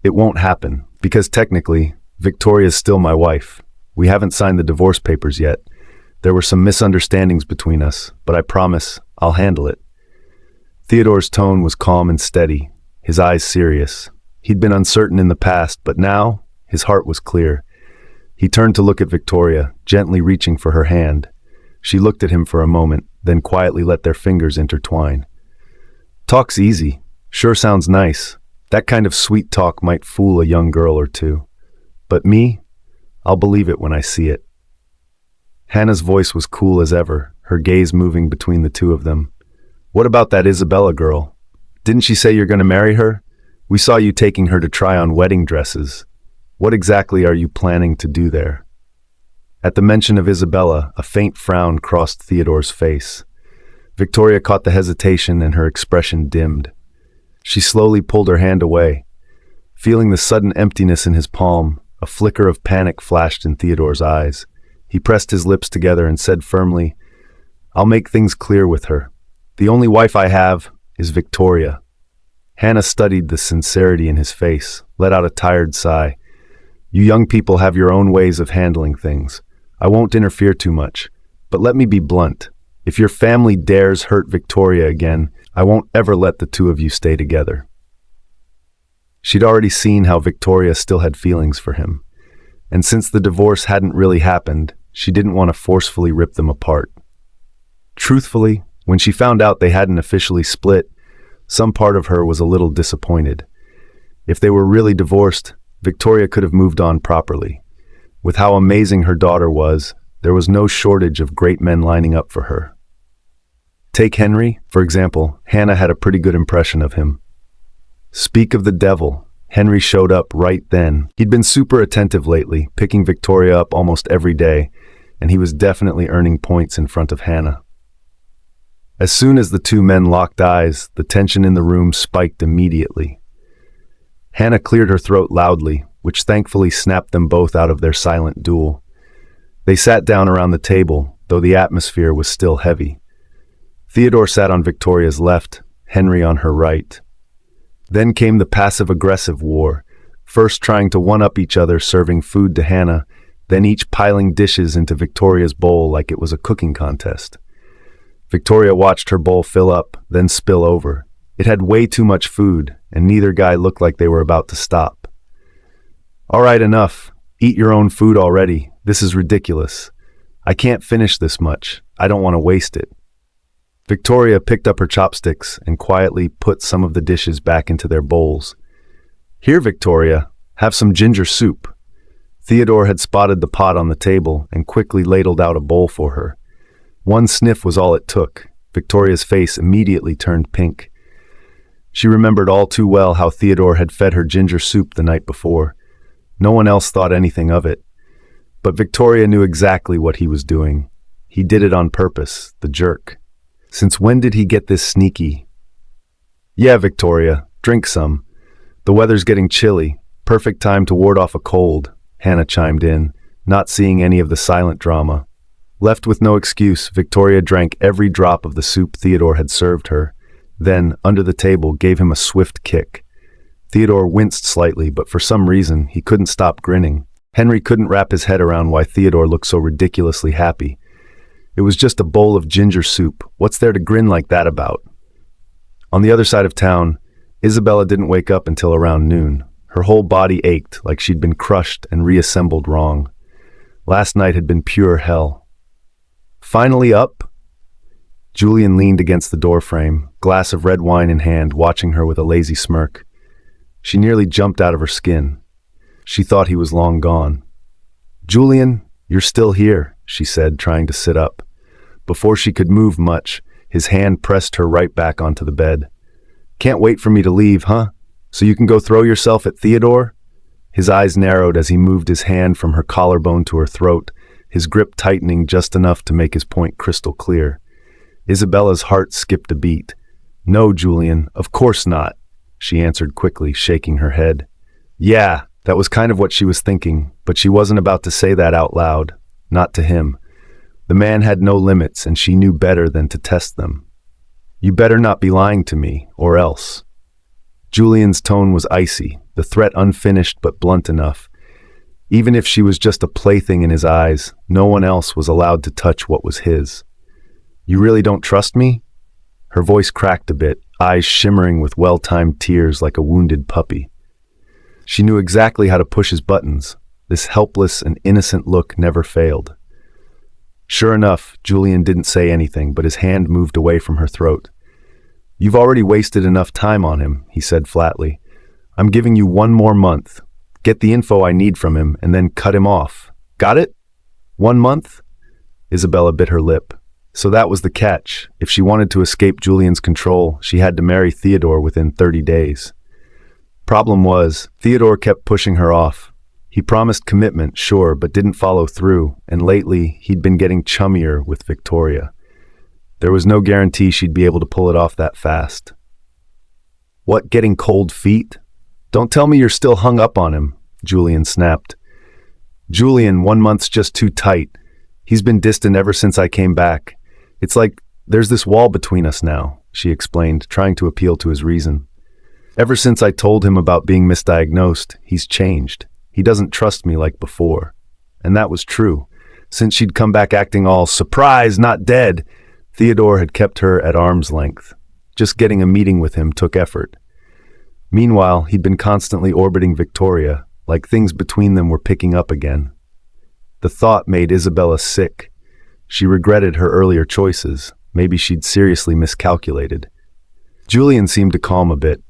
it won't happen, because technically, Victoria's still my wife. We haven't signed the divorce papers yet. There were some misunderstandings between us, but I promise I'll handle it." Theodore's tone was calm and steady, his eyes serious. He'd been uncertain in the past, but now his heart was clear. He turned to look at Victoria, gently reaching for her hand. She looked at him for a moment, then quietly let their fingers intertwine. "Talk's easy. Sure sounds nice. That kind of sweet talk might fool a young girl or two. But me? I'll believe it when I see it." Hannah's voice was cool as ever, her gaze moving between the two of them. "What about that Isabella girl? Didn't she say you're going to marry her? We saw you taking her to try on wedding dresses. What exactly are you planning to do there?" At the mention of Isabella, a faint frown crossed Theodore's face. Victoria caught the hesitation and her expression dimmed. She slowly pulled her hand away. Feeling the sudden emptiness in his palm, a flicker of panic flashed in Theodore's eyes. He pressed his lips together and said firmly, "I'll make things clear with her. The only wife I have is Victoria." Hannah studied the sincerity in his face, let out a tired sigh. "You young people have your own ways of handling things. I won't interfere too much. But let me be blunt. If your family dares hurt Victoria again, I won't ever let the two of you stay together." She'd already seen how Victoria still had feelings for him. And since the divorce hadn't really happened, she didn't want to forcefully rip them apart. Truthfully, when she found out they hadn't officially split, some part of her was a little disappointed. If they were really divorced, Victoria could have moved on properly. With how amazing her daughter was, there was no shortage of great men lining up for her. Take Henry, for example. Hannah had a pretty good impression of him. Speak of the devil, Henry showed up right then. He'd been super attentive lately, picking Victoria up almost every day, and he was definitely earning points in front of Hannah. As soon as the two men locked eyes, the tension in the room spiked immediately. Hannah cleared her throat loudly, which thankfully snapped them both out of their silent duel. They sat down around the table, though the atmosphere was still heavy. Theodore sat on Victoria's left, Henry on her right. Then came the passive-aggressive war, first trying to one-up each other serving food to Hannah, then each piling dishes into Victoria's bowl like it was a cooking contest. Victoria watched her bowl fill up, then spill over. It had way too much food, and neither guy looked like they were about to stop. "All right, enough. Eat your own food already. This is ridiculous. I can't finish this much. I don't want to waste it." Victoria picked up her chopsticks and quietly put some of the dishes back into their bowls. "Here, Victoria, have some ginger soup." Theodore had spotted the pot on the table and quickly ladled out a bowl for her. One sniff was all it took. Victoria's face immediately turned pink. She remembered all too well how Theodore had fed her ginger soup the night before. No one else thought anything of it. But Victoria knew exactly what he was doing. He did it on purpose, the jerk. Since when did he get this sneaky? Yeah, Victoria, drink some. The weather's getting chilly. Perfect time to ward off a cold, Hannah chimed in, not seeing any of the silent drama. Left with no excuse, Victoria drank every drop of the soup Theodore had served her, then, under the table, gave him a swift kick. Theodore winced slightly, but for some reason, he couldn't stop grinning. Henry couldn't wrap his head around why Theodore looked so ridiculously happy. It was just a bowl of ginger soup. What's there to grin like that about? On the other side of town, Isabella didn't wake up until around noon. Her whole body ached like she'd been crushed and reassembled wrong. Last night had been pure hell. Finally up? Julian leaned against the doorframe, glass of red wine in hand, watching her with a lazy smirk. She nearly jumped out of her skin. She thought he was long gone. "Julian, you're still here," she said, trying to sit up. Before she could move much, his hand pressed her right back onto the bed. "Can't wait for me to leave, huh? So you can go throw yourself at Theodore?" His eyes narrowed as he moved his hand from her collarbone to her throat, his grip tightening just enough to make his point crystal clear. Isabella's heart skipped a beat. "No, Julian, of course not," she answered quickly, shaking her head. Yeah, that was kind of what she was thinking, but she wasn't about to say that out loud. Not to him. The man had no limits, and she knew better than to test them. "You better not be lying to me, or else." Julian's tone was icy, the threat unfinished but blunt enough. Even if she was just a plaything in his eyes, no one else was allowed to touch what was his. "You really don't trust me?" Her voice cracked a bit, eyes shimmering with well-timed tears like a wounded puppy. She knew exactly how to push his buttons. This helpless and innocent look never failed. Sure enough, Julian didn't say anything, but his hand moved away from her throat. "You've already wasted enough time on him," he said flatly. "I'm giving you 1 more month. Get the info I need from him, and then cut him off. Got it? 1 month?" Isabella bit her lip. So that was the catch. If she wanted to escape Julian's control, she had to marry Theodore within 30 days. Problem was, Theodore kept pushing her off. He promised commitment, sure, but didn't follow through, and lately, he'd been getting chummier with Victoria. There was no guarantee she'd be able to pull it off that fast. "What, getting cold feet? Don't tell me you're still hung up on him," Julian snapped. "Julian, 1 month's just too tight. He's been distant ever since I came back. It's like there's this wall between us now," she explained, trying to appeal to his reason. "Ever since I told him about being misdiagnosed, he's changed. He doesn't trust me like before." And that was true. Since she'd come back acting all, "Surprise, not dead," Theodore had kept her at arm's length. Just getting a meeting with him took effort. Meanwhile, he'd been constantly orbiting Victoria, like things between them were picking up again. The thought made Isabella sick. She regretted her earlier choices. Maybe she'd seriously miscalculated. Julian seemed to calm a bit.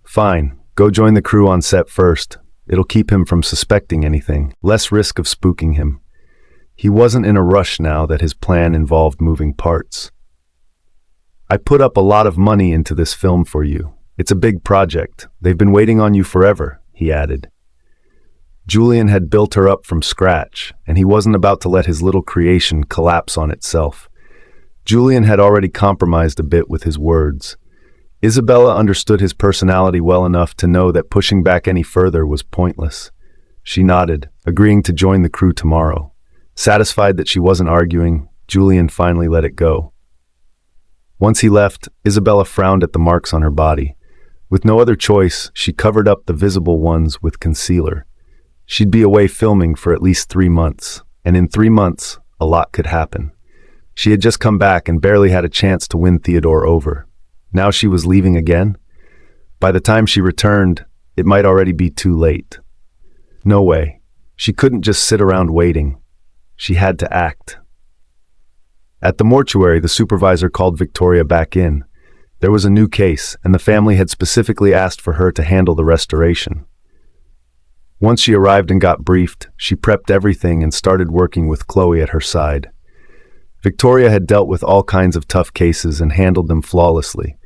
"Fine, go join the crew on set first. It'll keep him from suspecting anything, less risk of spooking him." He wasn't in a rush now that his plan involved moving parts. "I put up a lot of money into this film for you. It's a big project. They've been waiting on you forever," he added. Julian had built her up from scratch, and he wasn't about to let his little creation collapse on itself. Julian had already compromised a bit with his words. Isabella understood his personality well enough to know that pushing back any further was pointless. She nodded, agreeing to join the crew tomorrow. Satisfied that she wasn't arguing, Julian finally let it go. Once he left, Isabella frowned at the marks on her body. With no other choice, she covered up the visible ones with concealer. She'd be away filming for at least 3 months, and in 3 months, a lot could happen. She had just come back and barely had a chance to win Theodore over. Now she was leaving again? By the time she returned, it might already be too late. No way. She couldn't just sit around waiting. She had to act. At the mortuary, the supervisor called Victoria back in. There was a new case, and the family had specifically asked for her to handle the restoration. Once she arrived and got briefed, she prepped everything and started working with Chloe at her side. Victoria had dealt with all kinds of tough cases and handled them flawlessly.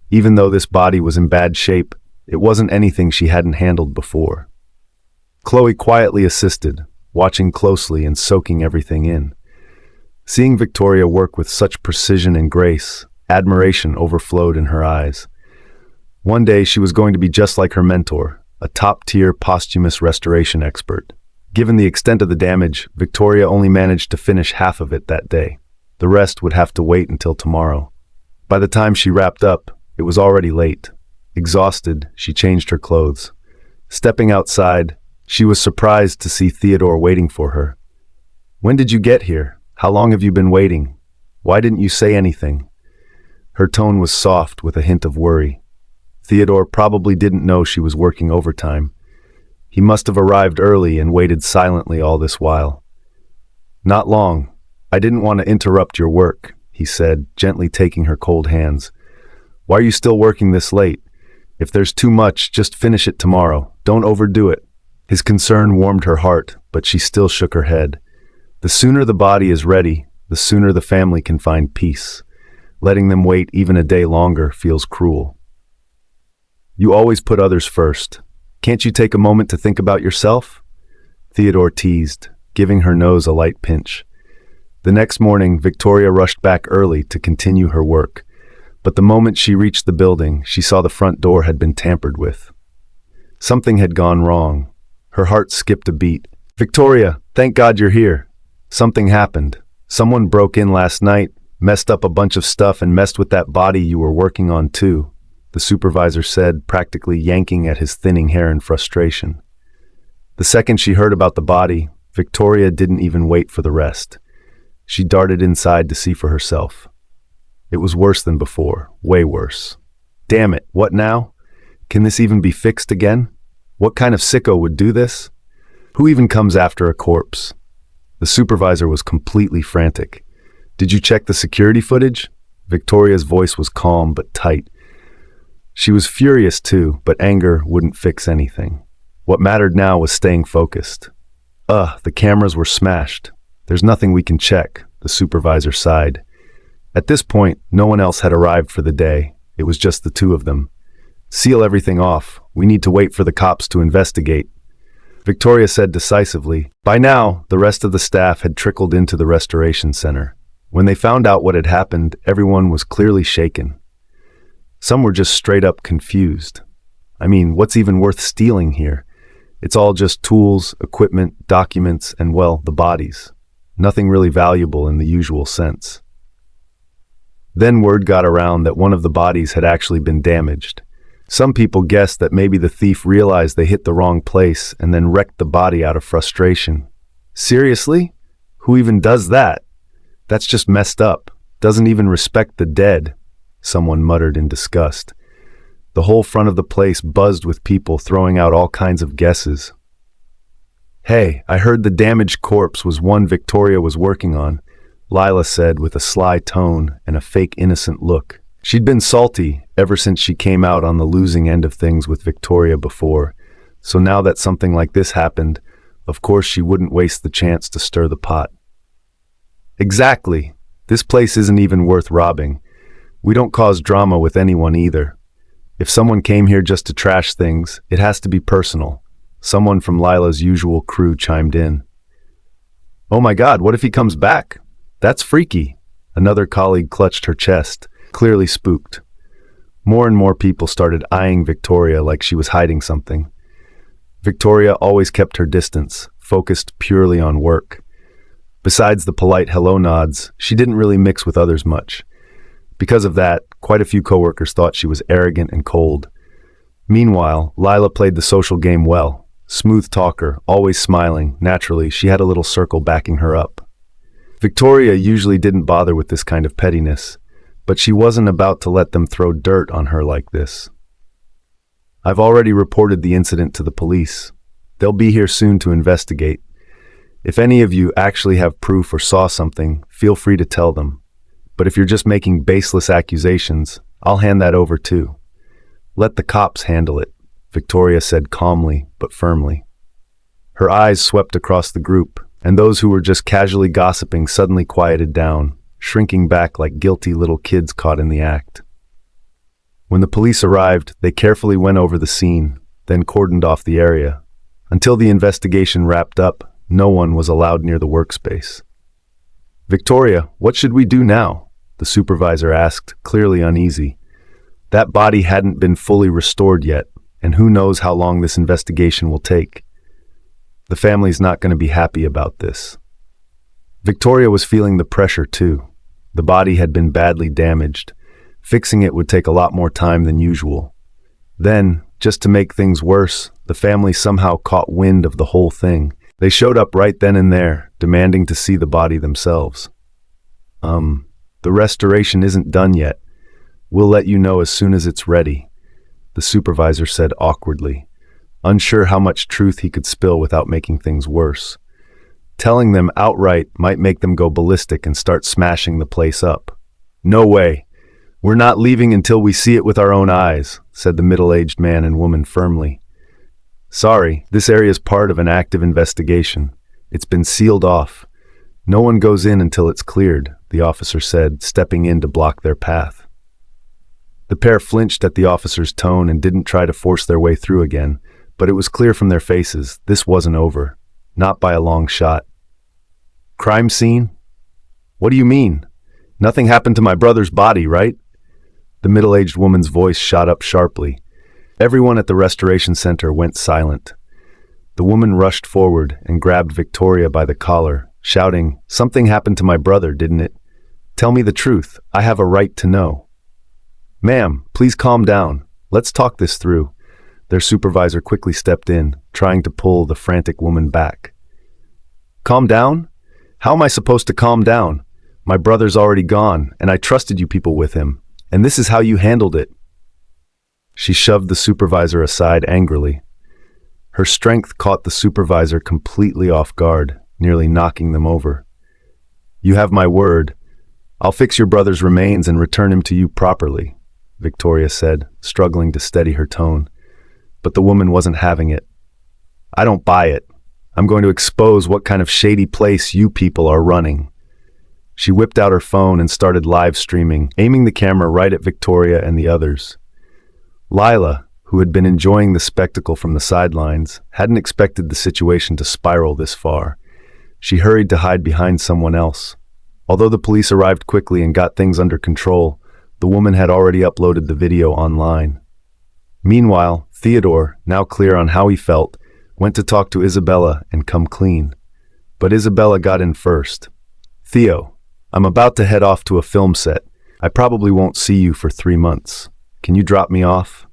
Even though this body was in bad shape, it wasn't anything she hadn't handled before. Chloe quietly assisted, watching closely and soaking everything in. Seeing Victoria work with such precision and grace, admiration overflowed in her eyes. One day she was going to be just like her mentor, a top-tier posthumous restoration expert. Given the extent of the damage, Victoria only managed to finish half of it that day. The rest would have to wait until tomorrow. By the time she wrapped up, it was already late. Exhausted, she changed her clothes. Stepping outside, she was surprised to see Theodore waiting for her. "When did you get here? How long have you been waiting? Why didn't you say anything?" Her tone was soft with a hint of worry. Theodore probably didn't know she was working overtime. He must have arrived early and waited silently all this while. "Not long. I didn't want to interrupt your work," he said, gently taking her cold hands. "Why are you still working this late? If there's too much, just finish it tomorrow. Don't overdo it." His concern warmed her heart, but she still shook her head. The sooner the body is ready, the sooner the family can find peace. Letting them wait even a day longer feels cruel. "You always put others first. Can't you take a moment to think about yourself?" Theodore teased, giving her nose a light pinch. The next morning, Victoria rushed back early to continue her work. But the moment she reached the building, she saw the front door had been tampered with. Something had gone wrong. Her heart skipped a beat. "Victoria, thank God you're here. Something happened. Someone broke in last night, messed up a bunch of stuff and messed with that body you were working on too," the supervisor said, practically yanking at his thinning hair in frustration. The second she heard about the body, Victoria didn't even wait for the rest. She darted inside to see for herself. It was worse than before, way worse. Damn it, what now? Can this even be fixed again? What kind of sicko would do this? Who even comes after a corpse? The supervisor was completely frantic. "Did you check the security footage?" Victoria's voice was calm but tight. She was furious too, but anger wouldn't fix anything. What mattered now was staying focused. The cameras were smashed. "There's nothing we can check," the supervisor sighed. At this point, no one else had arrived for the day. It was just the two of them. "Seal everything off. We need to wait for the cops to investigate," Victoria said decisively. By now, the rest of the staff had trickled into the restoration center. When they found out what had happened, everyone was clearly shaken. Some were just straight up confused. I mean, what's even worth stealing here? It's all just tools, equipment, documents, and, well, the bodies. Nothing really valuable in the usual sense. Then word got around that one of the bodies had actually been damaged. Some people guessed that maybe the thief realized they hit the wrong place and then wrecked the body out of frustration. Seriously? Who even does that? That's just messed up. Doesn't even respect the dead, someone muttered in disgust. The whole front of the place buzzed with people throwing out all kinds of guesses. "Hey, I heard the damaged corpse was one Victoria was working on," Lila said with a sly tone and a fake innocent look. She'd been salty ever since she came out on the losing end of things with Victoria before, so now that something like this happened, of course she wouldn't waste the chance to stir the pot. "Exactly. This place isn't even worth robbing. We don't cause drama with anyone either. If someone came here just to trash things, it has to be personal," someone from Lila's usual crew chimed in. "Oh my God, what if he comes back? That's freaky," another colleague clutched her chest, clearly spooked. More and more people started eyeing Victoria like she was hiding something. Victoria always kept her distance, focused purely on work. Besides the polite hello nods, she didn't really mix with others much. Because of that, quite a few coworkers thought she was arrogant and cold. Meanwhile, Lila played the social game well. Smooth talker, always smiling. Naturally, she had a little circle backing her up. Victoria usually didn't bother with this kind of pettiness, but she wasn't about to let them throw dirt on her like this. "I've already reported the incident to the police. They'll be here soon to investigate. If any of you actually have proof or saw something, feel free to tell them. But if you're just making baseless accusations, I'll hand that over too. Let the cops handle it," Victoria said calmly but firmly. Her eyes swept across the group, and those who were just casually gossiping suddenly quieted down, shrinking back like guilty little kids caught in the act. When the police arrived, they carefully went over the scene, then cordoned off the area. Until the investigation wrapped up, No one was allowed near the workspace. "Victoria, what should we do now?" the supervisor asked, clearly uneasy. That body hadn't been fully restored yet, and who knows how long this investigation will take. The family's not going to be happy about this. Victoria was feeling the pressure too. The body had been badly damaged. Fixing it would take a lot more time than usual. Then, just to make things worse, the family somehow caught wind of the whole thing. They showed up right then and there, demanding to see the body themselves. The restoration isn't done yet. We'll let you know as soon as it's ready," the supervisor said awkwardly, unsure how much truth he could spill without making things worse. Telling them outright might make them go ballistic and start smashing the place up. "No way. We're not leaving until we see it with our own eyes," said the middle-aged man and woman firmly. "Sorry, this area is part of an active investigation. It's been sealed off. No one goes in until it's cleared," the officer said, stepping in to block their path. The pair flinched at the officer's tone and didn't try to force their way through again, but it was clear from their faces this wasn't over, not by a long shot. "Crime scene? What do you mean? Nothing happened to my brother's body, right?" The middle-aged woman's voice shot up sharply. Everyone at the restoration center went silent. The woman rushed forward and grabbed Victoria by the collar, shouting, "Something happened to my brother, didn't it? Tell me the truth. I have a right to know." "Ma'am, please calm down. Let's talk this through." Their supervisor quickly stepped in, trying to pull the frantic woman back. "Calm down? How am I supposed to calm down? My brother's already gone, and I trusted you people with him, and this is how you handled it." She shoved the supervisor aside angrily. Her strength caught the supervisor completely off guard, nearly knocking them over. "You have my word. I'll fix your brother's remains and return him to you properly," Victoria said, struggling to steady her tone. But the woman wasn't having it. "I don't buy it. I'm going to expose what kind of shady place you people are running." She whipped out her phone and started live streaming, aiming the camera right at Victoria and the others. Lila, who had been enjoying the spectacle from the sidelines, hadn't expected the situation to spiral this far. She hurried to hide behind someone else. Although the police arrived quickly and got things under control, the woman had already uploaded the video online. Meanwhile, Theodore, now clear on how he felt, went to talk to Isabella and come clean. But Isabella got in first. "Theo, I'm about to head off to a film set. I probably won't see you for 3 months. Can you drop me off?"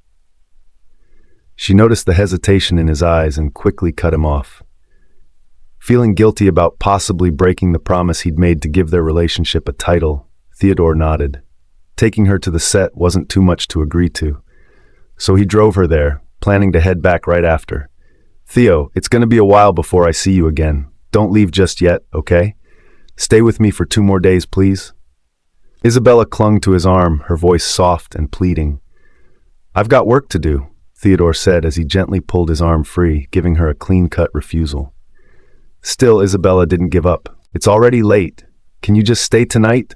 She noticed the hesitation in his eyes and quickly cut him off. Feeling guilty about possibly breaking the promise he'd made to give their relationship a title, Theodore nodded. Taking her to the set wasn't too much to agree to. So he drove her there, planning to head back right after. "Theo, it's going to be a while before I see you again. Don't leave just yet, okay? Stay with me for 2 more days, please." Isabella clung to his arm, her voice soft and pleading. "I've got work to do," Theodore said as he gently pulled his arm free, giving her a clean-cut refusal. Still, Isabella didn't give up. "It's already late. Can you just stay tonight?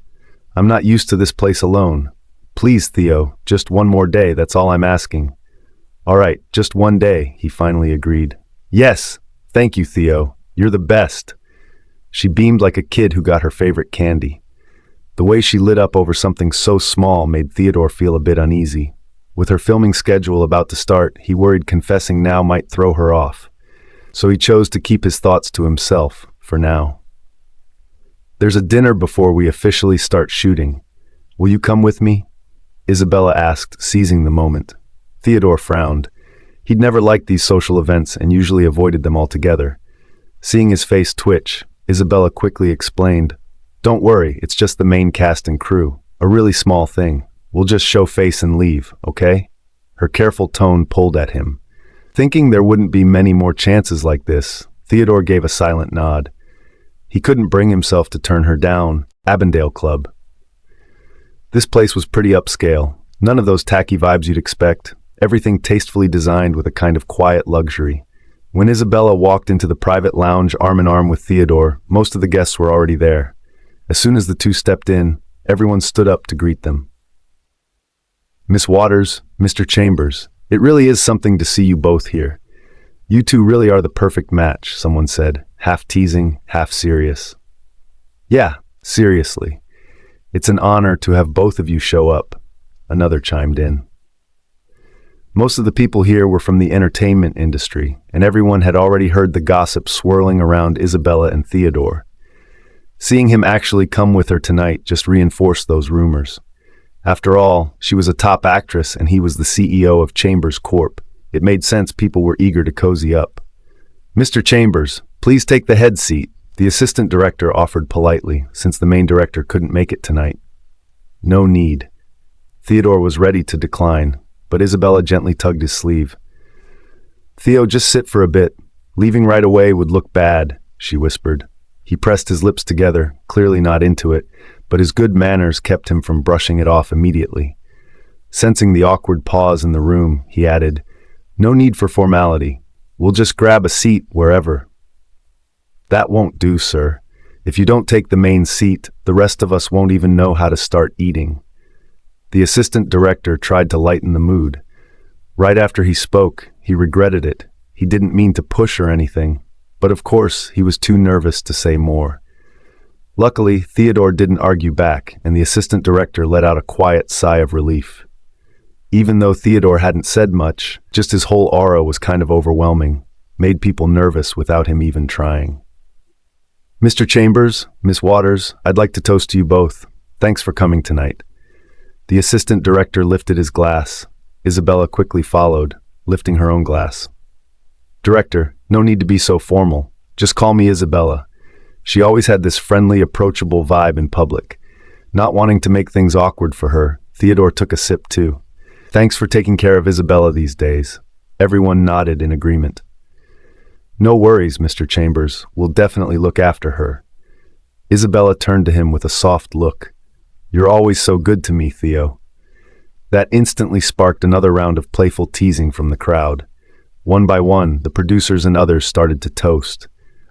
I'm not used to this place alone. Please, Theo, just 1 more day, that's all I'm asking." "All right, just 1 day," he finally agreed. "Yes, thank you, Theo. You're the best." She beamed like a kid who got her favorite candy. The way she lit up over something so small made Theodore feel a bit uneasy. With her filming schedule about to start, he worried confessing now might throw her off. So he chose to keep his thoughts to himself, for now. "There's a dinner before we officially start shooting. Will you come with me?" Isabella asked, seizing the moment. Theodore frowned. He'd never liked these social events and usually avoided them altogether. Seeing his face twitch, Isabella quickly explained, "Don't worry, it's just the main cast and crew. A really small thing. We'll just show face and leave, okay?" Her careful tone pulled at him. Thinking there wouldn't be many more chances like this, Theodore gave a silent nod. He couldn't bring himself to turn her down. Avondale Club. This place was pretty upscale. None of those tacky vibes you'd expect. Everything tastefully designed with a kind of quiet luxury. When Isabella walked into the private lounge arm in arm with Theodore, most of the guests were already there. As soon as the two stepped in, everyone stood up to greet them. "Miss Waters, Mr. Chambers, it really is something to see you both here." You two really are the perfect match, someone said, half teasing, half serious. Yeah, seriously. It's an honor to have both of you show up, another chimed in. Most of the people here were from the entertainment industry, and everyone had already heard the gossip swirling around Isabella and Theodore. Seeing him actually come with her tonight just reinforced those rumors. After all, she was a top actress and he was the CEO of Chambers Corp. It made sense people were eager to cozy up. Mr. Chambers, please take the head seat, the assistant director offered politely, since the main director couldn't make it tonight. No need. Theodore was ready to decline, but Isabella gently tugged his sleeve. Theo, just sit for a bit. Leaving right away would look bad, she whispered. He pressed his lips together, clearly not into it, but his good manners kept him from brushing it off immediately. Sensing the awkward pause in the room, he added, No need for formality. We'll just grab a seat wherever. That won't do, sir. If you don't take the main seat, the rest of us won't even know how to start eating. The assistant director tried to lighten the mood. Right after he spoke, he regretted it. He didn't mean to push or anything, but of course, he was too nervous to say more. Luckily, Theodore didn't argue back, and the assistant director let out a quiet sigh of relief. Even though Theodore hadn't said much, just his whole aura was kind of overwhelming, made people nervous without him even trying. Mr. Chambers, Miss Waters, I'd like to toast to you both. Thanks for coming tonight. The assistant director lifted his glass. Isabella quickly followed, lifting her own glass. Director, no need to be so formal. Just call me Isabella. She always had this friendly, approachable vibe in public. Not wanting to make things awkward for her, Theodore took a sip too. Thanks for taking care of Isabella these days. Everyone nodded in agreement. No worries, Mr. Chambers. We'll definitely look after her. Isabella turned to him with a soft look. You're always so good to me, Theo. That instantly sparked another round of playful teasing from the crowd. One by one, the producers and others started to toast.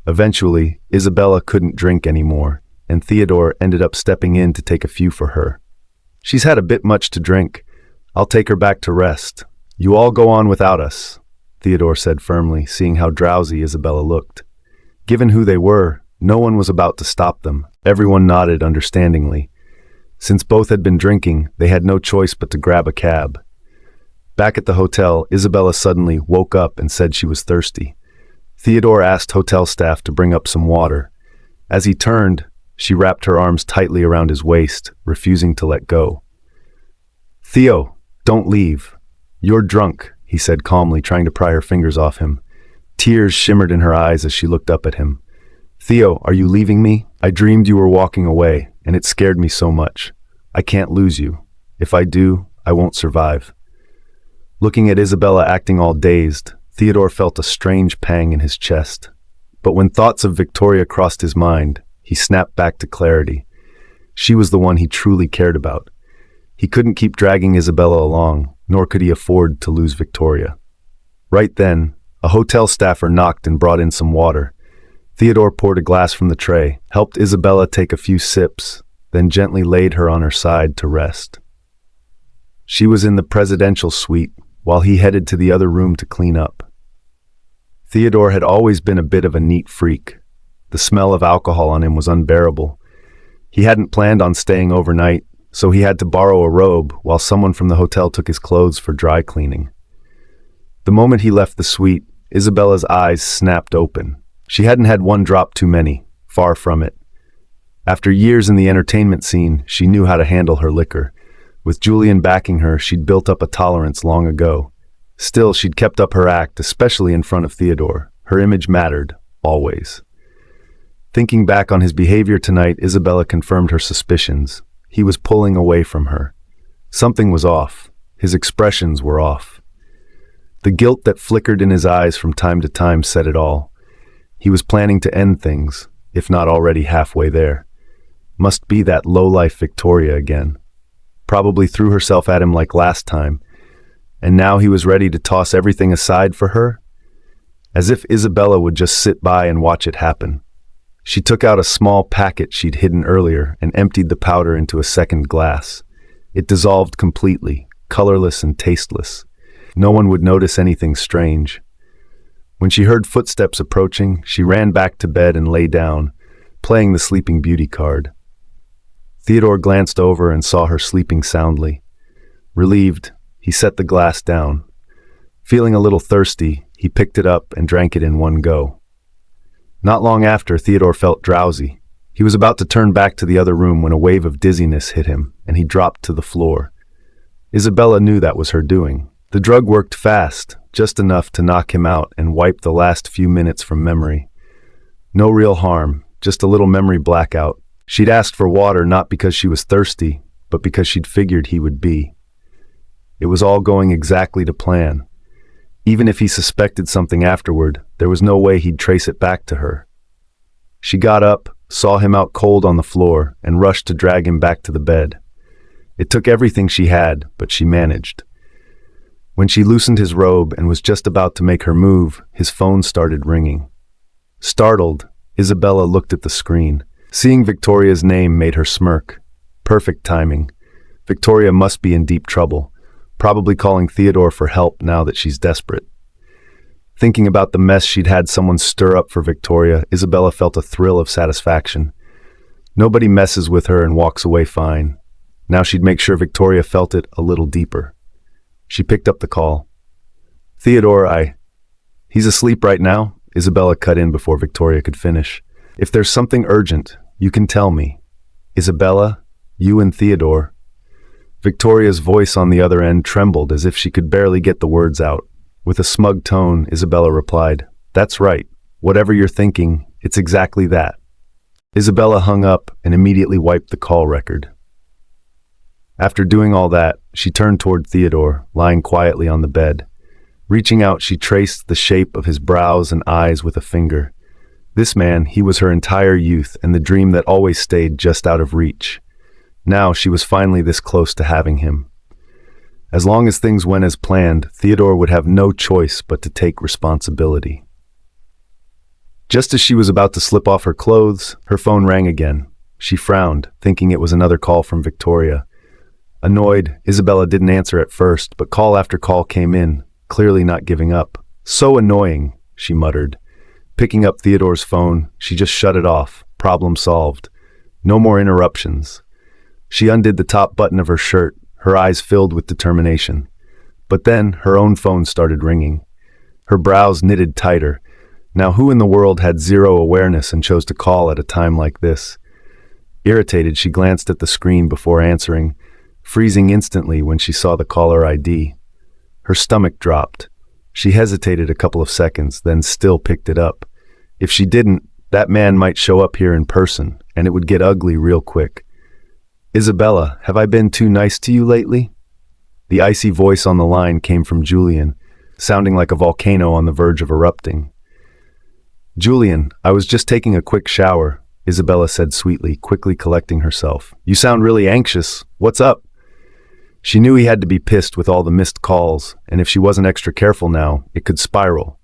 Eventually, Isabella couldn't drink anymore, and Theodore ended up stepping in to take a few for her. She's had a bit much to drink. I'll take her back to rest. You all go on without us, Theodore said firmly, seeing how drowsy Isabella looked. Given who they were, no one was about to stop them. Everyone nodded understandingly. Since both had been drinking, they had no choice but to grab a cab. Back at the hotel, Isabella suddenly woke up and said she was thirsty. Theodore asked hotel staff to bring up some water. As he turned, she wrapped her arms tightly around his waist, refusing to let go. Theo, don't leave. You're drunk, he said calmly, trying to pry her fingers off him. Tears shimmered in her eyes as she looked up at him. Theo, are you leaving me? I dreamed you were walking away, and it scared me so much. I can't lose you. If I do, I won't survive. Looking at Isabella acting all dazed, Theodore felt a strange pang in his chest. But when thoughts of Victoria crossed his mind, he snapped back to clarity. She was the one he truly cared about. He couldn't keep dragging Isabella along, nor could he afford to lose Victoria. Right then, a hotel staffer knocked and brought in some water. Theodore poured a glass from the tray, helped Isabella take a few sips, then gently laid her on her side to rest. She was in the presidential suite, while he headed to the other room to clean up. Theodore had always been a bit of a neat freak. The smell of alcohol on him was unbearable. He hadn't planned on staying overnight, so he had to borrow a robe while someone from the hotel took his clothes for dry cleaning. The moment he left the suite, Isabella's eyes snapped open. She hadn't had one drop too many, far from it. After years in the entertainment scene, she knew how to handle her liquor. With Julian backing her, she'd built up a tolerance long ago. Still, she'd kept up her act, especially in front of Theodore. Her image mattered, always. Thinking back on his behavior tonight, Isabella confirmed her suspicions. He was pulling away from her. Something was off. His expressions were off. The guilt that flickered in his eyes from time to time said it all. He was planning to end things, if not already halfway there. Must be that low-life Victoria again. Probably threw herself at him like last time, and now he was ready to toss everything aside for her? As if Isabella would just sit by and watch it happen. She took out a small packet she'd hidden earlier and emptied the powder into a second glass. It dissolved completely, colorless and tasteless. No one would notice anything strange. When she heard footsteps approaching, she ran back to bed and lay down, playing the Sleeping Beauty card. Theodore glanced over and saw her sleeping soundly. Relieved, he set the glass down. Feeling a little thirsty, he picked it up and drank it in one go. Not long after, Theodore felt drowsy. He was about to turn back to the other room when a wave of dizziness hit him, and he dropped to the floor. Isabella knew that was her doing. The drug worked fast, just enough to knock him out and wipe the last few minutes from memory. No real harm, just a little memory blackout. She'd asked for water not because she was thirsty, but because she'd figured he would be. It was all going exactly to plan. Even if he suspected something afterward, there was no way he'd trace it back to her. She got up, saw him out cold on the floor, and rushed to drag him back to the bed. It took everything she had, but she managed. When she loosened his robe and was just about to make her move, his phone started ringing. Startled, Isabella looked at the screen. Seeing Victoria's name made her smirk. Perfect timing. Victoria must be in deep trouble, probably calling Theodore for help now that she's desperate. Thinking about the mess she'd had someone stir up for Victoria, Isabella felt a thrill of satisfaction. Nobody messes with her and walks away fine. Now she'd make sure Victoria felt it a little deeper. She picked up the call. Theodore, He's asleep right now? Isabella cut in before Victoria could finish. If there's something urgent, you can tell me. Isabella, you and Theodore. Victoria's voice on the other end trembled as if she could barely get the words out. With a smug tone, Isabella replied, That's right. Whatever you're thinking, it's exactly that. Isabella hung up and immediately wiped the call record. After doing all that, she turned toward Theodore, lying quietly on the bed. Reaching out, she traced the shape of his brows and eyes with a finger. This man, he was her entire youth and the dream that always stayed just out of reach. Now she was finally this close to having him. As long as things went as planned, Theodore would have no choice but to take responsibility. Just as she was about to slip off her clothes, her phone rang again. She frowned, thinking it was another call from Victoria. Annoyed, Isabella didn't answer at first, but call after call came in, clearly not giving up. So annoying, she muttered. Picking up Theodore's phone, she just shut it off. Problem solved. No more interruptions. She undid the top button of her shirt, her eyes filled with determination. But then her own phone started ringing. Her brows knitted tighter. Now who in the world had zero awareness and chose to call at a time like this? Irritated, she glanced at the screen before answering, freezing instantly when she saw the caller ID. Her stomach dropped. She hesitated a couple of seconds, then still picked it up. If she didn't, that man might show up here in person, and it would get ugly real quick. Isabella, have I been too nice to you lately? The icy voice on the line came from Julian, sounding like a volcano on the verge of erupting. Julian, I was just taking a quick shower, Isabella said sweetly, quickly collecting herself. You sound really anxious. What's up? She knew he had to be pissed with all the missed calls, and if she wasn't extra careful now, it could spiral.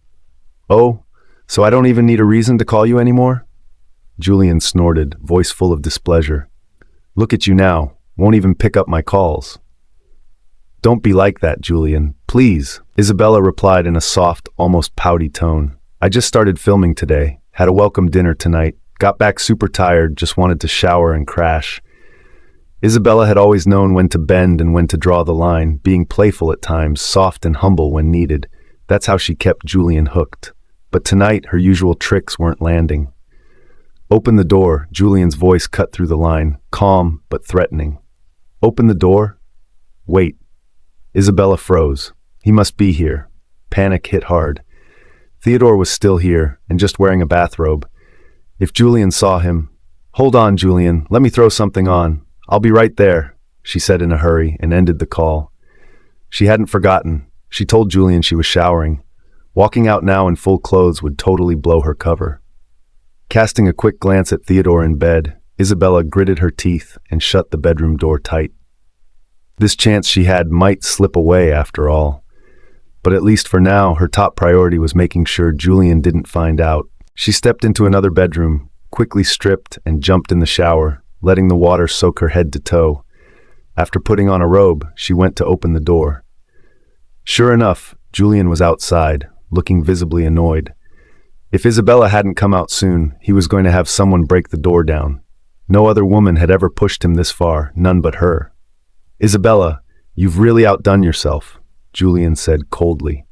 Oh, so I don't even need a reason to call you anymore? Julian snorted, voice full of displeasure. Look at you now, won't even pick up my calls. Don't be like that, Julian, please, Isabella replied in a soft, almost pouty tone. I just started filming today, had a welcome dinner tonight, got back super tired, just wanted to shower and crash. Isabella had always known when to bend and when to draw the line, being playful at times, soft and humble when needed. That's how she kept Julian hooked. But tonight, her usual tricks weren't landing. Open the door, Julian's voice cut through the line, calm but threatening. Open the door? Wait. Isabella froze. He must be here. Panic hit hard. Theodore was still here, and just wearing a bathrobe. If Julian saw him, Hold on, Julian, let me throw something on. I'll be right there, she said in a hurry and ended the call. She hadn't forgotten. She told Julian she was showering. Walking out now in full clothes would totally blow her cover. Casting a quick glance at Theodore in bed, Isabella gritted her teeth and shut the bedroom door tight. This chance she had might slip away after all. But at least for now, her top priority was making sure Julian didn't find out. She stepped into another bedroom, quickly stripped and jumped in the shower, letting the water soak her head to toe. After putting on a robe, she went to open the door. Sure enough, Julian was outside, looking visibly annoyed. If Isabella hadn't come out soon, he was going to have someone break the door down. No other woman had ever pushed him this far, none but her. "Isabella, you've really outdone yourself," Julian said coldly.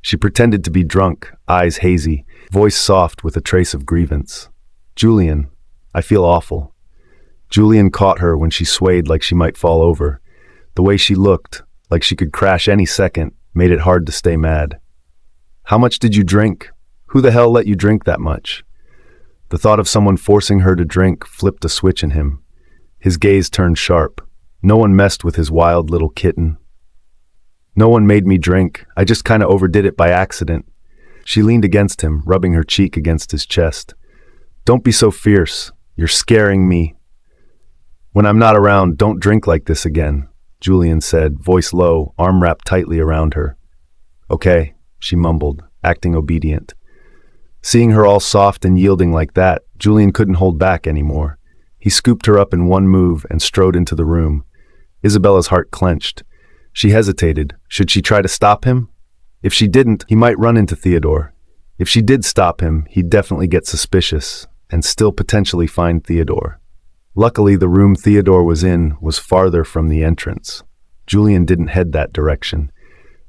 She pretended to be drunk, eyes hazy, voice soft with a trace of grievance. "Julian, I feel awful." Julian caught her when she swayed like she might fall over. The way she looked, like she could crash any second, made it hard to stay mad. "How much did you drink? Who the hell let you drink that much?" The thought of someone forcing her to drink flipped a switch in him. His gaze turned sharp. No one messed with his wild little kitten. "No one made me drink. I just kind of overdid it by accident." She leaned against him, rubbing her cheek against his chest. "Don't be so fierce. You're scaring me." "When I'm not around, don't drink like this again," Julian said, voice low, arm wrapped tightly around her. "Okay," she mumbled, acting obedient. Seeing her all soft and yielding like that, Julian couldn't hold back anymore. He scooped her up in one move and strode into the room. Isabella's heart clenched. She hesitated. Should she try to stop him? If she didn't, he might run into Theodore. If she did stop him, he'd definitely get suspicious, and still potentially find Theodore. Luckily, the room Theodore was in was farther from the entrance. Julian didn't head that direction.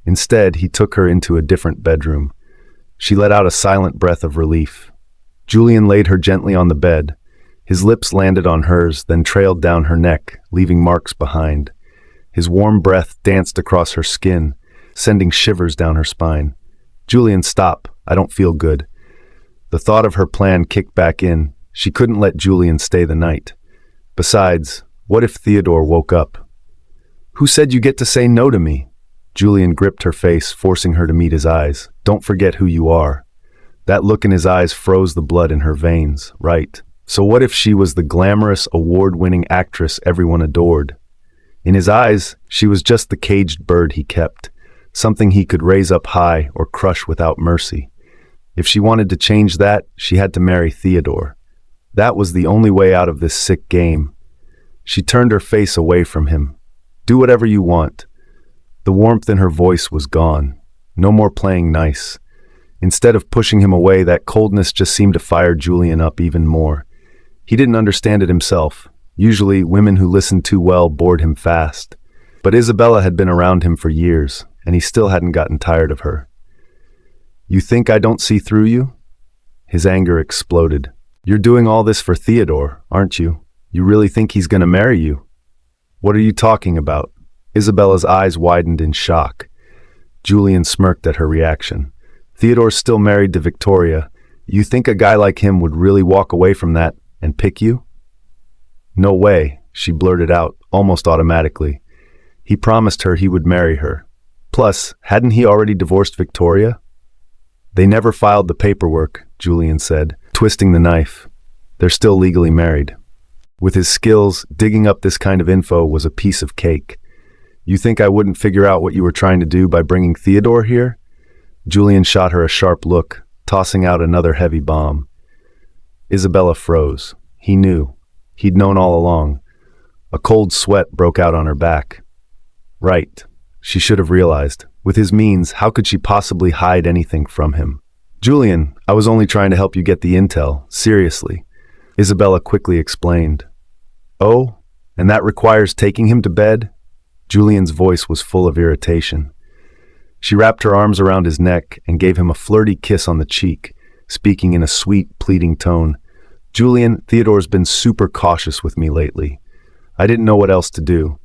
Instead, he took her into a different bedroom. She let out a silent breath of relief. Julian laid her gently on the bed. His lips landed on hers, then trailed down her neck, leaving marks behind. His warm breath danced across her skin, sending shivers down her spine. "Julian, stop. I don't feel good." The thought of her plan kicked back in. She couldn't let Julian stay the night. Besides, what if Theodore woke up? "Who said you get to say no to me?" Julian gripped her face, forcing her to meet his eyes. "Don't forget who you are." That look in his eyes froze the blood in her veins. Right. So what if she was the glamorous, award-winning actress everyone adored? In his eyes, she was just the caged bird he kept, something he could raise up high or crush without mercy. If she wanted to change that, she had to marry Theodore. That was the only way out of this sick game. She turned her face away from him. "Do whatever you want." The warmth in her voice was gone. No more playing nice. Instead of pushing him away, that coldness just seemed to fire Julian up even more. He didn't understand it himself. Usually, women who listened too well bored him fast. But Isabella had been around him for years, and he still hadn't gotten tired of her. "You think I don't see through you?" His anger exploded. "You're doing all this for Theodore, aren't you? You really think he's going to marry you?" "What are you talking about?" Isabella's eyes widened in shock. Julian smirked at her reaction. "Theodore's still married to Victoria. You think a guy like him would really walk away from that and pick you?" "No way," she blurted out, almost automatically. He promised her he would marry her. Plus, hadn't he already divorced Victoria? "They never filed the paperwork," Julian said, twisting the knife. "They're still legally married." With his skills, digging up this kind of info was a piece of cake. "You think I wouldn't figure out what you were trying to do by bringing Theodore here?" Julian shot her a sharp look, tossing out another heavy bomb. Isabella froze. He knew. He'd known all along. A cold sweat broke out on her back. Right. She should have realized. With his means, how could she possibly hide anything from him? "Julian, I was only trying to help you get the intel. Seriously." Isabella quickly explained. "Oh, and that requires taking him to bed?" Julian's voice was full of irritation. She wrapped her arms around his neck and gave him a flirty kiss on the cheek, speaking in a sweet, pleading tone. "Julian, Theodore's been super cautious with me lately. I didn't know what else to do.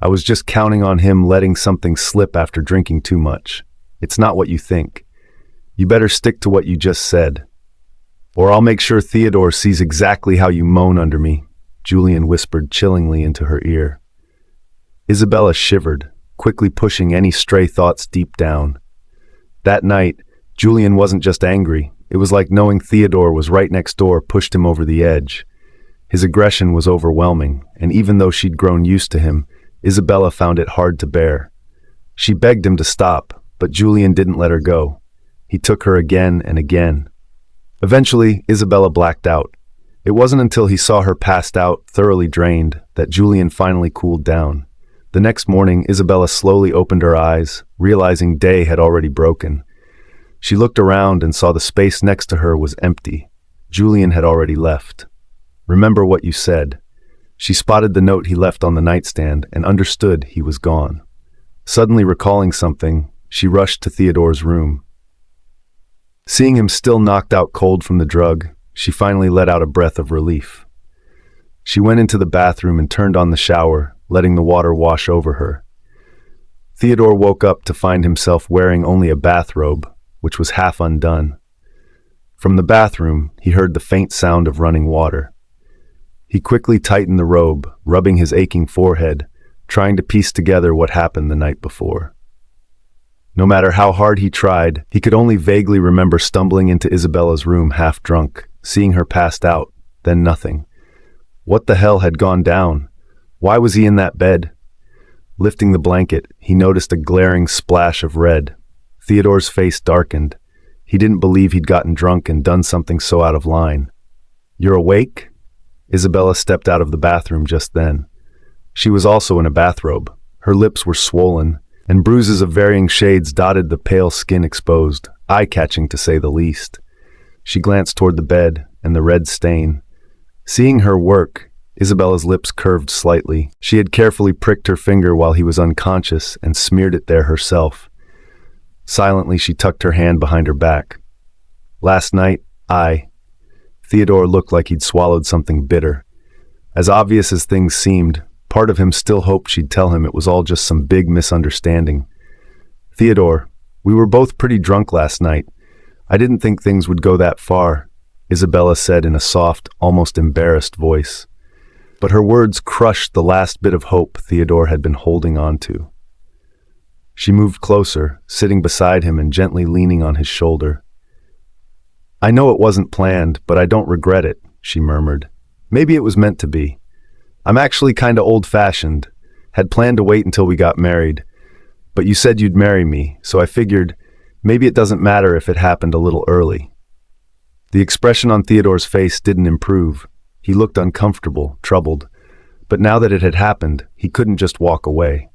I was just counting on him letting something slip after drinking too much. It's not what you think. You better stick to what you just said. Or I'll make sure Theodore sees exactly how you moan under me," Julian whispered chillingly into her ear. Isabella shivered, quickly pushing any stray thoughts deep down. That night, Julian wasn't just angry. It was like knowing Theodore was right next door pushed him over the edge. His aggression was overwhelming, and even though she'd grown used to him, Isabella found it hard to bear. She begged him to stop, but Julian didn't let her go. He took her again and again. Eventually, Isabella blacked out. It wasn't until he saw her passed out, thoroughly drained, that Julian finally cooled down. The next morning, Isabella slowly opened her eyes, realizing day had already broken. She looked around and saw the space next to her was empty. Julian had already left. "Remember what you said." She spotted the note he left on the nightstand and understood he was gone. Suddenly recalling something, she rushed to Theodore's room. Seeing him still knocked out cold from the drug, she finally let out a breath of relief. She went into the bathroom and turned on the shower, letting the water wash over her. Theodore woke up to find himself wearing only a bathrobe, which was half undone. From the bathroom, he heard the faint sound of running water. He quickly tightened the robe, rubbing his aching forehead, trying to piece together what happened the night before. No matter how hard he tried, he could only vaguely remember stumbling into Isabella's room half drunk, seeing her passed out, then nothing. What the hell had gone down? Why was he in that bed? Lifting the blanket, he noticed a glaring splash of red. Theodore's face darkened. He didn't believe he'd gotten drunk and done something so out of line. "You're awake?" Isabella stepped out of the bathroom just then. She was also in a bathrobe. Her lips were swollen, and bruises of varying shades dotted the pale skin exposed, eye-catching to say the least. She glanced toward the bed and the red stain. Seeing her work, Isabella's lips curved slightly. She had carefully pricked her finger while he was unconscious and smeared it there herself. Silently, she tucked her hand behind her back. "Last night, Theodore looked like he'd swallowed something bitter. As obvious as things seemed, part of him still hoped she'd tell him it was all just some big misunderstanding. "Theodore, we were both pretty drunk last night. I didn't think things would go that far," Isabella said in a soft, almost embarrassed voice. But her words crushed the last bit of hope Theodore had been holding on to. She moved closer, sitting beside him and gently leaning on his shoulder. "I know it wasn't planned, but I don't regret it," she murmured. "Maybe it was meant to be. I'm actually kinda old-fashioned. Had planned to wait until we got married. But you said you'd marry me, so I figured maybe it doesn't matter if it happened a little early." The expression on Theodore's face didn't improve. He looked uncomfortable, troubled. But now that it had happened, he couldn't just walk away.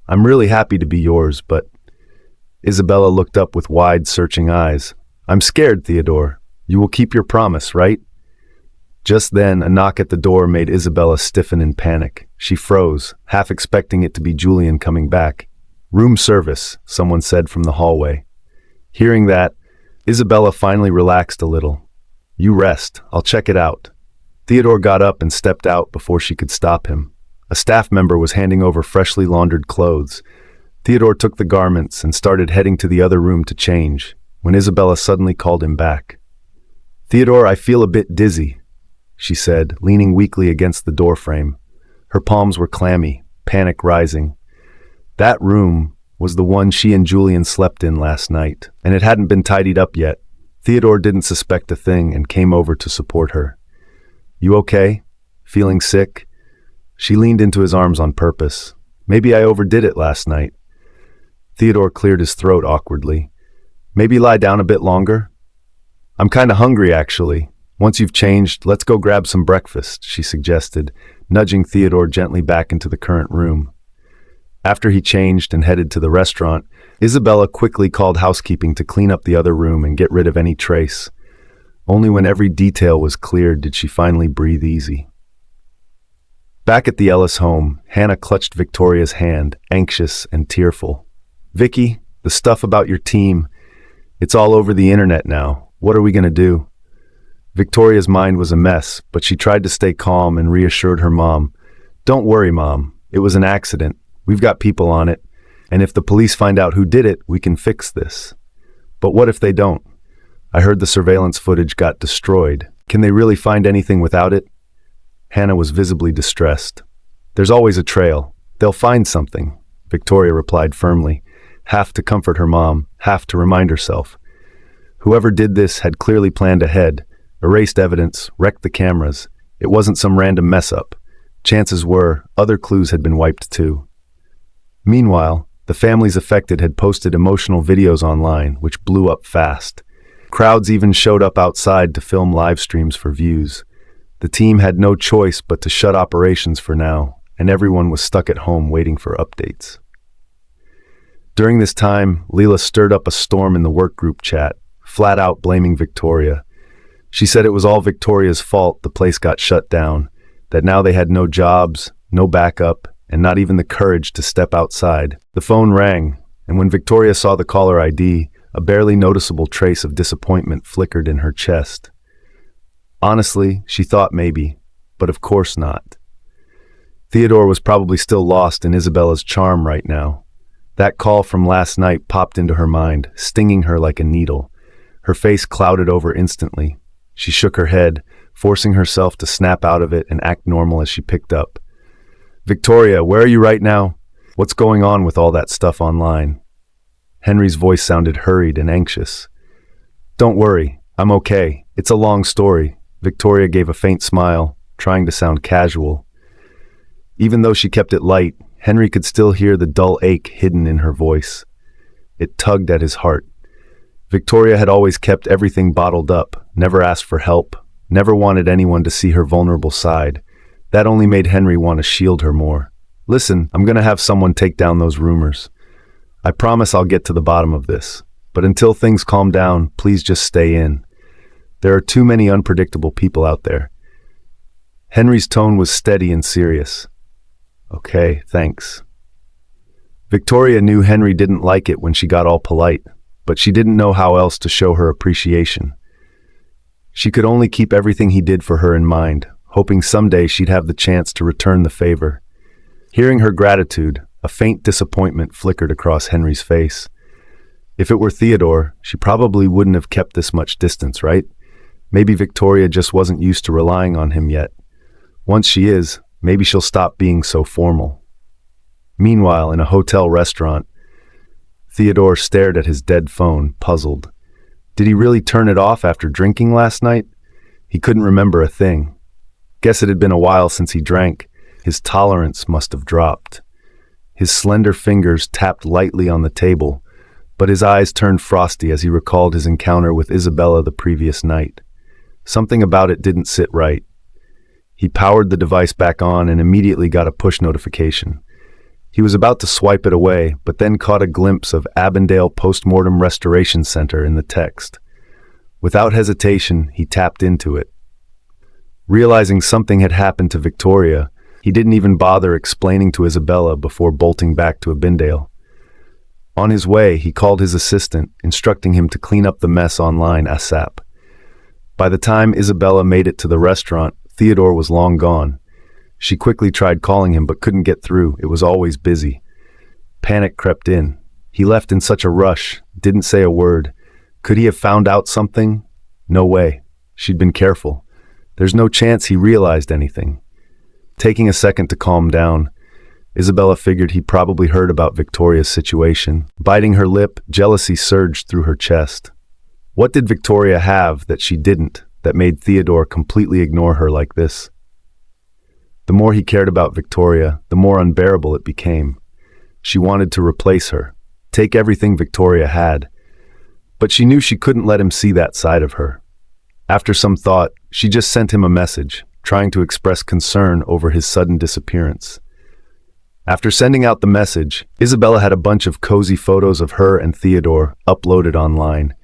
"I'm really happy to be yours, but—" Isabella looked up with wide, searching eyes. "I'm scared, Theodore. You will keep your promise, right?" Just then, a knock at the door made Isabella stiffen in panic. She froze, half expecting it to be Julian coming back. "Room service," someone said from the hallway. Hearing that, Isabella finally relaxed a little. "You rest. I'll check it out." Theodore got up and stepped out before she could stop him. A staff member was handing over freshly laundered clothes. Theodore took the garments and started heading to the other room to change, when Isabella suddenly called him back. "Theodore, I feel a bit dizzy," she said, leaning weakly against the doorframe. Her palms were clammy, panic rising. That room was the one she and Julian slept in last night, and it hadn't been tidied up yet. Theodore didn't suspect a thing and came over to support her. "You okay? Feeling sick?" She leaned into his arms on purpose. "Maybe I overdid it last night." Theodore cleared his throat awkwardly. "Maybe lie down a bit longer?" "I'm kinda hungry, actually. Once you've changed, let's go grab some breakfast," she suggested, nudging Theodore gently back into the current room. After he changed and headed to the restaurant, Isabella quickly called housekeeping to clean up the other room and get rid of any trace. Only when every detail was cleared did she finally breathe easy. Back at the Ellis home, Hannah clutched Victoria's hand, anxious and tearful. "Vicky, the stuff about your team, it's all over the internet now. What are we going to do?" Victoria's mind was a mess, but she tried to stay calm and reassured her mom. "Don't worry, Mom. It was an accident. We've got people on it. And if the police find out who did it, we can fix this." "But what if they don't? I heard the surveillance footage got destroyed. Can they really find anything without it?" Hannah was visibly distressed. "There's always a trail. They'll find something," Victoria replied firmly, half to comfort her mom, half to remind herself. Whoever did this had clearly planned ahead, erased evidence, wrecked the cameras. It wasn't some random mess-up. Chances were, other clues had been wiped too. Meanwhile, the families affected had posted emotional videos online, which blew up fast. Crowds even showed up outside to film live streams for views. The team had no choice but to shut operations for now, and everyone was stuck at home waiting for updates. During this time, Leela stirred up a storm in the work group chat, flat out blaming Victoria. She said it was all Victoria's fault the place got shut down, that now they had no jobs, no backup, and not even the courage to step outside. The phone rang, and when Victoria saw the caller ID, a barely noticeable trace of disappointment flickered in her chest. Honestly, she thought maybe, but of course not. Theodore was probably still lost in Isabella's charm right now. That call from last night popped into her mind, stinging her like a needle. Her face clouded over instantly. She shook her head, forcing herself to snap out of it and act normal as she picked up. "Victoria, where are you right now? What's going on with all that stuff online?" Henry's voice sounded hurried and anxious. "Don't worry, I'm okay. It's a long story." Victoria gave a faint smile, trying to sound casual. Even though she kept it light, Henry could still hear the dull ache hidden in her voice. It tugged at his heart. Victoria had always kept everything bottled up, never asked for help, never wanted anyone to see her vulnerable side. That only made Henry want to shield her more. "Listen, I'm going to have someone take down those rumors. I promise I'll get to the bottom of this. But until things calm down, please just stay in. There are too many unpredictable people out there." Henry's tone was steady and serious. "Okay, thanks." Victoria knew Henry didn't like it when she got all polite, but she didn't know how else to show her appreciation. She could only keep everything he did for her in mind, hoping someday she'd have the chance to return the favor. Hearing her gratitude, a faint disappointment flickered across Henry's face. If it were Theodore, she probably wouldn't have kept this much distance, right? Maybe Victoria just wasn't used to relying on him yet. Once she is, maybe she'll stop being so formal. Meanwhile, in a hotel restaurant, Theodore stared at his dead phone, puzzled. Did he really turn it off after drinking last night? He couldn't remember a thing. Guess it had been a while since he drank. His tolerance must have dropped. His slender fingers tapped lightly on the table, but his eyes turned frosty as he recalled his encounter with Isabella the previous night. Something about it didn't sit right. He powered the device back on and immediately got a push notification. He was about to swipe it away, but then caught a glimpse of Avondale Postmortem Restoration Center in the text. Without hesitation, he tapped into it. Realizing something had happened to Victoria, he didn't even bother explaining to Isabella before bolting back to Avondale. On his way, he called his assistant, instructing him to clean up the mess online ASAP. By the time Isabella made it to the restaurant, Theodore was long gone. She quickly tried calling him but couldn't get through. It was always busy. Panic crept in. He left in such a rush, didn't say a word. Could he have found out something? No way. She'd been careful. There's no chance he realized anything. Taking a second to calm down, Isabella figured he probably heard about Victoria's situation. Biting her lip, jealousy surged through her chest. What did Victoria have that she didn't, that made Theodore completely ignore her like this? The more he cared about Victoria, the more unbearable it became. She wanted to replace her, take everything Victoria had. But she knew she couldn't let him see that side of her. After some thought, she just sent him a message, trying to express concern over his sudden disappearance. After sending out the message, Isabella had a bunch of cozy photos of her and Theodore uploaded online,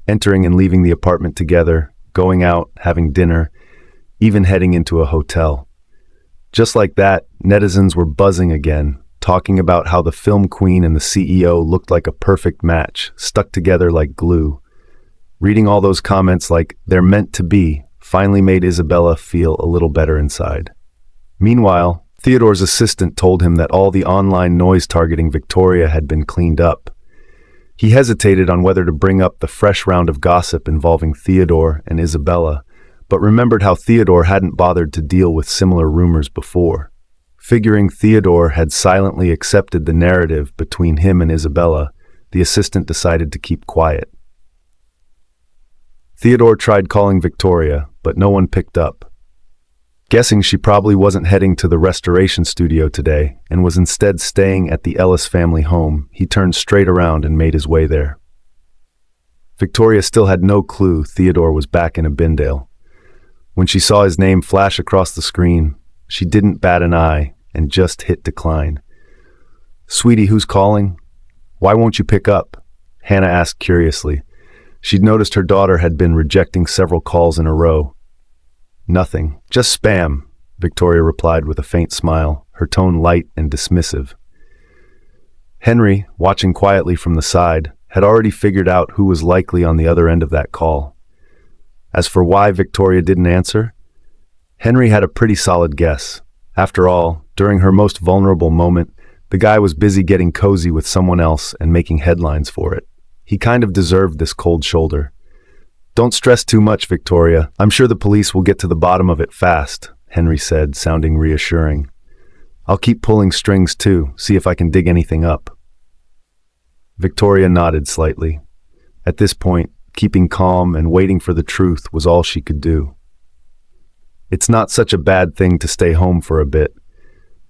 entering and leaving the apartment together, going out, having dinner, even heading into a hotel. Just like that, netizens were buzzing again, talking about how the film queen and the CEO looked like a perfect match, stuck together like glue. Reading all those comments like, "they're meant to be," finally made Isabella feel a little better inside. Meanwhile, Theodore's assistant told him that all the online noise targeting Victoria had been cleaned up. He hesitated on whether to bring up the fresh round of gossip involving Theodore and Isabella, but remembered how Theodore hadn't bothered to deal with similar rumors before. Figuring Theodore had silently accepted the narrative between him and Isabella, the assistant decided to keep quiet. Theodore tried calling Victoria, but no one picked up. Guessing she probably wasn't heading to the restoration studio today and was instead staying at the Ellis family home, he turned straight around and made his way there. Victoria still had no clue Theodore was back in Avondale. When she saw his name flash across the screen, she didn't bat an eye and just hit decline. "Sweetie, who's calling?" Why won't you pick up? Hannah asked curiously. She'd noticed her daughter had been rejecting several calls in a row. Nothing. Just spam, Victoria replied with a faint smile, her tone light and dismissive. Henry, watching quietly from the side, had already figured out who was likely on the other end of that call. As for why Victoria didn't answer, Henry had a pretty solid guess. After all, during her most vulnerable moment, the guy was busy getting cozy with someone else and making headlines for it. He kind of deserved this cold shoulder. Don't stress too much, Victoria. I'm sure the police will get to the bottom of it fast, Henry said, sounding reassuring. I'll keep pulling strings too, see if I can dig anything up. Victoria nodded slightly. At this point, keeping calm and waiting for the truth was all she could do. It's not such a bad thing to stay home for a bit.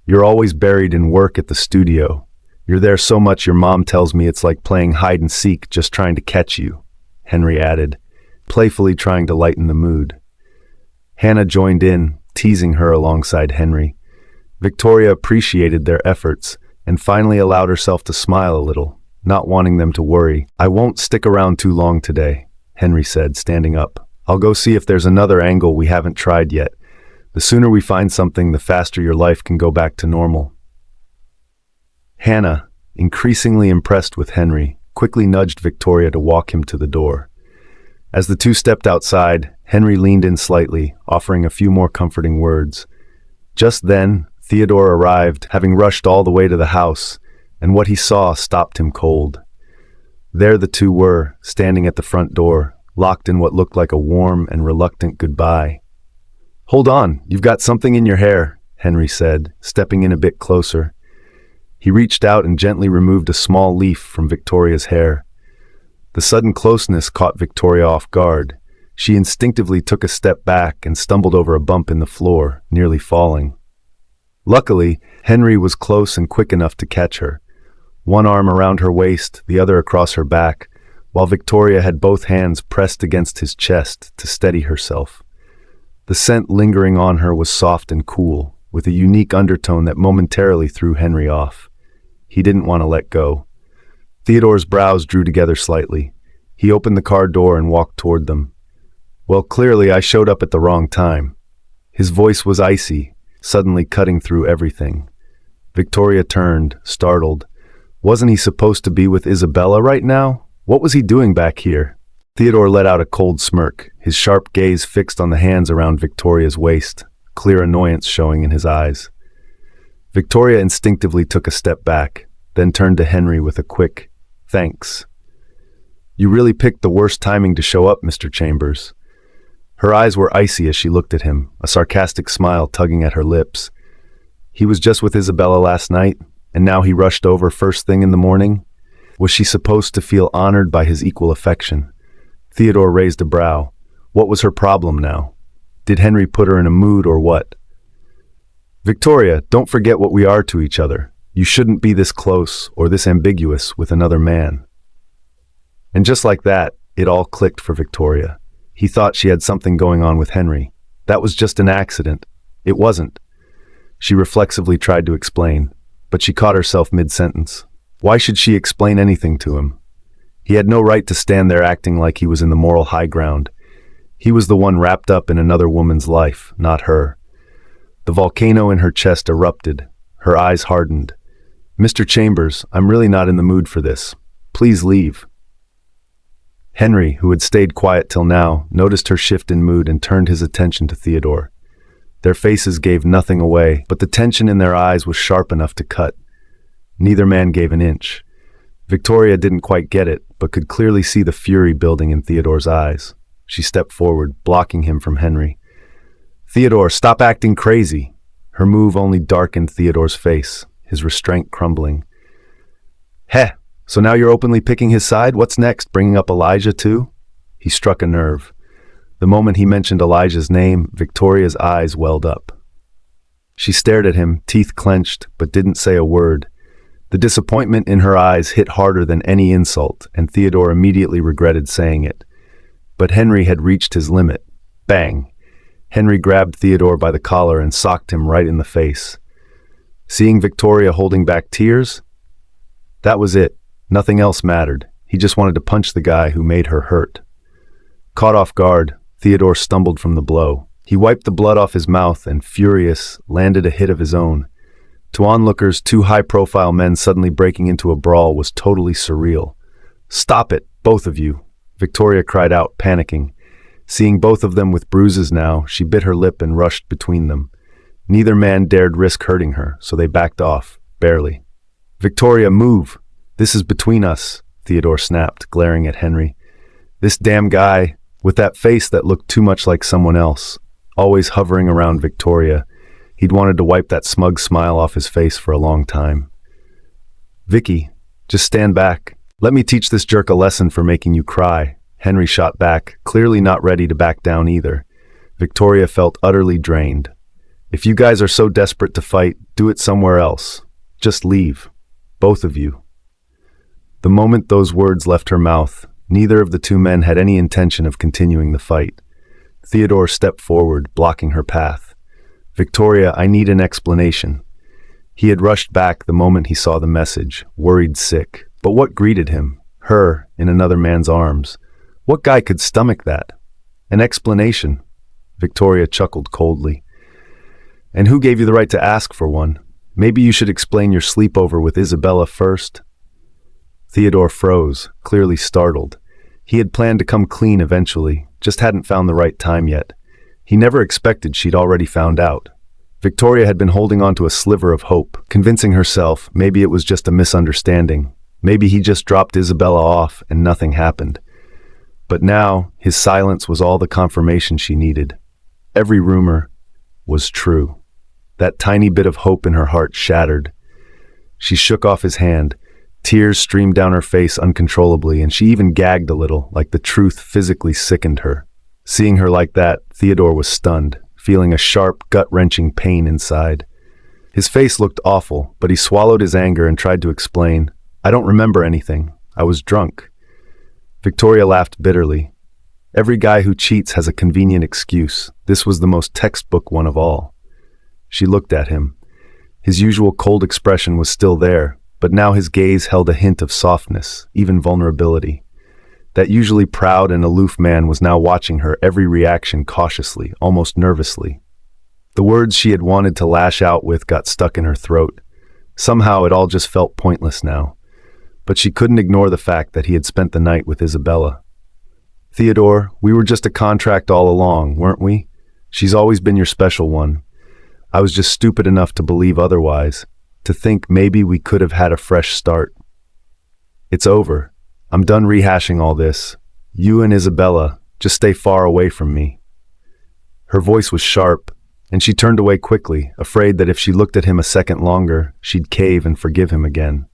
You're always buried in work at the studio. You're there so much your mom tells me it's like playing hide and seek, just trying to catch you, Henry added, playfully trying to lighten the mood. Hannah joined in, teasing her alongside Henry. Victoria appreciated their efforts and finally allowed herself to smile a little, not wanting them to worry. I won't stick around too long today, Henry said, standing up. I'll go see if there's another angle we haven't tried yet. The sooner we find something, the faster your life can go back to normal. Hannah, increasingly impressed with Henry, quickly nudged Victoria to walk him to the door. As the two stepped outside, Henry leaned in slightly, offering a few more comforting words. Just then, Theodore arrived, having rushed all the way to the house, and what he saw stopped him cold. There the two were, standing at the front door, locked in what looked like a warm and reluctant goodbye. Hold on, you've got something in your hair, Henry said, stepping in a bit closer. He reached out and gently removed a small leaf from Victoria's hair. The sudden closeness caught Victoria off guard. She instinctively took a step back and stumbled over a bump in the floor, nearly falling. Luckily, Henry was close and quick enough to catch her. One arm around her waist, the other across her back, while Victoria had both hands pressed against his chest to steady herself. The scent lingering on her was soft and cool, with a unique undertone that momentarily threw Henry off. He didn't want to let go. Theodore's brows drew together slightly. He opened the car door and walked toward them. Well, clearly I showed up at the wrong time. His voice was icy, suddenly cutting through everything. Victoria turned, startled. Wasn't he supposed to be with Isabella right now? What was he doing back here? Theodore let out a cold smirk, his sharp gaze fixed on the hands around Victoria's waist, clear annoyance showing in his eyes. Victoria instinctively took a step back, then turned to Henry with a quick, "Thanks." "You really picked the worst timing to show up, Mr. Chambers." Her eyes were icy as she looked at him, a sarcastic smile tugging at her lips. He was just with Isabella last night, and now he rushed over first thing in the morning? Was she supposed to feel honored by his equal affection? Theodore raised a brow. What was her problem now? Did Henry put her in a mood or what? "Victoria, don't forget what we are to each other. You shouldn't be this close or this ambiguous with another man." And just like that, it all clicked for Victoria. He thought she had something going on with Henry. That was just an accident. It wasn't. She reflexively tried to explain, but she caught herself mid-sentence. Why should she explain anything to him? He had no right to stand there acting like he was in the moral high ground. He was the one wrapped up in another woman's life, not her. The volcano in her chest erupted. Her eyes hardened. "Mr. Chambers, I'm really not in the mood for this. Please leave." Henry, who had stayed quiet till now, noticed her shift in mood and turned his attention to Theodore. Their faces gave nothing away, but the tension in their eyes was sharp enough to cut. Neither man gave an inch. Victoria didn't quite get it, but could clearly see the fury building in Theodore's eyes. She stepped forward, blocking him from Henry. "Theodore, stop acting crazy." Her move only darkened Theodore's face, his restraint crumbling. "Heh, so now you're openly picking his side? What's next, bringing up Elijah too?" He struck a nerve. The moment he mentioned Elijah's name, Victoria's eyes welled up. She stared at him, teeth clenched, but didn't say a word. The disappointment in her eyes hit harder than any insult, and Theodore immediately regretted saying it. But Henry had reached his limit. Bang! Henry grabbed Theodore by the collar and socked him right in the face. Seeing Victoria holding back tears? That was it. Nothing else mattered. He just wanted to punch the guy who made her hurt. Caught off guard, Theodore stumbled from the blow. He wiped the blood off his mouth and, furious, landed a hit of his own. To onlookers, two high-profile men suddenly breaking into a brawl was totally surreal. "Stop it, both of you," Victoria cried out, panicking. Seeing both of them with bruises now, she bit her lip and rushed between them. Neither man dared risk hurting her, so they backed off, barely. "Victoria, move! This is between us," Theodore snapped, glaring at Henry. This damn guy, with that face that looked too much like someone else, always hovering around Victoria. He'd wanted to wipe that smug smile off his face for a long time. "Vicky, just stand back. Let me teach this jerk a lesson for making you cry," Henry shot back, clearly not ready to back down either. Victoria felt utterly drained. "If you guys are so desperate to fight, do it somewhere else. Just leave. Both of you." The moment those words left her mouth, neither of the two men had any intention of continuing the fight. Theodore stepped forward, blocking her path. "Victoria, I need an explanation." He had rushed back the moment he saw the message, worried sick. But what greeted him? Her, in another man's arms. What guy could stomach that? An explanation. Victoria chuckled coldly. "And who gave you the right to ask for one? Maybe you should explain your sleepover with Isabella first." Theodore froze, clearly startled. He had planned to come clean eventually, just hadn't found the right time yet. He never expected she'd already found out. Victoria had been holding on to a sliver of hope, convincing herself maybe it was just a misunderstanding. Maybe he just dropped Isabella off and nothing happened. But now, his silence was all the confirmation she needed. Every rumor was true. That tiny bit of hope in her heart shattered. She shook off his hand. Tears streamed down her face uncontrollably, and she even gagged a little, like the truth physically sickened her. Seeing her like that, Theodore was stunned, feeling a sharp, gut-wrenching pain inside. His face looked awful, but he swallowed his anger and tried to explain. "I don't remember anything. I was drunk." Victoria laughed bitterly. Every guy who cheats has a convenient excuse. This was the most textbook one of all. She looked at him. His usual cold expression was still there, but now his gaze held a hint of softness, even vulnerability. That usually proud and aloof man was now watching her every reaction cautiously, almost nervously. The words she had wanted to lash out with got stuck in her throat. Somehow it all just felt pointless now. But she couldn't ignore the fact that he had spent the night with Isabella. "Theodore, we were just a contract all along, weren't we? She's always been your special one. I was just stupid enough to believe otherwise, to think maybe we could have had a fresh start. It's over. I'm done rehashing all this. You and Isabella, just stay far away from me." Her voice was sharp, and she turned away quickly, afraid that if she looked at him a second longer, she'd cave and forgive him again.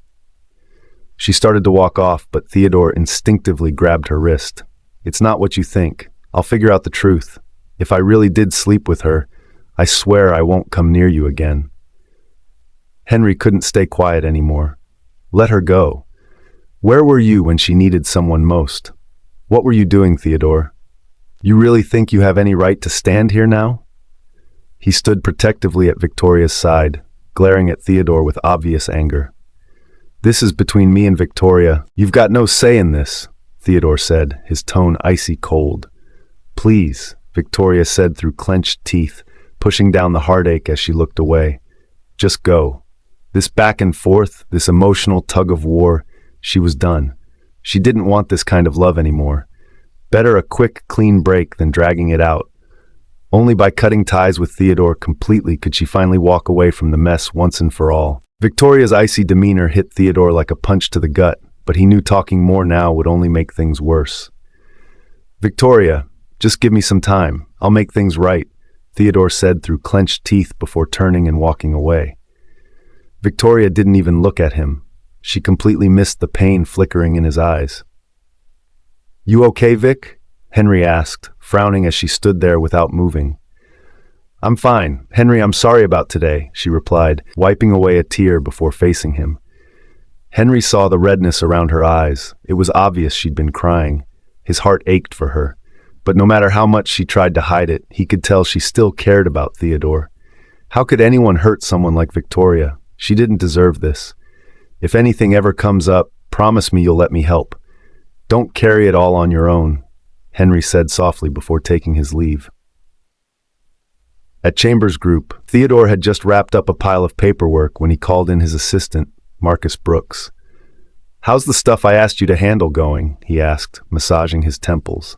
She started to walk off, but Theodore instinctively grabbed her wrist. "It's not what you think. I'll figure out the truth. If I really did sleep with her, I swear I won't come near you again." Henry couldn't stay quiet anymore. Let her go. Where were you when she needed someone most? What were you doing, Theodore? You really think you have any right to stand here now? He stood protectively at Victoria's side, glaring at Theodore with obvious anger. "This is between me and Victoria. You've got no say in this," Theodore said, his tone icy cold. "Please," Victoria said through clenched teeth, pushing down the heartache as she looked away. "Just go." This back and forth, this emotional tug of war, she was done. She didn't want this kind of love anymore. Better a quick, clean break than dragging it out. Only by cutting ties with Theodore completely could she finally walk away from the mess once and for all. Victoria's icy demeanor hit Theodore like a punch to the gut, but he knew talking more now would only make things worse. "Victoria, just give me some time. I'll make things right," Theodore said through clenched teeth before turning and walking away. Victoria didn't even look at him. She completely missed the pain flickering in his eyes. "You okay, Vic?" Henry asked, frowning as she stood there without moving. "I'm fine. Henry, I'm sorry about today," she replied, wiping away a tear before facing him. Henry saw the redness around her eyes. It was obvious she'd been crying. His heart ached for her. But no matter how much she tried to hide it, he could tell she still cared about Theodore. How could anyone hurt someone like Victoria? She didn't deserve this. If anything ever comes up, Promise me you'll let me help. Don't carry it all on your own, Henry said softly before taking his leave. At Chambers' group, Theodore had just wrapped up a pile of paperwork when he called in his assistant, Marcus Brooks. "How's the stuff I asked you to handle going?" he asked, massaging his temples.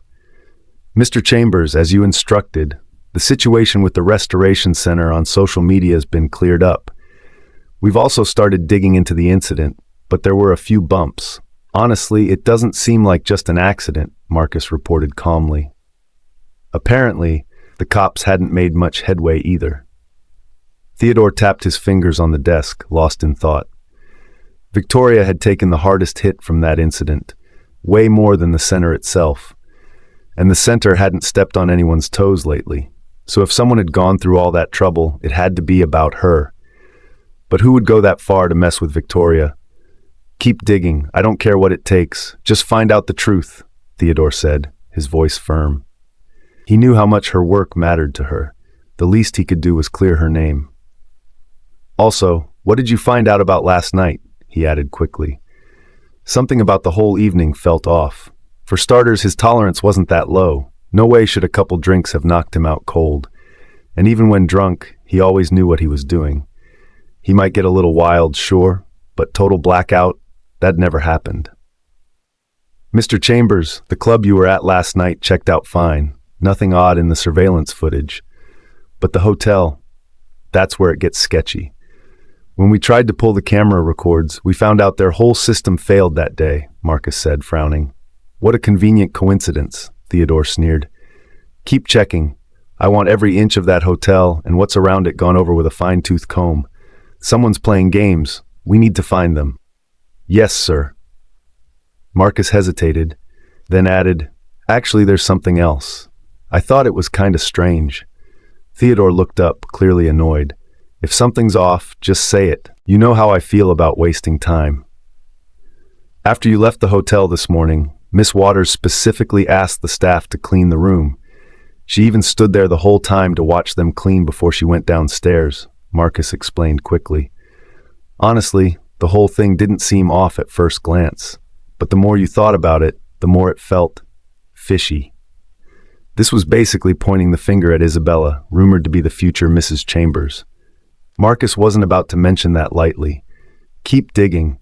"Mr. Chambers, as you instructed, the situation with the Restoration Center on social media has been cleared up. We've also started digging into the incident, but there were a few bumps. Honestly, it doesn't seem like just an accident," Marcus reported calmly. Apparently, the cops hadn't made much headway either. Theodore tapped his fingers on the desk, lost in thought. Victoria had taken the hardest hit from that incident, way more than the center itself. And the center hadn't stepped on anyone's toes lately. So if someone had gone through all that trouble, it had to be about her. But who would go that far to mess with Victoria? "Keep digging. I don't care what it takes. Just find out the truth," Theodore said, his voice firm. He knew how much her work mattered to her. The least he could do was clear her name. "Also, what did you find out about last night?" he added quickly. Something about the whole evening felt off. For starters, his tolerance wasn't that low. No way should a couple drinks have knocked him out cold. And even when drunk, he always knew what he was doing. He might get a little wild, sure, but total blackout, that never happened. "Mr. Chambers, the club you were at last night checked out fine. Nothing odd in the surveillance footage. But the hotel, that's where it gets sketchy. When we tried to pull the camera records, we found out their whole system failed that day," Marcus said, frowning. "What a convenient coincidence," Theodore sneered. "Keep checking. I want every inch of that hotel and what's around it gone over with a fine-tooth comb. Someone's playing games. We need to find them." "Yes, sir." Marcus hesitated, then added, "Actually, there's something else. I thought it was kinda strange." Theodore looked up, clearly annoyed. "If something's off, just say it. You know how I feel about wasting time." "After you left the hotel this morning, Miss Waters specifically asked the staff to clean the room. She even stood there the whole time to watch them clean before she went downstairs," Marcus explained quickly. "Honestly, the whole thing didn't seem off at first glance, but the more you thought about it, the more it felt fishy." This was basically pointing the finger at Isabella, rumored to be the future Mrs. Chambers. Marcus wasn't about to mention that lightly. "Keep digging.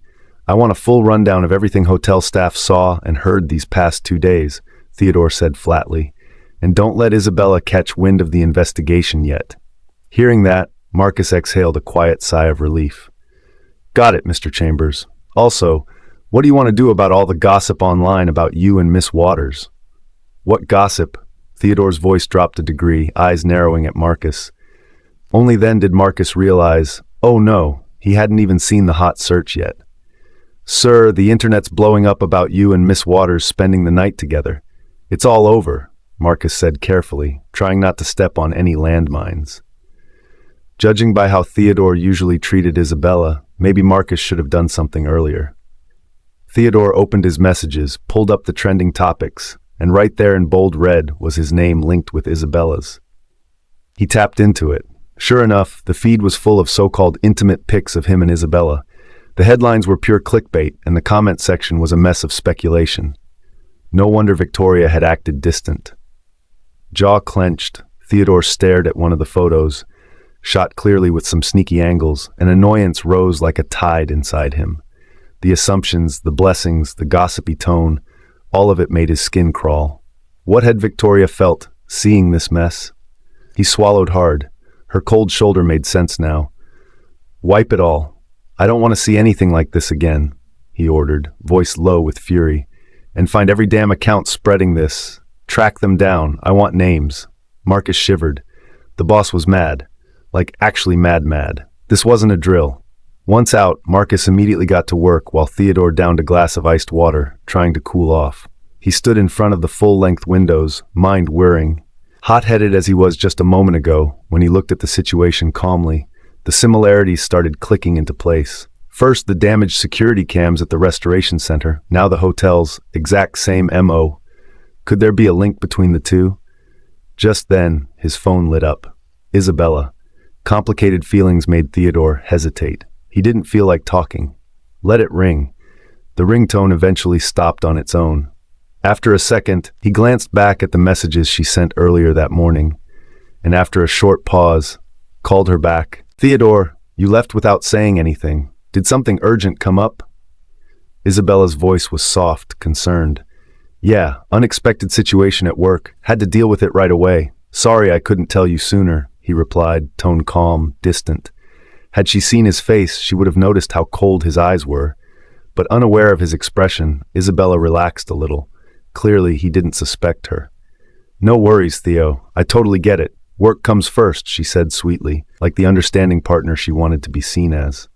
I want a full rundown of everything hotel staff saw and heard these past 2 days," Theodore said flatly. "And don't let Isabella catch wind of the investigation yet." Hearing that, Marcus exhaled a quiet sigh of relief. "Got it, Mr. Chambers. Also, what do you want to do about all the gossip online about you and Miss Waters?" "What gossip?" Theodore's voice dropped a degree, eyes narrowing at Marcus. Only then did Marcus realize, oh no, he hadn't even seen the hot search yet. "Sir, the internet's blowing up about you and Miss Waters spending the night together. It's all over," Marcus said carefully, trying not to step on any landmines. Judging by how Theodore usually treated Isabella, maybe Marcus should have done something earlier. Theodore opened his messages, pulled up the trending topics, and right there in bold red was his name linked with Isabella's. He tapped into it. Sure enough, the feed was full of so-called intimate pics of him and Isabella. The headlines were pure clickbait, and the comment section was a mess of speculation. No wonder Victoria had acted distant. Jaw clenched, Theodore stared at one of the photos, shot clearly with some sneaky angles, and annoyance rose like a tide inside him. The assumptions, the blessings, the gossipy tone, all of it made his skin crawl. What had Victoria felt, seeing this mess? He swallowed hard. Her cold shoulder made sense now. "Wipe it all. I don't want to see anything like this again," he ordered, voice low with fury. "And find every damn account spreading this. Track them down. I want names." Marcus shivered. The boss was mad. Like, actually mad. This wasn't a drill. Once out, Marcus immediately got to work while Theodore downed a glass of iced water, trying to cool off. He stood in front of the full-length windows, mind whirring. Hot-headed as he was just a moment ago, when he looked at the situation calmly, the similarities started clicking into place. First, the damaged security cams at the Restoration Center, now the hotel's exact same MO. Could there be a link between the two? Just then, his phone lit up. Isabella. Complicated feelings made Theodore hesitate. He didn't feel like talking. Let it ring. The ringtone eventually stopped on its own. After a second, he glanced back at the messages she sent earlier that morning, and after a short pause, called her back. "Theodore, you left without saying anything. Did something urgent come up?" Isabella's voice was soft, concerned. "Yeah, unexpected situation at work. Had to deal with it right away. Sorry I couldn't tell you sooner," he replied, tone calm, distant. Had she seen his face, she would have noticed how cold his eyes were. But unaware of his expression, Isabella relaxed a little. Clearly, he didn't suspect her. "No worries, Theo. I totally get it. Work comes first," she said sweetly, like the understanding partner she wanted to be seen as.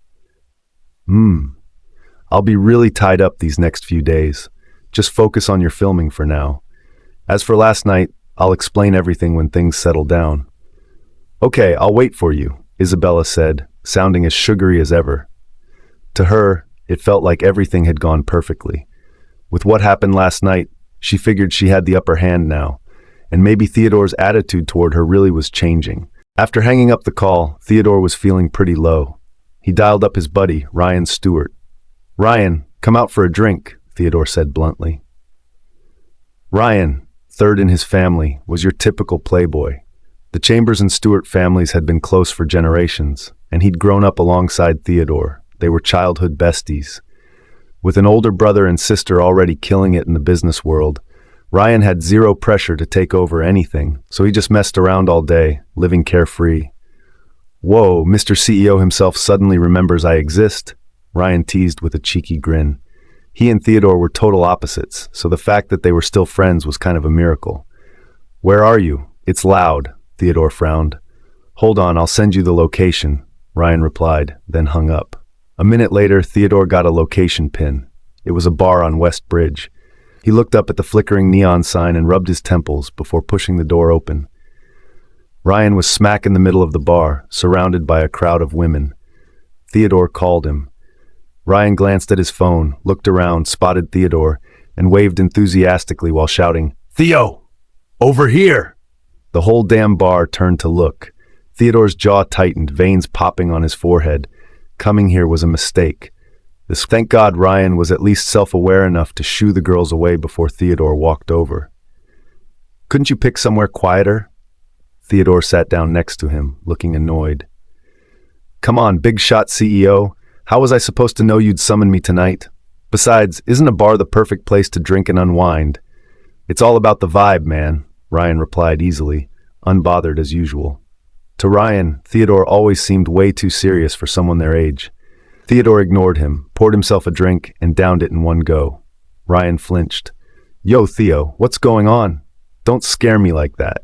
I'll be really tied up these next few days. Just focus on your filming for now. As for last night, I'll explain everything when things settle down." "Okay, I'll wait for you," Isabella said, sounding as sugary as ever. To her, it felt like everything had gone perfectly. With what happened last night, she figured she had the upper hand now, and maybe Theodore's attitude toward her really was changing. After hanging up the call, Theodore was feeling pretty low. He dialed up his buddy, Ryan Stewart. "Ryan, come out for a drink," Theodore said bluntly. Ryan, third in his family, was your typical playboy. The Chambers and Stewart families had been close for generations, and he'd grown up alongside Theodore. They were childhood besties. With an older brother and sister already killing it in the business world, Ryan had zero pressure to take over anything, so he just messed around all day, living carefree. "Whoa, Mr. CEO himself suddenly remembers I exist," Ryan teased with a cheeky grin. He and Theodore were total opposites, so the fact that they were still friends was kind of a miracle. "Where are you? It's loud," Theodore frowned. "Hold on, I'll send you the location," Ryan replied, then hung up. A minute later, Theodore got a location pin. It was a bar on West Bridge. He looked up at the flickering neon sign and rubbed his temples before pushing the door open. Ryan was smack in the middle of the bar, surrounded by a crowd of women. Theodore called him. Ryan glanced at his phone, looked around, spotted Theodore, and waved enthusiastically while shouting, "Theo! Over here!" The whole damn bar turned to look. Theodore's jaw tightened, veins popping on his forehead. Coming here was a mistake. Thank God Ryan was at least self-aware enough to shoo the girls away before Theodore walked over. "Couldn't you pick somewhere quieter?" Theodore sat down next to him, looking annoyed. "Come on, big shot CEO. How was I supposed to know you'd summon me tonight? Besides, isn't a bar the perfect place to drink and unwind?" "It's all about the vibe, man," Ryan replied easily, unbothered as usual. To Ryan, Theodore always seemed way too serious for someone their age. Theodore ignored him, poured himself a drink, and downed it in one go. Ryan flinched. "Yo, Theo, what's going on? Don't scare me like that."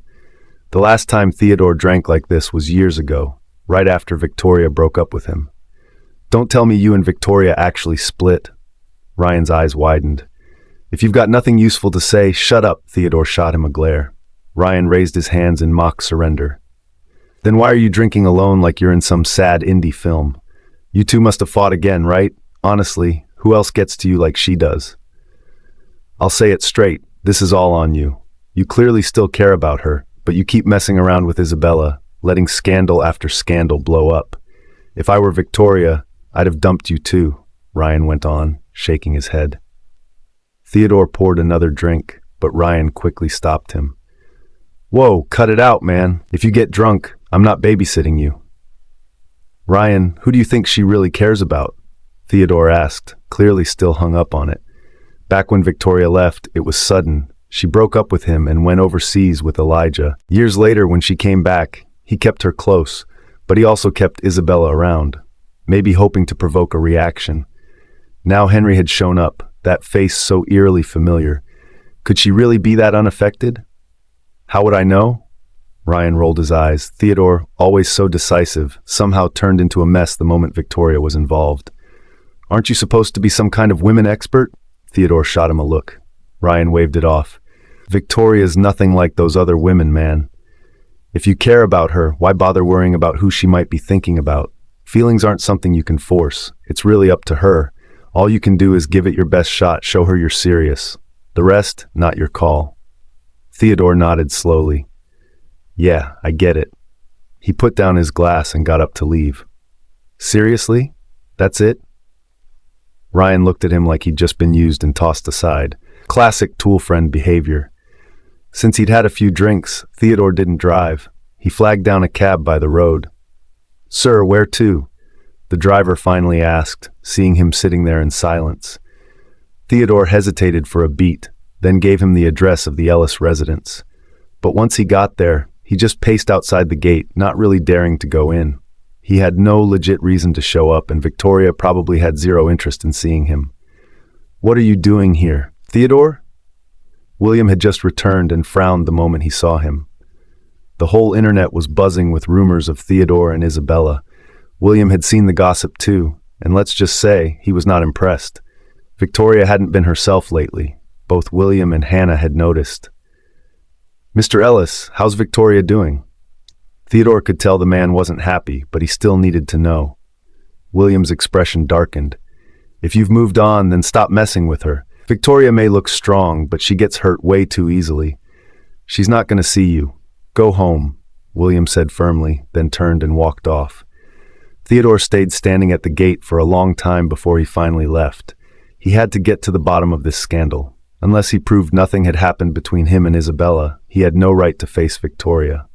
The last time Theodore drank like this was years ago, right after Victoria broke up with him. "Don't tell me you and Victoria actually split." Ryan's eyes widened. "If you've got nothing useful to say, shut up," Theodore shot him a glare. Ryan raised his hands in mock surrender. "Then why are you drinking alone like you're in some sad indie film? You two must have fought again, right? Honestly, who else gets to you like she does?" "I'll say it straight, this is all on you. You clearly still care about her, but you keep messing around with Isabella, letting scandal after scandal blow up. If I were Victoria, I'd have dumped you too," Ryan went on, shaking his head. Theodore poured another drink, but Ryan quickly stopped him. "Whoa, cut it out, man. If you get drunk, I'm not babysitting you." "Ryan, who do you think she really cares about?" Theodore asked, clearly still hung up on it. Back when Victoria left, it was sudden. She broke up with him and went overseas with Elijah. Years later, when she came back, he kept her close, but he also kept Isabella around, maybe hoping to provoke a reaction. Now Henry had shown up, that face so eerily familiar. Could she really be that unaffected? How would I know? Ryan rolled his eyes. Theodore, always so decisive, somehow turned into a mess the moment Victoria was involved. "Aren't you supposed to be some kind of women expert?" Theodore shot him a look. Ryan waved it off. "Victoria's nothing like those other women, man. If you care about her, why bother worrying about who she might be thinking about? Feelings aren't something you can force. It's really up to her. All you can do is give it your best shot, show her you're serious. The rest, not your call." Theodore nodded slowly. "Yeah, I get it." He put down his glass and got up to leave. "Seriously? That's it?" Ryan looked at him like he'd just been used and tossed aside. Classic tool friend behavior. Since he'd had a few drinks, Theodore didn't drive. He flagged down a cab by the road. "Sir, where to?" the driver finally asked, seeing him sitting there in silence. Theodore hesitated for a beat, then gave him the address of the Ellis residence. But once he got there, he just paced outside the gate, not really daring to go in. He had no legit reason to show up, and Victoria probably had zero interest in seeing him. "What are you doing here, Theodore?" William had just returned and frowned the moment he saw him. The whole internet was buzzing with rumors of Theodore and Isabella. William had seen the gossip too, and let's just say he was not impressed. Victoria hadn't been herself lately. Both William and Hannah had noticed. "Mr. Ellis, how's Victoria doing?" Theodore could tell the man wasn't happy, but he still needed to know. William's expression darkened. "If you've moved on, then stop messing with her. Victoria may look strong, but she gets hurt way too easily. She's not going to see you. Go home," William said firmly, then turned and walked off. Theodore stayed standing at the gate for a long time before he finally left. He had to get to the bottom of this scandal. Unless he proved nothing had happened between him and Isabella, he had no right to face Victoria.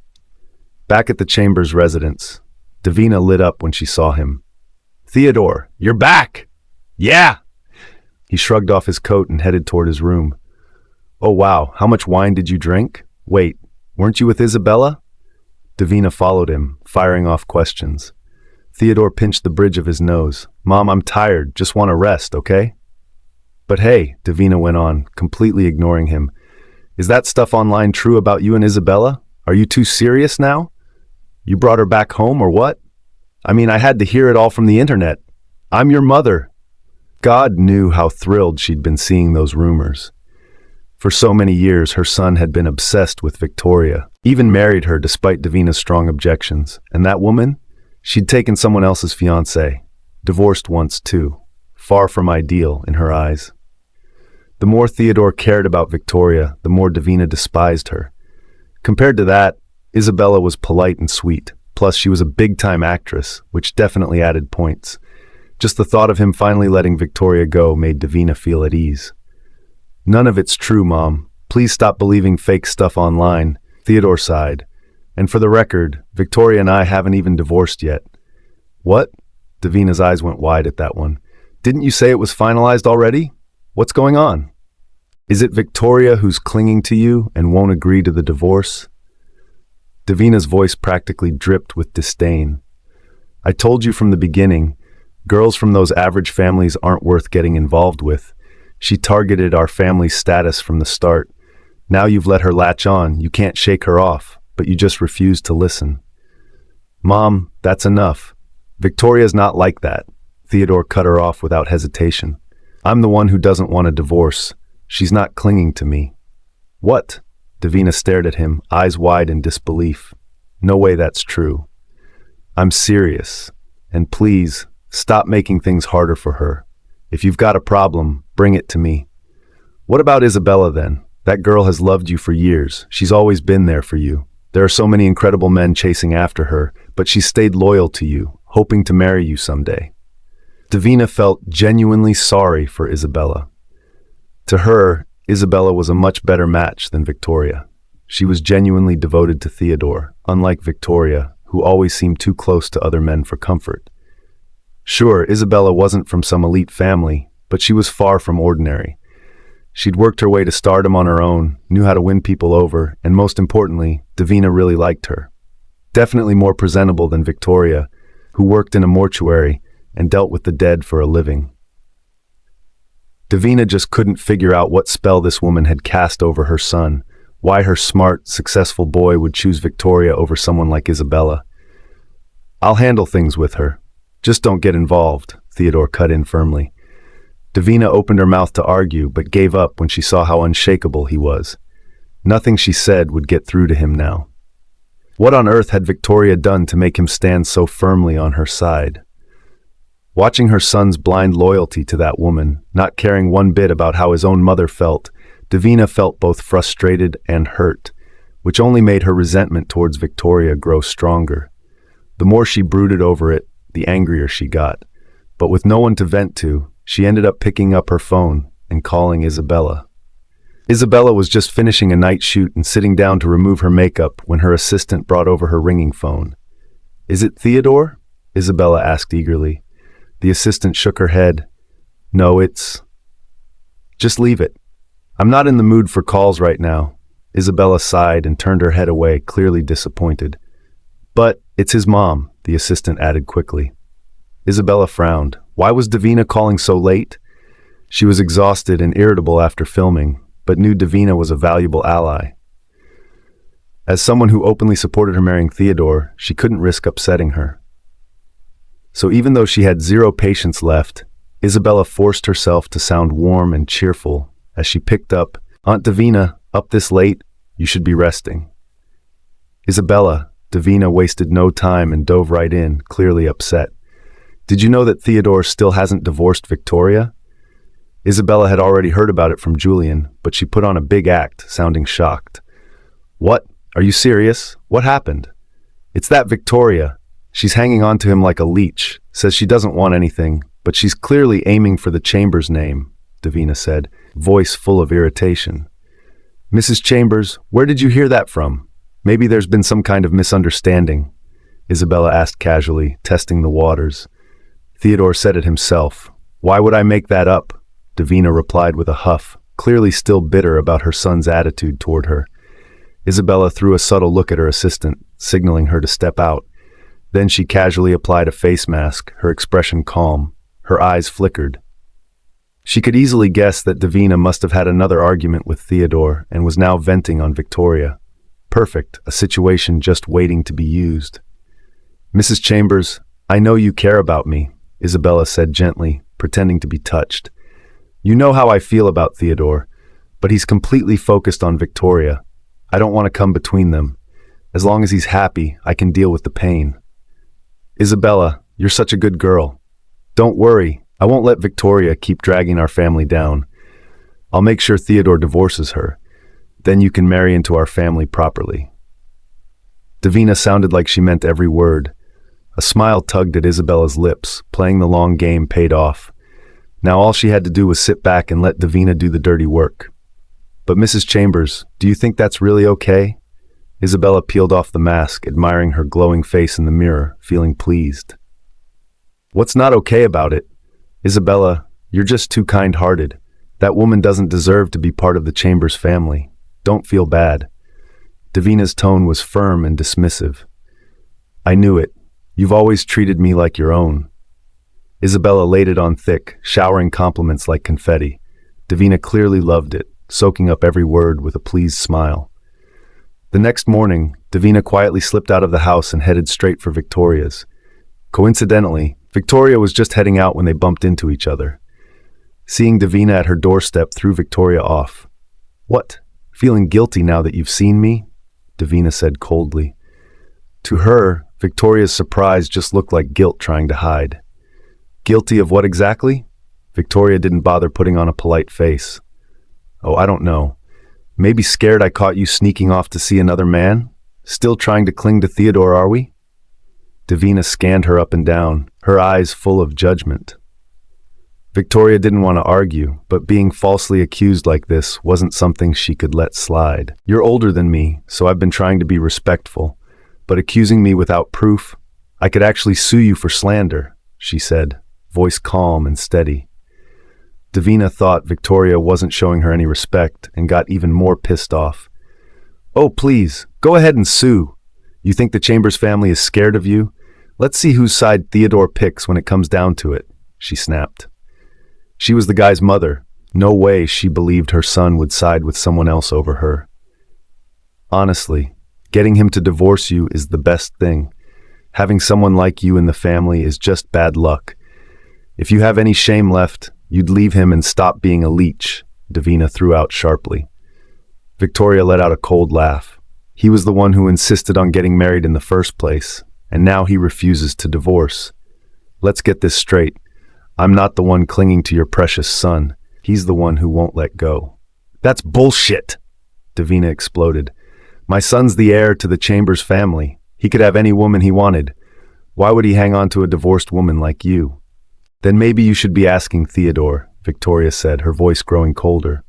Back at the Chambers residence, Davina lit up when she saw him. "Theodore, you're back!" "Yeah!" He shrugged off his coat and headed toward his room. "Oh wow, how much wine did you drink? Wait, weren't you with Isabella?" Davina followed him, firing off questions. Theodore pinched the bridge of his nose. "Mom, I'm tired, just want to rest, okay?" "But hey," Davina went on, completely ignoring him, "is that stuff online true about you and Isabella? Are you too serious now? You brought her back home or what? I mean, I had to hear it all from the internet. I'm your mother." God knew how thrilled she'd been seeing those rumors. For so many years, her son had been obsessed with Victoria, even married her despite Davina's strong objections. And that woman? She'd taken someone else's fiancé, divorced once too, far from ideal in her eyes. The more Theodore cared about Victoria, the more Davina despised her. Compared to that, Isabella was polite and sweet, plus she was a big-time actress, which definitely added points. Just the thought of him finally letting Victoria go made Davina feel at ease. "None of it's true, Mom. Please stop believing fake stuff online," Theodore sighed. "And for the record, Victoria and I haven't even divorced yet." "What?" Davina's eyes went wide at that one. "Didn't you say it was finalized already? What's going on? Is it Victoria who's clinging to you and won't agree to the divorce?" Davina's voice practically dripped with disdain. "I told you from the beginning, girls from those average families aren't worth getting involved with. She targeted our family's status from the start. Now you've let her latch on, you can't shake her off, but you just refuse to listen." "Mom, that's enough. Victoria's not like that." Theodore cut her off without hesitation. "I'm the one who doesn't want a divorce. She's not clinging to me." "What?" Davina stared at him, eyes wide in disbelief. "No way that's true." "I'm serious. And please, stop making things harder for her. If you've got a problem, bring it to me." "What about Isabella then? That girl has loved you for years. She's always been there for you. There are so many incredible men chasing after her, but she's stayed loyal to you, hoping to marry you someday." Davina felt genuinely sorry for Isabella. To her, Isabella was a much better match than Victoria. She was genuinely devoted to Theodore, unlike Victoria, who always seemed too close to other men for comfort. Sure, Isabella wasn't from some elite family, but she was far from ordinary. She'd worked her way to stardom on her own, knew how to win people over, and most importantly, Davina really liked her. Definitely more presentable than Victoria, who worked in a mortuary and dealt with the dead for a living. Davina just couldn't figure out what spell this woman had cast over her son, why her smart, successful boy would choose Victoria over someone like Isabella. "I'll handle things with her. Just don't get involved," Theodore cut in firmly. Davina opened her mouth to argue, but gave up when she saw how unshakable he was. Nothing she said would get through to him now. What on earth had Victoria done to make him stand so firmly on her side? Watching her son's blind loyalty to that woman, not caring one bit about how his own mother felt, Davina felt both frustrated and hurt, which only made her resentment towards Victoria grow stronger. The more she brooded over it, the angrier she got. But with no one to vent to, She ended up picking up her phone and calling Isabella. Isabella was just finishing a night shoot and sitting down to remove her makeup when her assistant brought over her ringing phone. "Is it Theodore?" Isabella asked eagerly. The assistant shook her head. "No, it's—" "Just leave it. I'm not in the mood for calls right now." Isabella sighed and turned her head away, clearly disappointed. "But it's his mom," the assistant added quickly. Isabella frowned. Why was Davina calling so late? She was exhausted and irritable after filming, but knew Davina was a valuable ally. As someone who openly supported her marrying Theodore, she couldn't risk upsetting her. So even though she had zero patience left, Isabella forced herself to sound warm and cheerful as she picked up, "Aunt Davina, up this late? You should be resting." "Isabella," Davina wasted no time and dove right in, clearly upset. "Did you know that Theodore still hasn't divorced Victoria?" Isabella had already heard about it from Julian, but she put on a big act, sounding shocked. "What? Are you serious? What happened?" "It's that Victoria. She's hanging on to him like a leech, says she doesn't want anything, but she's clearly aiming for the Chambers name," Davina said, voice full of irritation. "Mrs. Chambers, where did you hear that from? Maybe there's been some kind of misunderstanding," Isabella asked casually, testing the waters. "Theodore said it himself. Why would I make that up?" Davina replied with a huff, clearly still bitter about her son's attitude toward her. Isabella threw a subtle look at her assistant, signaling her to step out. Then she casually applied a face mask, her expression calm. Her eyes flickered. She could easily guess that Davina must have had another argument with Theodore and was now venting on Victoria. Perfect, a situation just waiting to be used. "Mrs. Chambers, I know you care about me," Isabella said gently, pretending to be touched. "You know how I feel about Theodore, but he's completely focused on Victoria. I don't want to come between them. As long as he's happy, I can deal with the pain." "Isabella, you're such a good girl. Don't worry, I won't let Victoria keep dragging our family down. I'll make sure Theodore divorces her. Then you can marry into our family properly." Davina sounded like she meant every word. A smile tugged at Isabella's lips. Playing the long game paid off. Now all she had to do was sit back and let Davina do the dirty work. "But Mrs. Chambers, do you think that's really okay?" Isabella peeled off the mask, admiring her glowing face in the mirror, feeling pleased. "What's not okay about it? Isabella, you're just too kind-hearted. That woman doesn't deserve to be part of the Chambers family. Don't feel bad." Davina's tone was firm and dismissive. "I knew it. You've always treated me like your own." Isabella laid it on thick, showering compliments like confetti. Davina clearly loved it, soaking up every word with a pleased smile. The next morning, Davina quietly slipped out of the house and headed straight for Victoria's. Coincidentally, Victoria was just heading out when they bumped into each other. Seeing Davina at her doorstep threw Victoria off. "What? Feeling guilty now that you've seen me?" Davina said coldly. To her, Victoria's surprise just looked like guilt trying to hide. "Guilty of what exactly?" Victoria didn't bother putting on a polite face. "Oh, I don't know. Maybe scared I caught you sneaking off to see another man? Still trying to cling to Theodore, are we?" Davina scanned her up and down, her eyes full of judgment. Victoria didn't want to argue, but being falsely accused like this wasn't something she could let slide. "You're older than me, so I've been trying to be respectful. But accusing me without proof, I could actually sue you for slander," she said, voice calm and steady. Davina thought Victoria wasn't showing her any respect and got even more pissed off. "Oh, please, go ahead and sue. You think the Chambers family is scared of you? Let's see whose side Theodore picks when it comes down to it," she snapped. She was the guy's mother. No way she believed her son would side with someone else over her. "Honestly, getting him to divorce you is the best thing. Having someone like you in the family is just bad luck. If you have any shame left, you'd leave him and stop being a leech," Davina threw out sharply. Victoria let out a cold laugh. He was the one who insisted on getting married in the first place, and now he refuses to divorce. "Let's get this straight. I'm not the one clinging to your precious son. He's the one who won't let go." "That's bullshit!" Davina exploded. "My son's the heir to the Chambers family. He could have any woman he wanted. Why would he hang on to a divorced woman like you?" Then maybe you should be asking Theodore, Victoria said, her voice growing colder.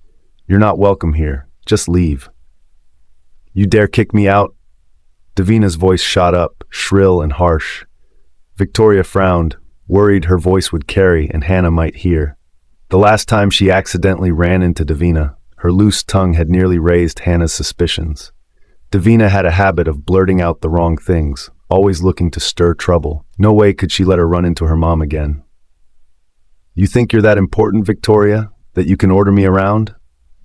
You're not welcome here. Just leave. You dare kick me out? Davina's voice shot up, shrill and harsh. Victoria frowned, worried her voice would carry and Hannah might hear. The last time she accidentally ran into Davina, her loose tongue had nearly raised Hannah's suspicions. Davina had a habit of blurting out the wrong things, always looking to stir trouble. No way could she let her run into her mom again. You think you're that important, Victoria, that you can order me around?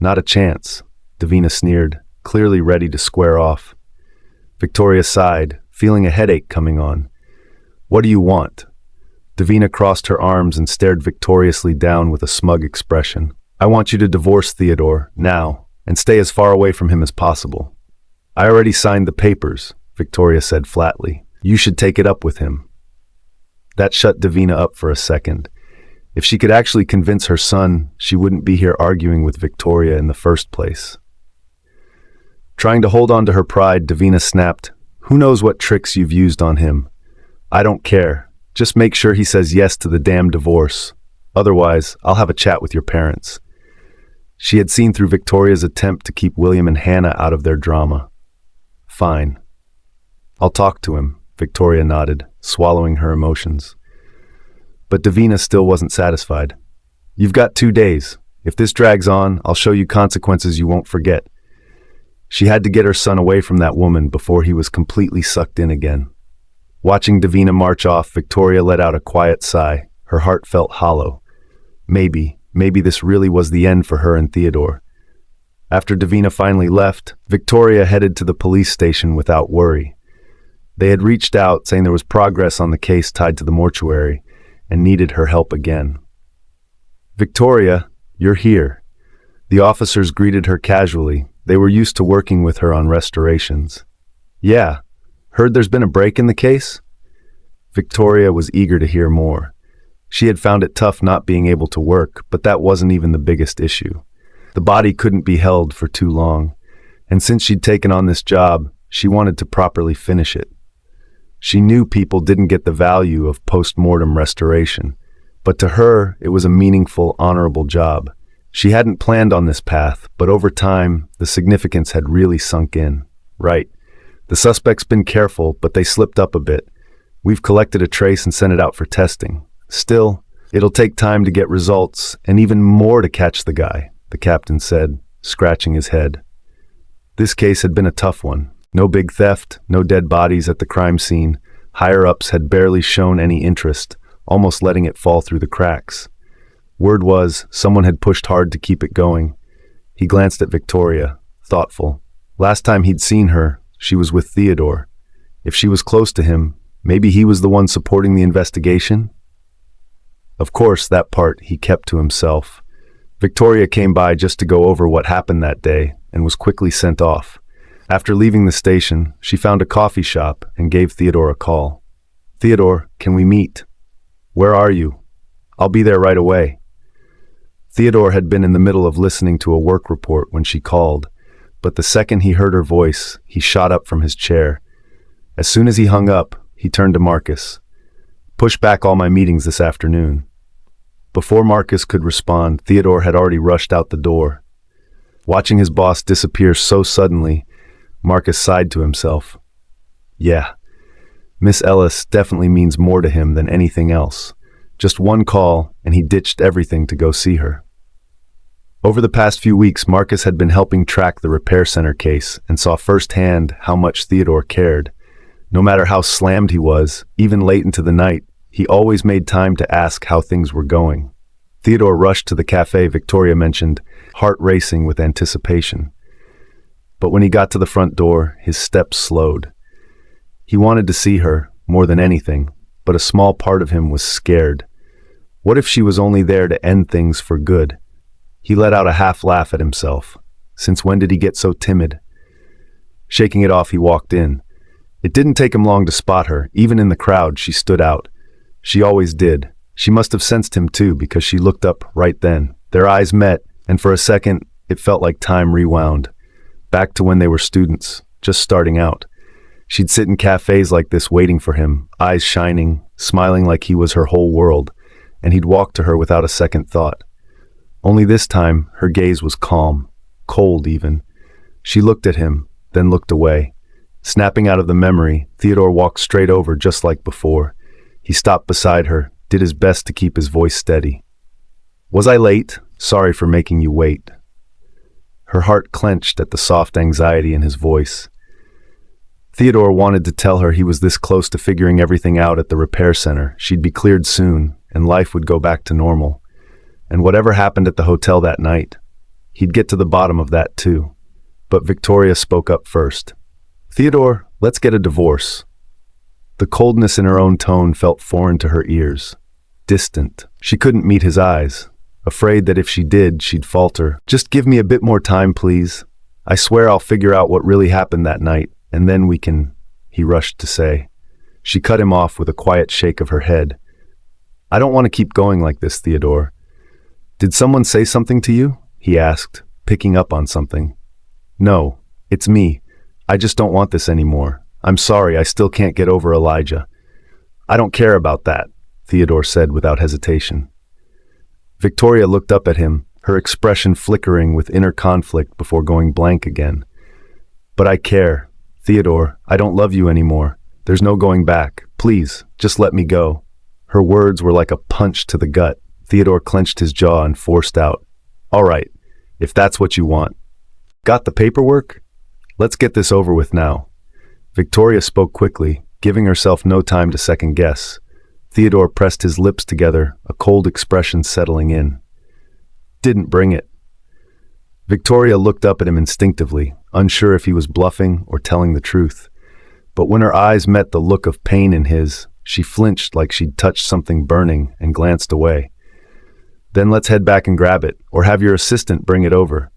Not a chance, Davina sneered, clearly ready to square off. Victoria sighed, feeling a headache coming on. What do you want? Davina crossed her arms and stared victoriously down with a smug expression. I want you to divorce Theodore, now, and stay as far away from him as possible. I already signed the papers, Victoria said flatly. You should take it up with him. That shut Davina up for a second. If she could actually convince her son, she wouldn't be here arguing with Victoria in the first place. Trying to hold on to her pride, Davina snapped, Who knows what tricks you've used on him? I don't care. Just make sure he says yes to the damn divorce. Otherwise, I'll have a chat with your parents. She had seen through Victoria's attempt to keep William and Hannah out of their drama. Fine. I'll talk to him, Victoria nodded, swallowing her emotions. But Davina still wasn't satisfied. You've got 2 days. If this drags on, I'll show you consequences you won't forget. She had to get her son away from that woman before he was completely sucked in again. Watching Davina march off, Victoria let out a quiet sigh. Her heart felt hollow. Maybe this really was the end for her and Theodore. After Davina finally left, Victoria headed to the police station without worry. They had reached out saying there was progress on the case tied to the mortuary and needed her help again. Victoria, you're here. The officers greeted her casually. They were used to working with her on restorations. Yeah, heard there's been a break in the case? Victoria was eager to hear more. She had found it tough not being able to work, but that wasn't even the biggest issue. The body couldn't be held for too long, and since she'd taken on this job, she wanted to properly finish it. She knew people didn't get the value of post-mortem restoration, but to her, it was a meaningful, honorable job. She hadn't planned on this path, but over time, the significance had really sunk in. Right. The suspect's been careful, but they slipped up a bit. We've collected a trace and sent it out for testing. Still, it'll take time to get results, and even more to catch the guy, the captain said, scratching his head. This case had been a tough one. No big theft, no dead bodies at the crime scene. Higher-ups had barely shown any interest, almost letting it fall through the cracks. Word was, someone had pushed hard to keep it going. He glanced at Victoria, thoughtful. Last time he'd seen her, she was with Theodore. If she was close to him, maybe he was the one supporting the investigation? Of course, that part he kept to himself. Victoria came by just to go over what happened that day and was quickly sent off. After leaving the station, she found a coffee shop and gave Theodore a call. Theodore, can we meet? Where are you? I'll be there right away. Theodore had been in the middle of listening to a work report when she called, but the second he heard her voice, he shot up from his chair. As soon as he hung up, he turned to Marcus. Push back all my meetings this afternoon. Before Marcus could respond, Theodore had already rushed out the door. Watching his boss disappear so suddenly, Marcus sighed to himself. Yeah, Miss Ellis definitely means more to him than anything else. Just one call, and he ditched everything to go see her. Over the past few weeks, Marcus had been helping track the repair center case and saw firsthand how much Theodore cared. No matter how slammed he was, even late into the night, he always made time to ask how things were going. Theodore rushed to the cafe Victoria mentioned, heart racing with anticipation. But when he got to the front door, his steps slowed. He wanted to see her, more than anything, but a small part of him was scared. What if she was only there to end things for good? He let out a half laugh at himself. Since when did he get so timid? Shaking it off, he walked in. It didn't take him long to spot her. Even in the crowd, she stood out. She always did. She must have sensed him too, because she looked up right then. Their eyes met, and for a second, it felt like time rewound. Back to when they were students, just starting out. She'd sit in cafes like this waiting for him, eyes shining, smiling like he was her whole world. and he'd walk to her without a second thought. Only this time, her gaze was calm, cold even. She looked at him, then looked away. Snapping out of the memory, Theodore walked straight over just like before. He stopped beside her, did his best to keep his voice steady. "Was I late? Sorry for making you wait." Her heart clenched at the soft anxiety in his voice. Theodore wanted to tell her he was this close to figuring everything out at the repair center. She'd be cleared soon, and life would go back to normal. And whatever happened at the hotel that night, he'd get to the bottom of that too. But Victoria spoke up first. "Theodore, let's get a divorce." The coldness in her own tone felt foreign to her ears. Distant. She couldn't meet his eyes, afraid that if she did, she'd falter. "Just give me a bit more time, please. I swear I'll figure out what really happened that night, and then we can," he rushed to say. She cut him off with a quiet shake of her head. "I don't want to keep going like this, Theodore." "Did someone say something to you?" he asked, picking up on something. "No, it's me. I just don't want this anymore. I'm sorry, I still can't get over Elijah." "I don't care about that," Theodore said without hesitation. Victoria looked up at him, her expression flickering with inner conflict before going blank again. "But I care. Theodore, I don't love you anymore. There's no going back. Please, just let me go." Her words were like a punch to the gut. Theodore clenched his jaw and forced out, "All right, if that's what you want. Got the paperwork? Let's get this over with now." Victoria spoke quickly, giving herself no time to second guess. Theodore pressed his lips together, a cold expression settling in. "Didn't bring it." Victoria looked up at him instinctively, unsure if he was bluffing or telling the truth. But when her eyes met the look of pain in his, she flinched like she'd touched something burning and glanced away. "Then let's head back and grab it, or have your assistant bring it over."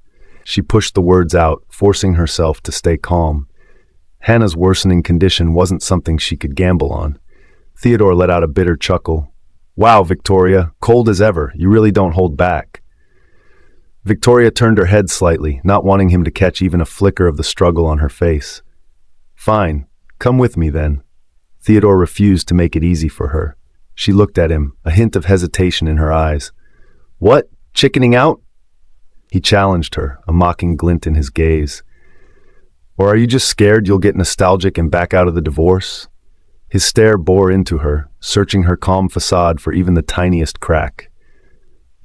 She pushed the words out, forcing herself to stay calm. Hannah's worsening condition wasn't something she could gamble on. Theodore let out a bitter chuckle. "Wow, Victoria, cold as ever. You really don't hold back." Victoria turned her head slightly, not wanting him to catch even a flicker of the struggle on her face. "Fine, come with me then." Theodore refused to make it easy for her. She looked at him, a hint of hesitation in her eyes. "What? Chickening out?" He challenged her, a mocking glint in his gaze. "Or are you just scared you'll get nostalgic and back out of the divorce?" His stare bore into her, searching her calm facade for even the tiniest crack.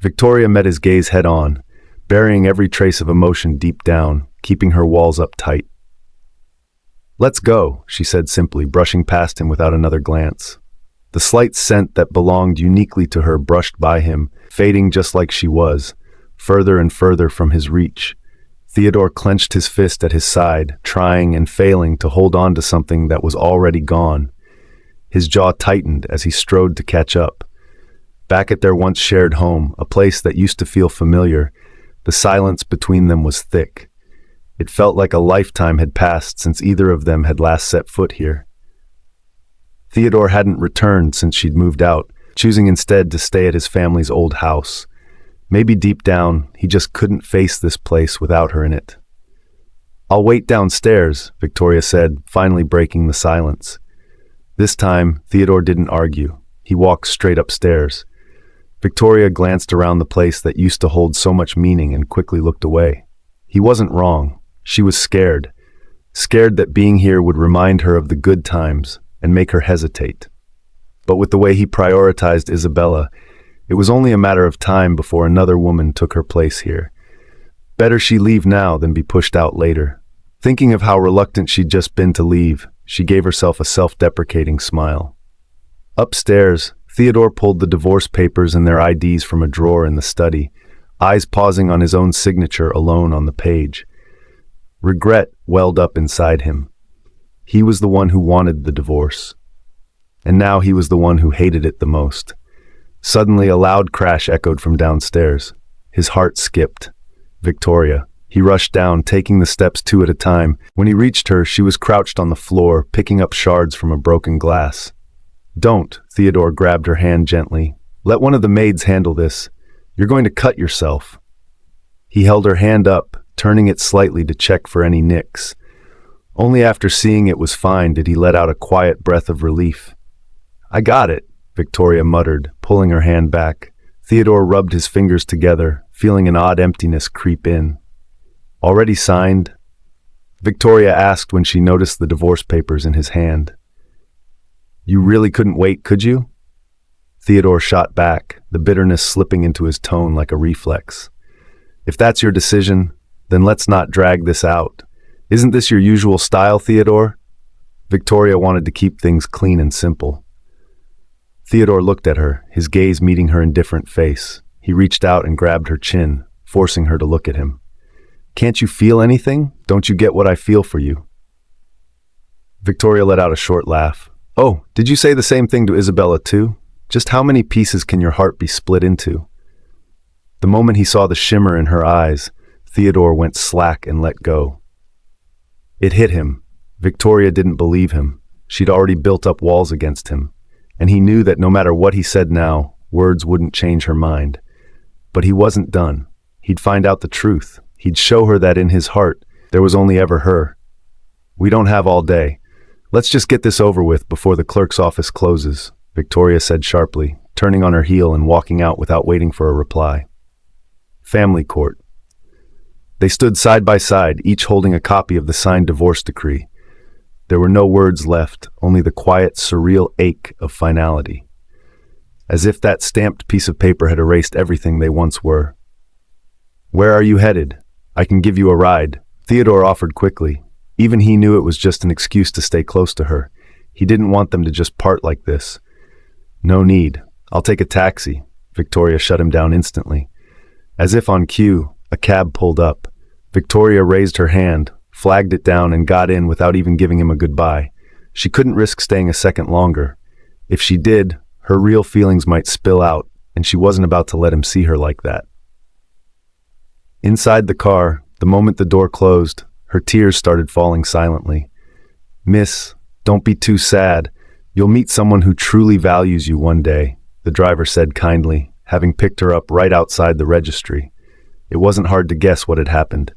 Victoria met his gaze head-on, burying every trace of emotion deep down, keeping her walls up tight. "Let's go," she said simply, brushing past him without another glance. The slight scent that belonged uniquely to her brushed by him, fading just like she was, further and further from his reach. Theodore clenched his fist at his side, trying and failing to hold on to something that was already gone. His jaw tightened as he strode to catch up. Back at their once shared home, a place that used to feel familiar, the silence between them was thick. It felt like a lifetime had passed since either of them had last set foot here. Theodore hadn't returned since she'd moved out, choosing instead to stay at his family's old house. Maybe deep down, he just couldn't face this place without her in it. "I'll wait downstairs," Victoria said, finally breaking the silence. This time, Theodore didn't argue. He walked straight upstairs. Victoria glanced around the place that used to hold so much meaning and quickly looked away. He wasn't wrong. She was scared. Scared that being here would remind her of the good times and make her hesitate. But with the way he prioritized Isabella, it was only a matter of time before another woman took her place here. Better she leave now than be pushed out later. Thinking of how reluctant she'd just been to leave, she gave herself a self-deprecating smile. Upstairs, Theodore pulled the divorce papers and their IDs from a drawer in the study, eyes pausing on his own signature alone on the page. Regret welled up inside him. He was the one who wanted the divorce. And now he was the one who hated it the most. Suddenly, a loud crash echoed from downstairs. His heart skipped. Victoria. He rushed down, taking the steps two at a time. When he reached her, she was crouched on the floor, picking up shards from a broken glass. "Don't," Theodore grabbed her hand gently. "Let one of the maids handle this. You're going to cut yourself." He held her hand up, turning it slightly to check for any nicks. Only after seeing it was fine did he let out a quiet breath of relief. "I got it. Victoria muttered, pulling her hand back. Theodore rubbed his fingers together, feeling an odd emptiness creep in. Already signed? Victoria asked when she noticed the divorce papers in his hand. You really couldn't wait, could you? Theodore shot back, the bitterness slipping into his tone like a reflex. If that's your decision, then let's not drag this out. Isn't this your usual style, Theodore? Victoria wanted to keep things clean and simple. Theodore looked at her, his gaze meeting her indifferent face. He reached out and grabbed her chin, forcing her to look at him. Can't you feel anything? Don't you get what I feel for you? Victoria let out a short laugh. Oh, did you say the same thing to Isabella too? Just how many pieces can your heart be split into? The moment he saw the shimmer in her eyes, Theodore went slack and let go. It hit him. Victoria didn't believe him. She'd already built up walls against him, and he knew that no matter what he said now, words wouldn't change her mind. But he wasn't done. He'd find out the truth. He'd show her that in his heart, there was only ever her. We don't have all day. Let's just get this over with before the clerk's office closes, Victoria said sharply, turning on her heel and walking out without waiting for a reply. Family court. They stood side by side, each holding a copy of the signed divorce decree. There were no words left, only the quiet, surreal ache of finality. As if that stamped piece of paper had erased everything they once were. Where are you headed? I can give you a ride, Theodore offered quickly. Even he knew it was just an excuse to stay close to her. He didn't want them to just part like this. No need. I'll take a taxi. Victoria shut him down instantly. As if on cue, a cab pulled up. Victoria raised her hand, flagged it down, and got in without even giving him a goodbye. She couldn't risk staying a second longer. If she did, her real feelings might spill out, and she wasn't about to let him see her like that. Inside the car, the moment the door closed, her tears started falling silently. Miss, don't be too sad. You'll meet someone who truly values you one day, the driver said kindly, having picked her up right outside the registry. It wasn't hard to guess what had happened.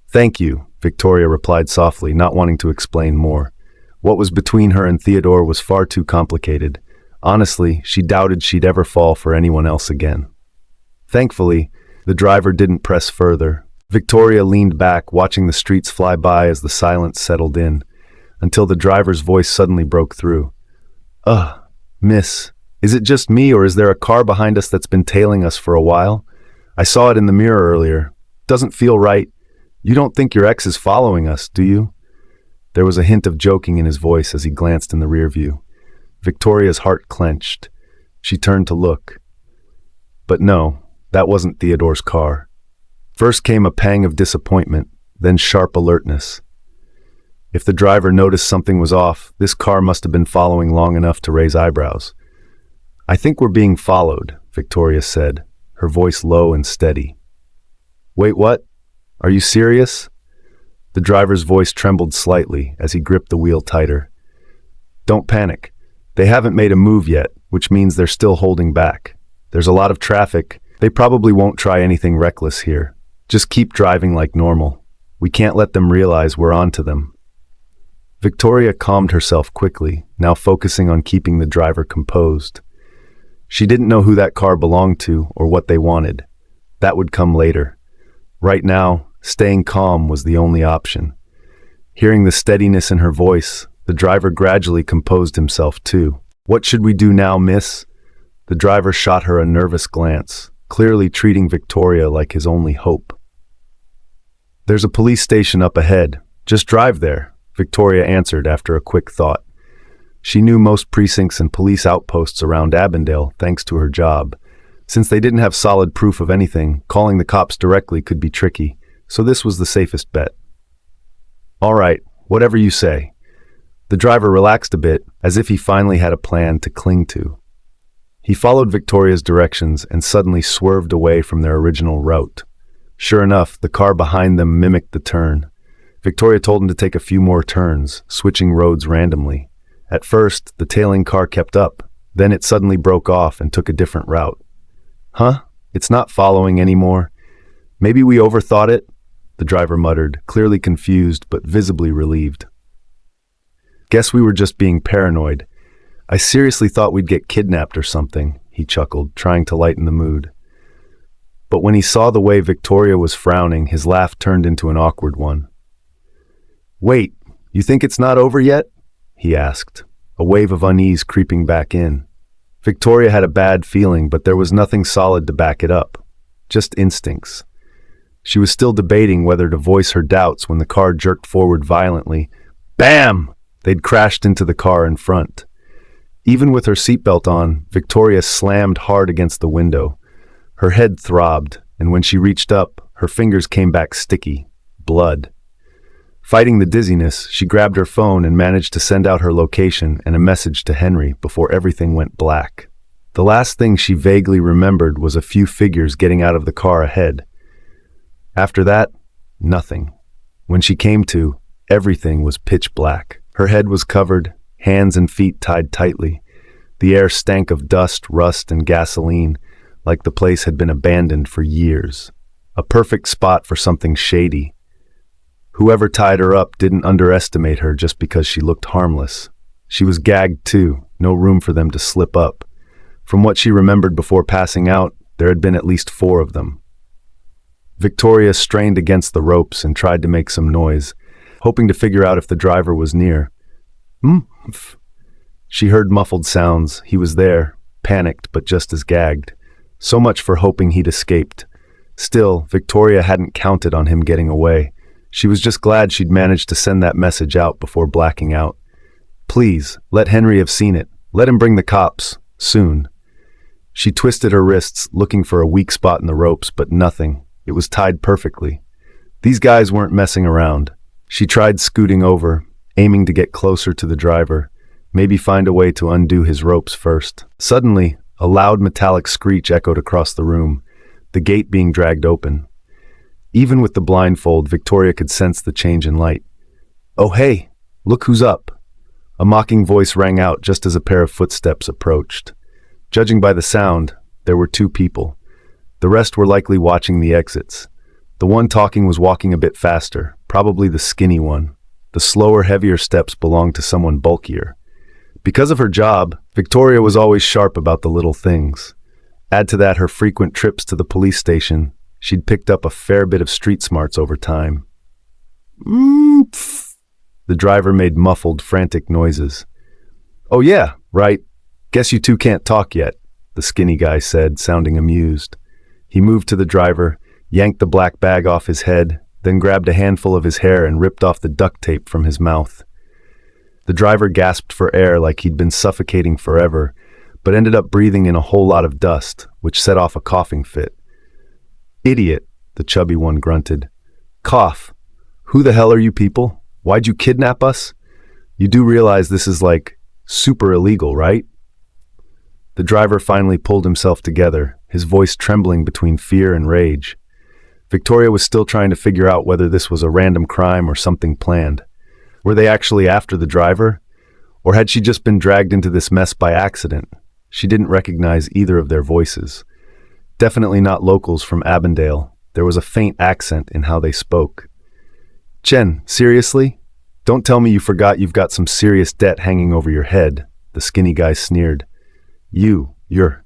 Thank you, Victoria replied softly, not wanting to explain more. What was between her and Theodore was far too complicated. Honestly, she doubted she'd ever fall for anyone else again. Thankfully, the driver didn't press further. Victoria leaned back, watching the streets fly by as the silence settled in, until the driver's voice suddenly broke through. Miss, is it just me, or is there a car behind us that's been tailing us for a while? I saw it in the mirror earlier. Doesn't feel right. You don't think your ex is following us, do you? There was a hint of joking in his voice as he glanced in the rear view. Victoria's heart clenched. She turned to look. But no, that wasn't Theodore's car. First came a pang of disappointment, then sharp alertness. If the driver noticed something was off, this car must have been following long enough to raise eyebrows. I think we're being followed, Victoria said, her voice low and steady. Wait, what? Are you serious? The driver's voice trembled slightly as he gripped the wheel tighter. Don't panic. They haven't made a move yet, which means they're still holding back. There's a lot of traffic. They probably won't try anything reckless here. Just keep driving like normal. We can't let them realize we're onto them. Victoria calmed herself quickly, now focusing on keeping the driver composed. She didn't know who that car belonged to or what they wanted. That would come later. Right now, staying calm was the only option. Hearing the steadiness in her voice, the driver gradually composed himself too. What should we do now, miss? The driver shot her a nervous glance, clearly treating Victoria like his only hope. There's a police station up ahead. Just drive there, Victoria answered after a quick thought. She knew most precincts and police outposts around Avondale thanks to her job. Since they didn't have solid proof of anything, calling the cops directly could be tricky, so this was the safest bet. All right, whatever you say. The driver relaxed a bit, as if he finally had a plan to cling to. He followed Victoria's directions and suddenly swerved away from their original route. Sure enough, the car behind them mimicked the turn. Victoria told him to take a few more turns, switching roads randomly. At first, the tailing car kept up. Then it suddenly broke off and took a different route. Huh? It's not following anymore. Maybe we overthought it? The driver muttered, clearly confused but visibly relieved. Guess we were just being paranoid. I seriously thought we'd get kidnapped or something, he chuckled, trying to lighten the mood. But when he saw the way Victoria was frowning, his laugh turned into an awkward one. "Wait, you think it's not over yet?" he asked, a wave of unease creeping back in. Victoria had a bad feeling, but there was nothing solid to back it up. Just instincts. She was still debating whether to voice her doubts when the car jerked forward violently. Bam! They'd crashed into the car in front. Even with her seatbelt on, Victoria slammed hard against the window. Her head throbbed, and when she reached up, her fingers came back sticky. Blood. Fighting the dizziness, she grabbed her phone and managed to send out her location and a message to Henry before everything went black. The last thing she vaguely remembered was a few figures getting out of the car ahead. After that, nothing. When she came to, everything was pitch black. Her head was covered, hands and feet tied tightly. The air stank of dust, rust, and gasoline, like the place had been abandoned for years. A perfect spot for something shady. Whoever tied her up didn't underestimate her just because she looked harmless. She was gagged too, no room for them to slip up. From what she remembered before passing out, there had been at least 4 of them. Victoria strained against the ropes and tried to make some noise, hoping to figure out if the driver was near. Mmph. She heard muffled sounds. He was there, panicked but just as gagged. So much for hoping he'd escaped. Still, Victoria hadn't counted on him getting away. She was just glad she'd managed to send that message out before blacking out. Please, let Henry have seen it. Let him bring the cops. Soon. She twisted her wrists, looking for a weak spot in the ropes, but nothing. It was tied perfectly. These guys weren't messing around. She tried scooting over, aiming to get closer to the driver, maybe find a way to undo his ropes first. Suddenly, a loud metallic screech echoed across the room, the gate being dragged open. Even with the blindfold, Victoria could sense the change in light. "Oh hey, look who's up." A mocking voice rang out just as a pair of footsteps approached. Judging by the sound, there were 2 people. The rest were likely watching the exits. The one talking was walking a bit faster, probably the skinny one. The slower, heavier steps belonged to someone bulkier. Because of her job, Victoria was always sharp about the little things. Add to that her frequent trips to the police station. She'd picked up a fair bit of street smarts over time. The driver made muffled, frantic noises. "Oh yeah, right. Guess you 2 can't talk yet," the skinny guy said, sounding amused. He moved to the driver, yanked the black bag off his head, then grabbed a handful of his hair and ripped off the duct tape from his mouth. The driver gasped for air like he'd been suffocating forever, but ended up breathing in a whole lot of dust, which set off a coughing fit. "Idiot," the chubby one grunted. "Cough. Who the hell are you people? Why'd you kidnap us? You do realize this is like super illegal, right?" The driver finally pulled himself together, his voice trembling between fear and rage. Victoria was still trying to figure out whether this was a random crime or something planned. Were they actually after the driver? Or had she just been dragged into this mess by accident? She didn't recognize either of their voices. Definitely not locals from Avondale. There was a faint accent in how they spoke. "Chen, seriously? Don't tell me you forgot you've got some serious debt hanging over your head," the skinny guy sneered. You're...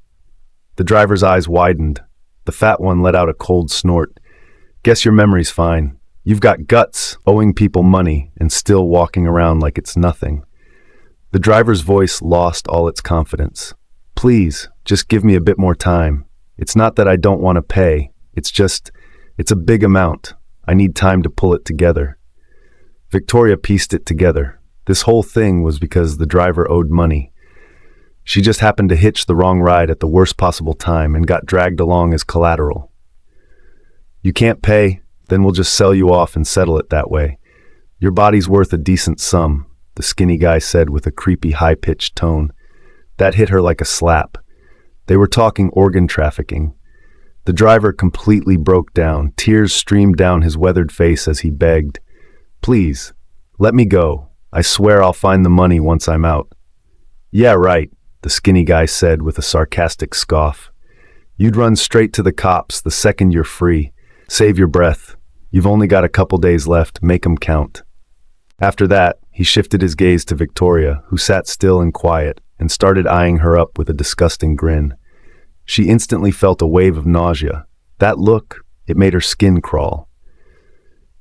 The driver's eyes widened. The fat one let out a cold snort. "Guess your memory's fine. You've got guts, owing people money, and still walking around like it's nothing." The driver's voice lost all its confidence. "Please, just give me a bit more time. It's not that I don't want to pay. It's a big amount. I need time to pull it together." Victoria pieced it together. This whole thing was because the driver owed money. She just happened to hitch the wrong ride at the worst possible time and got dragged along as collateral. "You can't pay, then we'll just sell you off and settle it that way. Your body's worth a decent sum," the skinny guy said with a creepy, high-pitched tone. That hit her like a slap. They were talking organ trafficking. The driver completely broke down. Tears streamed down his weathered face as he begged, "Please, let me go. I swear I'll find the money once I'm out." "Yeah, right," the skinny guy said with a sarcastic scoff. "You'd run straight to the cops the second you're free. Save your breath. You've only got a couple days left. Make 'em count." After that, He shifted his gaze to Victoria, who sat still and quiet, and started eyeing her up with a disgusting grin. She instantly felt a wave of nausea. That look, it made her skin crawl.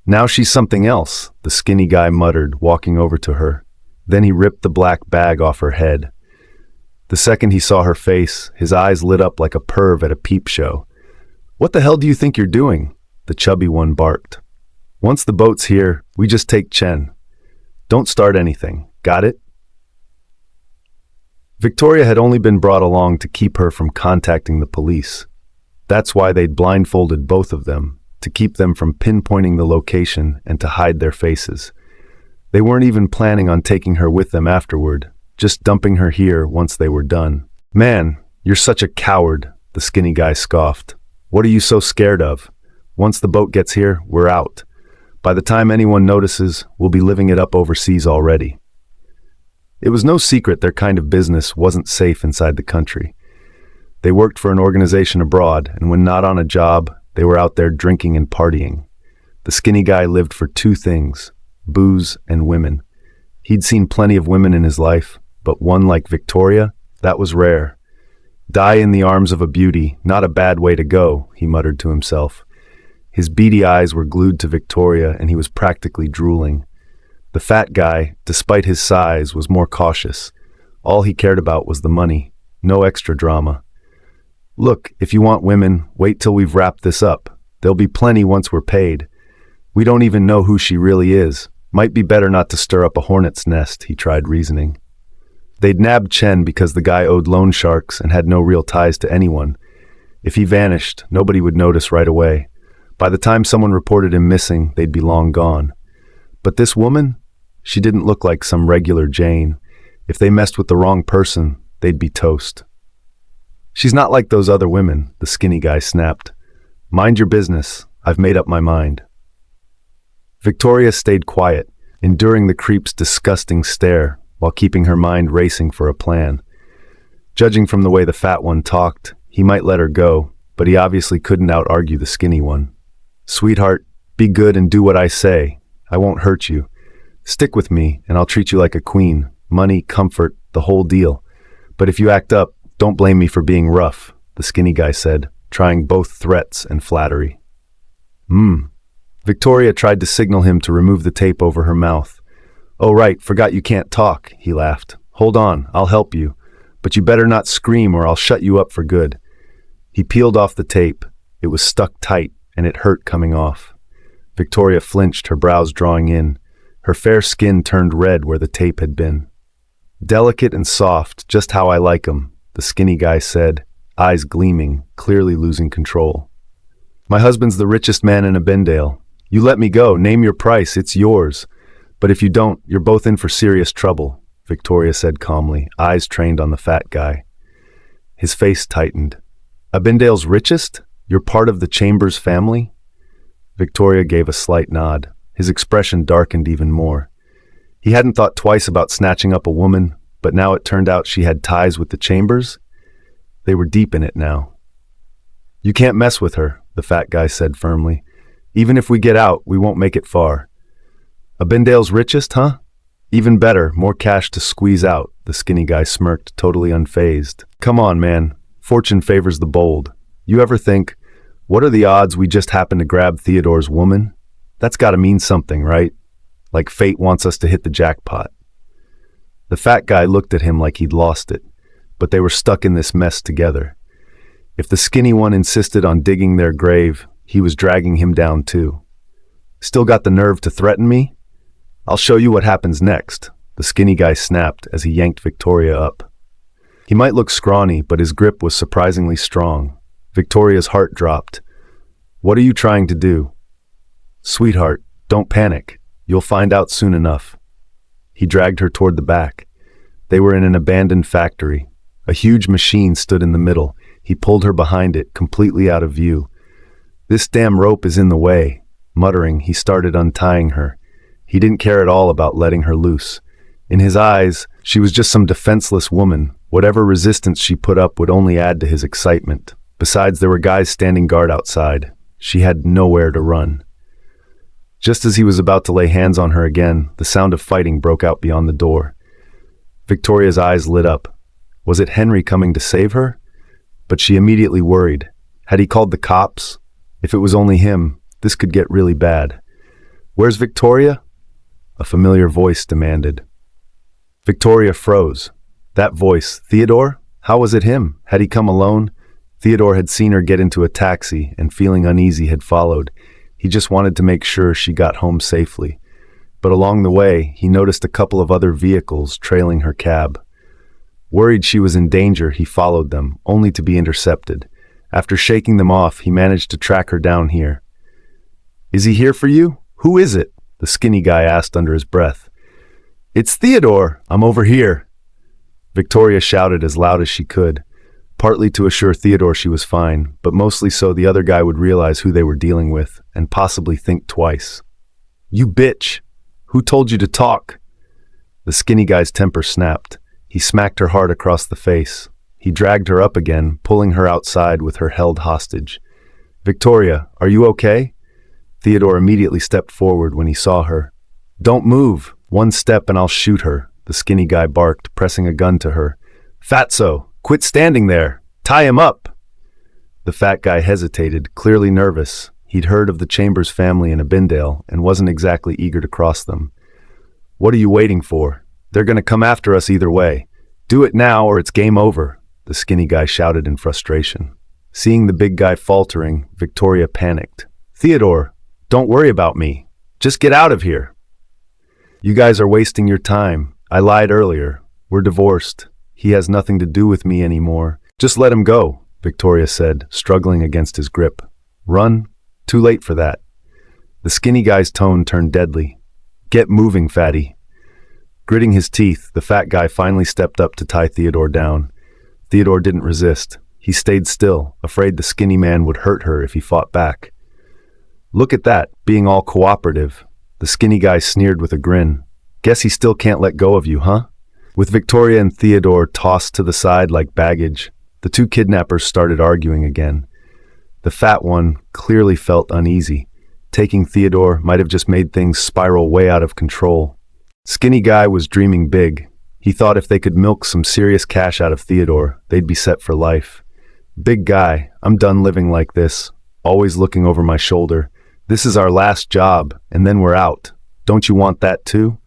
"Now she's something else," the skinny guy muttered, walking over to her. Then he ripped the black bag off her head. The second he saw her face, his eyes lit up like a perv at a peep show. "What the hell do you think you're doing?" the chubby one barked. "Once the boat's here, we just take Chen. Don't start anything, got it?" Victoria had only been brought along to keep her from contacting the police. That's why they'd blindfolded both of them, to keep them from pinpointing the location and to hide their faces. They weren't even planning on taking her with them afterward, just dumping her here once they were done. "Man, you're such a coward," the skinny guy scoffed. "What are you so scared of? Once the boat gets here, we're out. By the time anyone notices, we'll be living it up overseas already." It was no secret their kind of business wasn't safe inside the country. They worked for an organization abroad, and when not on a job, they were out there drinking and partying. The skinny guy lived for two things: booze and women. He'd seen plenty of women in his life, but one like Victoria, that was rare. Die in the arms of a beauty, not a bad way to go, he muttered to himself. His beady eyes were glued to Victoria, and he was practically drooling. The fat guy, despite his size, was more cautious. All he cared about was the money, no extra drama. "Look, if you want women, wait till we've wrapped this up. There'll be plenty once we're paid. We don't even know who she really is. Might be better not to stir up a hornet's nest," he tried reasoning. They'd nabbed Chen because the guy owed loan sharks and had no real ties to anyone. If he vanished, nobody would notice right away. By the time someone reported him missing, they'd be long gone. But this woman? She didn't look like some regular Jane. If they messed with the wrong person, they'd be toast. "She's not like those other women," the skinny guy snapped. "Mind your business. I've made up my mind." Victoria stayed quiet, enduring the creep's disgusting stare, while keeping her mind racing for a plan. Judging from the way the fat one talked, he might let her go, but he obviously couldn't out-argue the skinny one. "Sweetheart, be good and do what I say. I won't hurt you. Stick with me, and I'll treat you like a queen. Money, comfort, the whole deal. But if you act up, don't blame me for being rough," the skinny guy said, trying both threats and flattery. Victoria tried to signal him to remove the tape over her mouth. "Oh right, forgot you can't talk," he laughed. "Hold on, I'll help you. But you better not scream or I'll shut you up for good." He peeled off the tape. It was stuck tight, and it hurt coming off. Victoria flinched, her brows drawing in. Her fair skin turned red where the tape had been. "Delicate and soft, just how I like 'em," the skinny guy said, eyes gleaming, clearly losing control. "My husband's the richest man in Abendale. You let me go, name your price, it's yours. But if you don't, you're both in for serious trouble," Victoria said calmly, eyes trained on the fat guy. His face tightened. "Abendale's richest? You're part of the Chambers family?" Victoria gave a slight nod. His expression darkened even more. He hadn't thought twice about snatching up a woman, but now it turned out she had ties with the Chambers. They were deep in it now. "You can't mess with her," the fat guy said firmly. "Even if we get out, we won't make it far." "Abendale's richest, huh? Even better, more cash to squeeze out," the skinny guy smirked, totally unfazed. "Come on, man. Fortune favors the bold. You ever think, what are the odds we just happen to grab Theodore's woman? That's gotta mean something, right? Like fate wants us to hit the jackpot." The fat guy looked at him like he'd lost it, but they were stuck in this mess together. If the skinny one insisted on digging their grave, he was dragging him down too. "Still got the nerve to threaten me? I'll show you what happens next," the skinny guy snapped as he yanked Victoria up. He might look scrawny, but his grip was surprisingly strong. Victoria's heart dropped. "What are you trying to do?" "Sweetheart, don't panic. You'll find out soon enough." He dragged her toward the back. They were in an abandoned factory. A huge machine stood in the middle. He pulled her behind it, completely out of view. "This damn rope is in the way." Muttering, he started untying her. He didn't care at all about letting her loose. In his eyes, she was just some defenseless woman. Whatever resistance she put up would only add to his excitement. Besides, there were guys standing guard outside. She had nowhere to run. Just as he was about to lay hands on her again, the sound of fighting broke out beyond the door. Victoria's eyes lit up. Was it Henry coming to save her? But she immediately worried. Had he called the cops? If it was only him, this could get really bad. "Where's Victoria?" a familiar voice demanded. Victoria froze. That voice, Theodore? How was it him? Had he come alone? Theodore had seen her get into a taxi and, feeling uneasy, had followed. He just wanted to make sure she got home safely. But along the way, he noticed a couple of other vehicles trailing her cab. Worried she was in danger, he followed them, only to be intercepted. After shaking them off, he managed to track her down here. "Is he here for you? Who is it?" the skinny guy asked under his breath. "It's Theodore. I'm over here." Victoria shouted as loud as she could, partly to assure Theodore she was fine, but mostly so the other guy would realize who they were dealing with and possibly think twice. "You bitch! Who told you to talk?" The skinny guy's temper snapped. He smacked her hard across the face. He dragged her up again, pulling her outside with her held hostage. "Victoria, are you okay?" Theodore immediately stepped forward when he saw her. "Don't move. One step and I'll shoot her," the skinny guy barked, pressing a gun to her. "Fatso, quit standing there. Tie him up." The fat guy hesitated, clearly nervous. He'd heard of the Chambers family in Abindale and wasn't exactly eager to cross them. "What are you waiting for? They're going to come after us either way. Do it now or it's game over," the skinny guy shouted in frustration. Seeing the big guy faltering, Victoria panicked. "Theodore, don't worry about me. Just get out of here." "You guys are wasting your time. I lied earlier. We're divorced. He has nothing to do with me anymore. Just let him go," Victoria said, struggling against his grip. "Run? Too late for that." The skinny guy's tone turned deadly. "Get moving, fatty." Gritting his teeth, the fat guy finally stepped up to tie Theodore down. Theodore didn't resist. He stayed still, afraid the skinny man would hurt her if he fought back. "Look at that, being all cooperative." The skinny guy sneered with a grin. "Guess he still can't let go of you, huh?" With Victoria and Theodore tossed to the side like baggage, the two kidnappers started arguing again. The fat one clearly felt uneasy. Taking Theodore might have just made things spiral way out of control. Skinny guy was dreaming big. He thought if they could milk some serious cash out of Theodore, they'd be set for life. "Big guy, I'm done living like this, always looking over my shoulder. This is our last job, and then we're out. Don't you want that too?"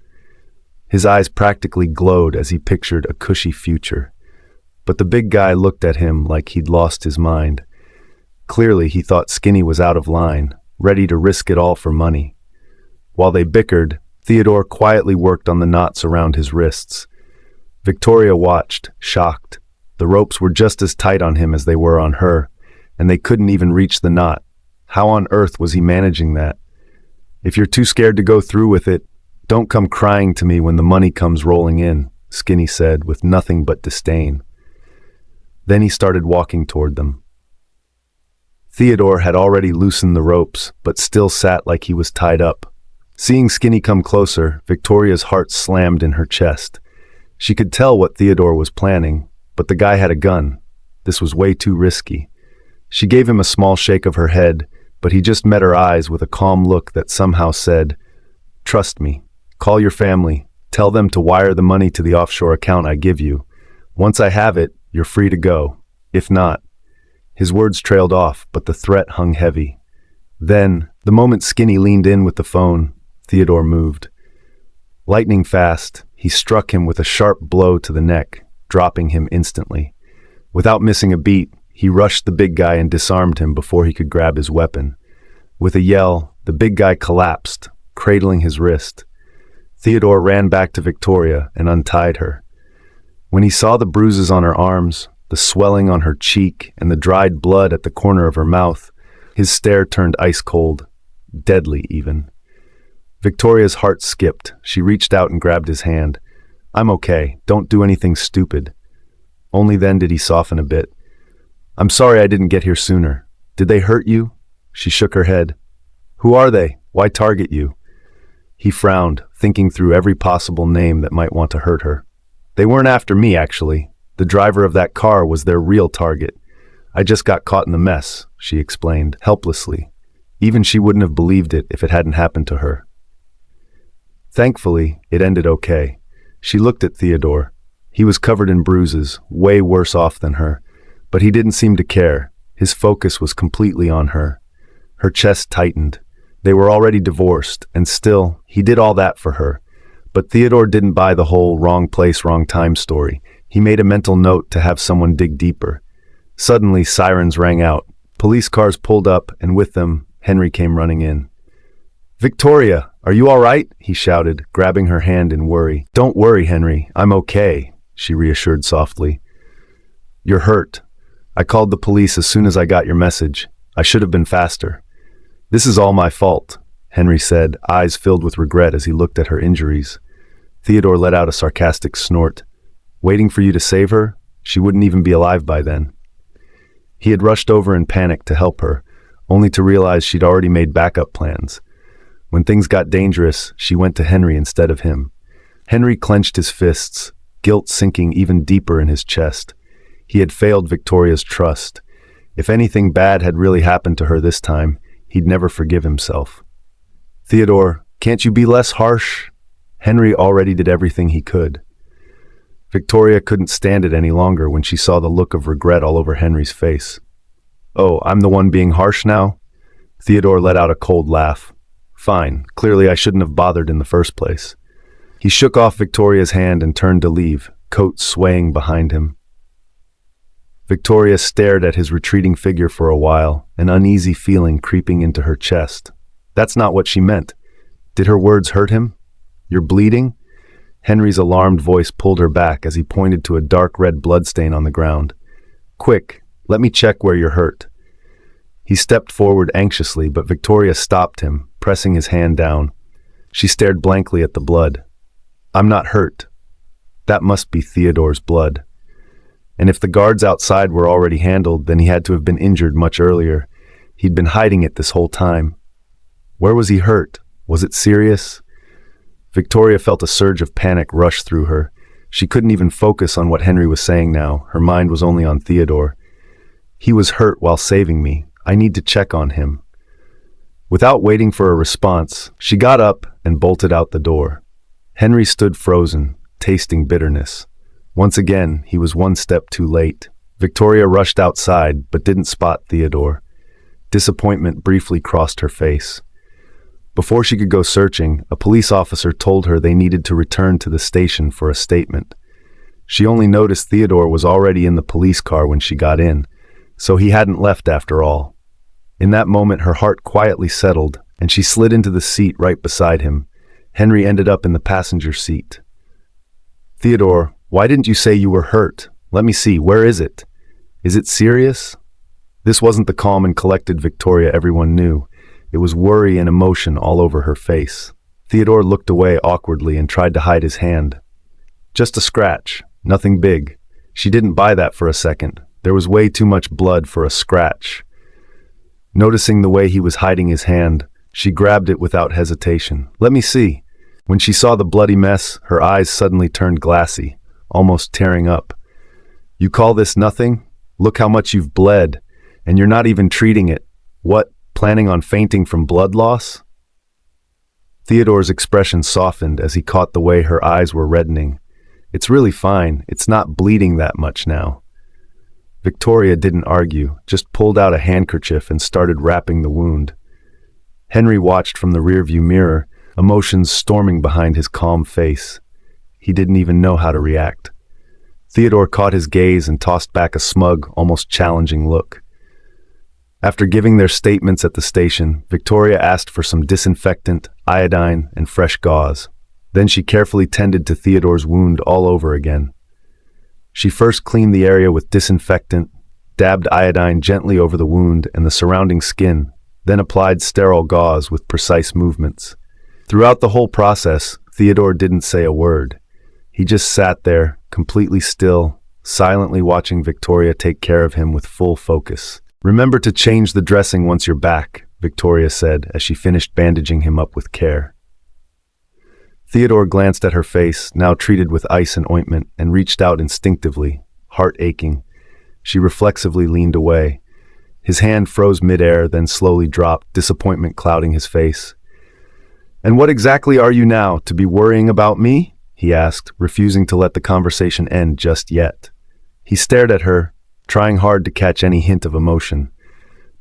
His eyes practically glowed as he pictured a cushy future. But the big guy looked at him like he'd lost his mind. Clearly, he thought Skinny was out of line, ready to risk it all for money. While they bickered, Theodore quietly worked on the knots around his wrists. Victoria watched, shocked. The ropes were just as tight on him as they were on her, and they couldn't even reach the knot. How on earth was he managing that? "If you're too scared to go through with it, don't come crying to me when the money comes rolling in," Skinny said with nothing but disdain. Then he started walking toward them. Theodore had already loosened the ropes, but still sat like he was tied up. Seeing Skinny come closer, Victoria's heart slammed in her chest. She could tell what Theodore was planning, but the guy had a gun. This was way too risky. She gave him a small shake of her head, but he just met her eyes with a calm look that somehow said, "Trust me. Call your family. Tell them to wire the money to the offshore account I give you. Once I have it, you're free to go. If not..." His words trailed off, but the threat hung heavy. Then, the moment Skinny leaned in with the phone, Theodore moved. Lightning fast, he struck him with a sharp blow to the neck, dropping him instantly. Without missing a beat, he rushed the big guy and disarmed him before he could grab his weapon. With a yell, the big guy collapsed, cradling his wrist. Theodore ran back to Victoria and untied her. When he saw the bruises on her arms, the swelling on her cheek, and the dried blood at the corner of her mouth, his stare turned ice cold, deadly even. Victoria's heart skipped. She reached out and grabbed his hand. "I'm okay. Don't do anything stupid." Only then did he soften a bit. "I'm sorry I didn't get here sooner. Did they hurt you?" She shook her head. "Who are they? Why target you?" He frowned, thinking through every possible name that might want to hurt her. "They weren't after me, actually. The driver of that car was their real target. I just got caught in the mess," she explained, helplessly. Even she wouldn't have believed it if it hadn't happened to her. Thankfully, it ended okay. She looked at Theodore. He was covered in bruises, way worse off than her, but he didn't seem to care. His focus was completely on her. Her chest tightened. They were already divorced, and still, he did all that for her. But Theodore didn't buy the whole wrong place, wrong time story. He made a mental note to have someone dig deeper. Suddenly, sirens rang out. Police cars pulled up, and with them, Henry came running in. "Victoria, are you all right?" he shouted, grabbing her hand in worry. "Don't worry, Henry. I'm okay," she reassured softly. "You're hurt. I called the police as soon as I got your message. I should have been faster." "This is all my fault," Henry said, eyes filled with regret as he looked at her injuries. Theodore let out a sarcastic snort. "Waiting for you to save her? She wouldn't even be alive by then." He had rushed over in panic to help her, only to realize she'd already made backup plans. When things got dangerous, she went to Henry instead of him. Henry clenched his fists, guilt sinking even deeper in his chest. He had failed Victoria's trust. If anything bad had really happened to her this time, he'd never forgive himself. "Theodore, can't you be less harsh?" Henry already did everything he could. Victoria couldn't stand it any longer when she saw the look of regret all over Henry's face. "Oh, I'm the one being harsh now?" Theodore let out a cold laugh. "Fine, clearly I shouldn't have bothered in the first place." He shook off Victoria's hand and turned to leave, coat swaying behind him. Victoria stared at his retreating figure for a while, an uneasy feeling creeping into her chest. That's not what she meant. Did her words hurt him? "You're bleeding?" Henry's alarmed voice pulled her back as he pointed to a dark red bloodstain on the ground. "Quick, let me check where you're hurt." He stepped forward anxiously, but Victoria stopped him, pressing his hand down. She stared blankly at the blood. "I'm not hurt." That must be Theodore's blood. And if the guards outside were already handled, then he had to have been injured much earlier. He'd been hiding it this whole time. Where was he hurt? Was it serious? Victoria felt a surge of panic rush through her. She couldn't even focus on what Henry was saying now. Her mind was only on Theodore. "He was hurt while saving me. I need to check on him." Without waiting for a response, she got up and bolted out the door. Henry stood frozen, tasting bitterness. Once again, he was one step too late. Victoria rushed outside, but didn't spot Theodore. Disappointment briefly crossed her face. Before she could go searching, a police officer told her they needed to return to the station for a statement. She only noticed Theodore was already in the police car when she got in, so he hadn't left after all. In that moment, her heart quietly settled, and she slid into the seat right beside him. Henry ended up in the passenger seat. "Theodore, why didn't you say you were hurt? Let me see, where is it? Is it serious?" This wasn't the calm and collected Victoria everyone knew. It was worry and emotion all over her face. Theodore looked away awkwardly and tried to hide his hand. "Just a scratch, nothing big." She didn't buy that for a second. There was way too much blood for a scratch. Noticing the way he was hiding his hand, she grabbed it without hesitation. "Let me see." When she saw the bloody mess, her eyes suddenly turned glassy, almost tearing up. "You call this nothing? Look how much you've bled, and you're not even treating it. What? Planning on fainting from blood loss?" Theodore's expression softened as he caught the way her eyes were reddening. "It's really fine. It's not bleeding that much now." Victoria didn't argue, just pulled out a handkerchief and started wrapping the wound. Henry watched from the rearview mirror, emotions storming behind his calm face. He didn't even know how to react. Theodore caught his gaze and tossed back a smug, almost challenging look. After giving their statements at the station, Victoria asked for some disinfectant, iodine, and fresh gauze. Then she carefully tended to Theodore's wound all over again. She first cleaned the area with disinfectant, dabbed iodine gently over the wound and the surrounding skin, then applied sterile gauze with precise movements. Throughout the whole process, Theodore didn't say a word. He just sat there, completely still, silently watching Victoria take care of him with full focus. "Remember to change the dressing once you're back," Victoria said as she finished bandaging him up with care. Theodore glanced at her face, now treated with ice and ointment, and reached out instinctively, heart aching. She reflexively leaned away. His hand froze midair, then slowly dropped, disappointment clouding his face. "And what exactly are you now, to be worrying about me?" he asked, refusing to let the conversation end just yet. He stared at her, trying hard to catch any hint of emotion.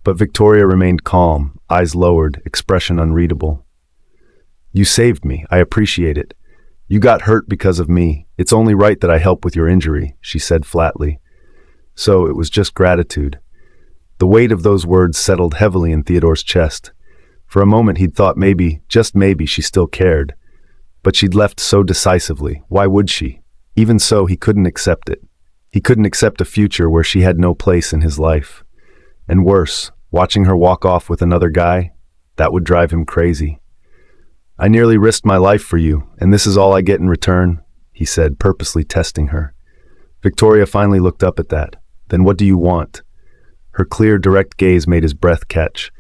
But Victoria remained calm, eyes lowered, expression unreadable. "You saved me. I appreciate it. You got hurt because of me. It's only right that I help with your injury," she said flatly. So it was just gratitude. The weight of those words settled heavily in Theodore's chest. For a moment he'd thought maybe, just maybe, she still cared. But she'd left so decisively. Why would she? Even so, he couldn't accept it. He couldn't accept a future where she had no place in his life. And worse, watching her walk off with another guy, that would drive him crazy. "I nearly risked my life for you, and this is all I get in return," he said, purposely testing her. Victoria finally looked up at that. "Then what do you want?" Her clear, direct gaze made his breath catch.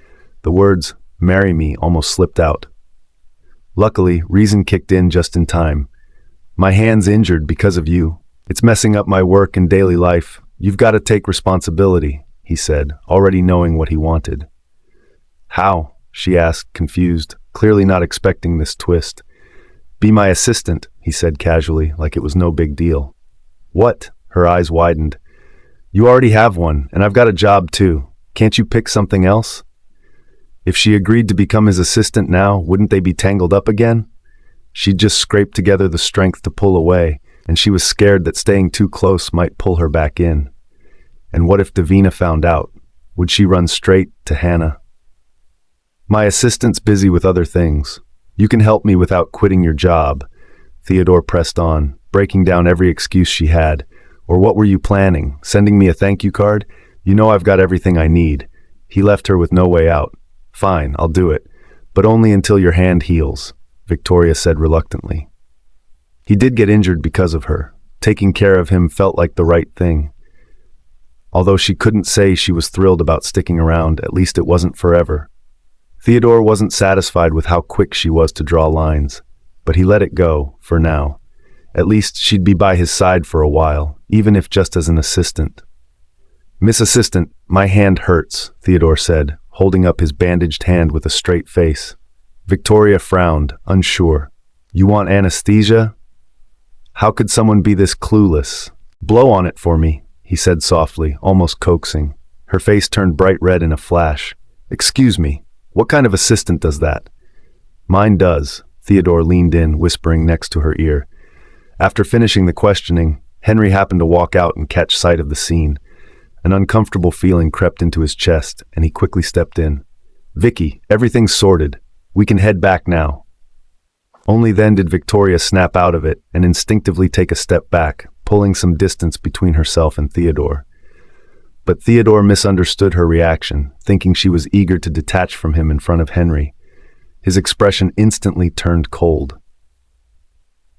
The words, "marry me," almost slipped out. Luckily, reason kicked in just in time. "My hand's injured because of you. It's messing up my work and daily life. You've got to take responsibility," he said, already knowing what he wanted. "How?" she asked, confused, clearly not expecting this twist. "Be my assistant," he said casually, like it was no big deal. "What?" Her eyes widened. "You already have one, and I've got a job too. Can't you pick something else?" If she agreed to become his assistant now, wouldn't they be tangled up again? She'd just scraped together the strength to pull away, and she was scared that staying too close might pull her back in. And what if Davina found out? Would she run straight to Hannah? "My assistant's busy with other things. You can help me without quitting your job," Theodore pressed on, breaking down every excuse she had. "Or what were you planning? Sending me a thank you card? You know I've got everything I need." He left her with no way out. "Fine, I'll do it. But only until your hand heals," Victoria said reluctantly. He did get injured because of her. Taking care of him felt like the right thing. Although she couldn't say she was thrilled about sticking around, at least it wasn't forever. Theodore wasn't satisfied with how quick she was to draw lines, but he let it go, for now. At least she'd be by his side for a while, even if just as an assistant. "Miss Assistant, my hand hurts," Theodore said, holding up his bandaged hand with a straight face. Victoria frowned, unsure. "You want anesthesia?" How could someone be this clueless? "Blow on it for me," he said softly, almost coaxing. Her face turned bright red in a flash. "Excuse me, what kind of assistant does that?" "Mine does," Theodore leaned in, whispering next to her ear. After finishing the questioning, Henry happened to walk out and catch sight of the scene. An uncomfortable feeling crept into his chest, and he quickly stepped in. "Vicky, everything's sorted. We can head back now." Only then did Victoria snap out of it and instinctively take a step back, pulling some distance between herself and Theodore. But Theodore misunderstood her reaction, thinking she was eager to detach from him in front of Henry. His expression instantly turned cold.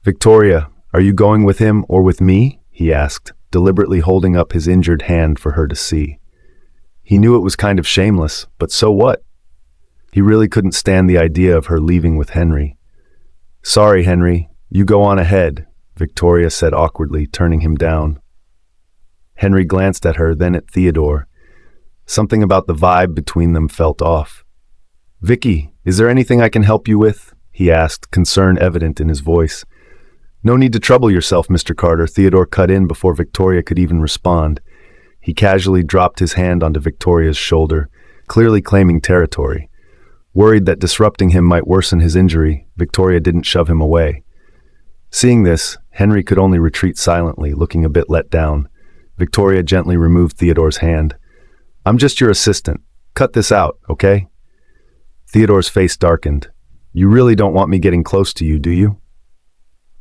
"Victoria, are you going with him or with me?" he asked, deliberately holding up his injured hand for her to see. He knew it was kind of shameless, but so what? He really couldn't stand the idea of her leaving with Henry. "Sorry, Henry, you go on ahead," Victoria said awkwardly, turning him down. Henry glanced at her, then at Theodore. Something about the vibe between them felt off. "Vicky, is there anything I can help you with?" he asked, concern evident in his voice. "No need to trouble yourself, Mr. Carter," Theodore cut in before Victoria could even respond. He casually dropped his hand onto Victoria's shoulder, clearly claiming territory. Worried that disrupting him might worsen his injury, Victoria didn't shove him away. Seeing this, Henry could only retreat silently, looking a bit let down. Victoria gently removed Theodore's hand. "I'm just your assistant. Cut this out, okay?" Theodore's face darkened. "You really don't want me getting close to you, do you?"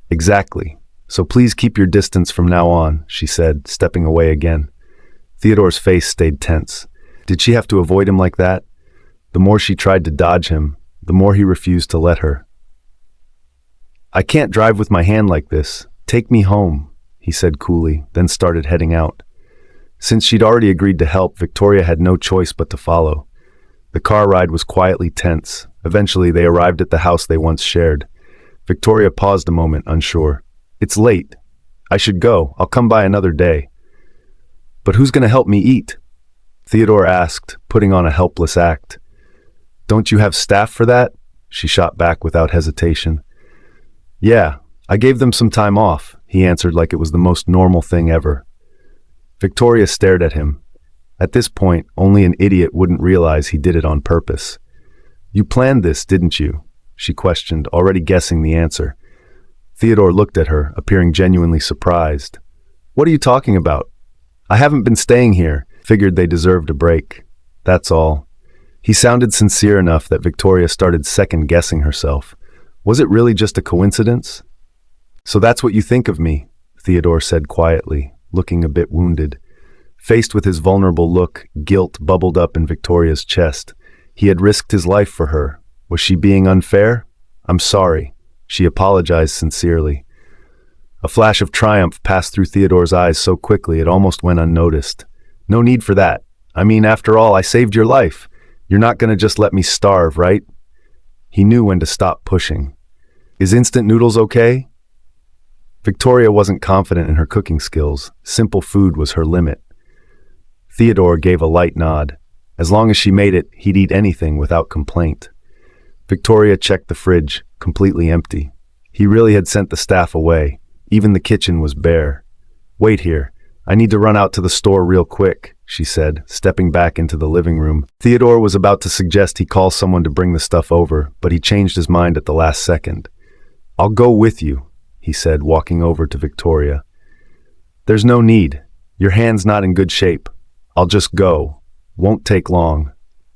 "Exactly. So please keep your distance from now on," she said, stepping away again. Theodore's face stayed tense. Did she have to avoid him like that? The more she tried to dodge him, the more he refused to let her. "I can't drive with my hand like this. Take me home," he said coolly, then started heading out. Since she'd already agreed to help, Victoria had no choice but to follow. The car ride was quietly tense. Eventually, they arrived at the house they once shared. Victoria paused a moment, unsure. "It's late. I should go. I'll come by another day." "But who's going to help me eat?" Theodore asked, putting on a helpless act. Don't you have staff for that? She shot back without hesitation. Yeah, I gave them some time off, he answered like it was the most normal thing ever. Victoria stared at him. At this point, only an idiot wouldn't realize he did it on purpose. You planned this, didn't you? She questioned, already guessing the answer. Theodore looked at her, appearing genuinely surprised. What are you talking about? I haven't been staying here. Figured they deserved a break. That's all. He sounded sincere enough that Victoria started second-guessing herself. Was it really just a coincidence? So that's what you think of me, Theodore said quietly, looking a bit wounded. Faced with his vulnerable look, guilt bubbled up in Victoria's chest. He had risked his life for her. Was she being unfair? I'm sorry. She apologized sincerely. A flash of triumph passed through Theodore's eyes so quickly it almost went unnoticed. No need for that. I mean, after all, I saved your life. You're not going to just let me starve, right? He knew when to stop pushing. Is instant noodles okay? Victoria wasn't confident in her cooking skills. Simple food was her limit. Theodore gave a light nod. As long as she made it, he'd eat anything without complaint. Victoria checked the fridge, completely empty. He really had sent the staff away. Even the kitchen was bare. Wait here. I need to run out to the store real quick, she said, stepping back into the living room. Theodore was about to suggest he call someone to bring the stuff over, but he changed his mind at the last second. I'll go with you, he said, walking over to Victoria. There's no need. Your hand's not in good shape. I'll just go. Won't take long.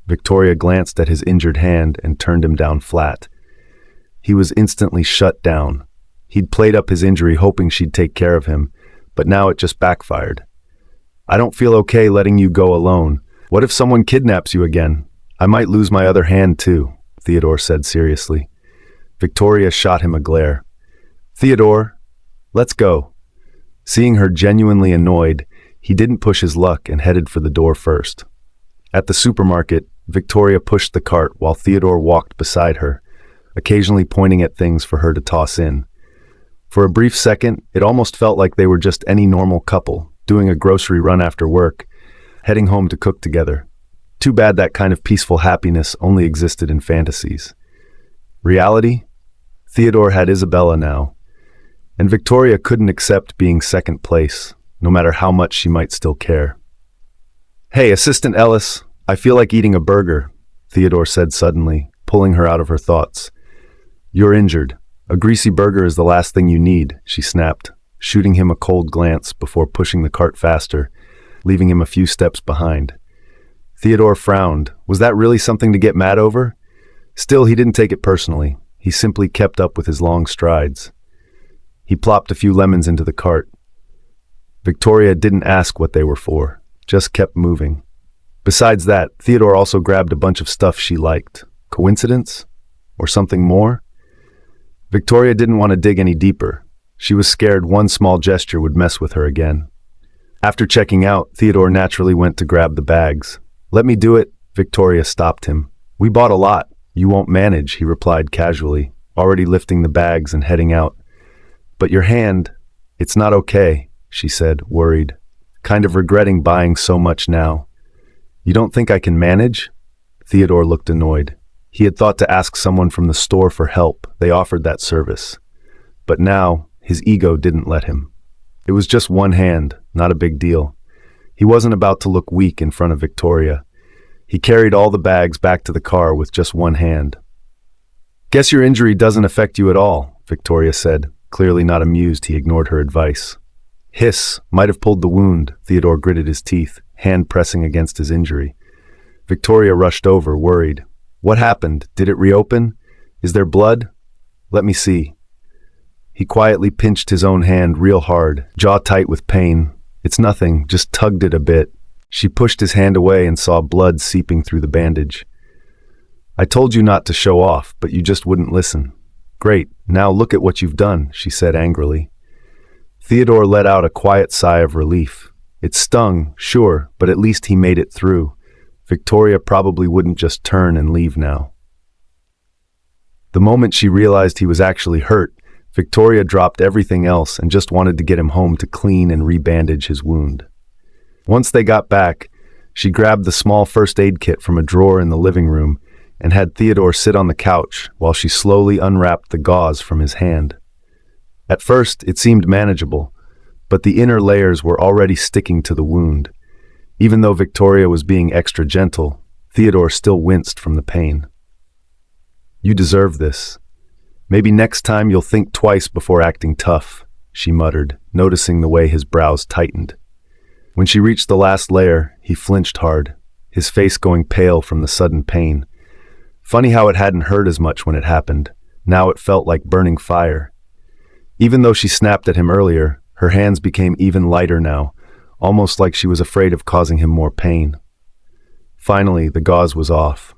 Victoria glanced at his injured hand and turned him down flat. He was instantly shut down. He'd played up his injury hoping she'd take care of him, but now it just backfired. I don't feel okay letting you go alone. What if someone kidnaps you again? I might lose my other hand too, Theodore said seriously. Victoria shot him a glare. Theodore, let's go. Seeing her genuinely annoyed, he didn't push his luck and headed for the door first. At the supermarket, Victoria pushed the cart while Theodore walked beside her, occasionally pointing at things for her to toss in. For a brief second, it almost felt like they were just any normal couple, doing a grocery run after work, heading home to cook together. Too bad that kind of peaceful happiness only existed in fantasies. Reality? Theodore had Isabella now, and Victoria couldn't accept being second place, no matter how much she might still care. Hey, Assistant Ellis, I feel like eating a burger, Theodore said suddenly, pulling her out of her thoughts. You're injured. A greasy burger is the last thing you need, she snapped, shooting him a cold glance before pushing the cart faster, leaving him a few steps behind. Theodore frowned. Was that really something to get mad over? Still, he didn't take it personally. He simply kept up with his long strides. He plopped a few lemons into the cart. Victoria didn't ask what they were for, just kept moving. Besides that, Theodore also grabbed a bunch of stuff she liked. Coincidence? Or something more? Victoria didn't want to dig any deeper. She was scared one small gesture would mess with her again. After checking out, Theodore naturally went to grab the bags. Let me do it, Victoria stopped him. We bought a lot. You won't manage, he replied casually, already lifting the bags and heading out. But your hand, it's not okay, she said, worried, kind of regretting buying so much now. You don't think I can manage? Theodore looked annoyed. He had thought to ask someone from the store for help. They offered that service. But now, his ego didn't let him. It was just one hand, not a big deal. He wasn't about to look weak in front of Victoria. He carried all the bags back to the car with just one hand. Guess your injury doesn't affect you at all, Victoria said. Clearly not amused, he ignored her advice. Hiss, might have pulled the wound, Theodore gritted his teeth, hand pressing against his injury. Victoria rushed over, worried. What happened? Did it reopen? Is there blood? Let me see. He quietly pinched his own hand real hard, jaw tight with pain. It's nothing, just tugged it a bit. She pushed his hand away and saw blood seeping through the bandage. I told you not to show off, but you just wouldn't listen. Great, now look at what you've done, she said angrily. Theodore let out a quiet sigh of relief. It stung, sure, but at least he made it through. Victoria probably wouldn't just turn and leave now. The moment she realized he was actually hurt, Victoria dropped everything else and just wanted to get him home to clean and rebandage his wound. Once they got back, She grabbed the small first aid kit from a drawer in the living room and had Theodore sit on the couch while she slowly unwrapped the gauze from his hand. At first, it seemed manageable, but the inner layers were already sticking to the wound. Even though Victoria was being extra gentle, Theodore still winced from the pain. "You deserve this. Maybe next time you'll think twice before acting tough," she muttered, noticing the way his brows tightened. When she reached the last layer, he flinched hard, his face going pale from the sudden pain. Funny how it hadn't hurt as much when it happened. Now it felt like burning fire. Even though she snapped at him earlier, her hands became even lighter now, almost like she was afraid of causing him more pain. Finally, the gauze was off.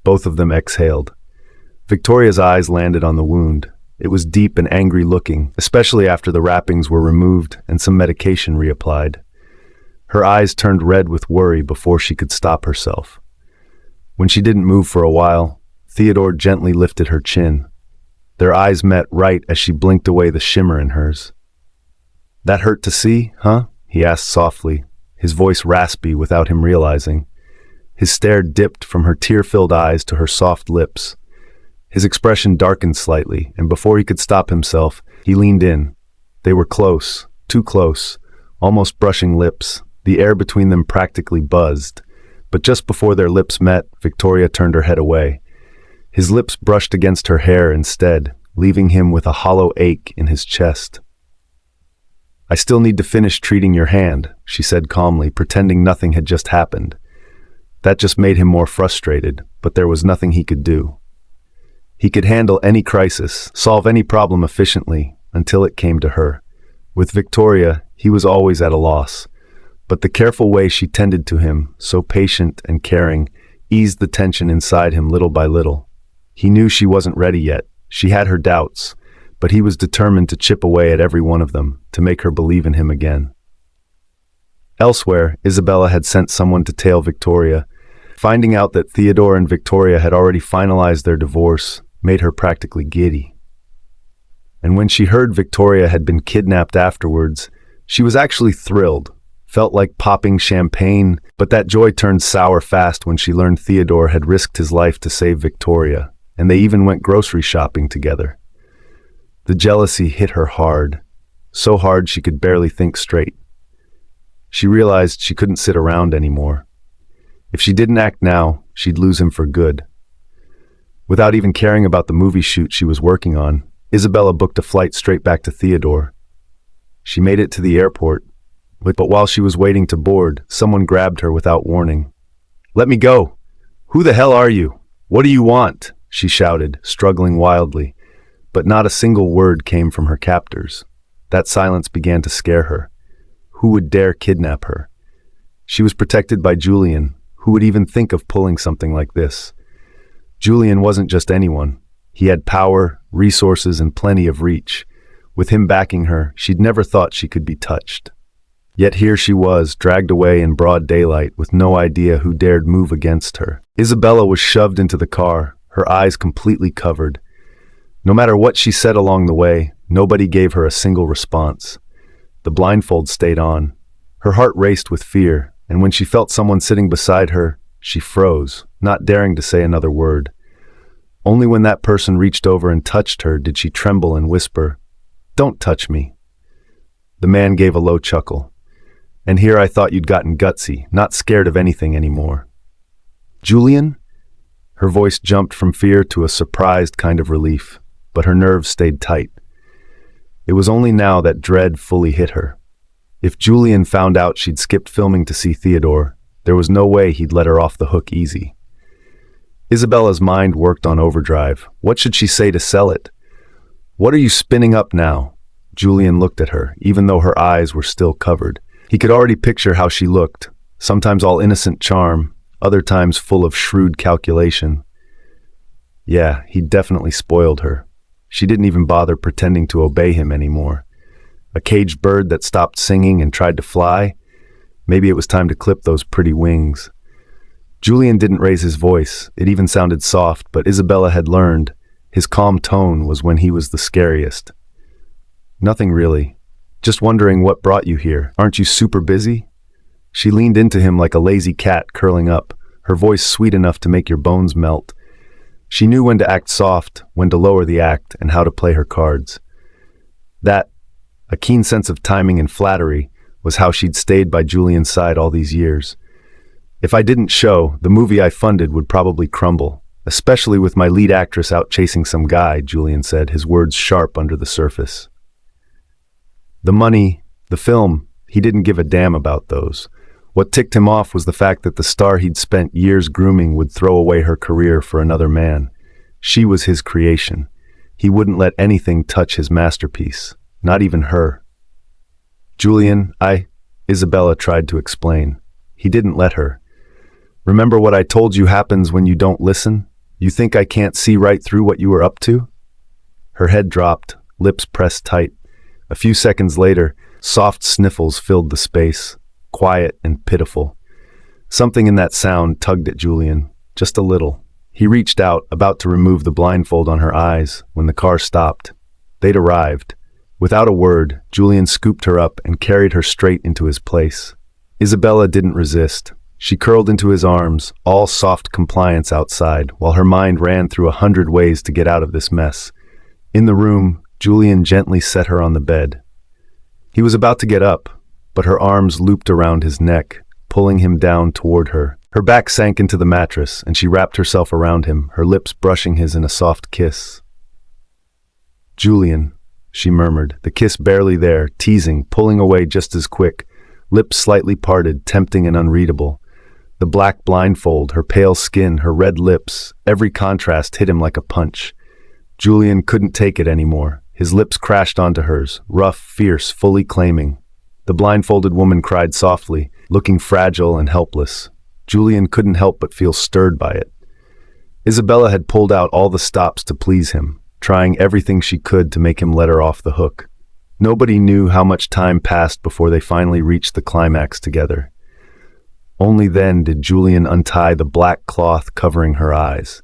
Both of them exhaled. Victoria's eyes landed on the wound. It was deep and angry looking, especially after the wrappings were removed and some medication reapplied. Her eyes turned red with worry before she could stop herself. When she didn't move for a while, Theodore gently lifted her chin. Their eyes met right as she blinked away the shimmer in hers. "That hurt to see, huh?" he asked softly, his voice raspy without him realizing. His stare dipped from her tear-filled eyes to her soft lips. His expression darkened slightly, and before he could stop himself, he leaned in. They were close, too close, almost brushing lips. The air between them practically buzzed. But just before their lips met, Victoria turned her head away. His lips brushed against her hair instead, leaving him with a hollow ache in his chest. "I still need to finish treating your hand," she said calmly, pretending nothing had just happened. That just made him more frustrated, but there was nothing he could do. He could handle any crisis, solve any problem efficiently, until it came to her. With Victoria, he was always at a loss. But the careful way she tended to him, so patient and caring, eased the tension inside him little by little. He knew she wasn't ready yet. She had her doubts, but he was determined to chip away at every one of them, to make her believe in him again. Elsewhere, Isabella had sent someone to tail Victoria. Finding out that Theodore and Victoria had already finalized their divorce made her practically giddy. And when she heard Victoria had been kidnapped afterwards, she was actually thrilled. Felt like popping champagne, but that joy turned sour fast when she learned Theodore had risked his life to save Victoria, and they even went grocery shopping together. The jealousy hit her hard, so hard she could barely think straight. She realized she couldn't sit around anymore. If she didn't act now, she'd lose him for good. Without even caring about the movie shoot she was working on, Isabella booked a flight straight back to Theodore. She made it to the airport, but while she was waiting to board, someone grabbed her without warning. "Let me go! Who the hell are you? What do you want?" she shouted, struggling wildly. But not a single word came from her captors. That silence began to scare her. Who would dare kidnap her? She was protected by Julian. Who would even think of pulling something like this? Julian wasn't just anyone. He had power, resources, and plenty of reach. With him backing her, she'd never thought she could be touched. Yet here she was, dragged away in broad daylight, with no idea who dared move against her. Isabella was shoved into the car, her eyes completely covered. No matter what she said along the way, nobody gave her a single response. The blindfold stayed on. Her heart raced with fear, and when she felt someone sitting beside her, she froze, not daring to say another word. Only when that person reached over and touched her did she tremble and whisper, "Don't touch me." The man gave a low chuckle. "And here I thought you'd gotten gutsy, not scared of anything anymore." "Julian?" Her voice jumped from fear to a surprised kind of relief, but her nerves stayed tight. It was only now that dread fully hit her. If Julian found out she'd skipped filming to see Theodore, there was no way he'd let her off the hook easy. Isabella's mind worked on overdrive. What should she say to sell it? "What are you spinning up now?" Julian looked at her, even though her eyes were still covered. He could already picture how she looked, sometimes all innocent charm, other times full of shrewd calculation. Yeah, he'd definitely spoiled her. She didn't even bother pretending to obey him anymore. A caged bird that stopped singing and tried to fly? Maybe it was time to clip those pretty wings. Julian didn't raise his voice. It even sounded soft, but Isabella had learned his calm tone was when he was the scariest. "Nothing really. Just wondering what brought you here. Aren't you super busy?" She leaned into him like a lazy cat curling up, her voice sweet enough to make your bones melt. She knew when to act soft, when to lower the act, and how to play her cards. That, a keen sense of timing and flattery, was how she'd stayed by Julian's side all these years. If I didn't show, the movie I funded would probably crumble, especially with my lead actress out chasing some guy, Julian said, his words sharp under the surface. The money, the film, he didn't give a damn about those. What ticked him off was the fact that the star he'd spent years grooming would throw away her career for another man. She was his creation. He wouldn't let anything touch his masterpiece, not even her. Julian, Isabella tried to explain. He didn't let her. Remember what I told you happens when you don't listen? You think I can't see right through what you were up to? Her head dropped, lips pressed tight. A few seconds later, soft sniffles filled the space, quiet and pitiful. Something in that sound tugged at Julian, just a little. He reached out, about to remove the blindfold on her eyes, when the car stopped. They'd arrived. Without a word, Julian scooped her up and carried her straight into his place. Isabella didn't resist. She curled into his arms, all soft compliance outside, while her mind ran through 100 ways to get out of this mess. In the room, Julian gently set her on the bed. He was about to get up, but her arms looped around his neck, pulling him down toward her. Her back sank into the mattress, and she wrapped herself around him, her lips brushing his in a soft kiss. "Julian," she murmured, the kiss barely there, teasing, pulling away just as quick, lips slightly parted, tempting and unreadable. The black blindfold, her pale skin, her red lips, every contrast hit him like a punch. Julian couldn't take it anymore. His lips crashed onto hers, rough, fierce, fully claiming. The blindfolded woman cried softly, looking fragile and helpless. Julian couldn't help but feel stirred by it. Isabella had pulled out all the stops to please him, trying everything she could to make him let her off the hook. Nobody knew how much time passed before they finally reached the climax together. Only then did Julian untie the black cloth covering her eyes.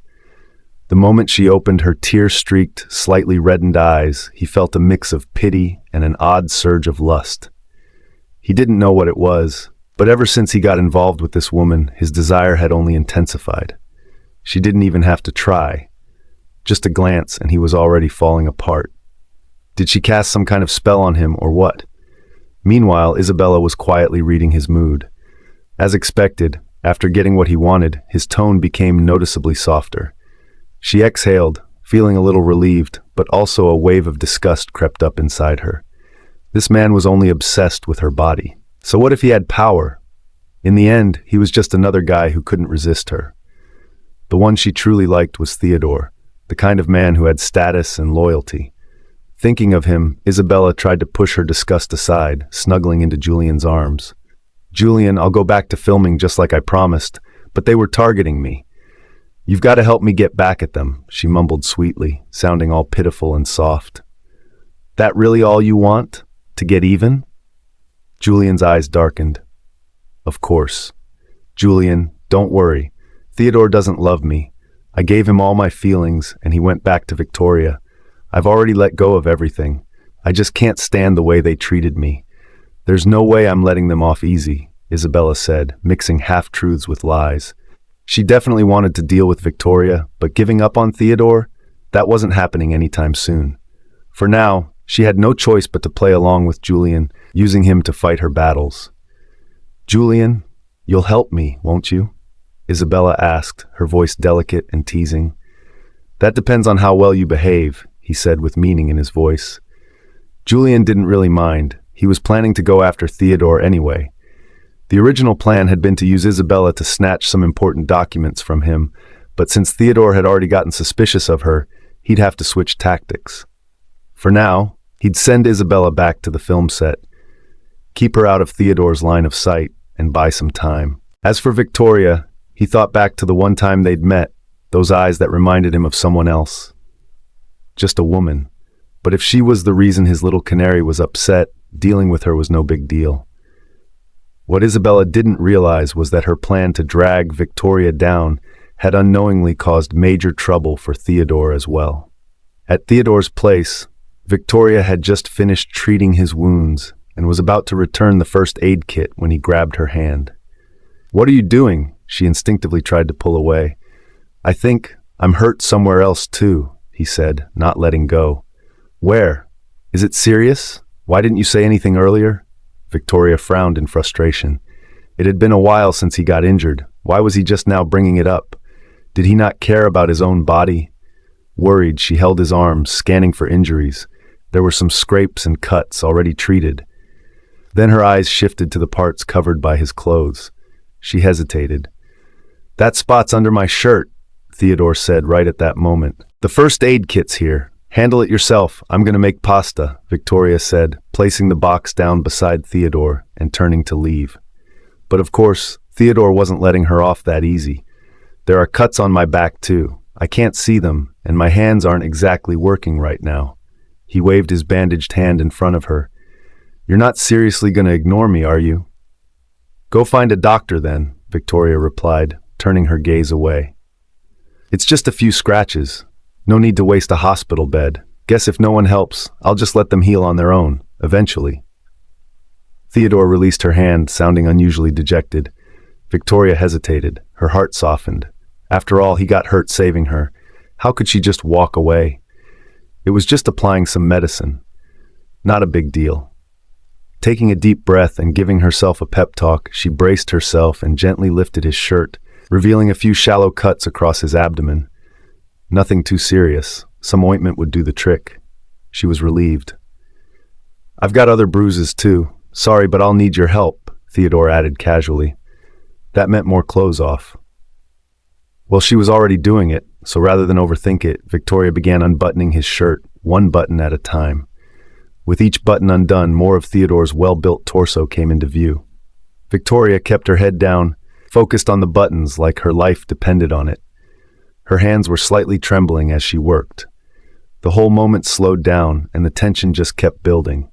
The moment she opened her tear-streaked, slightly reddened eyes, he felt a mix of pity and an odd surge of lust. He didn't know what it was, but ever since he got involved with this woman, his desire had only intensified. She didn't even have to try. Just a glance and he was already falling apart. Did she cast some kind of spell on him or what? Meanwhile, Isabella was quietly reading his mood. As expected, after getting what he wanted, his tone became noticeably softer. She exhaled, feeling a little relieved, but also a wave of disgust crept up inside her. This man was only obsessed with her body. So what if he had power? In the end, he was just another guy who couldn't resist her. The one she truly liked was Theodore, the kind of man who had status and loyalty. Thinking of him, Isabella tried to push her disgust aside, snuggling into Julian's arms. "Julian, I'll go back to filming just like I promised, but they were targeting me. You've got to help me get back at them," she mumbled sweetly, sounding all pitiful and soft. "That really all you want? To get even?" Julian's eyes darkened. "Of course. Julian, don't worry. Theodore doesn't love me. I gave him all my feelings, and he went back to Victoria. I've already let go of everything. I just can't stand the way they treated me. There's no way I'm letting them off easy," Isabella said, mixing half-truths with lies. She definitely wanted to deal with Victoria, but giving up on Theodore? That wasn't happening anytime soon. For now, she had no choice but to play along with Julian, using him to fight her battles. "Julian, you'll help me, won't you?" Isabella asked, her voice delicate and teasing. "That depends on how well you behave," he said with meaning in his voice. Julian didn't really mind. He was planning to go after Theodore anyway. The original plan had been to use Isabella to snatch some important documents from him, but since Theodore had already gotten suspicious of her, he'd have to switch tactics. For now, he'd send Isabella back to the film set, keep her out of Theodore's line of sight, and buy some time. As for Victoria, he thought back to the one time they'd met, those eyes that reminded him of someone else. Just a woman. But if she was the reason his little canary was upset, dealing with her was no big deal. What Isabella didn't realize was that her plan to drag Victoria down had unknowingly caused major trouble for Theodore as well. At Theodore's place, Victoria had just finished treating his wounds, and was about to return the first aid kit when he grabbed her hand. "What are you doing?" She instinctively tried to pull away. "I think I'm hurt somewhere else too," he said, not letting go. "Where? Is it serious? Why didn't you say anything earlier?" Victoria frowned in frustration. It had been a while since he got injured. Why was he just now bringing it up? Did he not care about his own body? Worried, she held his arms, scanning for injuries. There were some scrapes and cuts already treated. Then her eyes shifted to the parts covered by his clothes. She hesitated. "That spot's under my shirt," Theodore said right at that moment. "The first aid kit's here. Handle it yourself. I'm going to make pasta," Victoria said, placing the box down beside Theodore and turning to leave. But of course, Theodore wasn't letting her off that easy. "There are cuts on my back too. I can't see them, and my hands aren't exactly working right now." He waved his bandaged hand in front of her. "You're not seriously going to ignore me, are you?" "Go find a doctor then," Victoria replied, turning her gaze away. "It's just a few scratches. No need to waste a hospital bed. Guess if no one helps, I'll just let them heal on their own, eventually." Theodore released her hand, sounding unusually dejected. Victoria hesitated. Her heart softened. After all, he got hurt saving her. How could she just walk away? It was just applying some medicine. Not a big deal. Taking a deep breath and giving herself a pep talk, she braced herself and gently lifted his shirt, revealing a few shallow cuts across his abdomen. Nothing too serious. Some ointment would do the trick. She was relieved. "I've got other bruises too. Sorry, but I'll need your help," Theodore added casually. That meant more clothes off. Well, she was already doing it, so rather than overthink it, Victoria began unbuttoning his shirt, one button at a time. With each button undone, more of Theodore's well-built torso came into view. Victoria kept her head down, focused on the buttons like her life depended on it. Her hands were slightly trembling as she worked. The whole moment slowed down, and the tension just kept building.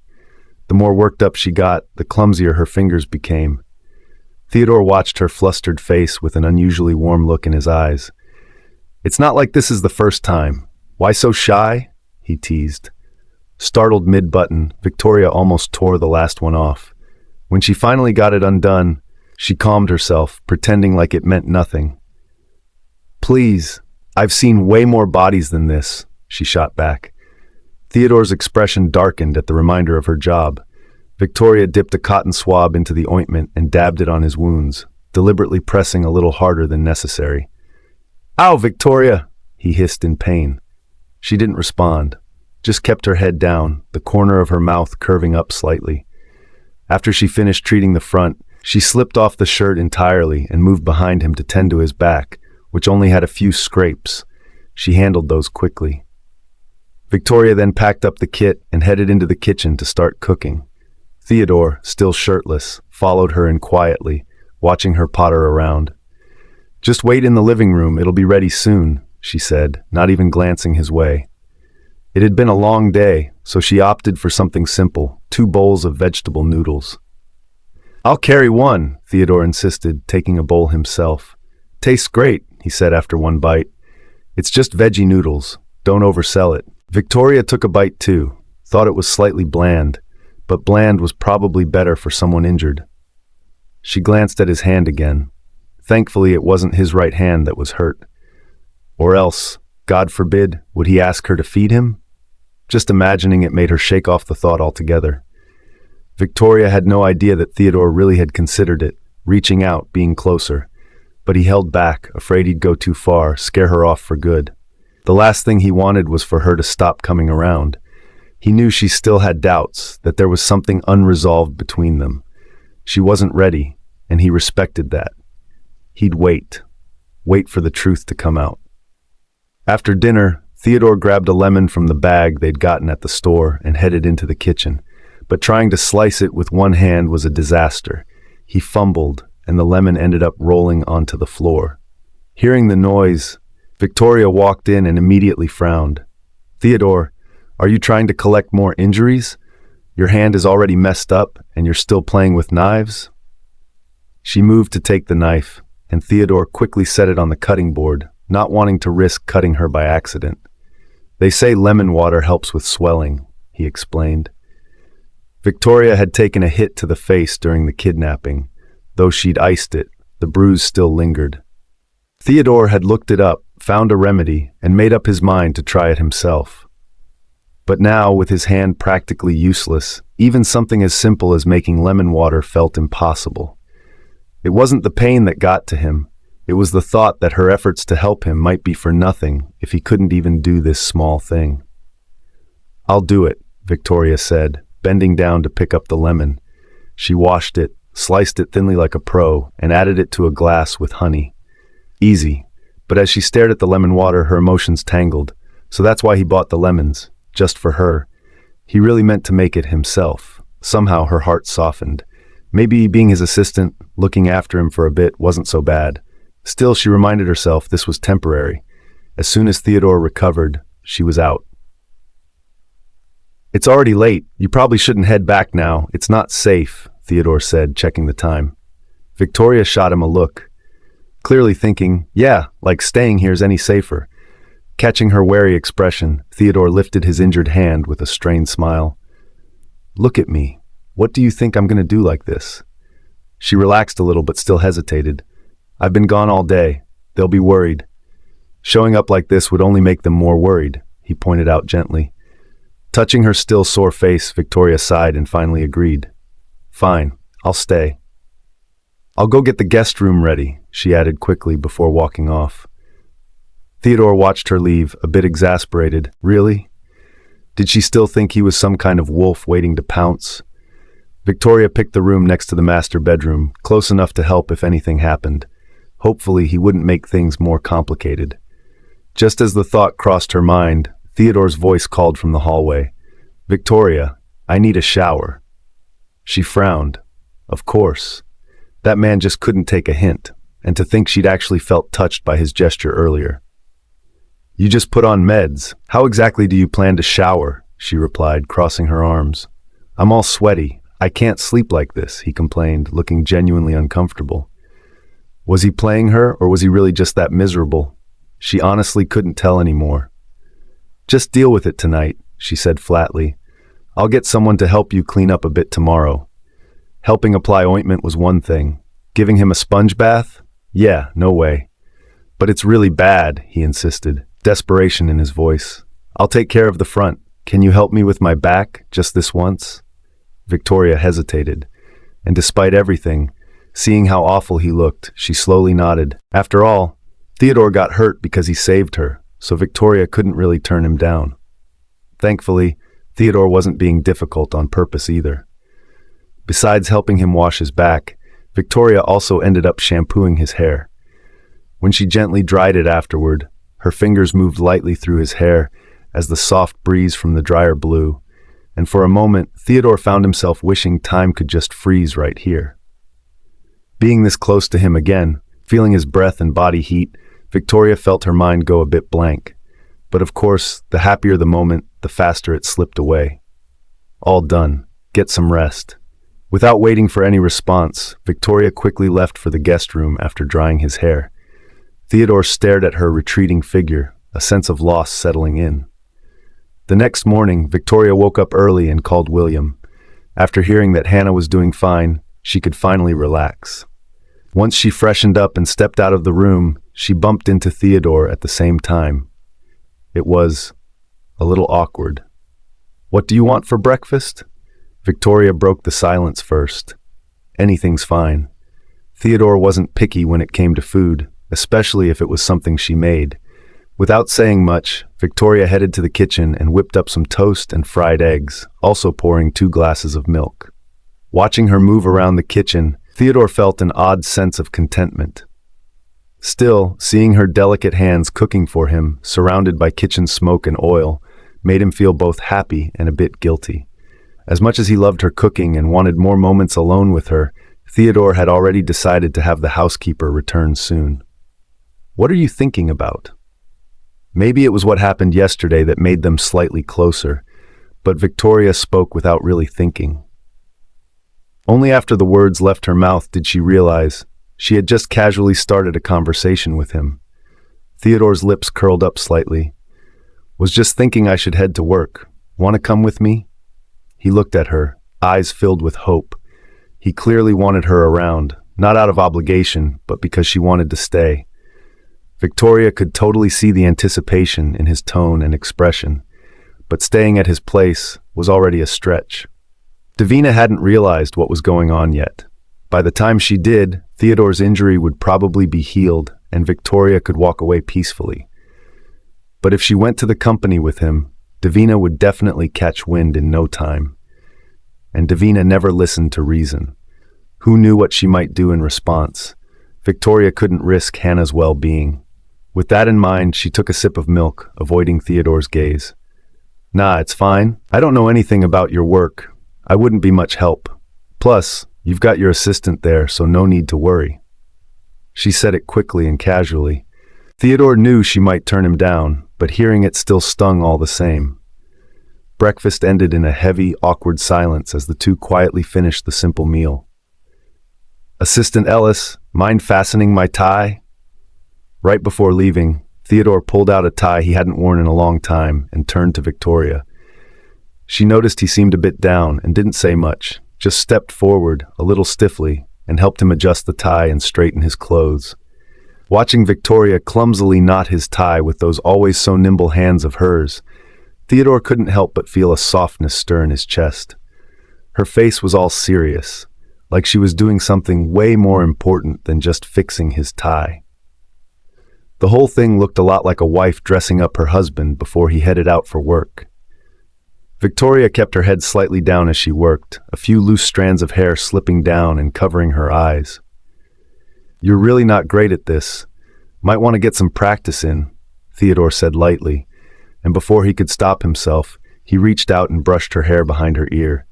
The more worked up she got, the clumsier her fingers became. Theodore watched her flustered face with an unusually warm look in his eyes. "It's not like this is the first time. Why so shy?" he teased. Startled mid-button, Victoria almost tore the last one off. When she finally got it undone, she calmed herself, pretending like it meant nothing. "Please, I've seen way more bodies than this," she shot back. Theodore's expression darkened at the reminder of her job. Victoria dipped a cotton swab into the ointment and dabbed it on his wounds, deliberately pressing a little harder than necessary. "Ow, Victoria!" he hissed in pain. She didn't respond, just kept her head down, the corner of her mouth curving up slightly. After she finished treating the front, she slipped off the shirt entirely and moved behind him to tend to his back, which only had a few scrapes. She handled those quickly. Victoria then packed up the kit and headed into the kitchen to start cooking. Theodore, still shirtless, followed her in quietly, watching her potter around. "Just wait in the living room, it'll be ready soon," she said, not even glancing his way. It had been a long day, so she opted for something simple, 2 bowls of vegetable noodles. "I'll carry one," Theodore insisted, taking a bowl himself. "Tastes great," he said after one bite. "It's just veggie noodles. Don't oversell it." Victoria took a bite too, thought it was slightly bland, but bland was probably better for someone injured. She glanced at his hand again. Thankfully, it wasn't his right hand that was hurt. Or else, God forbid, would he ask her to feed him? Just imagining it made her shake off the thought altogether. Victoria had no idea that Theodore really had considered it, reaching out, being closer. But he held back, afraid he'd go too far, scare her off for good. The last thing he wanted was for her to stop coming around. He knew she still had doubts, that there was something unresolved between them. She wasn't ready, and he respected that. He'd wait for the truth to come out. After dinner, Theodore grabbed a lemon from the bag they'd gotten at the store and headed into the kitchen. But trying to slice it with one hand was a disaster. He fumbled, and the lemon ended up rolling onto the floor. Hearing the noise, Victoria walked in and immediately frowned. "Theodore, are you trying to collect more injuries? Your hand is already messed up, and you're still playing with knives?" She moved to take the knife, and Theodore quickly set it on the cutting board, not wanting to risk cutting her by accident. "They say lemon water helps with swelling," he explained. Victoria had taken a hit to the face during the kidnapping. Though she'd iced it, the bruise still lingered. Theodore had looked it up, found a remedy, and made up his mind to try it himself. But now, with his hand practically useless, even something as simple as making lemon water felt impossible. It wasn't the pain that got to him. It was the thought that her efforts to help him might be for nothing if he couldn't even do this small thing. "I'll do it," Victoria said, bending down to pick up the lemon. She washed it, sliced it thinly like a pro, and added it to a glass with honey. Easy. But as she stared at the lemon water, her emotions tangled. So that's why he bought the lemons, just for her. He really meant to make it himself. Somehow her heart softened. Maybe being his assistant, looking after him for a bit, wasn't so bad. Still, she reminded herself this was temporary. As soon as Theodore recovered, she was out. "It's already late. You probably shouldn't head back now. It's not safe," Theodore said, checking the time. Victoria shot him a look, clearly thinking, yeah, like staying here's any safer. Catching her wary expression, Theodore lifted his injured hand with a strained smile. "Look at me. What do you think I'm going to do like this?" She relaxed a little but still hesitated. "I've been gone all day. They'll be worried." "Showing up like this would only make them more worried," he pointed out gently. Touching her still sore face, Victoria sighed and finally agreed. "Fine, I'll stay." "I'll go get the guest room ready," she added quickly before walking off. Theodore watched her leave, a bit exasperated. Really? Did she still think he was some kind of wolf waiting to pounce? Victoria picked the room next to the master bedroom, close enough to help if anything happened. Hopefully he wouldn't make things more complicated. Just as the thought crossed her mind, Theodore's voice called from the hallway. "Victoria, I need a shower." She frowned. Of course. That man just couldn't take a hint, and to think she'd actually felt touched by his gesture earlier. "You just put on meds. How exactly do you plan to shower?" she replied, crossing her arms. "I'm all sweaty. I can't sleep like this," he complained, looking genuinely uncomfortable. Was he playing her, or was he really just that miserable? She honestly couldn't tell anymore. "Just deal with it tonight," she said flatly. "I'll get someone to help you clean up a bit tomorrow." Helping apply ointment was one thing. Giving him a sponge bath? Yeah, no way. "But it's really bad," he insisted, desperation in his voice. "I'll take care of the front. Can you help me with my back, just this once?" Victoria hesitated, and despite everything, seeing how awful he looked, she slowly nodded. After all, Theodore got hurt because he saved her, so Victoria couldn't really turn him down. Thankfully, Theodore wasn't being difficult on purpose either. Besides helping him wash his back, Victoria also ended up shampooing his hair. When she gently dried it afterward, her fingers moved lightly through his hair as the soft breeze from the dryer blew, and for a moment, Theodore found himself wishing time could just freeze right here. Being this close to him again, feeling his breath and body heat, Victoria felt her mind go a bit blank. But of course, the happier the moment, the faster it slipped away. All done. Get some rest. Without waiting for any response, Victoria quickly left for the guest room after drying his hair. Theodore stared at her retreating figure, a sense of loss settling in. The next morning, Victoria woke up early and called William. After hearing that Hannah was doing fine, she could finally relax. Once she freshened up and stepped out of the room, she bumped into Theodore at the same time. It was a little awkward. "What do you want for breakfast?" Victoria broke the silence first. Anything's fine. Theodore wasn't picky when it came to food, especially if it was something she made. Without saying much, Victoria headed to the kitchen and whipped up some toast and fried eggs, also pouring 2 glasses of milk. Watching her move around the kitchen, Theodore felt an odd sense of contentment. Still, seeing her delicate hands cooking for him, surrounded by kitchen smoke and oil, made him feel both happy and a bit guilty. As much as he loved her cooking and wanted more moments alone with her, Theodore had already decided to have the housekeeper return soon. "What are you thinking about?" Maybe it was what happened yesterday that made them slightly closer, but Victoria spoke without really thinking. Only after the words left her mouth did she realize she had just casually started a conversation with him. Theodore's lips curled up slightly. "Was just thinking I should head to work. Want to come with me?" He looked at her, eyes filled with hope. He clearly wanted her around, not out of obligation, but because she wanted to stay. Victoria could totally see the anticipation in his tone and expression, but staying at his place was already a stretch. Davina hadn't realized what was going on yet. By the time she did, Theodore's injury would probably be healed and Victoria could walk away peacefully. But if she went to the company with him, Davina would definitely catch wind in no time. And Davina never listened to reason. Who knew what she might do in response? Victoria couldn't risk Hannah's well-being. With that in mind, she took a sip of milk, avoiding Theodore's gaze. "Nah, it's fine. I don't know anything about your work. I wouldn't be much help. Plus, you've got your assistant there, so no need to worry." She said it quickly and casually. Theodore knew she might turn him down, but hearing it still stung all the same. Breakfast ended in a heavy, awkward silence as the two quietly finished the simple meal. "Assistant Ellis, mind fastening my tie?" Right before leaving, Theodore pulled out a tie he hadn't worn in a long time and turned to Victoria. She noticed he seemed a bit down and didn't say much, just stepped forward, a little stiffly, and helped him adjust the tie and straighten his clothes. Watching Victoria clumsily knot his tie with those always so nimble hands of hers, Theodore couldn't help but feel a softness stir in his chest. Her face was all serious, like she was doing something way more important than just fixing his tie. The whole thing looked a lot like a wife dressing up her husband before he headed out for work. Victoria kept her head slightly down as she worked, a few loose strands of hair slipping down and covering her eyes. "You're really not great at this. Might want to get some practice in," Theodore said lightly, and before he could stop himself, he reached out and brushed her hair behind her ear.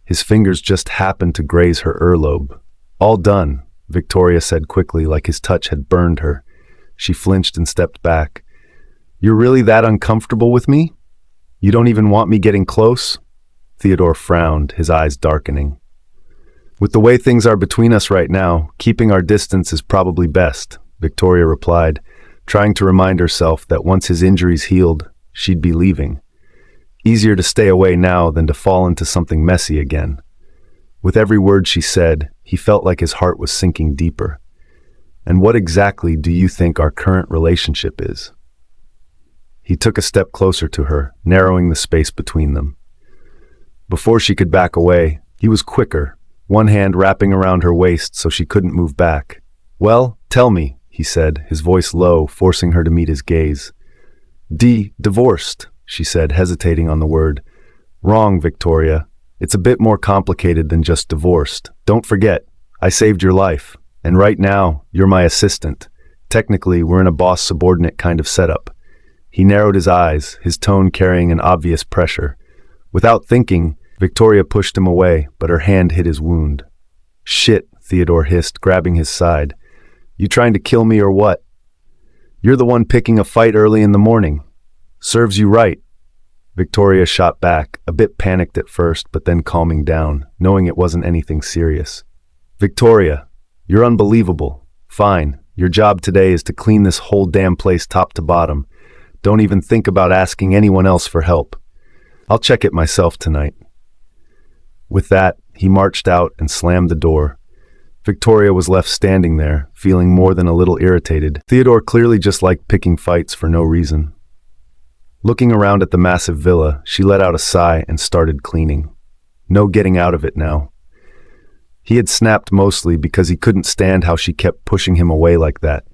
His fingers just happened to graze her earlobe. "All done," Victoria said quickly, like his touch had burned her. She flinched and stepped back. "You're really that uncomfortable with me? You don't even want me getting close?" Theodore frowned, his eyes darkening. "With the way things are between us right now, keeping our distance is probably best," Victoria replied, trying to remind herself that once his injuries healed, she'd be leaving. Easier to stay away now than to fall into something messy again. With every word she said, he felt like his heart was sinking deeper. "And what exactly do you think our current relationship is?" He took a step closer to her, narrowing the space between them. Before she could back away, he was quicker, one hand wrapping around her waist so she couldn't move back. "Well, tell me," he said, his voice low, forcing her to meet his gaze. Divorced," she said, hesitating on the word. "Wrong, Victoria. It's a bit more complicated than just divorced. Don't forget, I saved your life. And right now, you're my assistant. Technically, we're in a boss-subordinate kind of setup." He narrowed his eyes, his tone carrying an obvious pressure. Without thinking, Victoria pushed him away, but her hand hit his wound. "Shit," Theodore hissed, grabbing his side. "You trying to kill me or what? You're the one picking a fight early in the morning. Serves you right." Victoria shot back, a bit panicked at first, but then calming down, knowing it wasn't anything serious. "Victoria, you're unbelievable. Fine, your job today is to clean this whole damn place top to bottom. Don't even think about asking anyone else for help. I'll check it myself tonight." With that, he marched out and slammed the door. Victoria was left standing there, feeling more than a little irritated. Theodore clearly just liked picking fights for no reason. Looking around at the massive villa, she let out a sigh and started cleaning. No getting out of it now. He had snapped mostly because he couldn't stand how she kept pushing him away like that.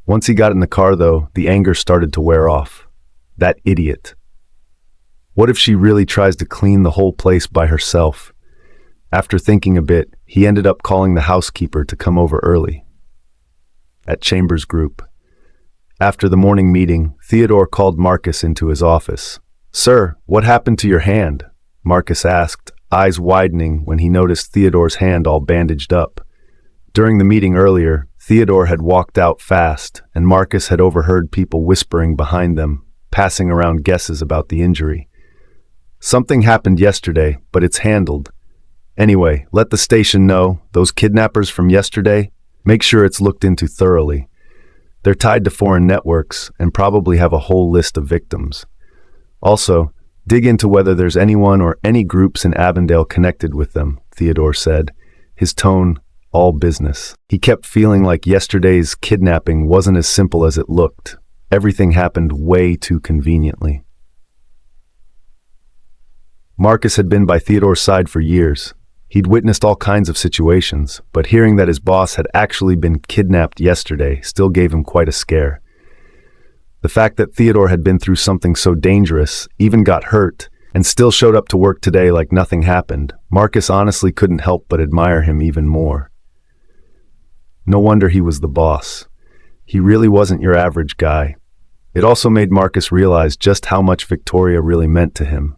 Once he got in the car, though, the anger started to wear off. That idiot. What if she really tries to clean the whole place by herself? After thinking a bit, he ended up calling the housekeeper to come over early. At Chambers' group. After the morning meeting, Theodore called Marcus into his office. "Sir, what happened to your hand?" Marcus asked, eyes widening when he noticed Theodore's hand all bandaged up. During the meeting earlier, Theodore had walked out fast, and Marcus had overheard people whispering behind them, passing around guesses about the injury. "Something happened yesterday, but it's handled. Anyway, let the station know, those kidnappers from yesterday, make sure it's looked into thoroughly. They're tied to foreign networks and probably have a whole list of victims. Also, Dig into whether there's anyone or any groups in Avondale connected with them, Theodore said, his tone all business. He kept feeling like yesterday's kidnapping wasn't as simple as it looked. Everything happened way too conveniently. Marcus had been by Theodore's side for years. He'd witnessed all kinds of situations, but hearing that his boss had actually been kidnapped yesterday still gave him quite a scare. The fact that Theodore had been through something so dangerous, even got hurt, and still showed up to work today like nothing happened, Marcus honestly couldn't help but admire him even more. No wonder he was the boss. He really wasn't your average guy. It also made Marcus realize just how much Victoria really meant to him.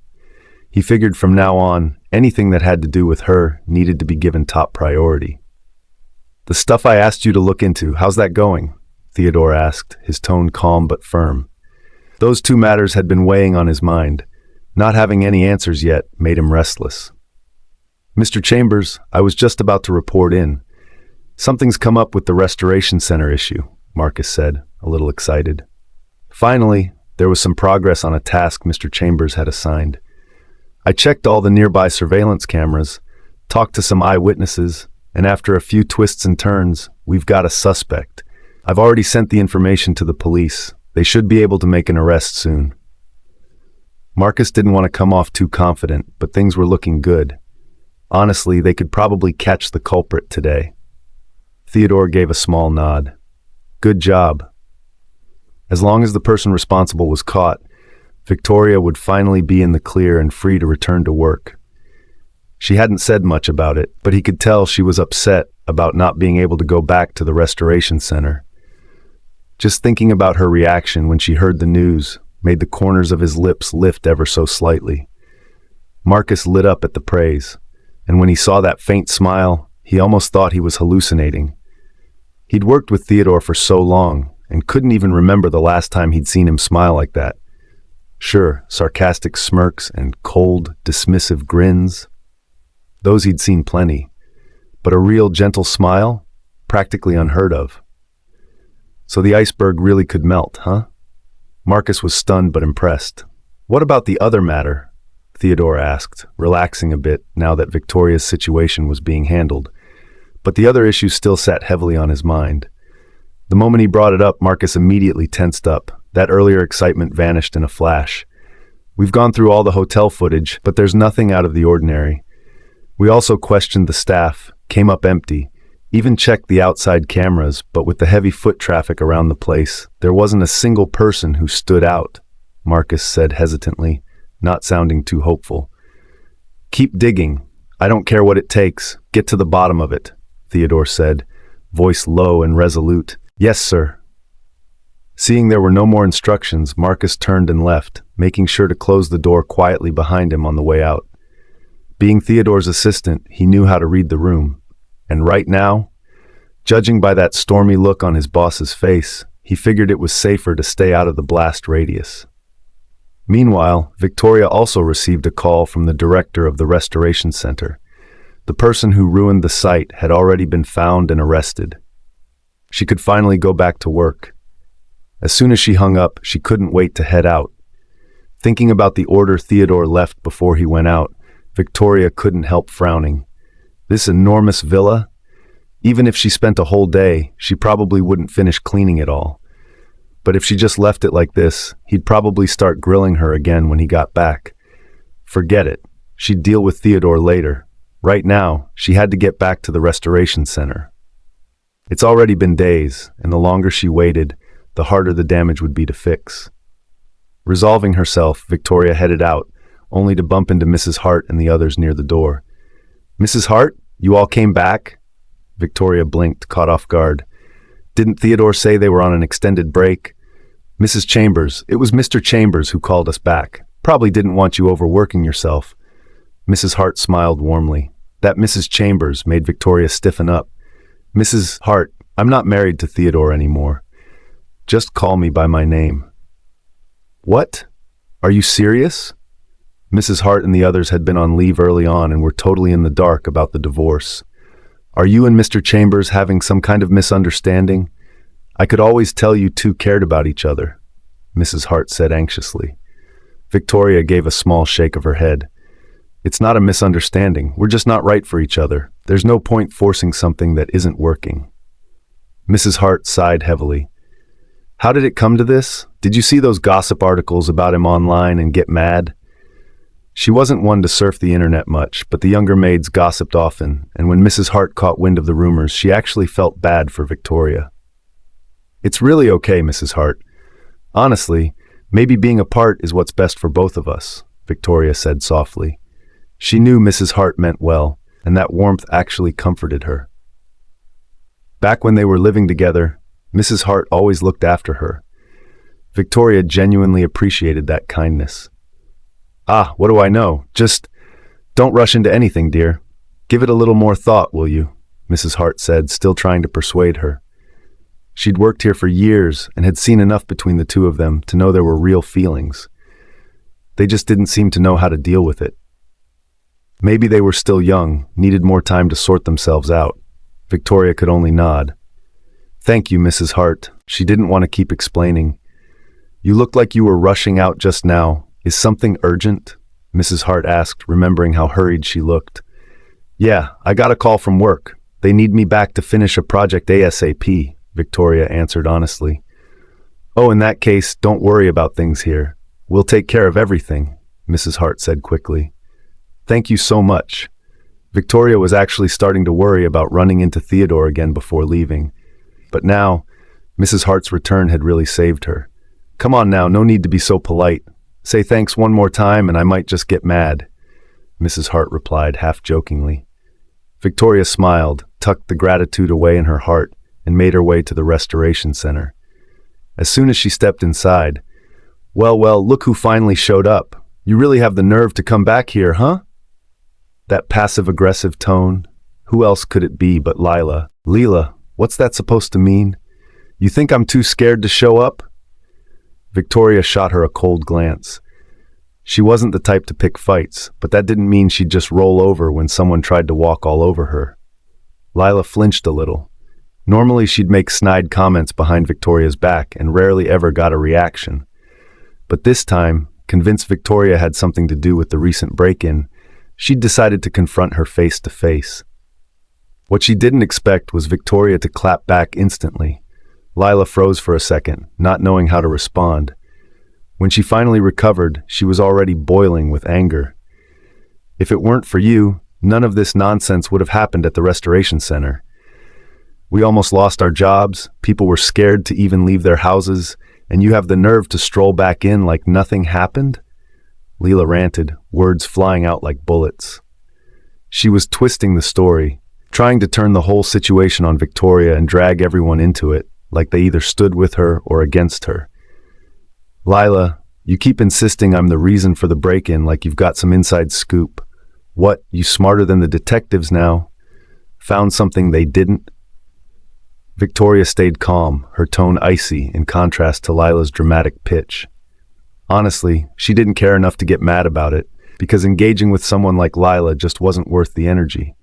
He figured from now on, anything that had to do with her needed to be given top priority. "The stuff I asked you to look into, how's that going?" Theodore asked, his tone calm but firm. Those two matters had been weighing on his mind. Not having any answers yet made him restless. "Mr. Chambers, I was just about to report in. Something's come up with the Restoration Center issue," Marcus said, a little excited. Finally, there was some progress on a task Mr. Chambers had assigned. "I checked all the nearby surveillance cameras, talked to some eyewitnesses, and after a few twists and turns, we've got a suspect. I've already sent the information to the police. They should be able to make an arrest soon." Marcus didn't want to come off too confident, but things were looking good. Honestly, they could probably catch the culprit today. Theodore gave a small nod. "Good job." As long as the person responsible was caught, Victoria would finally be in the clear and free to return to work. She hadn't said much about it, but he could tell she was upset about not being able to go back to the Restoration Center. Just thinking about her reaction when she heard the news made the corners of his lips lift ever so slightly. Marcus lit up at the praise, and when he saw that faint smile, he almost thought he was hallucinating. He'd worked with Theodore for so long, and couldn't even remember the last time he'd seen him smile like that. Sure, sarcastic smirks and cold, dismissive grins. Those he'd seen plenty. But a real gentle smile? Practically unheard of. So the iceberg really could melt, huh? Marcus was stunned but impressed. "What about the other matter?" Theodore asked, relaxing a bit now that Victoria's situation was being handled. But the other issue still sat heavily on his mind. The moment he brought it up, Marcus immediately tensed up. That earlier excitement vanished in a flash. "We've gone through all the hotel footage, but there's nothing out of the ordinary. We also questioned the staff, came up empty, even checked the outside cameras, but with the heavy foot traffic around the place, there wasn't a single person who stood out," Marcus said hesitantly, not sounding too hopeful. "Keep digging. I don't care what it takes. Get to the bottom of it," Theodore said, voice low and resolute. "Yes, sir." Seeing there were no more instructions, Marcus turned and left, making sure to close the door quietly behind him on the way out. Being Theodore's assistant, he knew how to read the room. And right now, judging by that stormy look on his boss's face, he figured it was safer to stay out of the blast radius. Meanwhile, Victoria also received a call from the director of the Restoration Center. The person who ruined the site had already been found and arrested. She could finally go back to work. As soon as she hung up, she couldn't wait to head out. Thinking about the order Theodore left before he went out, Victoria couldn't help frowning. This enormous villa? Even if she spent a whole day, she probably wouldn't finish cleaning it all. But if she just left it like this, he'd probably start grilling her again when he got back. Forget it. She'd deal with Theodore later. Right now, she had to get back to the Restoration Center. It's already been days, and the longer she waited, the harder the damage would be to fix. Resolving herself, Victoria headed out, only to bump into Mrs. Hart and the others near the door. "Mrs. Hart, you all came back?" Victoria blinked, caught off guard. "Didn't Theodore say they were on an extended break?" "Mrs. Chambers, it was Mr. Chambers who called us back. Probably didn't want you overworking yourself." Mrs. Hart smiled warmly. That Mrs. Chambers made Victoria stiffen up. "Mrs. Hart, I'm not married to Theodore anymore. Just call me by my name." "What? Are you serious?" Mrs. Hart and the others had been on leave early on and were totally in the dark about the divorce. "Are you and Mr. Chambers having some kind of misunderstanding? I could always tell you two cared about each other," Mrs. Hart said anxiously. Victoria gave a small shake of her head. It's not a misunderstanding. We're just not right for each other. There's no point forcing something that isn't working. Mrs. Hart sighed heavily. How did it come to this? Did you see those gossip articles about him online and get mad? She wasn't one to surf the internet much, but the younger maids gossiped often, and when Mrs. Hart caught wind of the rumors, she actually felt bad for Victoria. It's really okay, Mrs. Hart. Honestly, maybe being apart is what's best for both of us, Victoria said softly. She knew Mrs. Hart meant well, and that warmth actually comforted her. Back when they were living together, Mrs. Hart always looked after her. Victoria genuinely appreciated that kindness. Ah, what do I know? Just don't rush into anything, dear. Give it a little more thought, will you? Mrs. Hart said, still trying to persuade her. She'd worked here for years and had seen enough between the two of them to know there were real feelings. They just didn't seem to know how to deal with it. Maybe they were still young, needed more time to sort themselves out. Victoria could only nod. Thank you, Mrs. Hart. She didn't want to keep explaining. You looked like you were rushing out just now. Is something urgent? Mrs. Hart asked, remembering how hurried she looked. Yeah, I got a call from work. They need me back to finish a project ASAP, Victoria answered honestly. Oh, in that case, don't worry about things here. We'll take care of everything, Mrs. Hart said quickly. Thank you so much. Victoria was actually starting to worry about running into Theodore again before leaving. But now, Mrs. Hart's return had really saved her. Come on now, no need to be so polite. Say thanks one more time and I might just get mad, Mrs. Hart replied half-jokingly. Victoria smiled, tucked the gratitude away in her heart, and made her way to the restoration center. As soon as she stepped inside, well, look who finally showed up. You really have the nerve to come back here, huh? That passive-aggressive tone, who else could it be but Lila? Leela, what's that supposed to mean? You think I'm too scared to show up? Victoria shot her a cold glance. She wasn't the type to pick fights, but that didn't mean she'd just roll over when someone tried to walk all over her. Lila flinched a little. Normally she'd make snide comments behind Victoria's back and rarely ever got a reaction. But this time, convinced Victoria had something to do with the recent break-in, she'd decided to confront her face to face. What she didn't expect was Victoria to clap back instantly. Lila froze for a second, not knowing how to respond. When she finally recovered, she was already boiling with anger. If it weren't for you, none of this nonsense would have happened at the restoration center. We almost lost our jobs, people were scared to even leave their houses, and you have the nerve to stroll back in like nothing happened? Leela ranted, words flying out like bullets. She was twisting the story, trying to turn the whole situation on Victoria and drag everyone into it, like they either stood with her or against her. Lila, you keep insisting I'm the reason for the break-in like you've got some inside scoop. What, you smarter than the detectives now? Found something they didn't? Victoria stayed calm, her tone icy in contrast to Lila's dramatic pitch. Honestly, she didn't care enough to get mad about it, because engaging with someone like Lila just wasn't worth the energy.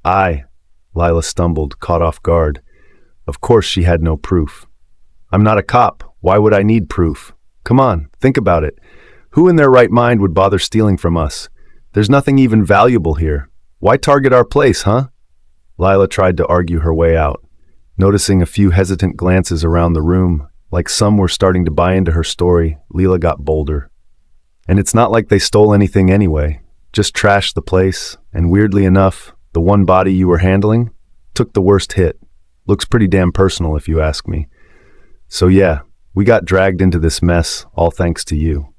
Lila stumbled, caught off guard. Of course she had no proof. I'm not a cop. Why would I need proof? Come on, think about it. Who in their right mind would bother stealing from us? There's nothing even valuable here. Why target our place, huh? Lila tried to argue her way out, noticing a few hesitant glances around the room. Like some were starting to buy into her story, Leela got bolder. And it's not like they stole anything anyway. Just trashed the place, and weirdly enough, the one body you were handling took the worst hit. Looks pretty damn personal if you ask me. So yeah, we got dragged into this mess, all thanks to you.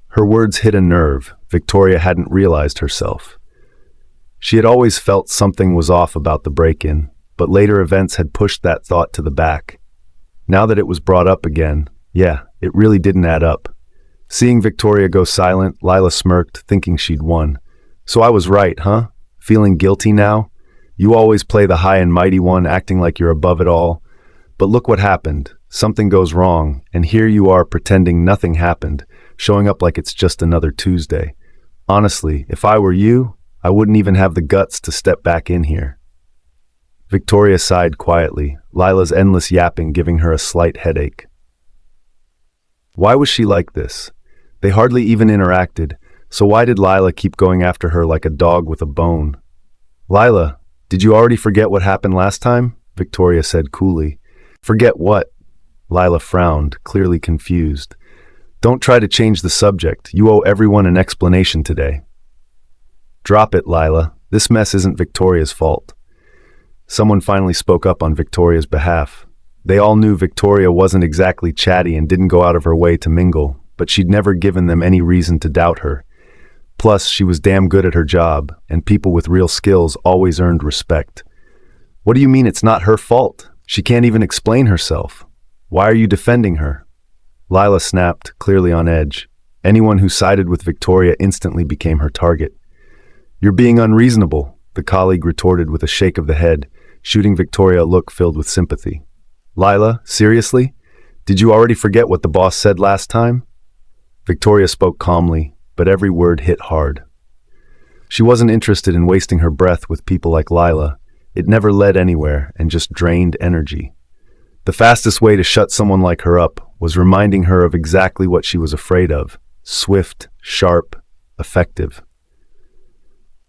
Her words hit a nerve Victoria hadn't realized herself. She had always felt something was off about the break-in, but later events had pushed that thought to the back. Now that it was brought up again, it really didn't add up. Seeing Victoria go silent, Lila smirked, thinking she'd won. So I was right, huh? Feeling guilty now? You always play the high and mighty one, acting like you're above it all. But look what happened. Something goes wrong, and here you are pretending nothing happened, showing up like it's just another Tuesday. Honestly, if I were you, I wouldn't even have the guts to step back in here. Victoria sighed quietly, Lila's endless yapping giving her a slight headache. Why was she like this? They hardly even interacted, so why did Lila keep going after her like a dog with a bone? Lila, did you already forget what happened last time? Victoria said coolly. Forget what? Lila frowned, clearly confused. Don't try to change the subject. You owe everyone an explanation today. Drop it, Lila. This mess isn't Victoria's fault. Someone finally spoke up on Victoria's behalf. They all knew Victoria wasn't exactly chatty and didn't go out of her way to mingle, but she'd never given them any reason to doubt her. Plus, she was damn good at her job, and people with real skills always earned respect. What do you mean it's not her fault? She can't even explain herself. Why are you defending her? Lila snapped, clearly on edge. Anyone who sided with Victoria instantly became her target. You're being unreasonable, the colleague retorted with a shake of the head, shooting Victoria a look filled with sympathy. Lila, seriously? Did you already forget what the boss said last time? Victoria spoke calmly, but every word hit hard. She wasn't interested in wasting her breath with people like Lila. It never led anywhere and just drained energy. The fastest way to shut someone like her up was reminding her of exactly what she was afraid of: swift, sharp, effective.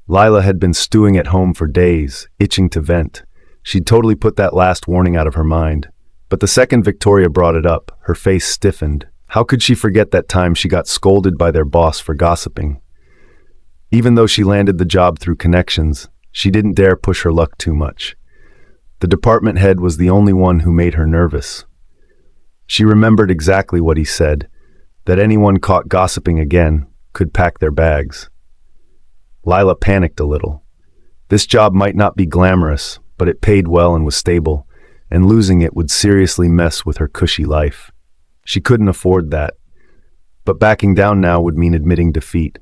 Lila had been stewing at home for days, itching to vent. She'd totally put that last warning out of her mind. But the second Victoria brought it up, her face stiffened. How could she forget that time she got scolded by their boss for gossiping? Even though she landed the job through connections, she didn't dare push her luck too much. The department head was the only one who made her nervous. She remembered exactly what he said, that anyone caught gossiping again could pack their bags. Lila panicked a little. This job might not be glamorous, but it paid well and was stable, and losing it would seriously mess with her cushy life. She couldn't afford that. But backing down now would mean admitting defeat.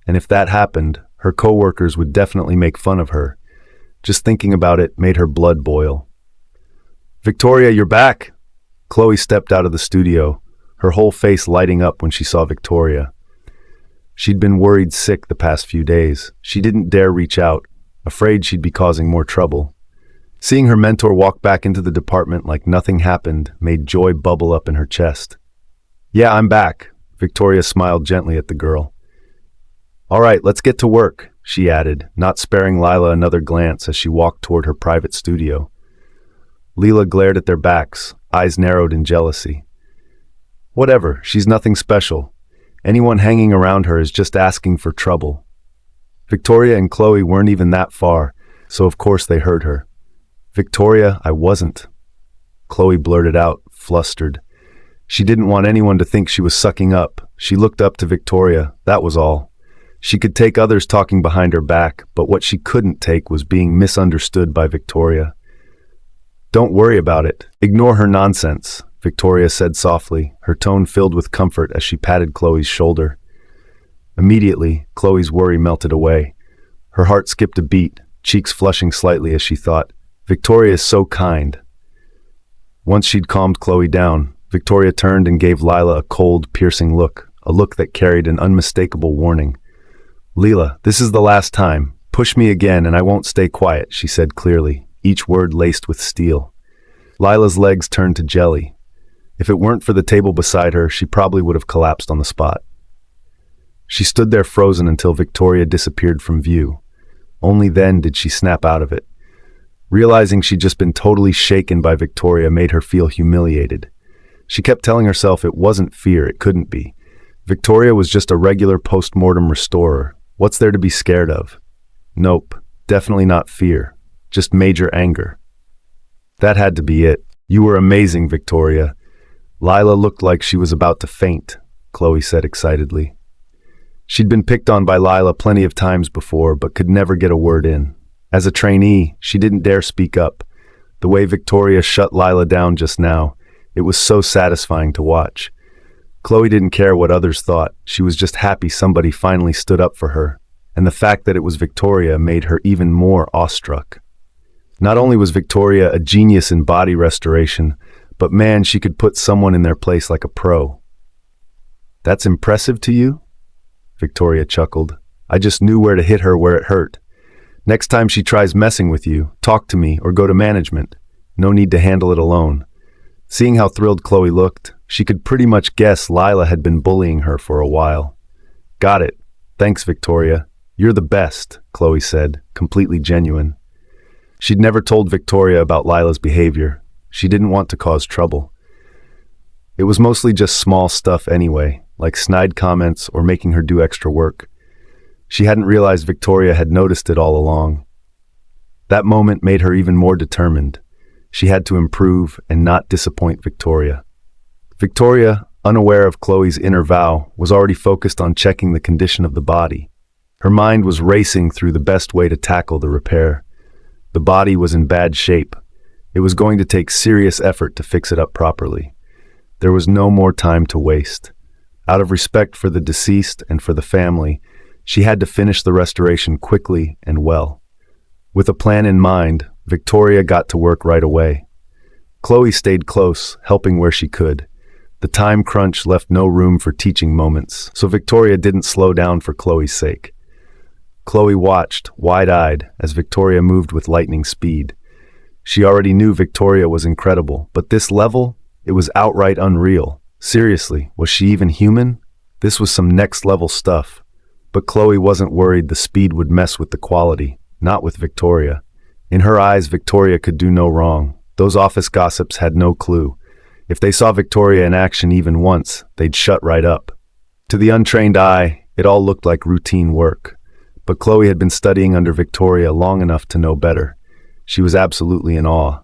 And if that happened, her coworkers would definitely make fun of her. Just thinking about it made her blood boil. Victoria, you're back! Chloe stepped out of the studio, her whole face lighting up when she saw Victoria. She'd been worried sick the past few days. She didn't dare reach out, afraid she'd be causing more trouble. Seeing her mentor walk back into the department like nothing happened made joy bubble up in her chest. Yeah, I'm back. Victoria smiled gently at the girl. All right, let's get to work, she added, not sparing Lila another glance as she walked toward her private studio. Leela glared at their backs, eyes narrowed in jealousy. Whatever, she's nothing special. Anyone hanging around her is just asking for trouble. Victoria and Chloe weren't even that far, so of course they heard her. Victoria, I wasn't. Chloe blurted out, flustered. She didn't want anyone to think she was sucking up. She looked up to Victoria, that was all. She could take others talking behind her back, but what she couldn't take was being misunderstood by Victoria. Don't worry about it. Ignore her nonsense, Victoria said softly, her tone filled with comfort as she patted Chloe's shoulder. Immediately, Chloe's worry melted away. Her heart skipped a beat, cheeks flushing slightly as she thought, Victoria is so kind. Once she'd calmed Chloe down, Victoria turned and gave Lila a cold, piercing look, a look that carried an unmistakable warning. Leela, this is the last time. Push me again and I won't stay quiet, she said clearly, each word laced with steel. Lila's legs turned to jelly. If it weren't for the table beside her, she probably would have collapsed on the spot. She stood there frozen until Victoria disappeared from view. Only then did she snap out of it. Realizing she'd just been totally shaken by Victoria made her feel humiliated. She kept telling herself it wasn't fear, it couldn't be. Victoria was just a regular post-mortem restorer. What's there to be scared of? Nope, definitely not fear, just major anger. That had to be it. You were amazing, Victoria. Lila looked like she was about to faint, Chloe said excitedly. She'd been picked on by Lila plenty of times before, but could never get a word in. As a trainee, she didn't dare speak up. The way Victoria shut Lila down just now, it was so satisfying to watch. Chloe didn't care what others thought. She was just happy somebody finally stood up for her, and the fact that it was Victoria made her even more awestruck. Not only was Victoria a genius in body restoration, but man, she could put someone in their place like a pro. That's impressive to you? Victoria chuckled. I just knew where to hit her where it hurt. Next time she tries messing with you, talk to me or go to management. No need to handle it alone. Seeing how thrilled Chloe looked, She could pretty much guess Lila had been bullying her for a while. "Got it. Thanks, Victoria. You're the best," Chloe said, completely genuine. She'd never told Victoria about Lila's behavior. She didn't want to cause trouble. It was mostly just small stuff anyway, like snide comments or making her do extra work. She hadn't realized Victoria had noticed it all along. That moment made her even more determined. She had to improve and not disappoint Victoria. Victoria, unaware of Chloe's inner vow, was already focused on checking the condition of the body. Her mind was racing through the best way to tackle the repair. The body was in bad shape. It was going to take serious effort to fix it up properly. There was no more time to waste. Out of respect for the deceased and for the family, she had to finish the restoration quickly and well. With a plan in mind, Victoria got to work right away. Chloe stayed close, helping where she could. The time crunch left no room for teaching moments, so Victoria didn't slow down for Chloe's sake. Chloe watched, wide-eyed, as Victoria moved with lightning speed. She already knew Victoria was incredible, but this level, it was outright unreal. Seriously, was she even human? This was some next-level stuff. But Chloe wasn't worried the speed would mess with the quality, not with Victoria. In her eyes, Victoria could do no wrong. Those office gossips had no clue. If they saw Victoria in action even once, they'd shut right up. To the untrained eye, it all looked like routine work. But Chloe had been studying under Victoria long enough to know better. She was absolutely in awe.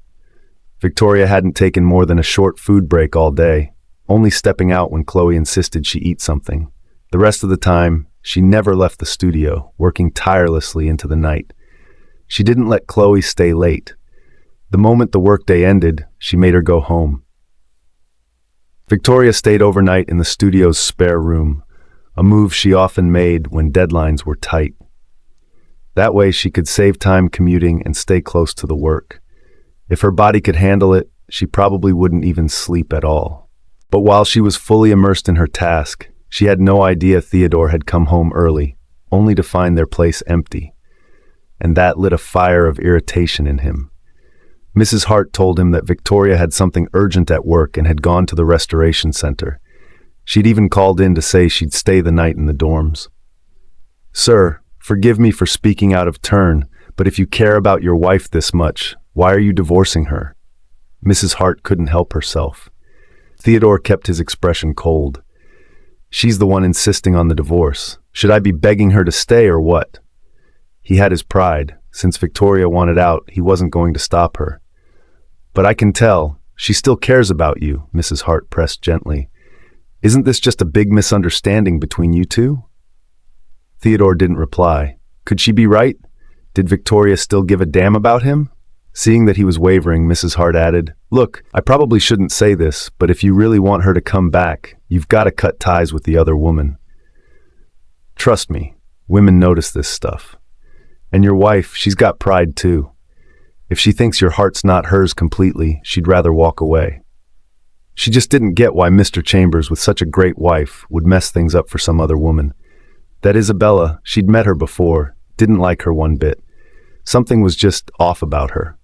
Victoria hadn't taken more than a short food break all day, only stepping out when Chloe insisted she eat something. The rest of the time, she never left the studio, working tirelessly into the night. She didn't let Chloe stay late. The moment the workday ended, she made her go home. Victoria stayed overnight in the studio's spare room, a move she often made when deadlines were tight. That way she could save time commuting and stay close to the work. If her body could handle it, she probably wouldn't even sleep at all. But while she was fully immersed in her task, she had no idea Theodore had come home early, only to find their place empty. And that lit a fire of irritation in him. Mrs. Hart told him that Victoria had something urgent at work and had gone to the restoration center. She'd even called in to say she'd stay the night in the dorms. "Sir, forgive me for speaking out of turn, but if you care about your wife this much, why are you divorcing her?" Mrs. Hart couldn't help herself. Theodore kept his expression cold. "She's the one insisting on the divorce. Should I be begging her to stay or what?" He had his pride. Since Victoria wanted out, he wasn't going to stop her. "But I can tell. She still cares about you," Mrs. Hart pressed gently. "Isn't this just a big misunderstanding between you two?" Theodore didn't reply. Could she be right? Did Victoria still give a damn about him? Seeing that he was wavering, Mrs. Hart added, "Look, I probably shouldn't say this, but if you really want her to come back, you've got to cut ties with the other woman. Trust me, women notice this stuff. And your wife, she's got pride too. If she thinks your heart's not hers completely, she'd rather walk away." She just didn't get why Mr. Chambers, with such a great wife, would mess things up for some other woman. That Isabella, she'd met her before, didn't like her one bit. Something was just off about her.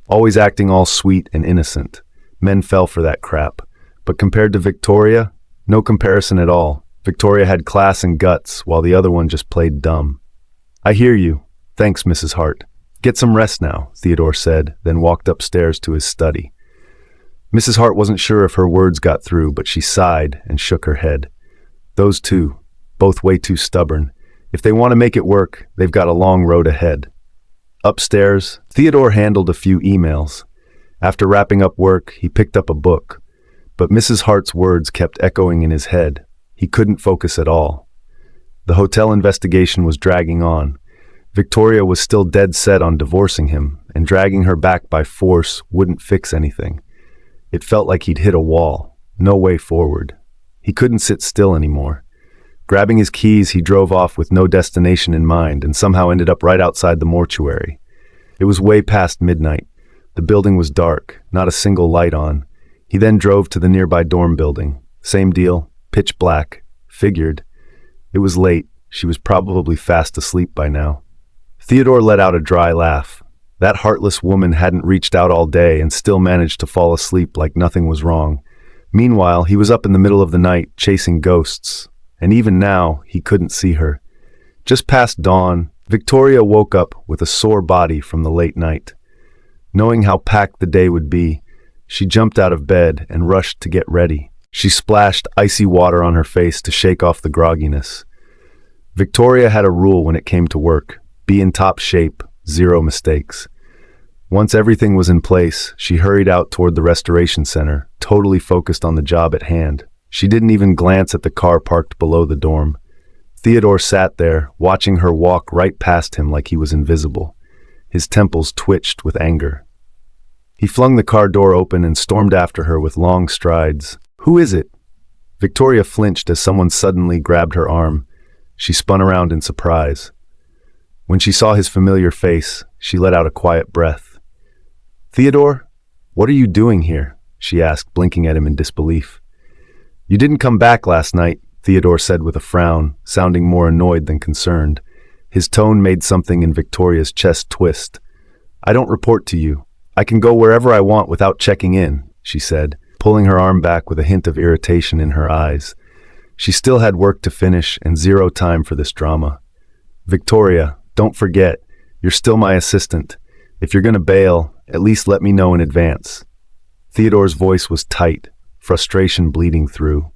Always acting all sweet and innocent. Men fell for that crap. But compared to Victoria, no comparison at all. Victoria had class and guts, while the other one just played dumb. "I hear you. Thanks, Mrs. Hart. Get some rest now," Theodore said, then walked upstairs to his study. Mrs. Hart wasn't sure if her words got through, but she sighed and shook her head. Those two, both way too stubborn. If they want to make it work, they've got a long road ahead. Upstairs, Theodore handled a few emails. After wrapping up work, he picked up a book. But Mrs. Hart's words kept echoing in his head. He couldn't focus at all. The hotel investigation was dragging on. Victoria was still dead set on divorcing him, and dragging her back by force wouldn't fix anything. It felt like he'd hit a wall. No way forward. He couldn't sit still anymore. Grabbing his keys, he drove off with no destination in mind and somehow ended up right outside the mortuary. It was way past midnight. The building was dark, not a single light on. He then drove to the nearby dorm building. Same deal, pitch black. Figured. It was late. She was probably fast asleep by now. Theodore let out a dry laugh. That heartless woman hadn't reached out all day and still managed to fall asleep like nothing was wrong. Meanwhile, he was up in the middle of the night, chasing ghosts, and even now, he couldn't see her. Just past dawn, Victoria woke up with a sore body from the late night. Knowing how packed the day would be, she jumped out of bed and rushed to get ready. She splashed icy water on her face to shake off the grogginess. Victoria had a rule when it came to work: be in top shape, 0 mistakes. Once everything was in place, she hurried out toward the restoration center, totally focused on the job at hand. She didn't even glance at the car parked below the dorm. Theodore sat there, watching her walk right past him like he was invisible. His temples twitched with anger. He flung the car door open and stormed after her with long strides. "Who is it?" Victoria flinched as someone suddenly grabbed her arm. She spun around in surprise. When she saw his familiar face, she let out a quiet breath. "Theodore, what are you doing here?" she asked, blinking at him in disbelief. "You didn't come back last night," Theodore said with a frown, sounding more annoyed than concerned. His tone made something in Victoria's chest twist. "I don't report to you. I can go wherever I want without checking in," she said, pulling her arm back with a hint of irritation in her eyes. She still had work to finish and 0 time for this drama. "Victoria, don't forget, you're still my assistant. If you're going to bail, at least let me know in advance." Theodore's voice was tight, frustration bleeding through.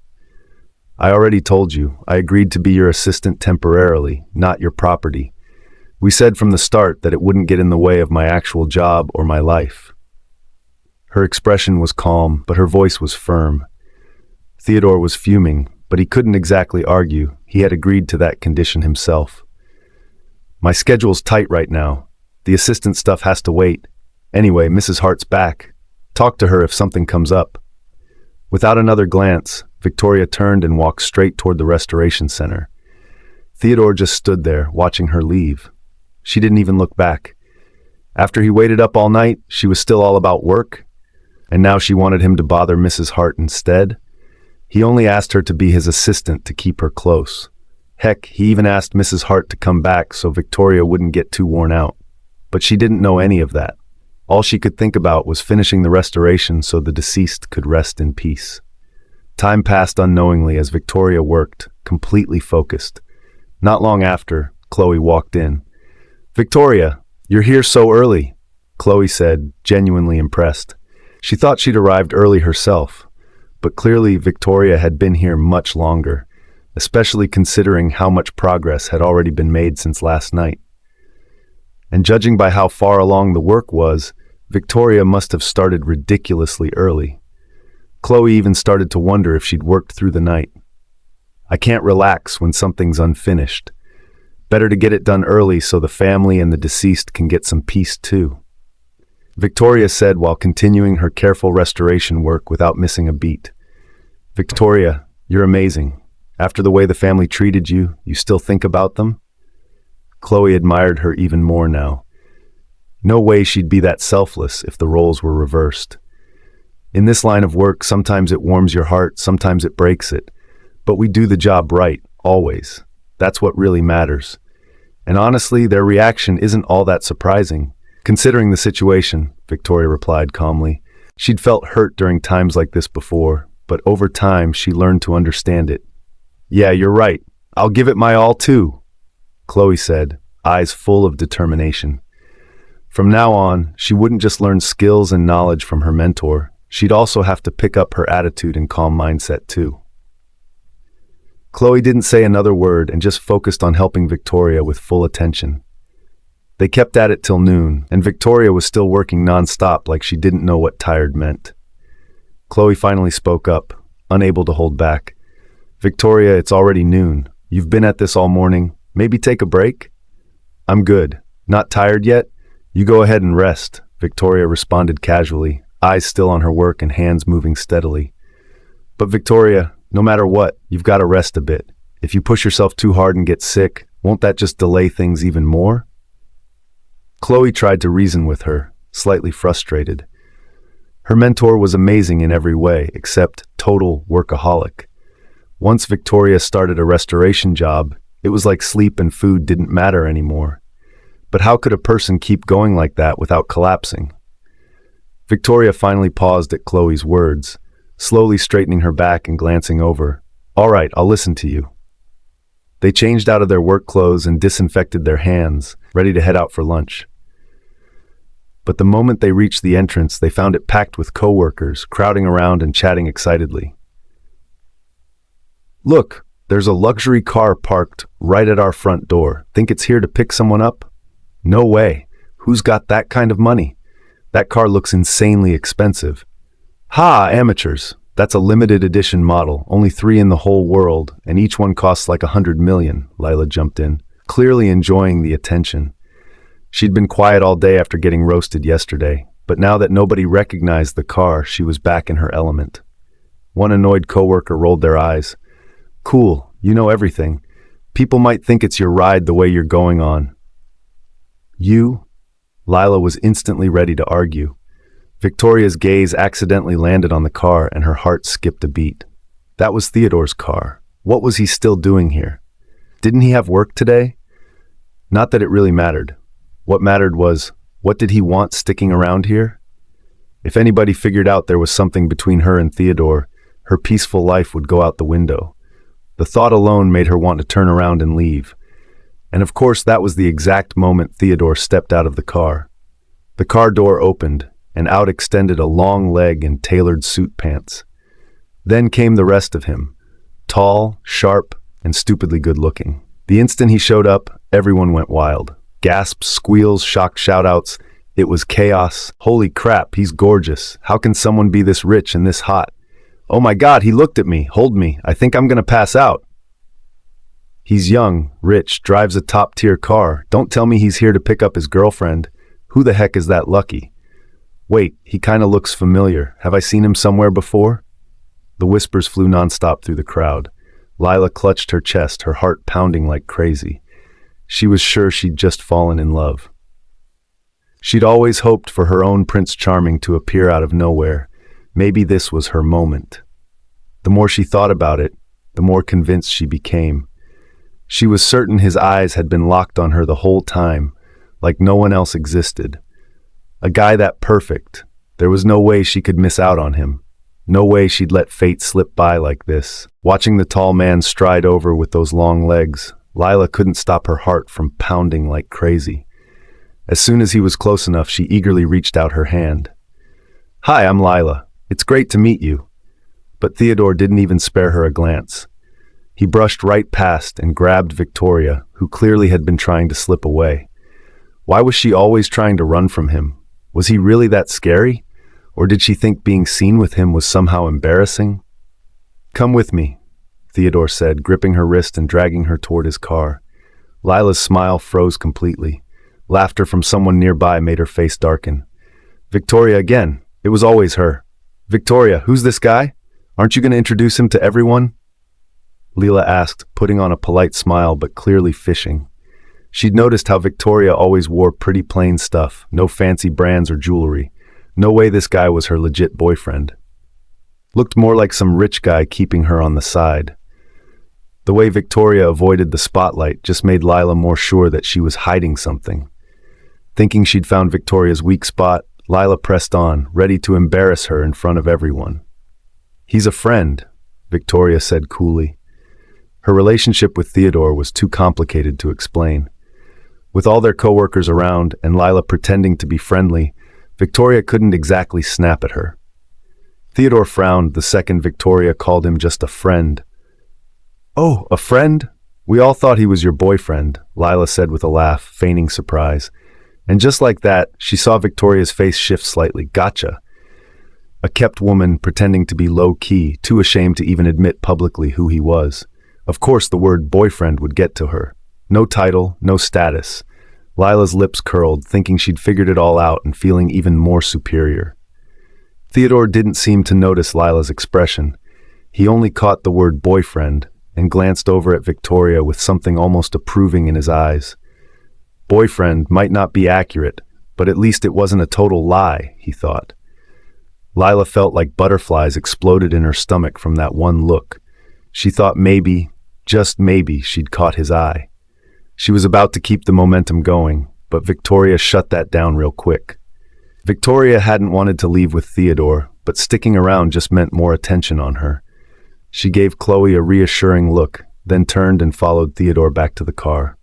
"I already told you, I agreed to be your assistant temporarily, not your property. We said from the start that it wouldn't get in the way of my actual job or my life." Her expression was calm, but her voice was firm. Theodore was fuming, but he couldn't exactly argue. He had agreed to that condition himself. "My schedule's tight right now. The assistant stuff has to wait. Anyway, Mrs. Hart's back. Talk to her if something comes up." Without another glance, Victoria turned and walked straight toward the restoration center. Theodore just stood there, watching her leave. She didn't even look back. After he waited up all night, she was still all about work, and now she wanted him to bother Mrs. Hart instead. He only asked her to be his assistant to keep her close. Heck, he even asked Mrs. Hart to come back so Victoria wouldn't get too worn out. But she didn't know any of that. All she could think about was finishing the restoration so the deceased could rest in peace. Time passed unknowingly as Victoria worked, completely focused. Not long after, Chloe walked in. "Victoria, you're here so early," Chloe said, genuinely impressed. She thought she'd arrived early herself, but clearly Victoria had been here much longer, especially considering how much progress had already been made since last night. And judging by how far along the work was, Victoria must have started ridiculously early. Chloe even started to wonder if she'd worked through the night. "I can't relax when something's unfinished. Better to get it done early so the family and the deceased can get some peace too," Victoria said while continuing her careful restoration work without missing a beat. "Victoria, you're amazing. After the way the family treated you, you still think about them?" Chloe admired her even more now. No way she'd be that selfless if the roles were reversed. In this line of work, sometimes it warms your heart, sometimes it breaks it. But we do the job right, always. That's what really matters. And honestly, their reaction isn't all that surprising. Considering the situation, Victoria replied calmly. She'd felt hurt during times like this before, but over time she learned to understand it. "Yeah, you're right. I'll give it my all too," Chloe said, eyes full of determination. From now on, she wouldn't just learn skills and knowledge from her mentor, she'd also have to pick up her attitude and calm mindset too. Chloe didn't say another word and just focused on helping Victoria with full attention. They kept at it till noon, and Victoria was still working non-stop like she didn't know what tired meant. Chloe finally spoke up, unable to hold back. "Victoria, it's already noon. You've been at this all morning. Maybe take a break?" "I'm good. Not tired yet? You go ahead and rest," Victoria responded casually, eyes still on her work and hands moving steadily. "But Victoria, no matter what, you've got to rest a bit. If you push yourself too hard and get sick, won't that just delay things even more?" Chloe tried to reason with her, slightly frustrated. Her mentor was amazing in every way, except total workaholic. Once Victoria started a restoration job, it was like sleep and food didn't matter anymore. But how could a person keep going like that without collapsing? Victoria finally paused at Chloe's words, slowly straightening her back and glancing over. "All right, I'll listen to you." They changed out of their work clothes and disinfected their hands, ready to head out for lunch. But the moment they reached the entrance, they found it packed with coworkers, crowding around and chatting excitedly. "Look, there's a luxury car parked right at our front door. Think it's here to pick someone up?" "No way. Who's got that kind of money? That car looks insanely expensive." "Ha, amateurs. That's a limited edition model, only 3 in the whole world, and each one costs like 100 million, Lila jumped in, clearly enjoying the attention. She'd been quiet all day after getting roasted yesterday, but now that nobody recognized the car, she was back in her element. One annoyed coworker rolled their eyes. "Cool, you know everything. People might think it's your ride the way you're going on." "You?" Lila was instantly ready to argue. Victoria's gaze accidentally landed on the car and her heart skipped a beat. That was Theodore's car. What was he still doing here? Didn't he have work today? Not that it really mattered. What mattered was, what did he want sticking around here? If anybody figured out there was something between her and Theodore, her peaceful life would go out the window. The thought alone made her want to turn around and leave. And of course, that was the exact moment Theodore stepped out of the car. The car door opened, and out extended a long leg in tailored suit pants. Then came the rest of him, tall, sharp, and stupidly good-looking. The instant he showed up, everyone went wild. Gasps, squeals, shocked shout-outs. It was chaos. "Holy crap, he's gorgeous. How can someone be this rich and this hot? Oh my God, he looked at me. Hold me. I think I'm gonna pass out." "He's young, rich, drives a top-tier car. Don't tell me he's here to pick up his girlfriend. Who the heck is that Lucky? Wait, he kinda looks familiar. Have I seen him somewhere before?" The whispers flew nonstop through the crowd. Lila clutched her chest, her heart pounding like crazy. She was sure she'd just fallen in love. She'd always hoped for her own Prince Charming to appear out of nowhere. Maybe this was her moment. The more she thought about it, the more convinced she became. She was certain his eyes had been locked on her the whole time, like no one else existed. A guy that perfect. There was no way she could miss out on him. No way she'd let fate slip by like this. Watching the tall man stride over with those long legs, Lila couldn't stop her heart from pounding like crazy. As soon as he was close enough, she eagerly reached out her hand. "Hi, I'm Lila. It's great to meet you." But Theodore didn't even spare her a glance. He brushed right past and grabbed Victoria, who clearly had been trying to slip away. Why was she always trying to run from him? Was he really that scary? Or did she think being seen with him was somehow embarrassing? "Come with me," Theodore said, gripping her wrist and dragging her toward his car. Lila's smile froze completely. Laughter from someone nearby made her face darken. Victoria again. It was always her. "Victoria, who's this guy? Aren't you going to introduce him to everyone?" Lila asked, putting on a polite smile but clearly fishing. She'd noticed how Victoria always wore pretty plain stuff, no fancy brands or jewelry. No way this guy was her legit boyfriend. Looked more like some rich guy keeping her on the side. The way Victoria avoided the spotlight just made Lila more sure that she was hiding something. Thinking she'd found Victoria's weak spot, Lila pressed on, ready to embarrass her in front of everyone. "He's a friend," Victoria said coolly. Her relationship with Theodore was too complicated to explain. With all their coworkers around and Lila pretending to be friendly, Victoria couldn't exactly snap at her. Theodore frowned the second Victoria called him just a friend. "Oh, a friend? We all thought he was your boyfriend," Lila said with a laugh, feigning surprise. And just like that, she saw Victoria's face shift slightly. Gotcha. A kept woman pretending to be low-key, too ashamed to even admit publicly who he was. Of course, the word boyfriend would get to her. No title, no status. Lila's lips curled, thinking she'd figured it all out and feeling even more superior. Theodore didn't seem to notice Lila's expression. He only caught the word boyfriend and glanced over at Victoria with something almost approving in his eyes. Boyfriend might not be accurate, but at least it wasn't a total lie, he thought. Lila felt like butterflies exploded in her stomach from that one look. She thought maybe, just maybe, she'd caught his eye. She was about to keep the momentum going, but Victoria shut that down real quick. Victoria hadn't wanted to leave with Theodore, but sticking around just meant more attention on her. She gave Chloe a reassuring look, then turned and followed Theodore back to the car.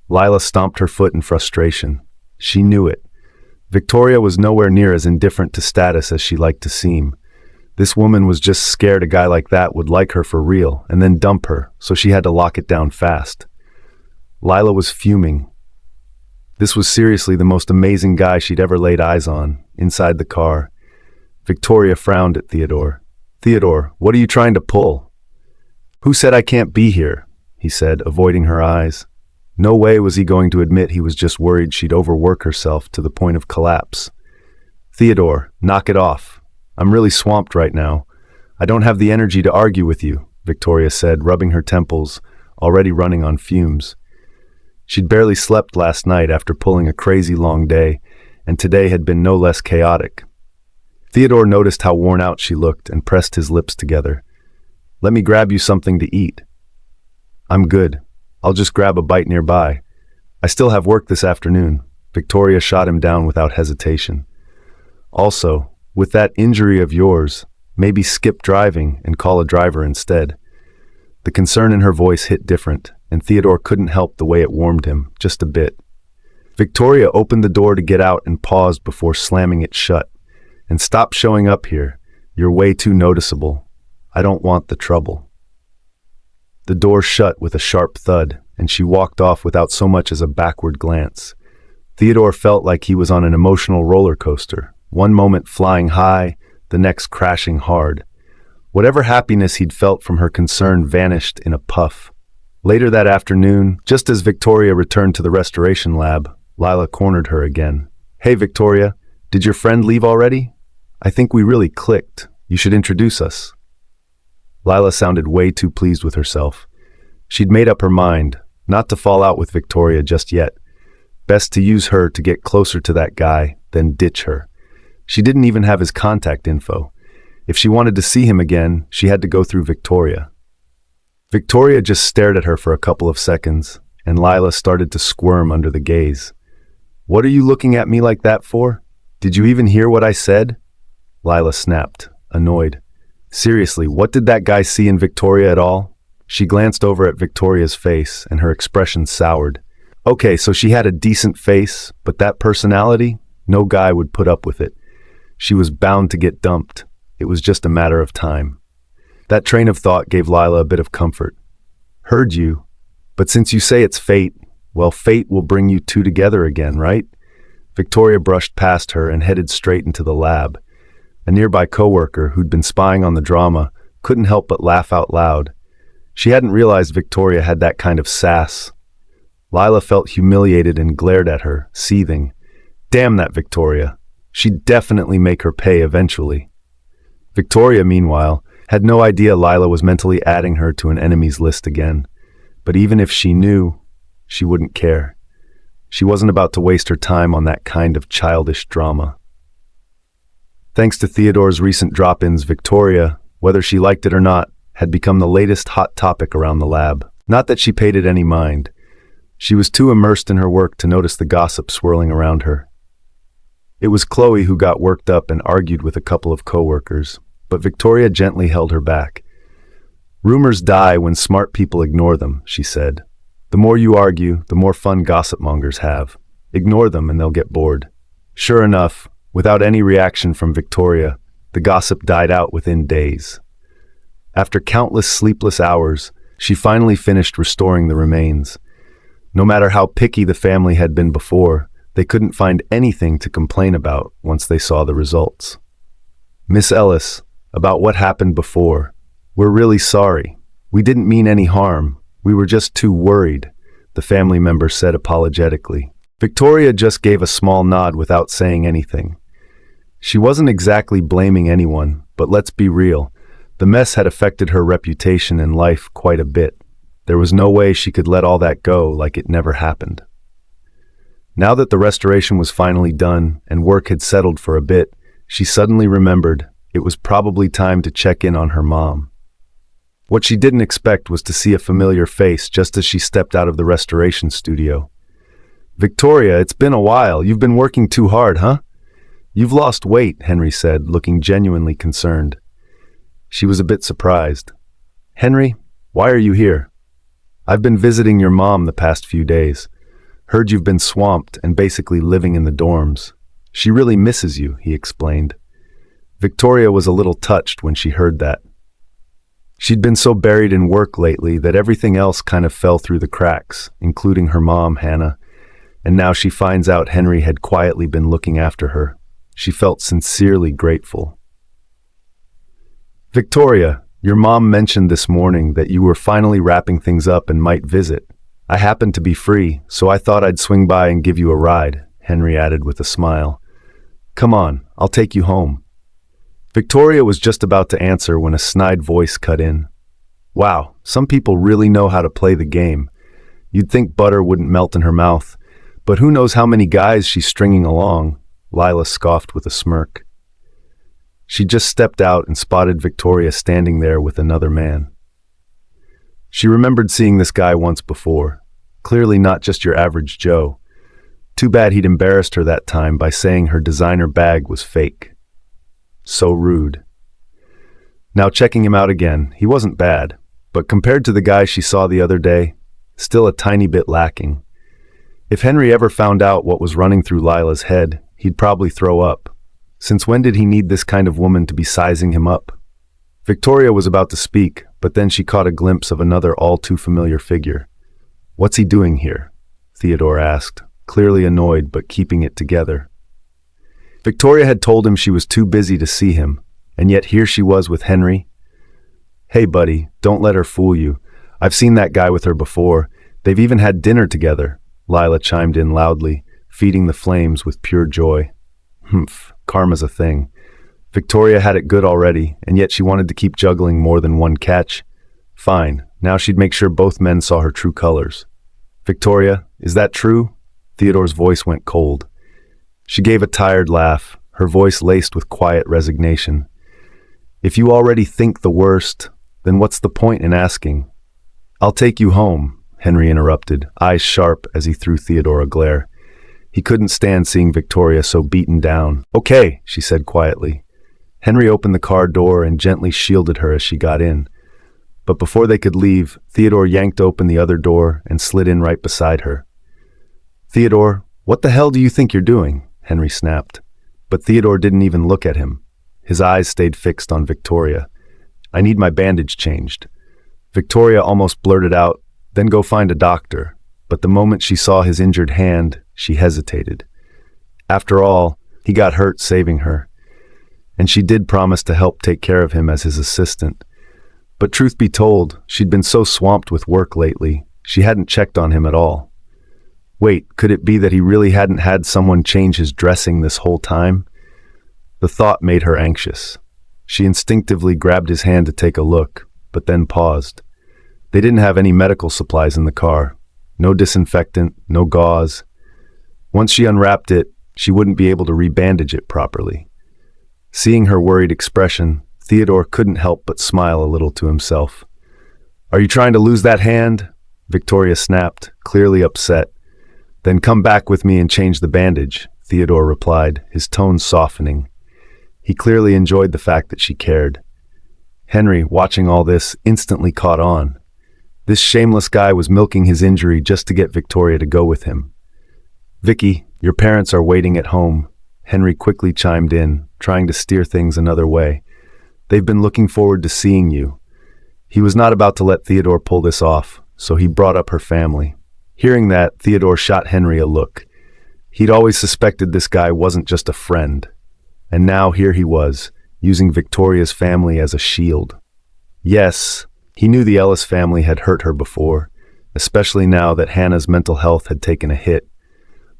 Lila stomped her foot in frustration. She knew it. Victoria was nowhere near as indifferent to status as she liked to seem. This woman was just scared a guy like that would like her for real and then dump her, so she had to lock it down fast. Lila was fuming. This was seriously the most amazing guy she'd ever laid eyes on, inside the car. Victoria frowned at Theodore. "Theodore, what are you trying to pull?" "Who said I can't be here?" he said, avoiding her eyes. No way was he going to admit he was just worried she'd overwork herself to the point of collapse. "Theodore, knock it off. I'm really swamped right now. I don't have the energy to argue with you," Victoria said, rubbing her temples, already running on fumes. She'd barely slept last night after pulling a crazy long day, and today had been no less chaotic. Theodore noticed how worn out she looked and pressed his lips together. "Let me grab you something to eat." "I'm good. I'll just grab a bite nearby. I still have work this afternoon." Victoria shot him down without hesitation. "Also, with that injury of yours, maybe skip driving and call a driver instead." The concern in her voice hit different, and Theodore couldn't help the way it warmed him, just a bit. Victoria opened the door to get out and paused before slamming it shut. "And stop showing up here. You're way too noticeable. I don't want the trouble." The door shut with a sharp thud, and she walked off without so much as a backward glance. Theodore felt like he was on an emotional roller coaster, one moment flying high, the next crashing hard. Whatever happiness he'd felt from her concern vanished in a puff. Later that afternoon, just as Victoria returned to the restoration lab, Lila cornered her again. "Hey, Victoria, did your friend leave already? I think we really clicked. You should introduce us." Lila sounded way too pleased with herself. She'd made up her mind, not to fall out with Victoria just yet. Best to use her to get closer to that guy, then ditch her. She didn't even have his contact info. If she wanted to see him again, she had to go through Victoria. Victoria just stared at her for a couple of seconds, and Lila started to squirm under the gaze. "What are you looking at me like that for? Did you even hear what I said?" Lila snapped, annoyed. Seriously, what did that guy see in Victoria at all? She glanced over at Victoria's face, and her expression soured. Okay, so she had a decent face, but that personality? No guy would put up with it. She was bound to get dumped. It was just a matter of time. That train of thought gave Lila a bit of comfort. "Heard you. But since you say it's fate, well, fate will bring you two together again, right?" Victoria brushed past her and headed straight into the lab. A nearby coworker, who'd been spying on the drama, couldn't help but laugh out loud. She hadn't realized Victoria had that kind of sass. Lila felt humiliated and glared at her, seething. Damn that Victoria. She'd definitely make her pay eventually. Victoria, meanwhile, had no idea Lila was mentally adding her to an enemy's list again. But even if she knew, she wouldn't care. She wasn't about to waste her time on that kind of childish drama. Thanks to Theodore's recent drop-ins, Victoria, whether she liked it or not, had become the latest hot topic around the lab. Not that she paid it any mind. She was too immersed in her work to notice the gossip swirling around her. It was Chloe who got worked up and argued with a couple of coworkers, but Victoria gently held her back. "Rumors die when smart people ignore them," she said. "The more you argue, the more fun gossip mongers have. Ignore them and they'll get bored." Sure enough, without any reaction from Victoria, the gossip died out within days. After countless sleepless hours, she finally finished restoring the remains. No matter how picky the family had been before, they couldn't find anything to complain about once they saw the results. "Miss Ellis, about what happened before. We're really sorry. We didn't mean any harm. We were just too worried," the family member said apologetically. Victoria just gave a small nod without saying anything. She wasn't exactly blaming anyone, but let's be real. The mess had affected her reputation and life quite a bit. There was no way she could let all that go like it never happened. Now that the restoration was finally done and work had settled for a bit, she suddenly remembered it was probably time to check in on her mom. What she didn't expect was to see a familiar face just as she stepped out of the restoration studio. "Victoria, it's been a while. You've been working too hard, huh?" You've lost weight, Henry said, looking genuinely concerned. She was a bit surprised. Henry, why are you here? I've been visiting your mom the past few days. Heard you've been swamped and basically living in the dorms. She really misses you, he explained. Victoria was a little touched when she heard that. She'd been so buried in work lately that everything else kind of fell through the cracks, including her mom, Hannah, and now she finds out Henry had quietly been looking after her. She felt sincerely grateful. Victoria, your mom mentioned this morning that you were finally wrapping things up and might visit. I happened to be free, so I thought I'd swing by and give you a ride, Henry added with a smile. Come on, I'll take you home. Victoria was just about to answer when a snide voice cut in. Wow, some people really know how to play the game. You'd think butter wouldn't melt in her mouth, but who knows how many guys she's stringing along, Lila scoffed with a smirk. She just stepped out and spotted Victoria standing there with another man. She remembered seeing this guy once before, clearly not just your average Joe. Too bad he'd embarrassed her that time by saying her designer bag was fake. So rude. Now checking him out again, he wasn't bad, but compared to the guy she saw the other day, still a tiny bit lacking. If Henry ever found out what was running through Lila's head, he'd probably throw up. Since when did he need this kind of woman to be sizing him up? Victoria was about to speak, but then she caught a glimpse of another all-too-familiar figure. What's he doing here? Theodore asked, clearly annoyed but keeping it together. Victoria had told him she was too busy to see him, and yet here she was with Henry. Hey buddy, don't let her fool you. I've seen that guy with her before. They've even had dinner together, Lila chimed in loudly, feeding the flames with pure joy. Humph, karma's a thing. Victoria had it good already, and yet she wanted to keep juggling more than one catch. Fine, now she'd make sure both men saw her true colors. Victoria, is that true? Theodore's voice went cold. She gave a tired laugh, her voice laced with quiet resignation. If you already think the worst, then what's the point in asking? I'll take you home, Henry interrupted, eyes sharp as he threw Theodore a glare. He couldn't stand seeing Victoria so beaten down. Okay, she said quietly. Henry opened the car door and gently shielded her as she got in. But before they could leave, Theodore yanked open the other door and slid in right beside her. Theodore, what the hell do you think you're doing? Henry snapped. But Theodore didn't even look at him. His eyes stayed fixed on Victoria. I need my bandage changed. Victoria almost blurted out, then go find a doctor. But the moment she saw his injured hand, she hesitated. After all, he got hurt saving her. And she did promise to help take care of him as his assistant. But truth be told, she'd been so swamped with work lately, she hadn't checked on him at all. Wait, could it be that he really hadn't had someone change his dressing this whole time? The thought made her anxious. She instinctively grabbed his hand to take a look, but then paused. They didn't have any medical supplies in the car. No disinfectant, no gauze. Once she unwrapped it, she wouldn't be able to rebandage it properly. Seeing her worried expression, Theodore couldn't help but smile a little to himself. Are you trying to lose that hand? Victoria snapped, clearly upset. Then come back with me and change the bandage, Theodore replied, his tone softening. He clearly enjoyed the fact that she cared. Henry, watching all this, instantly caught on. This shameless guy was milking his injury just to get Victoria to go with him. Vicky, your parents are waiting at home, Henry quickly chimed in, trying to steer things another way. They've been looking forward to seeing you. He was not about to let Theodore pull this off, so he brought up her family. Hearing that, Theodore shot Henry a look. He'd always suspected this guy wasn't just a friend. And now here he was, using Victoria's family as a shield. Yes, he knew the Ellis family had hurt her before, especially now that Hannah's mental health had taken a hit.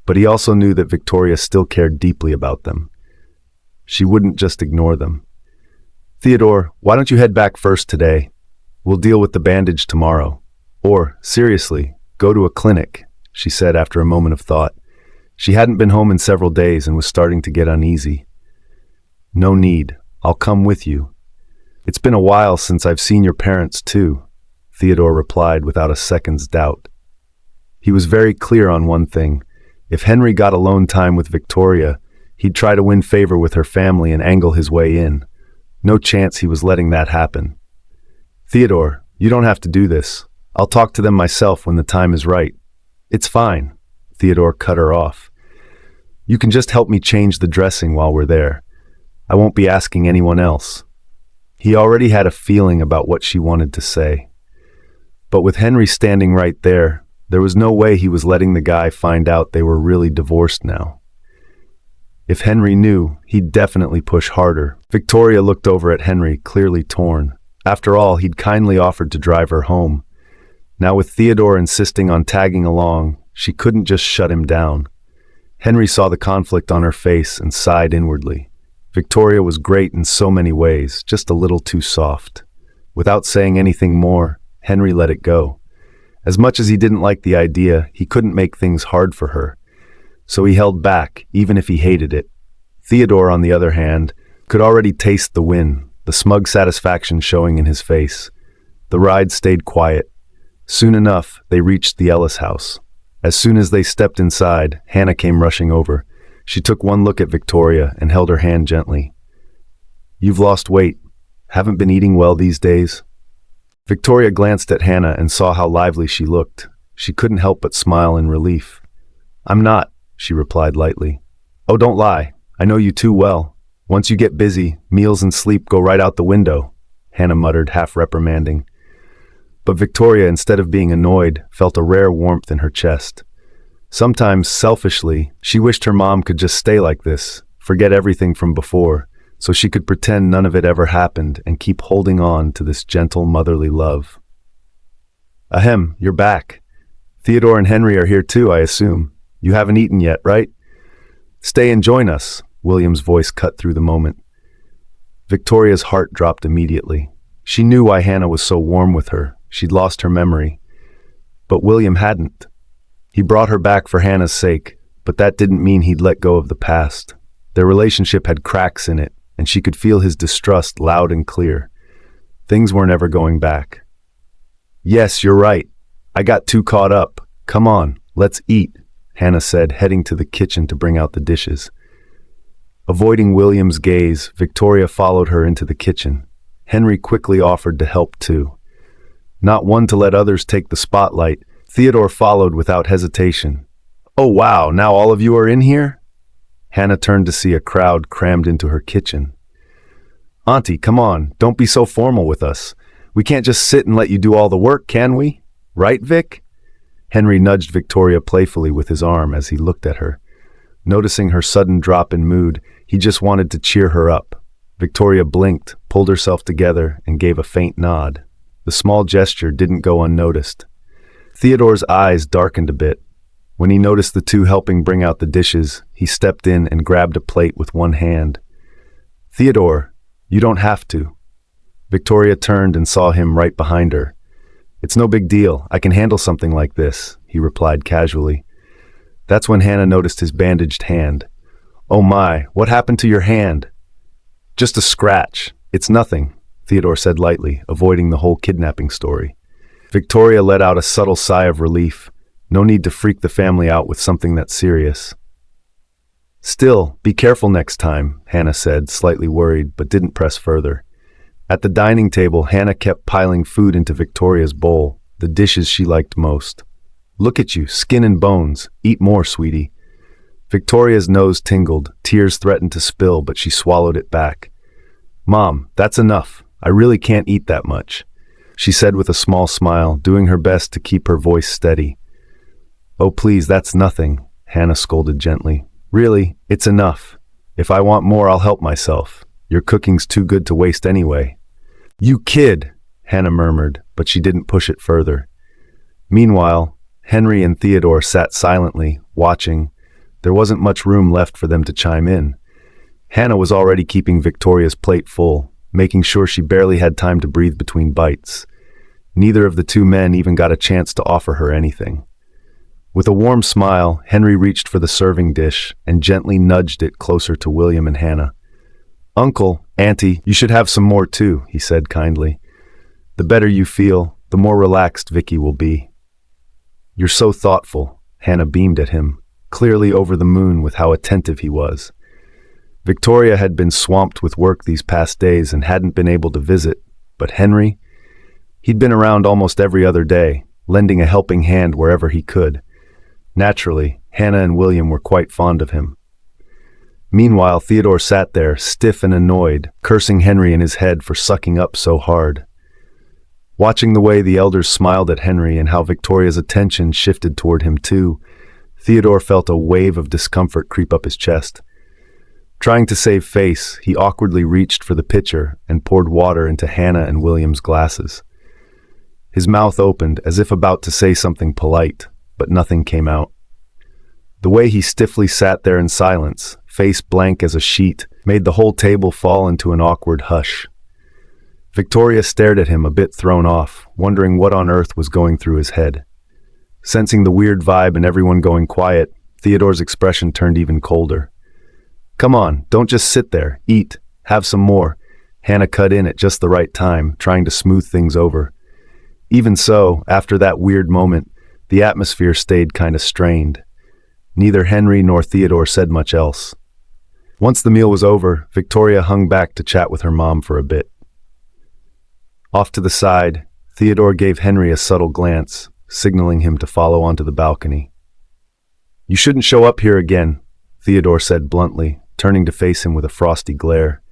But he also knew that Victoria still cared deeply about them. She wouldn't just ignore them. Theodore, why don't you head back first today? We'll deal with the bandage tomorrow. Or, seriously, go to a clinic, she said after a moment of thought. She hadn't been home in several days and was starting to get uneasy. No need. I'll come with you. It's been a while since I've seen your parents, too, Theodore replied without a second's doubt. He was very clear on one thing. If Henry got alone time with Victoria, He'd try to win favor with her family and angle his way in. No chance he was letting that happen. "Theodore, you don't have to do this. I'll talk to them myself when the time is right." "It's fine," Theodore cut her off. "You can just help me change the dressing while we're there. I won't be asking anyone else." He already had a feeling about what she wanted to say. But with Henry standing right there, there was no way he was letting the guy find out they were really divorced now. If Henry knew, he'd definitely push harder. Victoria looked over at Henry, clearly torn. After all, he'd kindly offered to drive her home. Now with Theodore insisting on tagging along, she couldn't just shut him down. Henry saw the conflict on her face and sighed inwardly. Victoria was great in so many ways, just a little too soft. Without saying anything more, Henry let it go. As much as he didn't like the idea, he couldn't make things hard for her. So he held back, even if he hated it. Theodore, on the other hand, could already taste the win, the smug satisfaction showing in his face. The ride stayed quiet. Soon enough, they reached the Ellis house. As soon as they stepped inside, Hannah came rushing over. She took one look at Victoria and held her hand gently. "You've lost weight. Haven't been eating well these days?" Victoria glanced at Hannah and saw how lively she looked. She couldn't help but smile in relief. "I'm not," she replied lightly. "Oh, don't lie. I know you too well. Once you get busy, meals and sleep go right out the window," Hannah muttered, half reprimanding. But Victoria, instead of being annoyed, felt a rare warmth in her chest. Sometimes, selfishly, she wished her mom could just stay like this, forget everything from before, so she could pretend none of it ever happened and keep holding on to this gentle motherly love. "Ahem, you're back. Theodore and Henry are here too, I assume. You haven't eaten yet, right?" "Stay and join us," William's voice cut through the moment. Victoria's heart dropped immediately. She knew why Hannah was so warm with her. She'd lost her memory. But William hadn't. He brought her back for Hannah's sake, but that didn't mean he'd let go of the past. Their relationship had cracks in it, and she could feel his distrust loud and clear. Things weren't ever going back. "Yes, you're right. I got too caught up. Come on, let's eat," Hannah said, heading to the kitchen to bring out the dishes. Avoiding William's gaze, Victoria followed her into the kitchen. Henry quickly offered to help too. Not one to let others take the spotlight, Theodore followed without hesitation. "Oh wow, now all of you are in here?" Hannah turned to see a crowd crammed into her kitchen. "Auntie, come on, don't be so formal with us. We can't just sit and let you do all the work, can we? Right, Vic?" Henry nudged Victoria playfully with his arm as he looked at her. Noticing her sudden drop in mood, he just wanted to cheer her up. Victoria blinked, pulled herself together, and gave a faint nod. The small gesture didn't go unnoticed. Theodore's eyes darkened a bit. When he noticed the two helping bring out the dishes, he stepped in and grabbed a plate with one hand. "Theodore, you don't have to." Victoria turned and saw him right behind her. "It's no big deal. I can handle something like this," he replied casually. That's when Hannah noticed his bandaged hand. "Oh my, what happened to your hand?" "Just a scratch. It's nothing," Theodore said lightly, avoiding the whole kidnapping story. Victoria let out a subtle sigh of relief. No need to freak the family out with something that serious. "Still, be careful next time," Hannah said, slightly worried, but didn't press further. At the dining table, Hannah kept piling food into Victoria's bowl, the dishes she liked most. "Look at you, skin and bones. Eat more, sweetie." Victoria's nose tingled, tears threatened to spill, but she swallowed it back. "Mom, that's enough. I really can't eat that much," she said with a small smile, doing her best to keep her voice steady. "Oh, please, that's nothing," Hannah scolded gently. "Really, it's enough. If I want more, I'll help myself. Your cooking's too good to waste anyway." "You kid," Hannah murmured, but she didn't push it further. Meanwhile, Henry and Theodore sat silently, watching. There wasn't much room left for them to chime in. Hannah was already keeping Victoria's plate full, making sure she barely had time to breathe between bites. Neither of the two men even got a chance to offer her anything. With a warm smile, Henry reached for the serving dish and gently nudged it closer to William and Hannah. "Uncle, Auntie, you should have some more too," he said kindly. "The better you feel, the more relaxed Vicky will be." "You're so thoughtful," Hannah beamed at him, clearly over the moon with how attentive he was. Victoria had been swamped with work these past days and hadn't been able to visit, but Henry? He'd been around almost every other day, lending a helping hand wherever he could. Naturally, Hannah and William were quite fond of him. Meanwhile, Theodore sat there, stiff and annoyed, cursing Henry in his head for sucking up so hard. Watching the way the elders smiled at Henry and how Victoria's attention shifted toward him too, Theodore felt a wave of discomfort creep up his chest. Trying to save face, he awkwardly reached for the pitcher and poured water into Hannah and William's glasses. His mouth opened as if about to say something polite, but nothing came out. The way he stiffly sat there in silence, face blank as a sheet, made the whole table fall into an awkward hush. Victoria stared at him a bit thrown off, wondering what on earth was going through his head. Sensing the weird vibe and everyone going quiet, Theodore's expression turned even colder. "Come on, don't just sit there. Eat. Have some more." Hannah cut in at just the right time, trying to smooth things over. Even so, after that weird moment, the atmosphere stayed kind of strained. Neither Henry nor Theodore said much else. Once the meal was over, Victoria hung back to chat with her mom for a bit. Off to the side, Theodore gave Henry a subtle glance, signaling him to follow onto the balcony. "You shouldn't show up here again," Theodore said bluntly, turning to face him with a frosty glare.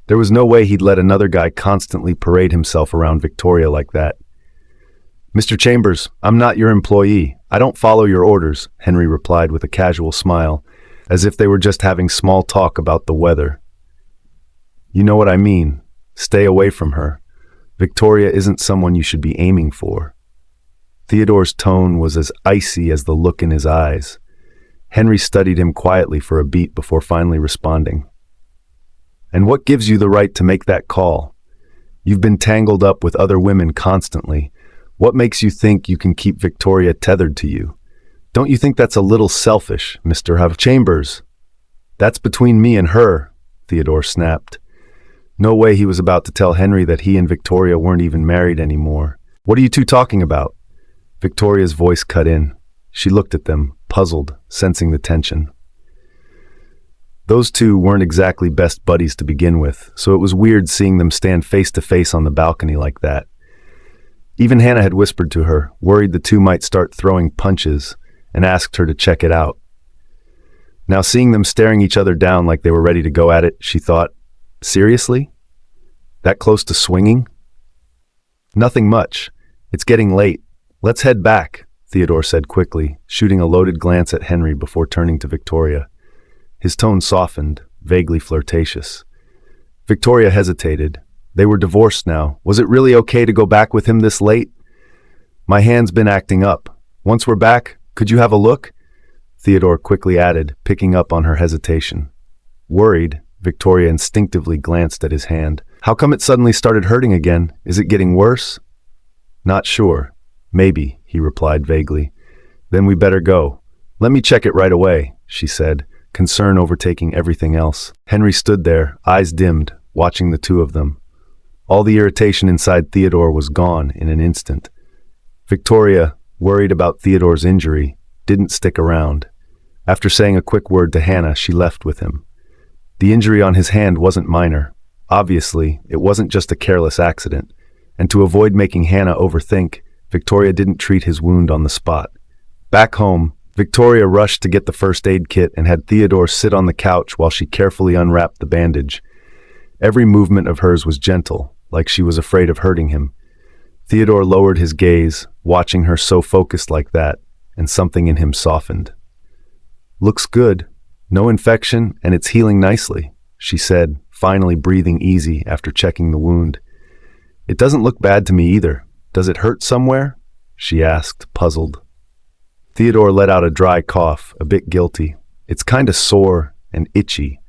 There was no way he'd let another guy constantly parade himself around Victoria like that. "Mr. Chambers, I'm not your employee. I don't follow your orders," Henry replied with a casual smile, as if they were just having small talk about the weather. "You know what I mean. Stay away from her. Victoria isn't someone you should be aiming for." Theodore's tone was as icy as the look in his eyes. Henry studied him quietly for a beat before finally responding. "And what gives you the right to make that call? You've been tangled up with other women constantly. What makes you think you can keep Victoria tethered to you? Don't you think that's a little selfish, Mr. Chambers?" "That's between me and her," Theodore snapped. No way he was about to tell Henry that he and Victoria weren't even married anymore. "What are you two talking about?" Victoria's voice cut in. She looked at them, puzzled, sensing the tension. Those two weren't exactly best buddies to begin with, so it was weird seeing them stand face to face on the balcony like that. Even Hannah had whispered to her, worried the two might start throwing punches, and asked her to check it out. Now seeing them staring each other down like they were ready to go at it, she thought, seriously? That close to swinging? "Nothing much. It's getting late. Let's head back," Theodore said quickly, shooting a loaded glance at Henry before turning to Victoria. His tone softened, vaguely flirtatious. Victoria hesitated. They were divorced now. Was it really okay to go back with him this late? "My hand's been acting up. Once we're back, could you have a look?" Theodore quickly added, picking up on her hesitation. Worried, Victoria instinctively glanced at his hand. "How come it suddenly started hurting again? Is it getting worse?" "Not sure. Maybe," he replied vaguely. "Then we better go." "Let me check it right away," she said, concern overtaking everything else. Henry stood there, eyes dimmed, watching the two of them. All the irritation inside Theodore was gone in an instant. Victoria, worried about Theodore's injury, didn't stick around. After saying a quick word to Hannah, she left with him. The injury on his hand wasn't minor. Obviously, it wasn't just a careless accident, and to avoid making Hannah overthink, Victoria didn't treat his wound on the spot. Back home, Victoria rushed to get the first aid kit and had Theodore sit on the couch while she carefully unwrapped the bandage. Every movement of hers was gentle, like she was afraid of hurting him. Theodore lowered his gaze, watching her so focused like that, and something in him softened. "Looks good. No infection, and it's healing nicely," she said, finally breathing easy after checking the wound. "It doesn't look bad to me either. Does it hurt somewhere?" she asked, puzzled. Theodore let out a dry cough, a bit guilty. "It's kinda sore and itchy."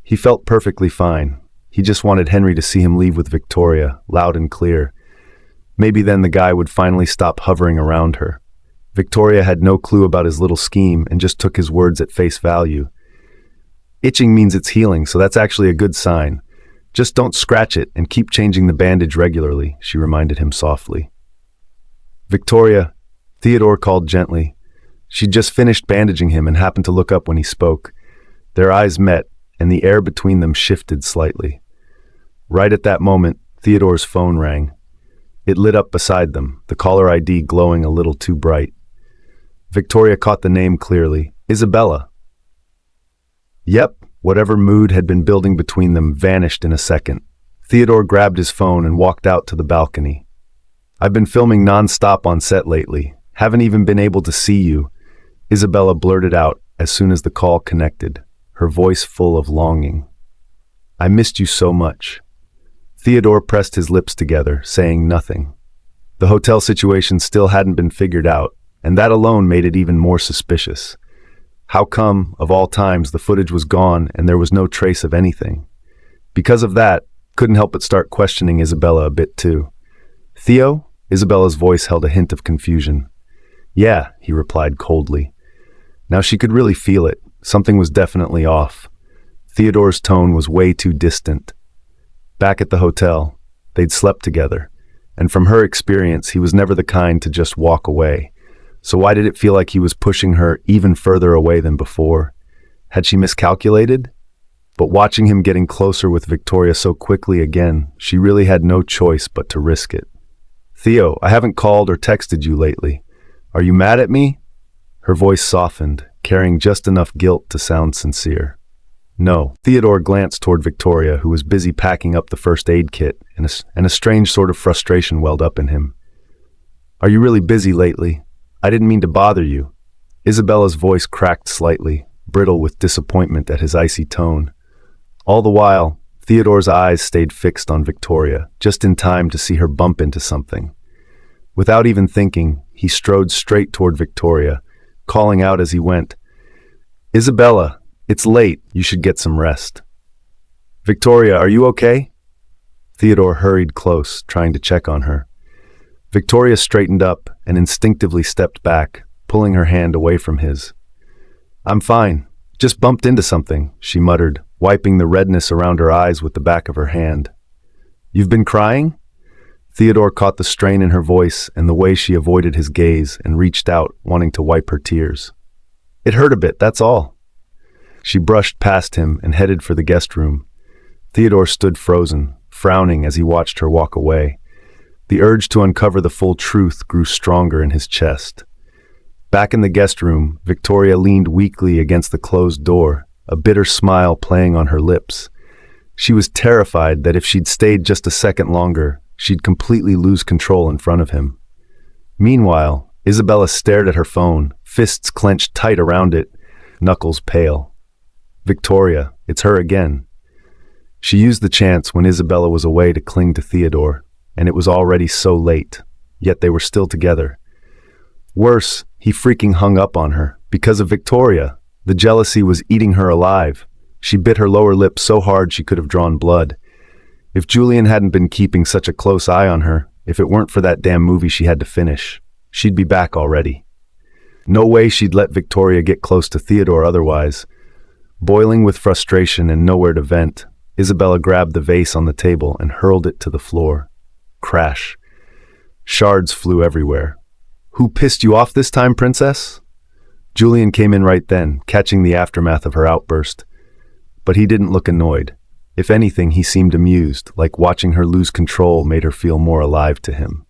He felt perfectly fine. He just wanted Henry to see him leave with Victoria, loud and clear. Maybe then the guy would finally stop hovering around her. Victoria had no clue about his little scheme and just took his words at face value. "Itching means it's healing, so that's actually a good sign. Just don't scratch it and keep changing the bandage regularly," she reminded him softly. "Victoria," Theodore called gently. She'd just finished bandaging him and happened to look up when he spoke. Their eyes met, and the air between them shifted slightly. Right at that moment, Theodore's phone rang. It lit up beside them, the caller ID glowing a little too bright. Victoria caught the name clearly. Isabella. Yep, whatever mood had been building between them vanished in a second. Theodore grabbed his phone and walked out to the balcony. I've been filming non-stop on set lately. Haven't even been able to see you, Isabella blurted out as soon as the call connected, her voice full of longing. I missed you so much. Theodore pressed his lips together, saying nothing. The hotel situation still hadn't been figured out, and that alone made it even more suspicious. How come, of all times, the footage was gone and there was no trace of anything? Because of that, couldn't help but start questioning Isabella a bit too. Theo? Isabella's voice held a hint of confusion. Yeah, he replied coldly. Now she could really feel it. Something was definitely off. Theodore's tone was way too distant. Back at the hotel, they'd slept together, and from her experience, he was never the kind to just walk away. So why did it feel like he was pushing her even further away than before? Had she miscalculated? But watching him getting closer with Victoria so quickly again, she really had no choice but to risk it. Theo, I haven't called or texted you lately. Are you mad at me? Her voice softened, carrying just enough guilt to sound sincere. No. Theodore glanced toward Victoria, who was busy packing up the first aid kit, and a strange sort of frustration welled up in him. Are you really busy lately? I didn't mean to bother you. Isabella's voice cracked slightly, brittle with disappointment at his icy tone. All the while, Theodore's eyes stayed fixed on Victoria, just in time to see her bump into something. Without even thinking, he strode straight toward Victoria, calling out as he went, Isabella, it's late, you should get some rest. Victoria, are you okay? Theodore hurried close, trying to check on her. Victoria straightened up and instinctively stepped back, pulling her hand away from his. I'm fine. Just bumped into something, she muttered, wiping the redness around her eyes with the back of her hand. You've been crying? Theodore caught the strain in her voice and the way she avoided his gaze and reached out, wanting to wipe her tears. It hurt a bit, that's all. She brushed past him and headed for the guest room. Theodore stood frozen, frowning as he watched her walk away. The urge to uncover the full truth grew stronger in his chest. Back in the guest room, Victoria leaned weakly against the closed door, a bitter smile playing on her lips. She was terrified that if she'd stayed just a second longer, she'd completely lose control in front of him. Meanwhile, Isabella stared at her phone, fists clenched tight around it, knuckles pale. Victoria, it's her again. She used the chance when Isabella was away to cling to Theodore, and it was already so late, yet they were still together. Worse, he freaking hung up on her, because of Victoria. The jealousy was eating her alive. She bit her lower lip so hard she could have drawn blood. If Julian hadn't been keeping such a close eye on her, if it weren't for that damn movie she had to finish, she'd be back already. No way she'd let Victoria get close to Theodore otherwise. Boiling with frustration and nowhere to vent, Isabella grabbed the vase on the table and hurled it to the floor. Crash. Shards flew everywhere. Who pissed you off this time, princess? Julian came in right then, catching the aftermath of her outburst. But he didn't look annoyed. If anything, he seemed amused, like watching her lose control made her feel more alive to him.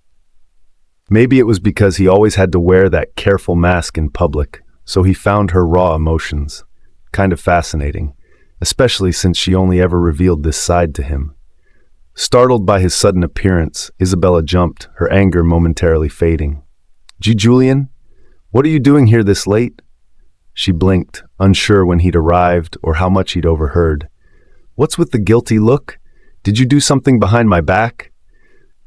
Maybe it was because he always had to wear that careful mask in public, so he found her raw emotions kind of fascinating, especially since she only ever revealed this side to him. Startled by his sudden appearance, Isabella jumped, her anger momentarily fading. Julian, what are you doing here this late? She blinked, unsure when he'd arrived or how much he'd overheard. What's with the guilty look? Did you do something behind my back?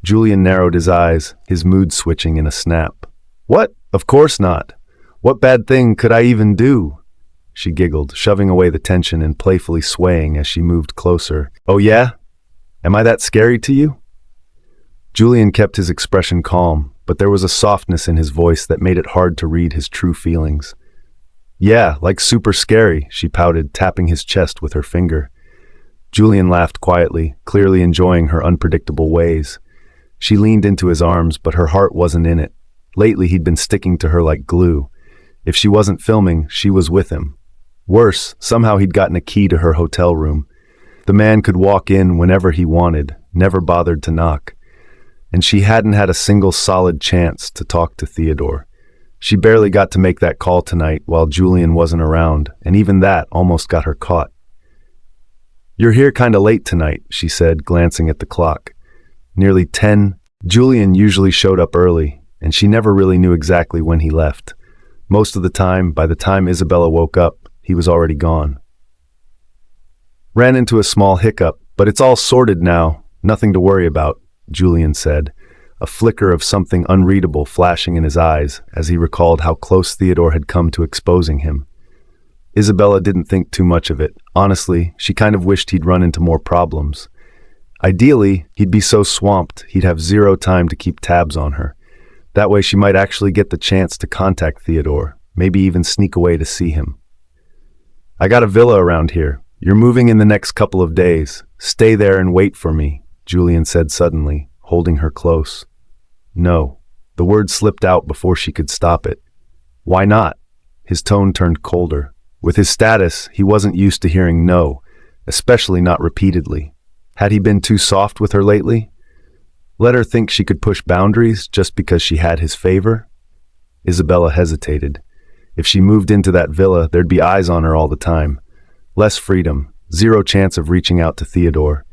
Julian narrowed his eyes, his mood switching in a snap. What? Of course not. What bad thing could I even do? She giggled, shoving away the tension and playfully swaying as she moved closer. Oh yeah? Am I that scary to you? Julian kept his expression calm, but there was a softness in his voice that made it hard to read his true feelings. Yeah, like super scary, she pouted, tapping his chest with her finger. Julian laughed quietly, clearly enjoying her unpredictable ways. She leaned into his arms, but her heart wasn't in it. Lately he'd been sticking to her like glue. If she wasn't filming, she was with him. Worse, somehow he'd gotten a key to her hotel room. The man could walk in whenever he wanted, never bothered to knock. And she hadn't had a single solid chance to talk to Theodore. She barely got to make that call tonight while Julian wasn't around, and even that almost got her caught. "You're here kinda late tonight," she said, glancing at the clock. Nearly 10. Julian usually showed up early, and she never really knew exactly when he left. Most of the time, by the time Isabella woke up, he was already gone. "Ran into a small hiccup, but it's all sorted now. Nothing to worry about," Julian said, a flicker of something unreadable flashing in his eyes as he recalled how close Theodore had come to exposing him. Isabella didn't think too much of it. Honestly, she kind of wished he'd run into more problems. Ideally, he'd be so swamped he'd have zero time to keep tabs on her. That way she might actually get the chance to contact Theodore, maybe even sneak away to see him. "I got a villa around here. You're moving in the next couple of days. Stay there and wait for me," Julian said suddenly, holding her close. "No." The word slipped out before she could stop it. "Why not?" His tone turned colder. With his status, he wasn't used to hearing no, especially not repeatedly. Had he been too soft with her lately? Let her think she could push boundaries just because she had his favor? Isabella hesitated. If she moved into that villa, there'd be eyes on her all the time. Less freedom, zero chance of reaching out to Theodore.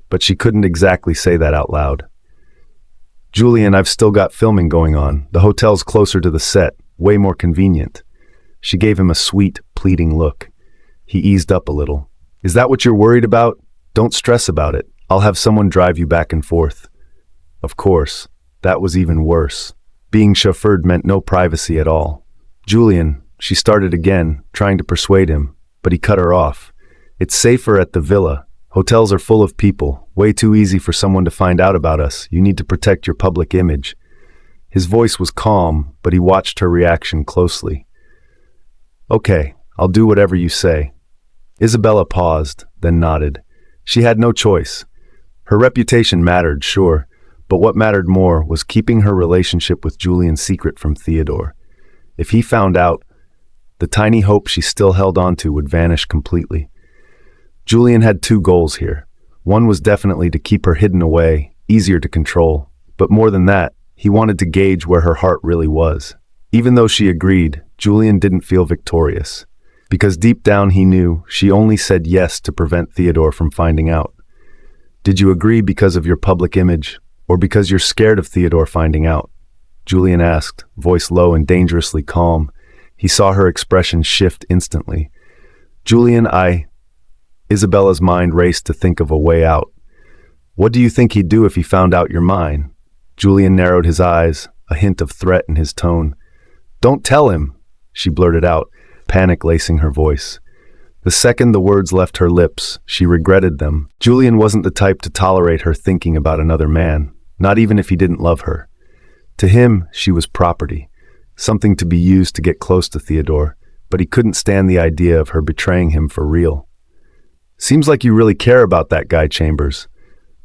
But she couldn't exactly say that out loud. "Julian, I've still got filming going on. The hotel's closer to the set, way more convenient." She gave him a sweet, pleading look. He eased up a little. "Is that what you're worried about? Don't stress about it. I'll have someone drive you back and forth." Of course, that was even worse. Being chauffeured meant no privacy at all. "Julian," she started again, trying to persuade him, but he cut her off. "It's safer at the villa. Hotels are full of people. Way too easy for someone to find out about us. You need to protect your public image." His voice was calm, but he watched her reaction closely. "Okay, I'll do whatever you say." Isabella paused, then nodded. She had no choice. Her reputation mattered, sure, but what mattered more was keeping her relationship with Julian secret from Theodore. If he found out, the tiny hope she still held onto would vanish completely. Julian had two goals here. One was definitely to keep her hidden away, easier to control. But more than that, he wanted to gauge where her heart really was. Even though she agreed, Julian didn't feel victorious. Because deep down he knew she only said yes to prevent Theodore from finding out. "Did you agree because of your public image, or because you're scared of Theodore finding out?" Julian asked, voice low and dangerously calm. He saw her expression shift instantly. "Julian, Isabella's mind raced to think of a way out. "What do you think he'd do if he found out you're mine?" Julian narrowed his eyes, a hint of threat in his tone. "Don't tell him," she blurted out, panic lacing her voice. The second the words left her lips, she regretted them. Julian wasn't the type to tolerate her thinking about another man, not even if he didn't love her. To him, she was property, something to be used to get close to Theodore, but he couldn't stand the idea of her betraying him for real. "Seems like you really care about that guy, Chambers."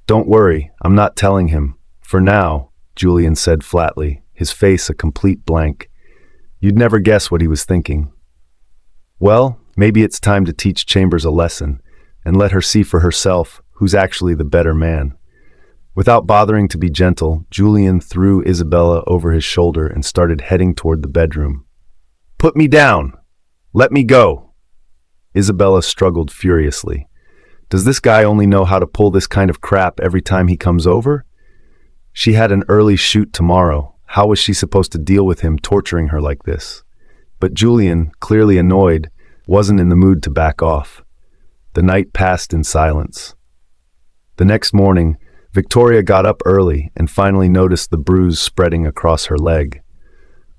"Don't worry, I'm not telling him. For now," Julian said flatly, his face a complete blank. You'd never guess what he was thinking. Well, maybe it's time to teach Chambers a lesson and let her see for herself who's actually the better man. Without bothering to be gentle, Julian threw Isabella over his shoulder and started heading toward the bedroom. "Put me down! Let me go!" Isabella struggled furiously. Does this guy only know how to pull this kind of crap every time he comes over? She had an early shoot tomorrow. How was she supposed to deal with him torturing her like this? But Julian, clearly annoyed, wasn't in the mood to back off. The night passed in silence. The next morning, Victoria got up early and finally noticed the bruise spreading across her leg.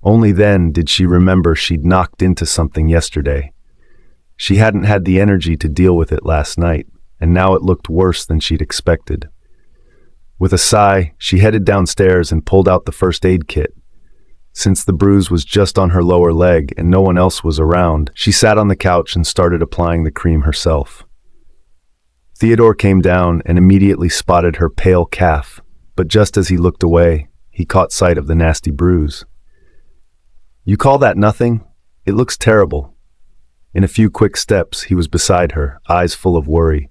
Only then did she remember she'd knocked into something yesterday. She hadn't had the energy to deal with it last night, and now it looked worse than she'd expected. With a sigh, she headed downstairs and pulled out the first aid kit. Since the bruise was just on her lower leg and no one else was around, she sat on the couch and started applying the cream herself. Theodore came down and immediately spotted her pale calf, but just as he looked away, he caught sight of the nasty bruise. "You call that nothing? It looks terrible." In a few quick steps, he was beside her, eyes full of worry.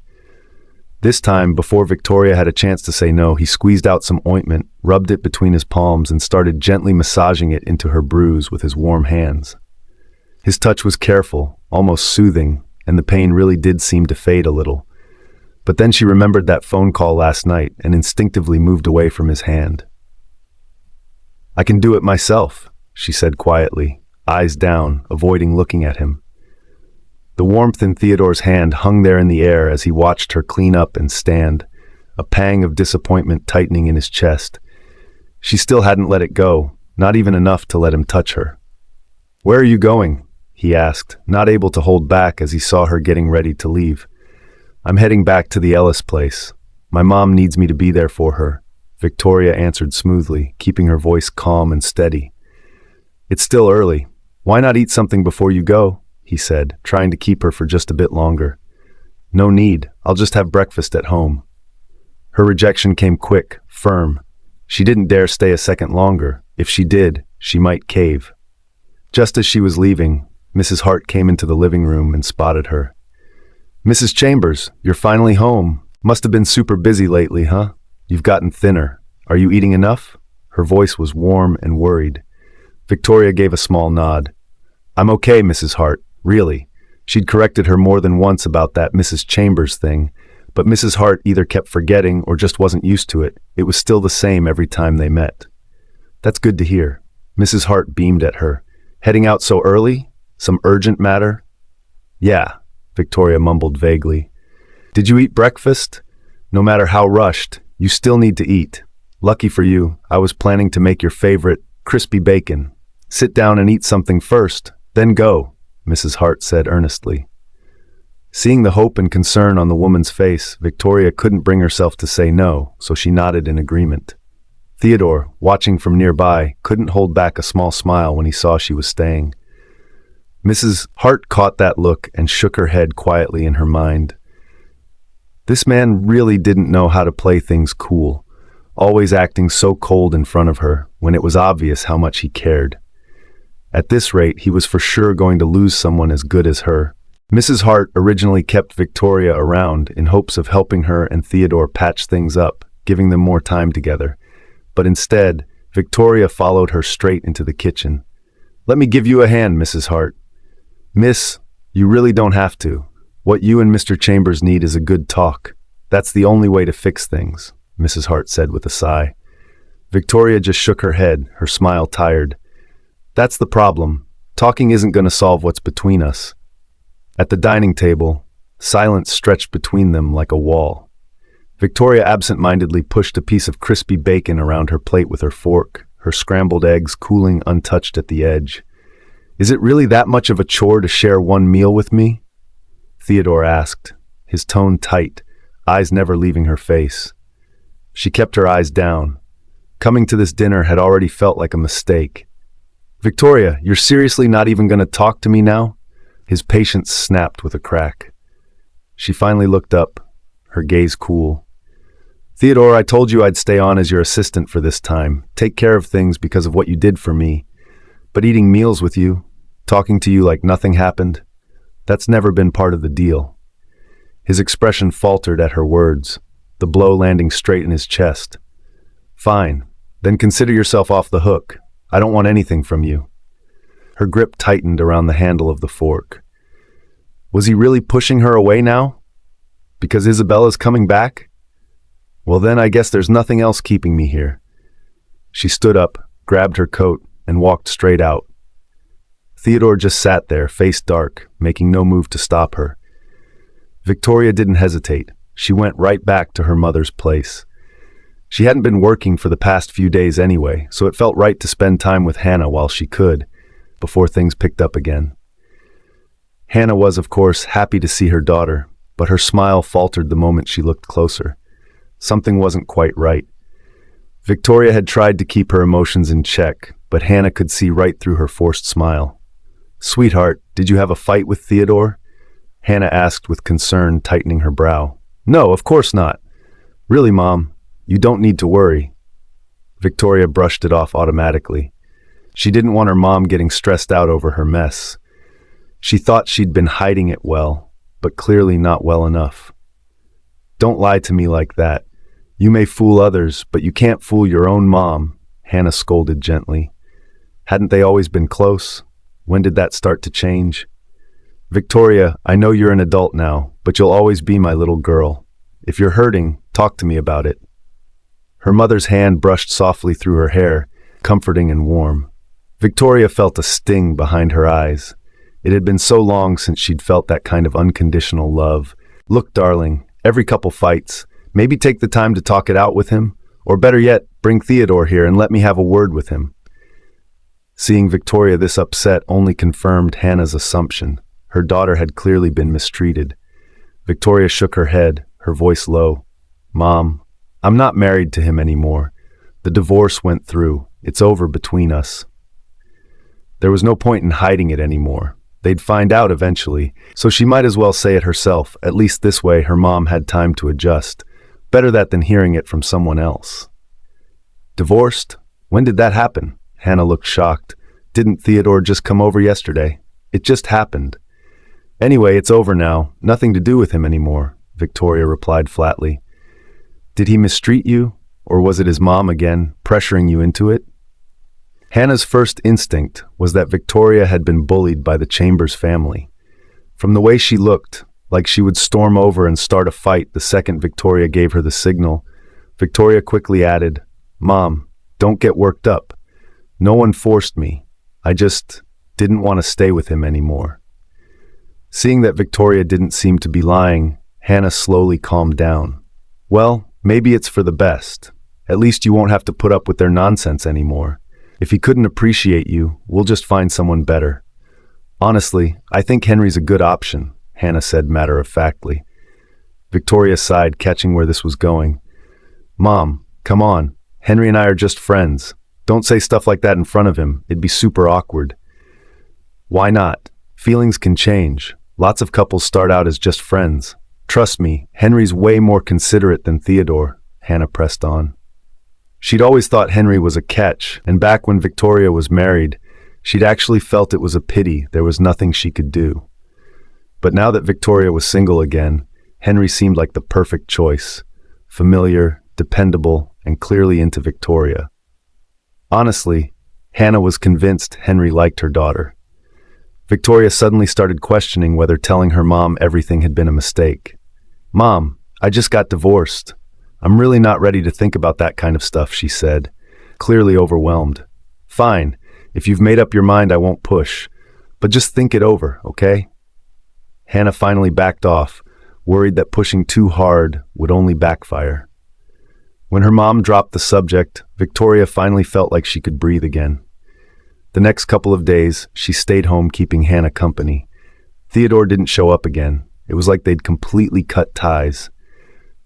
This time, before Victoria had a chance to say no, he squeezed out some ointment, rubbed it between his palms, and started gently massaging it into her bruise with his warm hands. His touch was careful, almost soothing, and the pain really did seem to fade a little. But then she remembered that phone call last night and instinctively moved away from his hand. "I can do it myself," she said quietly, eyes down, avoiding looking at him. The warmth in Theodore's hand hung there in the air as he watched her clean up and stand, a pang of disappointment tightening in his chest. She still hadn't let it go, not even enough to let him touch her. "Where are you going?" he asked, not able to hold back as he saw her getting ready to leave. "I'm heading back to the Ellis place. My mom needs me to be there for her," Victoria answered smoothly, keeping her voice calm and steady. "It's still early. Why not eat something before you go?" he said, trying to keep her for just a bit longer. "No need. I'll just have breakfast at home." Her rejection came quick, firm. She didn't dare stay a second longer. If she did, she might cave. Just as she was leaving, Mrs. Hart came into the living room and spotted her. "Mrs. Chambers, you're finally home. Must have been super busy lately, huh? You've gotten thinner. Are you eating enough?" Her voice was warm and worried. Victoria gave a small nod. "I'm okay, Mrs. Hart, really." She'd corrected her more than once about that Mrs. Chambers thing, but Mrs. Hart either kept forgetting or just wasn't used to it. It was still the same every time they met. "That's good to hear." Mrs. Hart beamed at her. "Heading out so early? Some urgent matter?" "Yeah," Victoria mumbled vaguely. "Did you eat breakfast? No matter how rushed, you still need to eat. Lucky for you, I was planning to make your favorite, crispy bacon. Sit down and eat something first, then go," Mrs. Hart said earnestly. Seeing the hope and concern on the woman's face, Victoria couldn't bring herself to say no, so she nodded in agreement. Theodore, watching from nearby, couldn't hold back a small smile when he saw she was staying. Mrs. Hart caught that look and shook her head quietly in her mind. This man really didn't know how to play things cool, always acting so cold in front of her when it was obvious how much he cared. At this rate, he was for sure going to lose someone as good as her. Mrs. Hart originally kept Victoria around in hopes of helping her and Theodore patch things up, giving them more time together. But instead, Victoria followed her straight into the kitchen. "Let me give you a hand, Mrs. Hart." "Miss, you really don't have to. What you and Mr. Chambers need is a good talk. That's the only way to fix things," Mrs. Hart said with a sigh. Victoria just shook her head, her smile tired. "That's the problem. Talking isn't going to solve what's between us." At the dining table, silence stretched between them like a wall. Victoria absent-mindedly pushed a piece of crispy bacon around her plate with her fork, her scrambled eggs cooling untouched at the edge. "Is it really that much of a chore to share one meal with me?" Theodore asked, his tone tight, eyes never leaving her face. She kept her eyes down. Coming to this dinner had already felt like a mistake. "Victoria, you're seriously not even going to talk to me now?" His patience snapped with a crack. She finally looked up, her gaze cool. "Theodore, I told you I'd stay on as your assistant for this time, take care of things because of what you did for me. But eating meals with you, talking to you like nothing happened, that's never been part of the deal." His expression faltered at her words, the blow landing straight in his chest. "Fine, then consider yourself off the hook. I don't want anything from you." Her grip tightened around the handle of the fork. Was he really pushing her away now? Because Isabella's coming back? Well then, I guess there's nothing else keeping me here. She stood up, grabbed her coat, and walked straight out. Theodore just sat there, face dark, making no move to stop her. Victoria didn't hesitate. She went right back to her mother's place. She hadn't been working for the past few days anyway, so it felt right to spend time with Hannah while she could, before things picked up again. Hannah was, of course, happy to see her daughter, but her smile faltered the moment she looked closer. Something wasn't quite right. Victoria had tried to keep her emotions in check, but Hannah could see right through her forced smile. "Sweetheart, did you have a fight with Theodore?" Hannah asked with concern, tightening her brow. "No, of course not. Really, Mom, you don't need to worry." Victoria brushed it off automatically. She didn't want her mom getting stressed out over her mess. She thought she'd been hiding it well, but clearly not well enough. "Don't lie to me like that. You may fool others, but you can't fool your own mom," Hannah scolded gently. Hadn't they always been close? When did that start to change? "Victoria, I know you're an adult now, but you'll always be my little girl. If you're hurting, talk to me about it." Her mother's hand brushed softly through her hair, comforting and warm. Victoria felt a sting behind her eyes. It had been so long since she'd felt that kind of unconditional love. "Look, darling, every couple fights. Maybe take the time to talk it out with him, or better yet, bring Theodore here and let me have a word with him." Seeing Victoria this upset only confirmed Hannah's assumption. Her daughter had clearly been mistreated. Victoria shook her head, her voice low. "Mom, I'm not married to him anymore. The divorce went through. It's over between us." There was no point in hiding it anymore. They'd find out eventually, so she might as well say it herself. At least this way her mom had time to adjust. Better that than hearing it from someone else. "Divorced? When did that happen?" Hannah looked shocked. "Didn't Theodore just come over yesterday? It just happened." "Anyway, it's over now. Nothing to do with him anymore," Victoria replied flatly. "Did he mistreat you? Or was it his mom again, pressuring you into it?" Hannah's first instinct was that Victoria had been bullied by the Chambers family. From the way she looked, like she would storm over and start a fight the second Victoria gave her the signal, Victoria quickly added, "Mom, don't get worked up. No one forced me. I just didn't want to stay with him anymore." Seeing that Victoria didn't seem to be lying, Hannah slowly calmed down. "Well, maybe it's for the best. At least you won't have to put up with their nonsense anymore. If he couldn't appreciate you, we'll just find someone better. Honestly, I think Henry's a good option," Hannah said matter-of-factly. Victoria sighed, catching where this was going. "Mom, come on. Henry and I are just friends. Don't say stuff like that in front of him. It'd be super awkward." "Why not? Feelings can change. Lots of couples start out as just friends. Trust me, Henry's way more considerate than Theodore," Hannah pressed on. She'd always thought Henry was a catch, and back when Victoria was married, she'd actually felt it was a pity there was nothing she could do. But now that Victoria was single again, Henry seemed like the perfect choice. Familiar, dependable, and clearly into Victoria. Honestly, Hannah was convinced Henry liked her daughter. Victoria suddenly started questioning whether telling her mom everything had been a mistake. "Mom, I just got divorced. I'm really not ready to think about that kind of stuff," she said, clearly overwhelmed. "Fine, if you've made up your mind, I won't push. But just think it over, okay?" Hannah finally backed off, worried that pushing too hard would only backfire. When her mom dropped the subject, Victoria finally felt like she could breathe again. The next couple of days, she stayed home keeping Hannah company. Theodore didn't show up again. It was like they'd completely cut ties.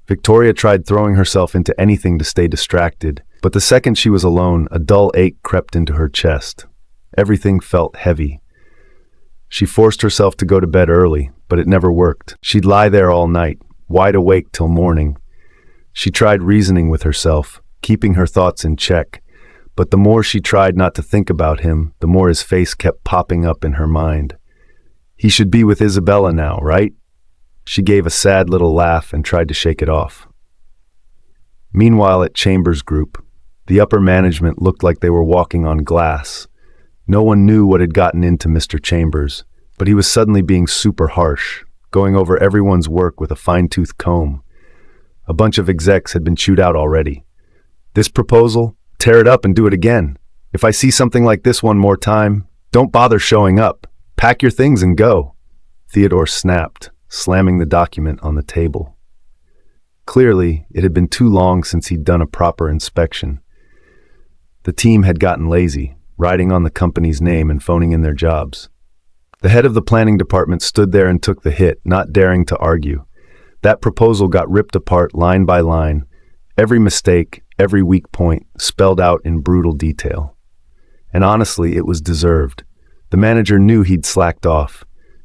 Victoria tried throwing herself into anything to stay distracted, but the second she was alone, a dull ache crept into her chest. Everything felt heavy. She forced herself to go to bed early, but it never worked. She'd lie there all night, wide awake till morning. She tried reasoning with herself, keeping her thoughts in check, but the more she tried not to think about him, the more his face kept popping up in her mind. He should be with Isabella now, right? She gave a sad little laugh and tried to shake it off. Meanwhile, at Chambers Group, the upper management looked like they were walking on glass. No one knew what had gotten into Mr. Chambers, but he was suddenly being super harsh, going over everyone's work with a fine-tooth comb. A bunch of execs had been chewed out already. "This proposal? Tear it up and do it again. If I see something like this one more time, don't bother showing up. Pack your things and go," Theodore snapped, slamming the document on the table. Clearly, it had been too long since he'd done a proper inspection. The team had gotten lazy, riding on the company's name and phoning in their jobs. The head of the planning department stood there and took the hit, not daring to argue. That proposal got ripped apart line by line, every mistake, every weak point, spelled out in brutal detail. And honestly, it was deserved. The manager knew he'd slacked off.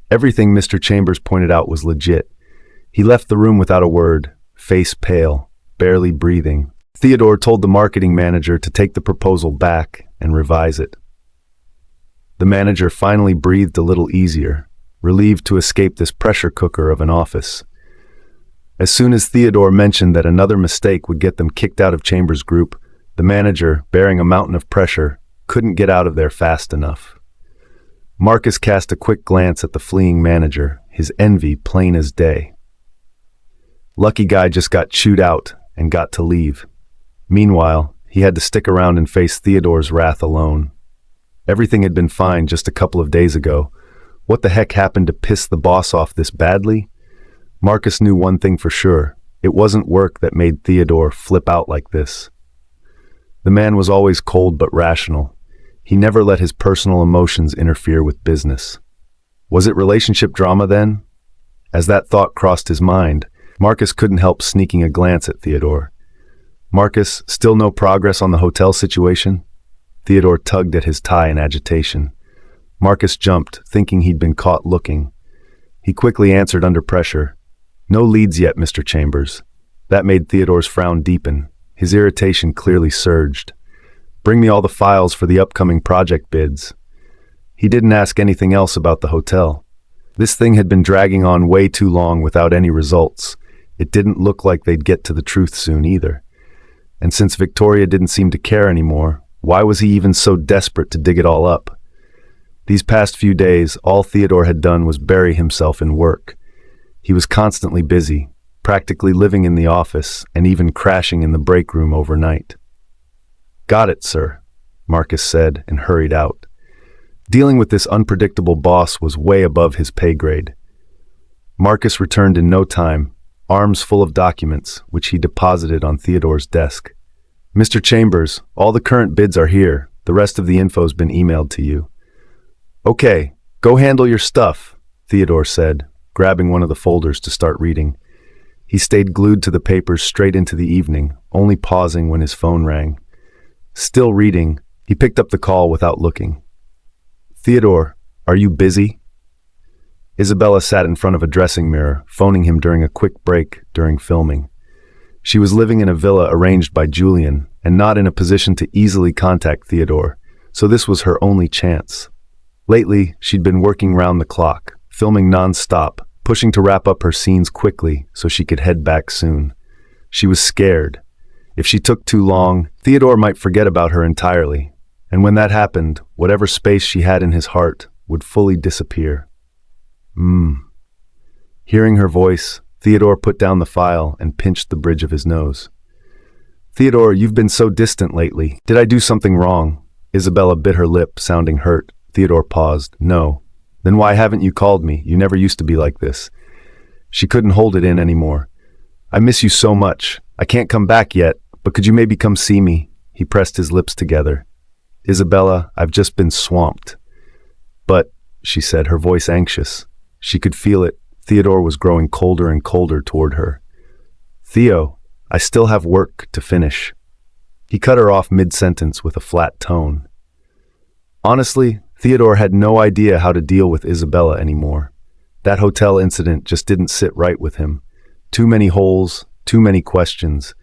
Everything Mr. Chambers pointed out was legit. He left the room without a word, face pale, barely breathing. Theodore told the marketing manager to take the proposal back and revise it. The manager finally breathed a little easier. relieved to escape this pressure cooker of an office. As soon as Theodore mentioned that another mistake would get them kicked out of Chambers' group, the manager, bearing a mountain of pressure, couldn't get out of there fast enough. Marcus cast a quick glance at the fleeing manager, his envy plain as day. Lucky guy just got chewed out and got to leave. Meanwhile, he had to stick around and face Theodore's wrath alone. Everything had been fine just a couple of days ago. What the heck happened to piss the boss off this badly? Marcus knew one thing for sure. It wasn't work that made Theodore flip out like this. The man was always cold but rational. He never let his personal emotions interfere with business. Was it relationship drama then? As that thought crossed his mind, Marcus couldn't help sneaking a glance at Theodore. Marcus, still no progress on the hotel situation? Theodore tugged at his tie in agitation. Marcus jumped, thinking he'd been caught looking. He quickly answered under pressure. No leads yet, Mr. Chambers. That made Theodore's frown deepen. His irritation clearly surged. Bring me all the files for the upcoming project bids. He didn't ask anything else about the hotel. This thing had been dragging on way too long without any results. It didn't look like they'd get to the truth soon either. And since Victoria didn't seem to care anymore, why was he even so desperate to dig it all up? These past few days, all Theodore had done was bury himself in work. He was constantly busy, practically living in the office and even crashing in the break room overnight. Got it, sir, Marcus said and hurried out. Dealing with this unpredictable boss was way above his pay grade. Marcus returned in no time, arms full of documents, which he deposited on Theodore's desk. Mr. Chambers, all the current bids are here. The rest of the info's been emailed to you. Okay, go handle your stuff, Theodore said, grabbing one of the folders to start reading. He stayed glued to the papers straight into the evening, only pausing when his phone rang. Still reading, he picked up the call without looking. Theodore, are you busy? Isabella sat in front of a dressing mirror, phoning him during a quick break during filming. She was living in a villa arranged by Julian and not in a position to easily contact Theodore, so this was her only chance. Lately, she'd been working round the clock, filming non-stop, pushing to wrap up her scenes quickly so she could head back soon. She was scared. If she took too long, Theodore might forget about her entirely, and when that happened, whatever space she had in his heart would fully disappear. Hearing her voice, Theodore put down the file and pinched the bridge of his nose. Theodore, you've been so distant lately. Did I do something wrong? Isabella bit her lip, sounding hurt. Theodore paused. No. Then why haven't you called me? You never used to be like this. She couldn't hold it in anymore. I miss you so much. I can't come back yet, but could you maybe come see me? He pressed his lips together. Isabella, I've just been swamped. But, she said, her voice anxious. She could feel it. Theodore was growing colder and colder toward her. Theo, I still have work to finish. He cut her off mid-sentence with a flat tone. Honestly, Theodore had no idea how to deal with Isabella anymore. That hotel incident just didn't sit right with him. Too many holes, too many questions.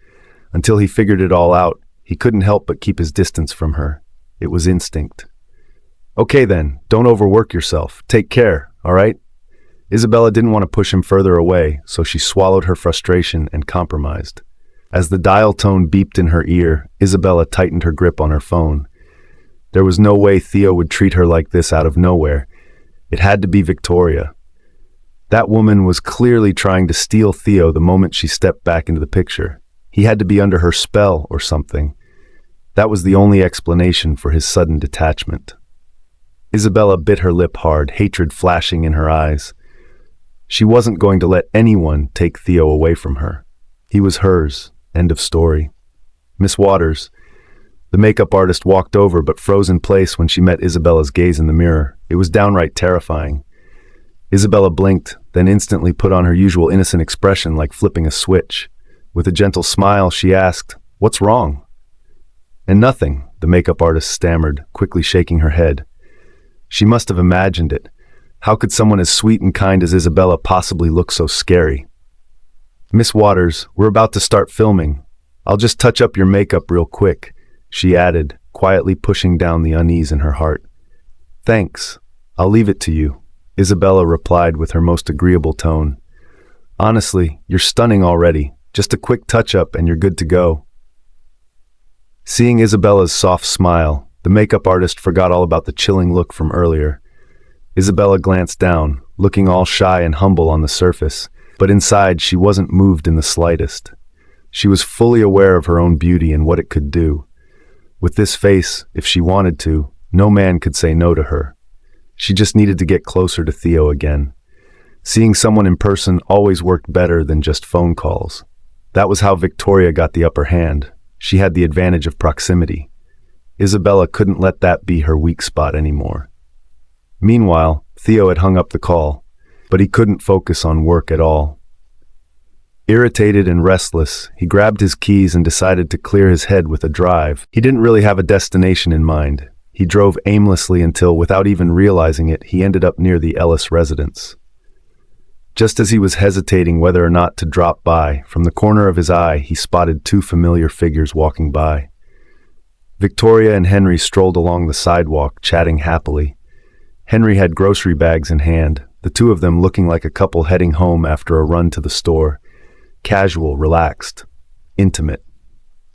Until he figured it all out, he couldn't help but keep his distance from her. It was instinct. Okay then, don't overwork yourself. Take care, all right? Isabella didn't want to push him further away, so she swallowed her frustration and compromised. As the dial tone beeped in her ear, Isabella tightened her grip on her phone. There was no way Theo would treat her like this out of nowhere. It had to be Victoria. That woman was clearly trying to steal Theo the moment she stepped back into the picture. He had to be under her spell or something. That was the only explanation for his sudden detachment. Isabella bit her lip hard, hatred flashing in her eyes. She wasn't going to let anyone take Theo away from her. He was hers. End of story. Miss Waters. The makeup artist walked over but froze in place when she met Isabella's gaze in the mirror. It was downright terrifying. Isabella blinked, then instantly put on her usual innocent expression like flipping a switch. With a gentle smile, she asked, "What's wrong?" "And nothing," the makeup artist stammered, quickly shaking her head. She must have imagined it. How could someone as sweet and kind as Isabella possibly look so scary? "Miss Waters, we're about to start filming. I'll just touch up your makeup real quick," she added, quietly pushing down the unease in her heart. "Thanks. I'll leave it to you." Isabella replied with her most agreeable tone. Honestly, you're stunning already. Just a quick touch-up and you're good to go. Seeing Isabella's soft smile, the makeup artist forgot all about the chilling look from earlier. Isabella glanced down, looking all shy and humble on the surface, but inside she wasn't moved in the slightest. She was fully aware of her own beauty and what it could do. With this face, if she wanted to, no man could say no to her. She just needed to get closer to Theo again. Seeing someone in person always worked better than just phone calls. That was how Victoria got the upper hand. She had the advantage of proximity. Isabella couldn't let that be her weak spot anymore. Meanwhile, Theo had hung up the call, but he couldn't focus on work at all. Irritated and restless, he grabbed his keys and decided to clear his head with a drive. He didn't really have a destination in mind. He drove aimlessly until, without even realizing it, he ended up near the Ellis residence. Just as he was hesitating whether or not to drop by, from the corner of his eye, he spotted two familiar figures walking by. Victoria and Henry strolled along the sidewalk, chatting happily. Henry had grocery bags in hand, the two of them looking like a couple heading home after a run to the store. Casual, relaxed, intimate.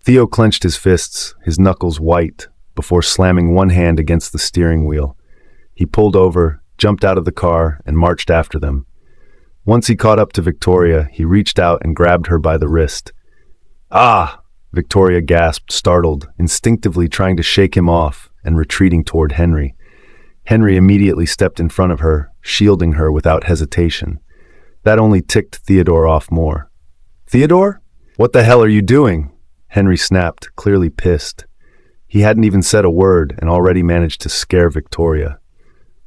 Theo clenched his fists, his knuckles white, before slamming one hand against the steering wheel. He pulled over, jumped out of the car, and marched after them. Once he caught up to Victoria, he reached out and grabbed her by the wrist. "Ah!" Victoria gasped, startled, instinctively trying to shake him off and retreating toward Henry. Henry immediately stepped in front of her, shielding her without hesitation. That only ticked Theodore off more. "Theodore? What the hell are you doing?" Henry snapped, clearly pissed. He hadn't even said a word and already managed to scare Victoria.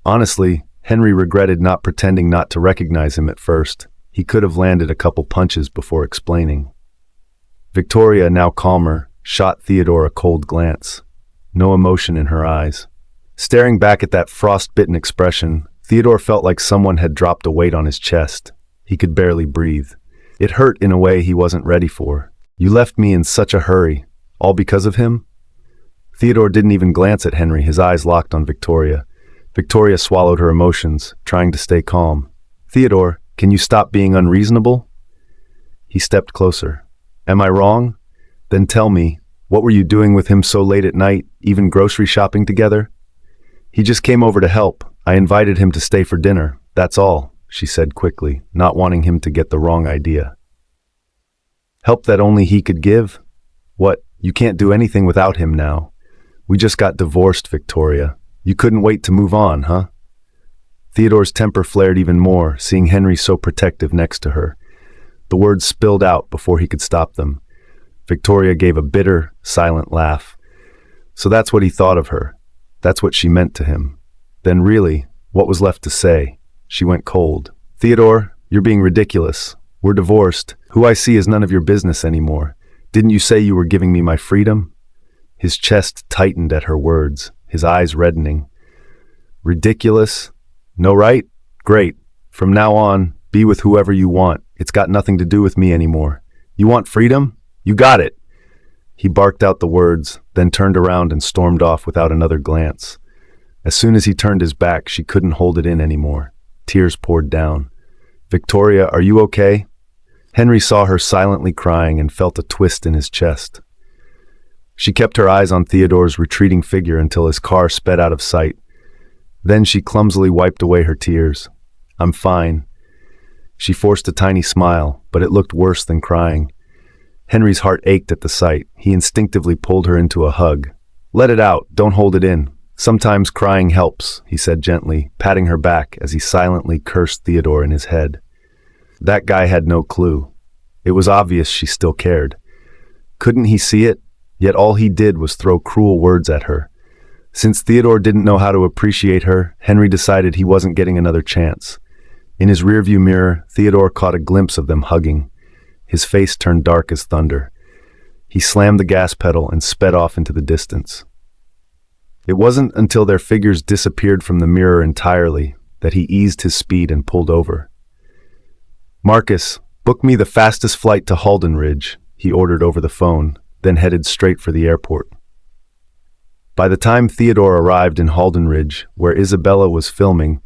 Honestly, Henry regretted not pretending not to recognize him at first. He could have landed a couple punches before explaining. Victoria, now calmer, shot Theodore a cold glance. No emotion in her eyes. Staring back at that frostbitten expression, Theodore felt like someone had dropped a weight on his chest. He could barely breathe. It hurt in a way he wasn't ready for. "You left me in such a hurry. All because of him?" Theodore didn't even glance at Henry, his eyes locked on Victoria. Victoria swallowed her emotions, trying to stay calm. "Theodore, can you stop being unreasonable?" He stepped closer. "Am I wrong? Then tell me, what were you doing with him so late at night, even grocery shopping together?" "He just came over to help. I invited him to stay for dinner. That's all," she said quickly, not wanting him to get the wrong idea. "Help that only he could give? What, you can't do anything without him now? We just got divorced, Victoria. You couldn't wait to move on, huh?" Theodore's temper flared even more, seeing Henry so protective next to her. The words spilled out before he could stop them. Victoria gave a bitter, silent laugh. So that's what he thought of her. That's what she meant to him. Then really, what was left to say? She went cold. "Theodore, you're being ridiculous. We're divorced. Who I see is none of your business anymore. Didn't you say you were giving me my freedom?" His chest tightened at her words, his eyes reddening. "Ridiculous? No, right? Great. From now on, be with whoever you want. It's got nothing to do with me anymore. You want freedom? You got it." He barked out the words, then turned around and stormed off without another glance. As soon as he turned his back, she couldn't hold it in anymore. Tears poured down. "Victoria, are you okay?" Henry saw her silently crying and felt a twist in his chest. She kept her eyes on Theodore's retreating figure until his car sped out of sight. Then she clumsily wiped away her tears. "I'm fine." She forced a tiny smile, but it looked worse than crying. Henry's heart ached at the sight. He instinctively pulled her into a hug. "Let it out, don't hold it in. Sometimes crying helps," he said gently, patting her back as he silently cursed Theodore in his head. That guy had no clue. It was obvious she still cared. Couldn't he see it? Yet all he did was throw cruel words at her. Since Theodore didn't know how to appreciate her, Henry decided he wasn't getting another chance. In his rearview mirror, Theodore caught a glimpse of them hugging. His face turned dark as thunder. He slammed the gas pedal and sped off into the distance. It wasn't until their figures disappeared from the mirror entirely that he eased his speed and pulled over. "Marcus, book me the fastest flight to Halden Ridge," he ordered over the phone, then headed straight for the airport. By the time Theodore arrived in Halden Ridge, where Isabella was filming,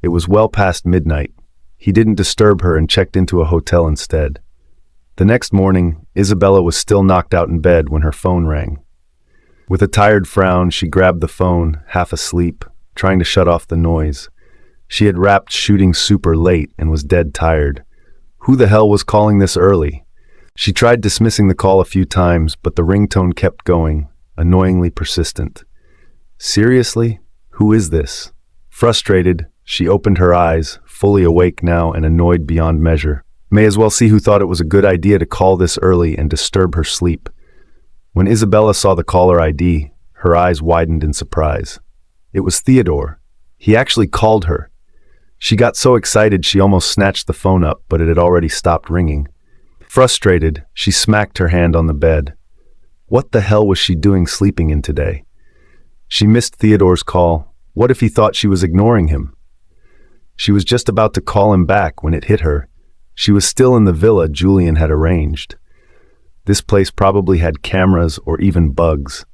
It was well past midnight. He didn't disturb her and checked into a hotel instead. The next morning, Isabella was still knocked out in bed when her phone rang. With a tired frown, she grabbed the phone, half asleep, trying to shut off the noise. She had wrapped shooting super late and was dead tired. Who the hell was calling this early? She tried dismissing the call a few times, but the ringtone kept going, annoyingly persistent. Seriously? Who is this? Frustrated, she opened her eyes, fully awake now and annoyed beyond measure. May as well see who thought it was a good idea to call this early and disturb her sleep. When Isabella saw the caller ID, her eyes widened in surprise. It was Theodore. He actually called her. She got so excited she almost snatched the phone up, but it had already stopped ringing. Frustrated, she smacked her hand on the bed. What the hell was she doing sleeping in today? She missed Theodore's call. What if he thought she was ignoring him? She was just about to call him back when it hit her. She was still in the villa Julian had arranged. This place probably had cameras or even bugs.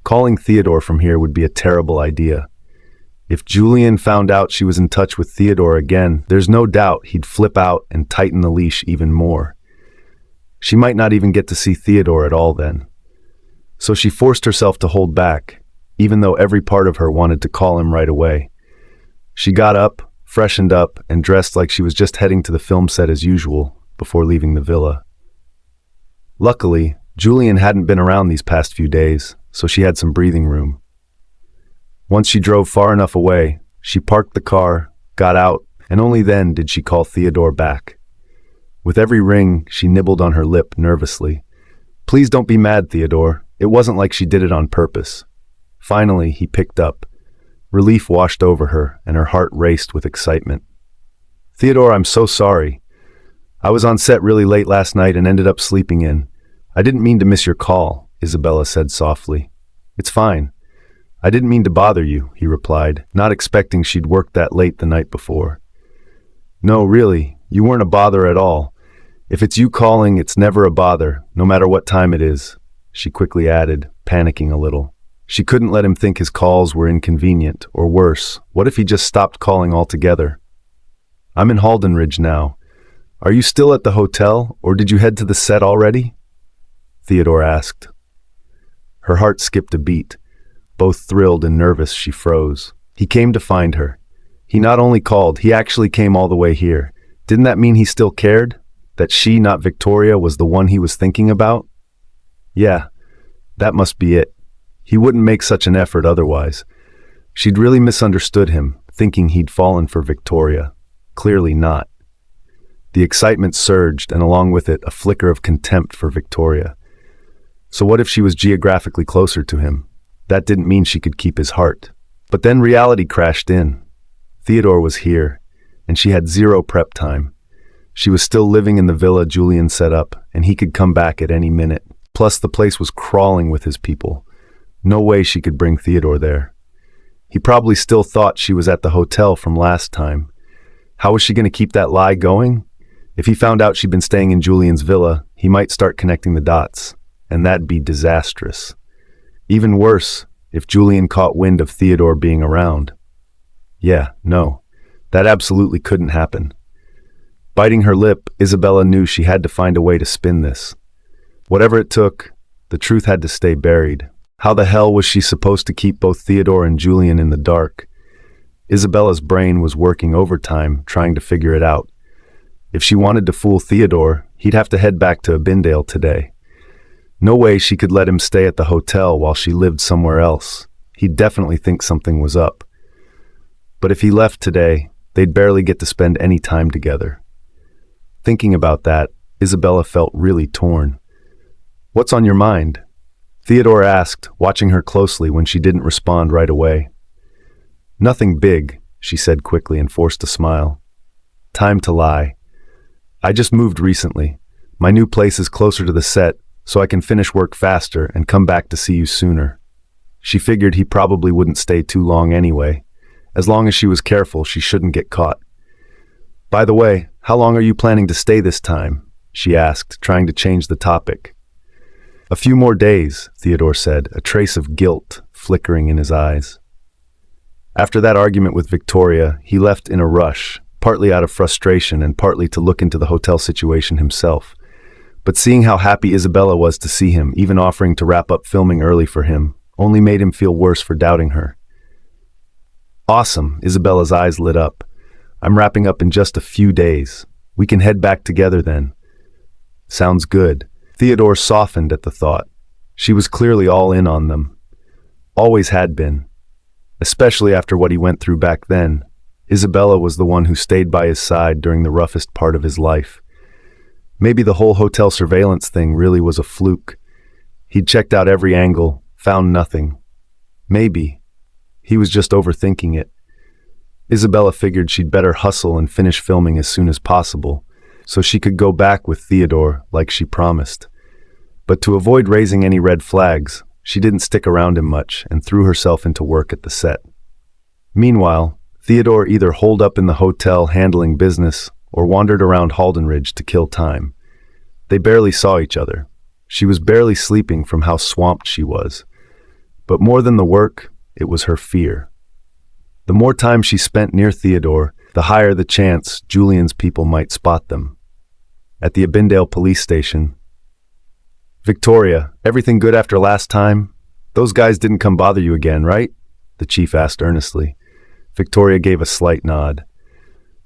Calling Theodore from here would be a terrible idea. If Julian found out she was in touch with Theodore again, there's no doubt he'd flip out and tighten the leash even more. She might not even get to see Theodore at all then. So she forced herself to hold back, even though every part of her wanted to call him right away. She got up, freshened up, and dressed like she was just heading to the film set as usual before leaving the villa. Luckily, Julian hadn't been around these past few days, so she had some breathing room. Once she drove far enough away, she parked the car, got out, and only then did she call Theodore back. With every ring, she nibbled on her lip nervously. Please don't be mad, Theodore. It wasn't like she did it on purpose. Finally, he picked up. Relief washed over her, and her heart raced with excitement. Theodore, I'm so sorry. I was on set really late last night and ended up sleeping in. I didn't mean to miss your call, Isabella said softly. It's fine. I didn't mean to bother you, he replied, not expecting she'd worked that late the night before. No, really, you weren't a bother at all. If it's you calling, it's never a bother, no matter what time it is, she quickly added, panicking a little. She couldn't let him think his calls were inconvenient, or worse, what if he just stopped calling altogether? I'm in Halden Ridge now. Are you still at the hotel, or did you head to the set already? Theodore asked. Her heart skipped a beat. Both thrilled and nervous, she froze. He came to find her. He not only called, he actually came all the way here. Didn't that mean he still cared? That she, not Victoria, was the one he was thinking about? Yeah, that must be it. He wouldn't make such an effort otherwise. She'd really misunderstood him, thinking he'd fallen for Victoria. Clearly not. The excitement surged, and along with it, a flicker of contempt for Victoria. So what if she was geographically closer to him? That didn't mean she could keep his heart. But then reality crashed in. Theodore was here, and she had zero prep time. She was still living in the villa Julian set up, and he could come back at any minute. Plus, the place was crawling with his people. No way she could bring Theodore there. He probably still thought she was at the hotel from last time. How was she going to keep that lie going? If he found out she'd been staying in Julian's villa, he might start connecting the dots, and that'd be disastrous. Even worse, if Julian caught wind of Theodore being around. Yeah, no, that absolutely couldn't happen. Biting her lip, Isabella knew she had to find a way to spin this. Whatever it took, the truth had to stay buried. How the hell was she supposed to keep both Theodore and Julian in the dark? Isabella's brain was working overtime, trying to figure it out. If she wanted to fool Theodore, he'd have to head back to Abindale today. No way she could let him stay at the hotel while she lived somewhere else. He'd definitely think something was up. But if he left today, they'd barely get to spend any time together. Thinking about that, Isabella felt really torn. What's on your mind? Theodore asked, watching her closely when she didn't respond right away. Nothing big, she said quickly and forced a smile. Time to lie. I just moved recently. My new place is closer to the set, so I can finish work faster and come back to see you sooner. She figured he probably wouldn't stay too long anyway. As long as she was careful, she shouldn't get caught. By the way, how long are you planning to stay this time? She asked, trying to change the topic. A few more days, Theodore said, a trace of guilt flickering in his eyes. After that argument with Victoria, he left in a rush, partly out of frustration and partly to look into the hotel situation himself. But seeing how happy Isabella was to see him, even offering to wrap up filming early for him, only made him feel worse for doubting her. Awesome, Isabella's eyes lit up. I'm wrapping up in just a few days. We can head back together then. Sounds good. Theodore softened at the thought. She was clearly all in on them. Always had been. Especially after what he went through back then. Isabella was the one who stayed by his side during the roughest part of his life. Maybe the whole hotel surveillance thing really was a fluke. He'd checked out every angle, found nothing. Maybe. He was just overthinking it. Isabella figured she'd better hustle and finish filming as soon as possible, so she could go back with Theodore like she promised. But to avoid raising any red flags, she didn't stick around him much and threw herself into work at the set. Meanwhile, Theodore either holed up in the hotel handling business or wandered around Halden Ridge to kill time. They barely saw each other. She was barely sleeping from how swamped she was. But more than the work, it was her fear. The more time she spent near Theodore, the higher the chance Julian's people might spot them. At the Abindale police station, "Victoria, everything good after last time? Those guys didn't come bother you again, right?" the chief asked earnestly. Victoria gave a slight nod.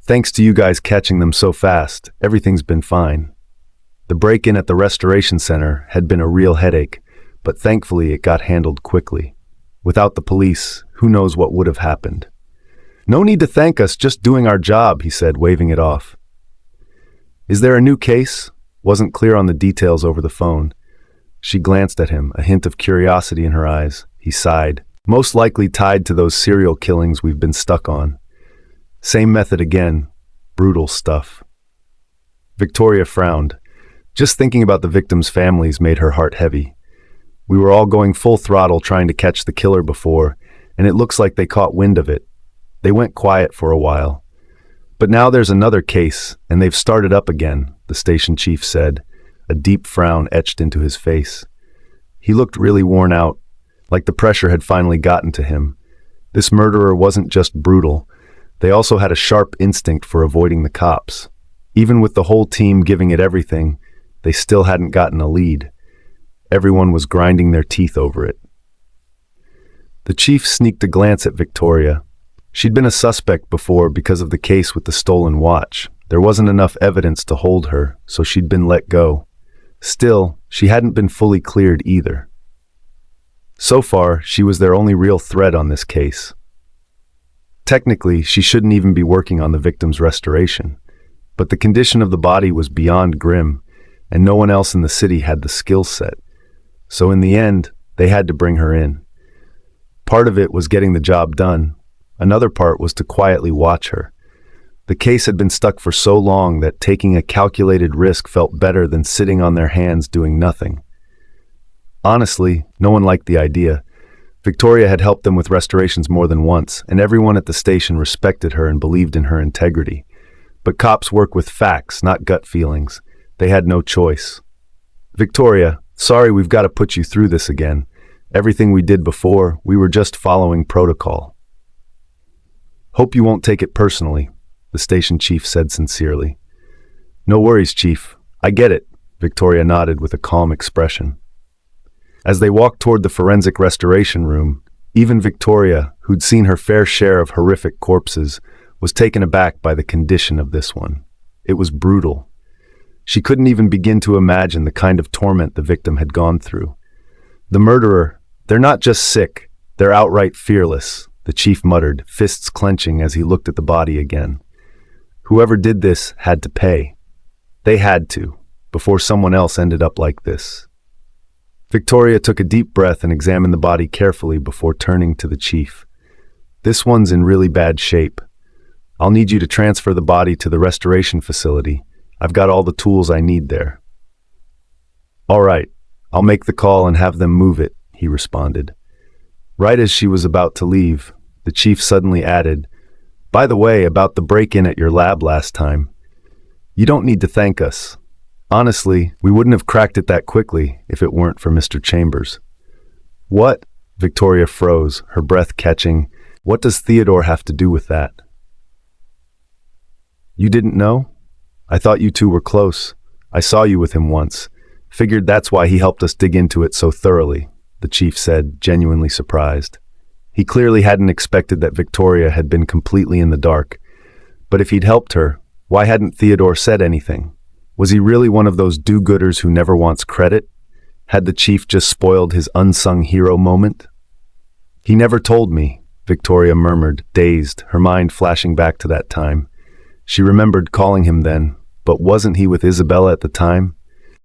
"Thanks to you guys catching them so fast, everything's been fine. The break-in at the restoration center had been a real headache, but thankfully it got handled quickly. Without the police, who knows what would have happened." "No need to thank us, just doing our job," he said, waving it off. "Is there a new case?" Wasn't clear on the details over the phone. She glanced at him, a hint of curiosity in her eyes. He sighed. "Most likely tied to those serial killings we've been stuck on. Same method again. Brutal stuff." Victoria frowned. Just thinking about the victims' families made her heart heavy. We were all going full throttle trying to catch the killer before, and it looks like they caught wind of it. They went quiet for a while. "But now there's another case, and they've started up again," the station chief said, a deep frown etched into his face. He looked really worn out, like the pressure had finally gotten to him. This murderer wasn't just brutal. They also had a sharp instinct for avoiding the cops. Even with the whole team giving it everything, they still hadn't gotten a lead. Everyone was grinding their teeth over it. The chief sneaked a glance at Victoria. She'd been a suspect before because of the case with the stolen watch. There wasn't enough evidence to hold her, so she'd been let go. Still, she hadn't been fully cleared either. So far, she was their only real threat on this case. Technically, she shouldn't even be working on the victim's restoration. But the condition of the body was beyond grim, and no one else in the city had the skill set. So in the end, they had to bring her in. Part of it was getting the job done. Another part was to quietly watch her. The case had been stuck for so long that taking a calculated risk felt better than sitting on their hands doing nothing. Honestly, no one liked the idea. Victoria had helped them with restorations more than once, and everyone at the station respected her and believed in her integrity. But cops work with facts, not gut feelings. They had no choice. "Victoria, sorry we've got to put you through this again. Everything we did before, we were just following protocol." "Hope you won't take it personally," the station chief said sincerely. "No worries, Chief. I get it," Victoria nodded with a calm expression. As they walked toward the forensic restoration room, even Victoria, who'd seen her fair share of horrific corpses, was taken aback by the condition of this one. It was brutal. She couldn't even begin to imagine the kind of torment the victim had gone through. "The murderer, they're not just sick, they're outright fearless," the chief muttered, fists clenching as he looked at the body again. Whoever did this had to pay. They had to, before someone else ended up like this. Victoria took a deep breath and examined the body carefully before turning to the chief. "This one's in really bad shape. I'll need you to transfer the body to the restoration facility. I've got all the tools I need there." "All right, I'll make the call and have them move it," he responded. Right as she was about to leave, the chief suddenly added, "By the way, about the break-in at your lab last time. You don't need to thank us. Honestly, we wouldn't have cracked it that quickly if it weren't for Mr. Chambers." "What?" Victoria froze, her breath catching, What does Theodore have to do with that? You didn't know? I thought you two were close. I saw you with him once. Figured that's why he helped us dig into it so thoroughly, the chief said, genuinely surprised. He clearly hadn't expected that Victoria had been completely in the dark. But if he'd helped her, why hadn't Theodore said anything? Was he really one of those do-gooders who never wants credit? Had the chief just spoiled his unsung hero moment? He never told me, Victoria murmured, dazed, her mind flashing back to that time. She remembered calling him then, but wasn't he with Isabella at the time?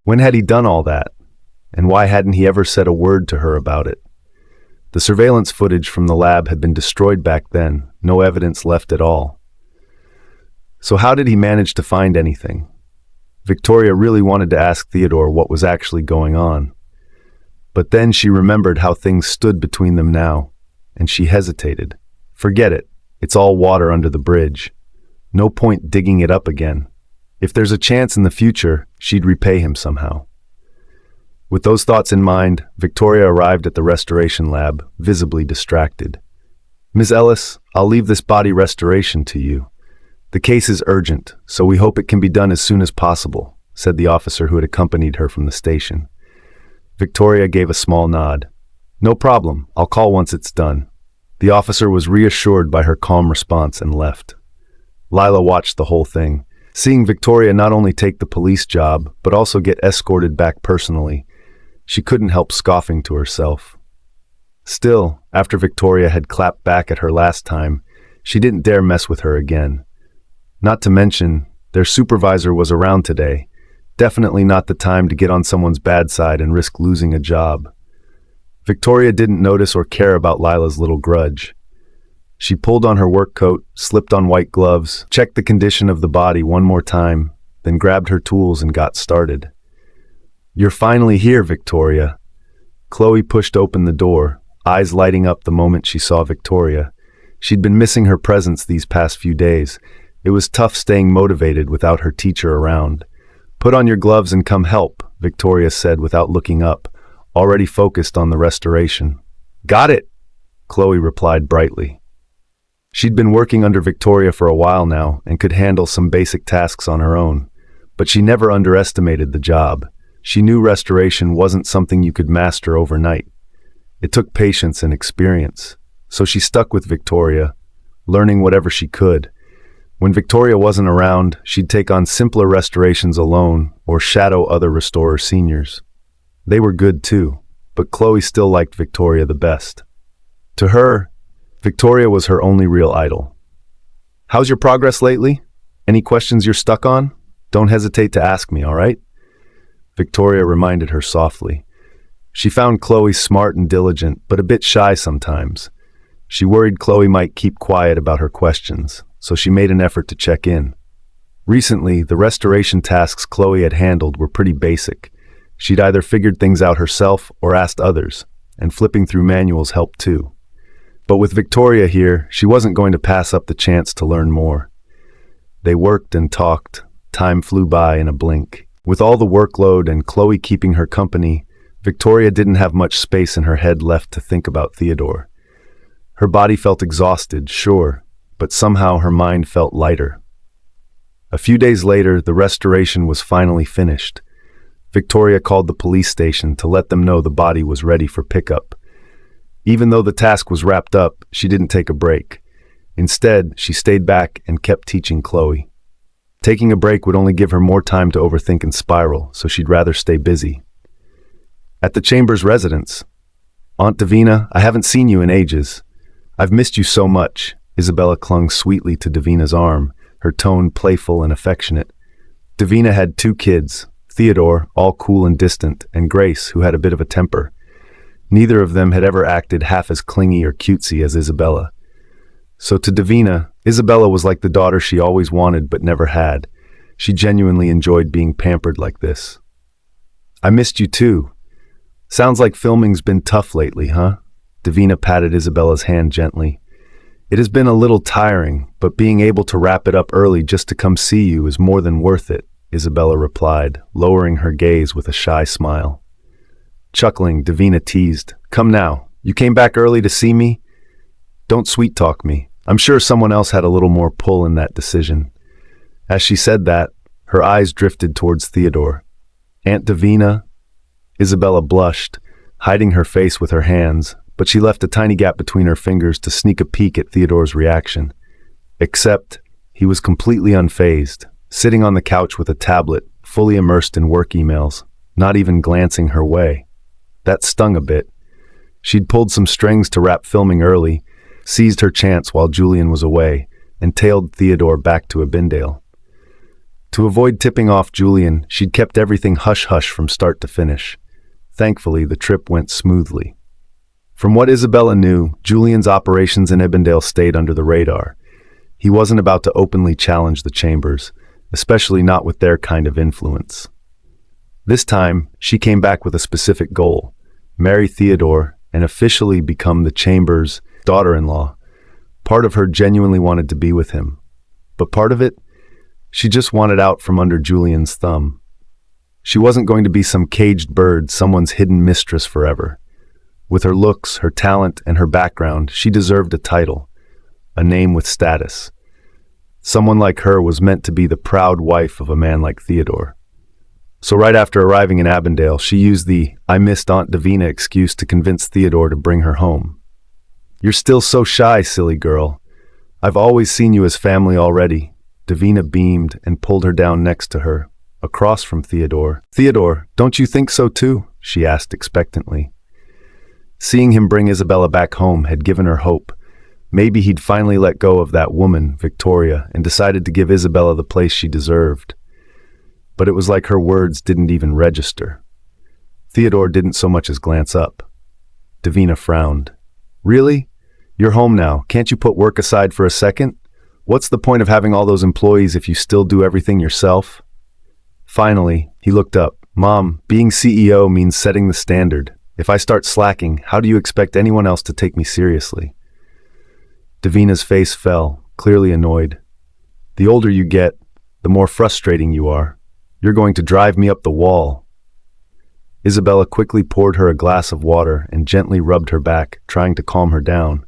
When had he done all that? And why hadn't he ever said a word to her about it? The surveillance footage from the lab had been destroyed back then, no evidence left at all. So how did he manage to find anything? Victoria really wanted to ask Theodore what was actually going on. But then she remembered how things stood between them now, and she hesitated. Forget it. It's all water under the bridge. No point digging it up again. If there's a chance in the future, she'd repay him somehow. With those thoughts in mind, Victoria arrived at the restoration lab, visibly distracted. Ms. Ellis, I'll leave this body restoration to you. The case is urgent, so we hope it can be done as soon as possible, said the officer who had accompanied her from the station. Victoria gave a small nod. No problem, I'll call once it's done. The officer was reassured by her calm response and left. Lila watched the whole thing, seeing Victoria not only take the police job, but also get escorted back personally. She couldn't help scoffing to herself. Still, after Victoria had clapped back at her last time, she didn't dare mess with her again. Not to mention, their supervisor was around today. Definitely not the time to get on someone's bad side and risk losing a job. Victoria didn't notice or care about Lila's little grudge. She pulled on her work coat, slipped on white gloves, checked the condition of the body one more time, then grabbed her tools and got started. You're finally here, Victoria. Chloe pushed open the door, eyes lighting up the moment she saw Victoria. She'd been missing her presence these past few days. It was tough staying motivated without her teacher around. Put on your gloves and come help, Victoria said without looking up, already focused on the restoration. Got it, Chloe replied brightly. She'd been working under Victoria for a while now and could handle some basic tasks on her own, but she never underestimated the job. She knew restoration wasn't something you could master overnight. It took patience and experience, so she stuck with Victoria, learning whatever she could. When Victoria wasn't around, she'd take on simpler restorations alone or shadow other restorer seniors. They were good too, but Chloe still liked Victoria the best. To her, Victoria was her only real idol. How's your progress lately? Any questions you're stuck on? Don't hesitate to ask me, all right? Victoria reminded her softly. She found Chloe smart and diligent, but a bit shy sometimes. She worried Chloe might keep quiet about her questions, so she made an effort to check in. Recently, the restoration tasks Chloe had handled were pretty basic. She'd either figured things out herself or asked others, and flipping through manuals helped too. But with Victoria here, she wasn't going to pass up the chance to learn more. They worked and talked. Time flew by in a blink. With all the workload and Chloe keeping her company, Victoria didn't have much space in her head left to think about Theodore. Her body felt exhausted, sure, but somehow her mind felt lighter. A few days later, the restoration was finally finished. Victoria called the police station to let them know the body was ready for pickup. Even though the task was wrapped up, she didn't take a break. Instead, she stayed back and kept teaching Chloe. Taking a break would only give her more time to overthink and spiral, so she'd rather stay busy. At the Chambers residence, Aunt Davina, I haven't seen you in ages. I've missed you so much. Isabella clung sweetly to Davina's arm, her tone playful and affectionate. Davina had 2 kids, Theodore, all cool and distant, and Grace, who had a bit of a temper. Neither of them had ever acted half as clingy or cutesy as Isabella. So to Davina, Isabella was like the daughter she always wanted but never had. She genuinely enjoyed being pampered like this. I missed you too. Sounds like filming's been tough lately, huh? Davina patted Isabella's hand gently. It has been a little tiring, but being able to wrap it up early just to come see you is more than worth it, Isabella replied, lowering her gaze with a shy smile. Chuckling, Davina teased, Come now, you came back early to see me? Don't sweet-talk me. I'm sure someone else had a little more pull in that decision. As she said that, her eyes drifted towards Theodore. Aunt Davina? Isabella blushed, hiding her face with her hands, but she left a tiny gap between her fingers to sneak a peek at Theodore's reaction. Except, he was completely unfazed, sitting on the couch with a tablet, fully immersed in work emails, not even glancing her way. That stung a bit. She'd pulled some strings to wrap filming early, seized her chance while Julian was away, and tailed Theodore back to Abindale. To avoid tipping off Julian, she'd kept everything hush-hush from start to finish. Thankfully, the trip went smoothly. From what Isabella knew, Julian's operations in Abindale stayed under the radar. He wasn't about to openly challenge the Chambers, especially not with their kind of influence. This time, she came back with a specific goal: marry Theodore and officially become the Chambers' daughter-in-law. Part of her genuinely wanted to be with him, but part of it, she just wanted out from under Julian's thumb. She wasn't going to be some caged bird, someone's hidden mistress forever. With her looks, her talent, and her background, she deserved a title, a name with status. Someone like her was meant to be the proud wife of a man like Theodore. So right after arriving in Abindale, she used the "I missed Aunt Davina" excuse to convince Theodore to bring her home. "You're still so shy, silly girl. I've always seen you as family already." Davina beamed and pulled her down next to her, across from Theodore. "Theodore, don't you think so too?" she asked expectantly. Seeing him bring Isabella back home had given her hope. Maybe he'd finally let go of that woman, Victoria, and decided to give Isabella the place she deserved. But it was like her words didn't even register. Theodore didn't so much as glance up. Davina frowned. "Really? You're home now. Can't you put work aside for a second? What's the point of having all those employees if you still do everything yourself?" Finally, he looked up. "Mom, being CEO means setting the standard. If I start slacking, how do you expect anyone else to take me seriously?" Davina's face fell, clearly annoyed. "The older you get, the more frustrating you are. You're going to drive me up the wall." Isabella quickly poured her a glass of water and gently rubbed her back, trying to calm her down.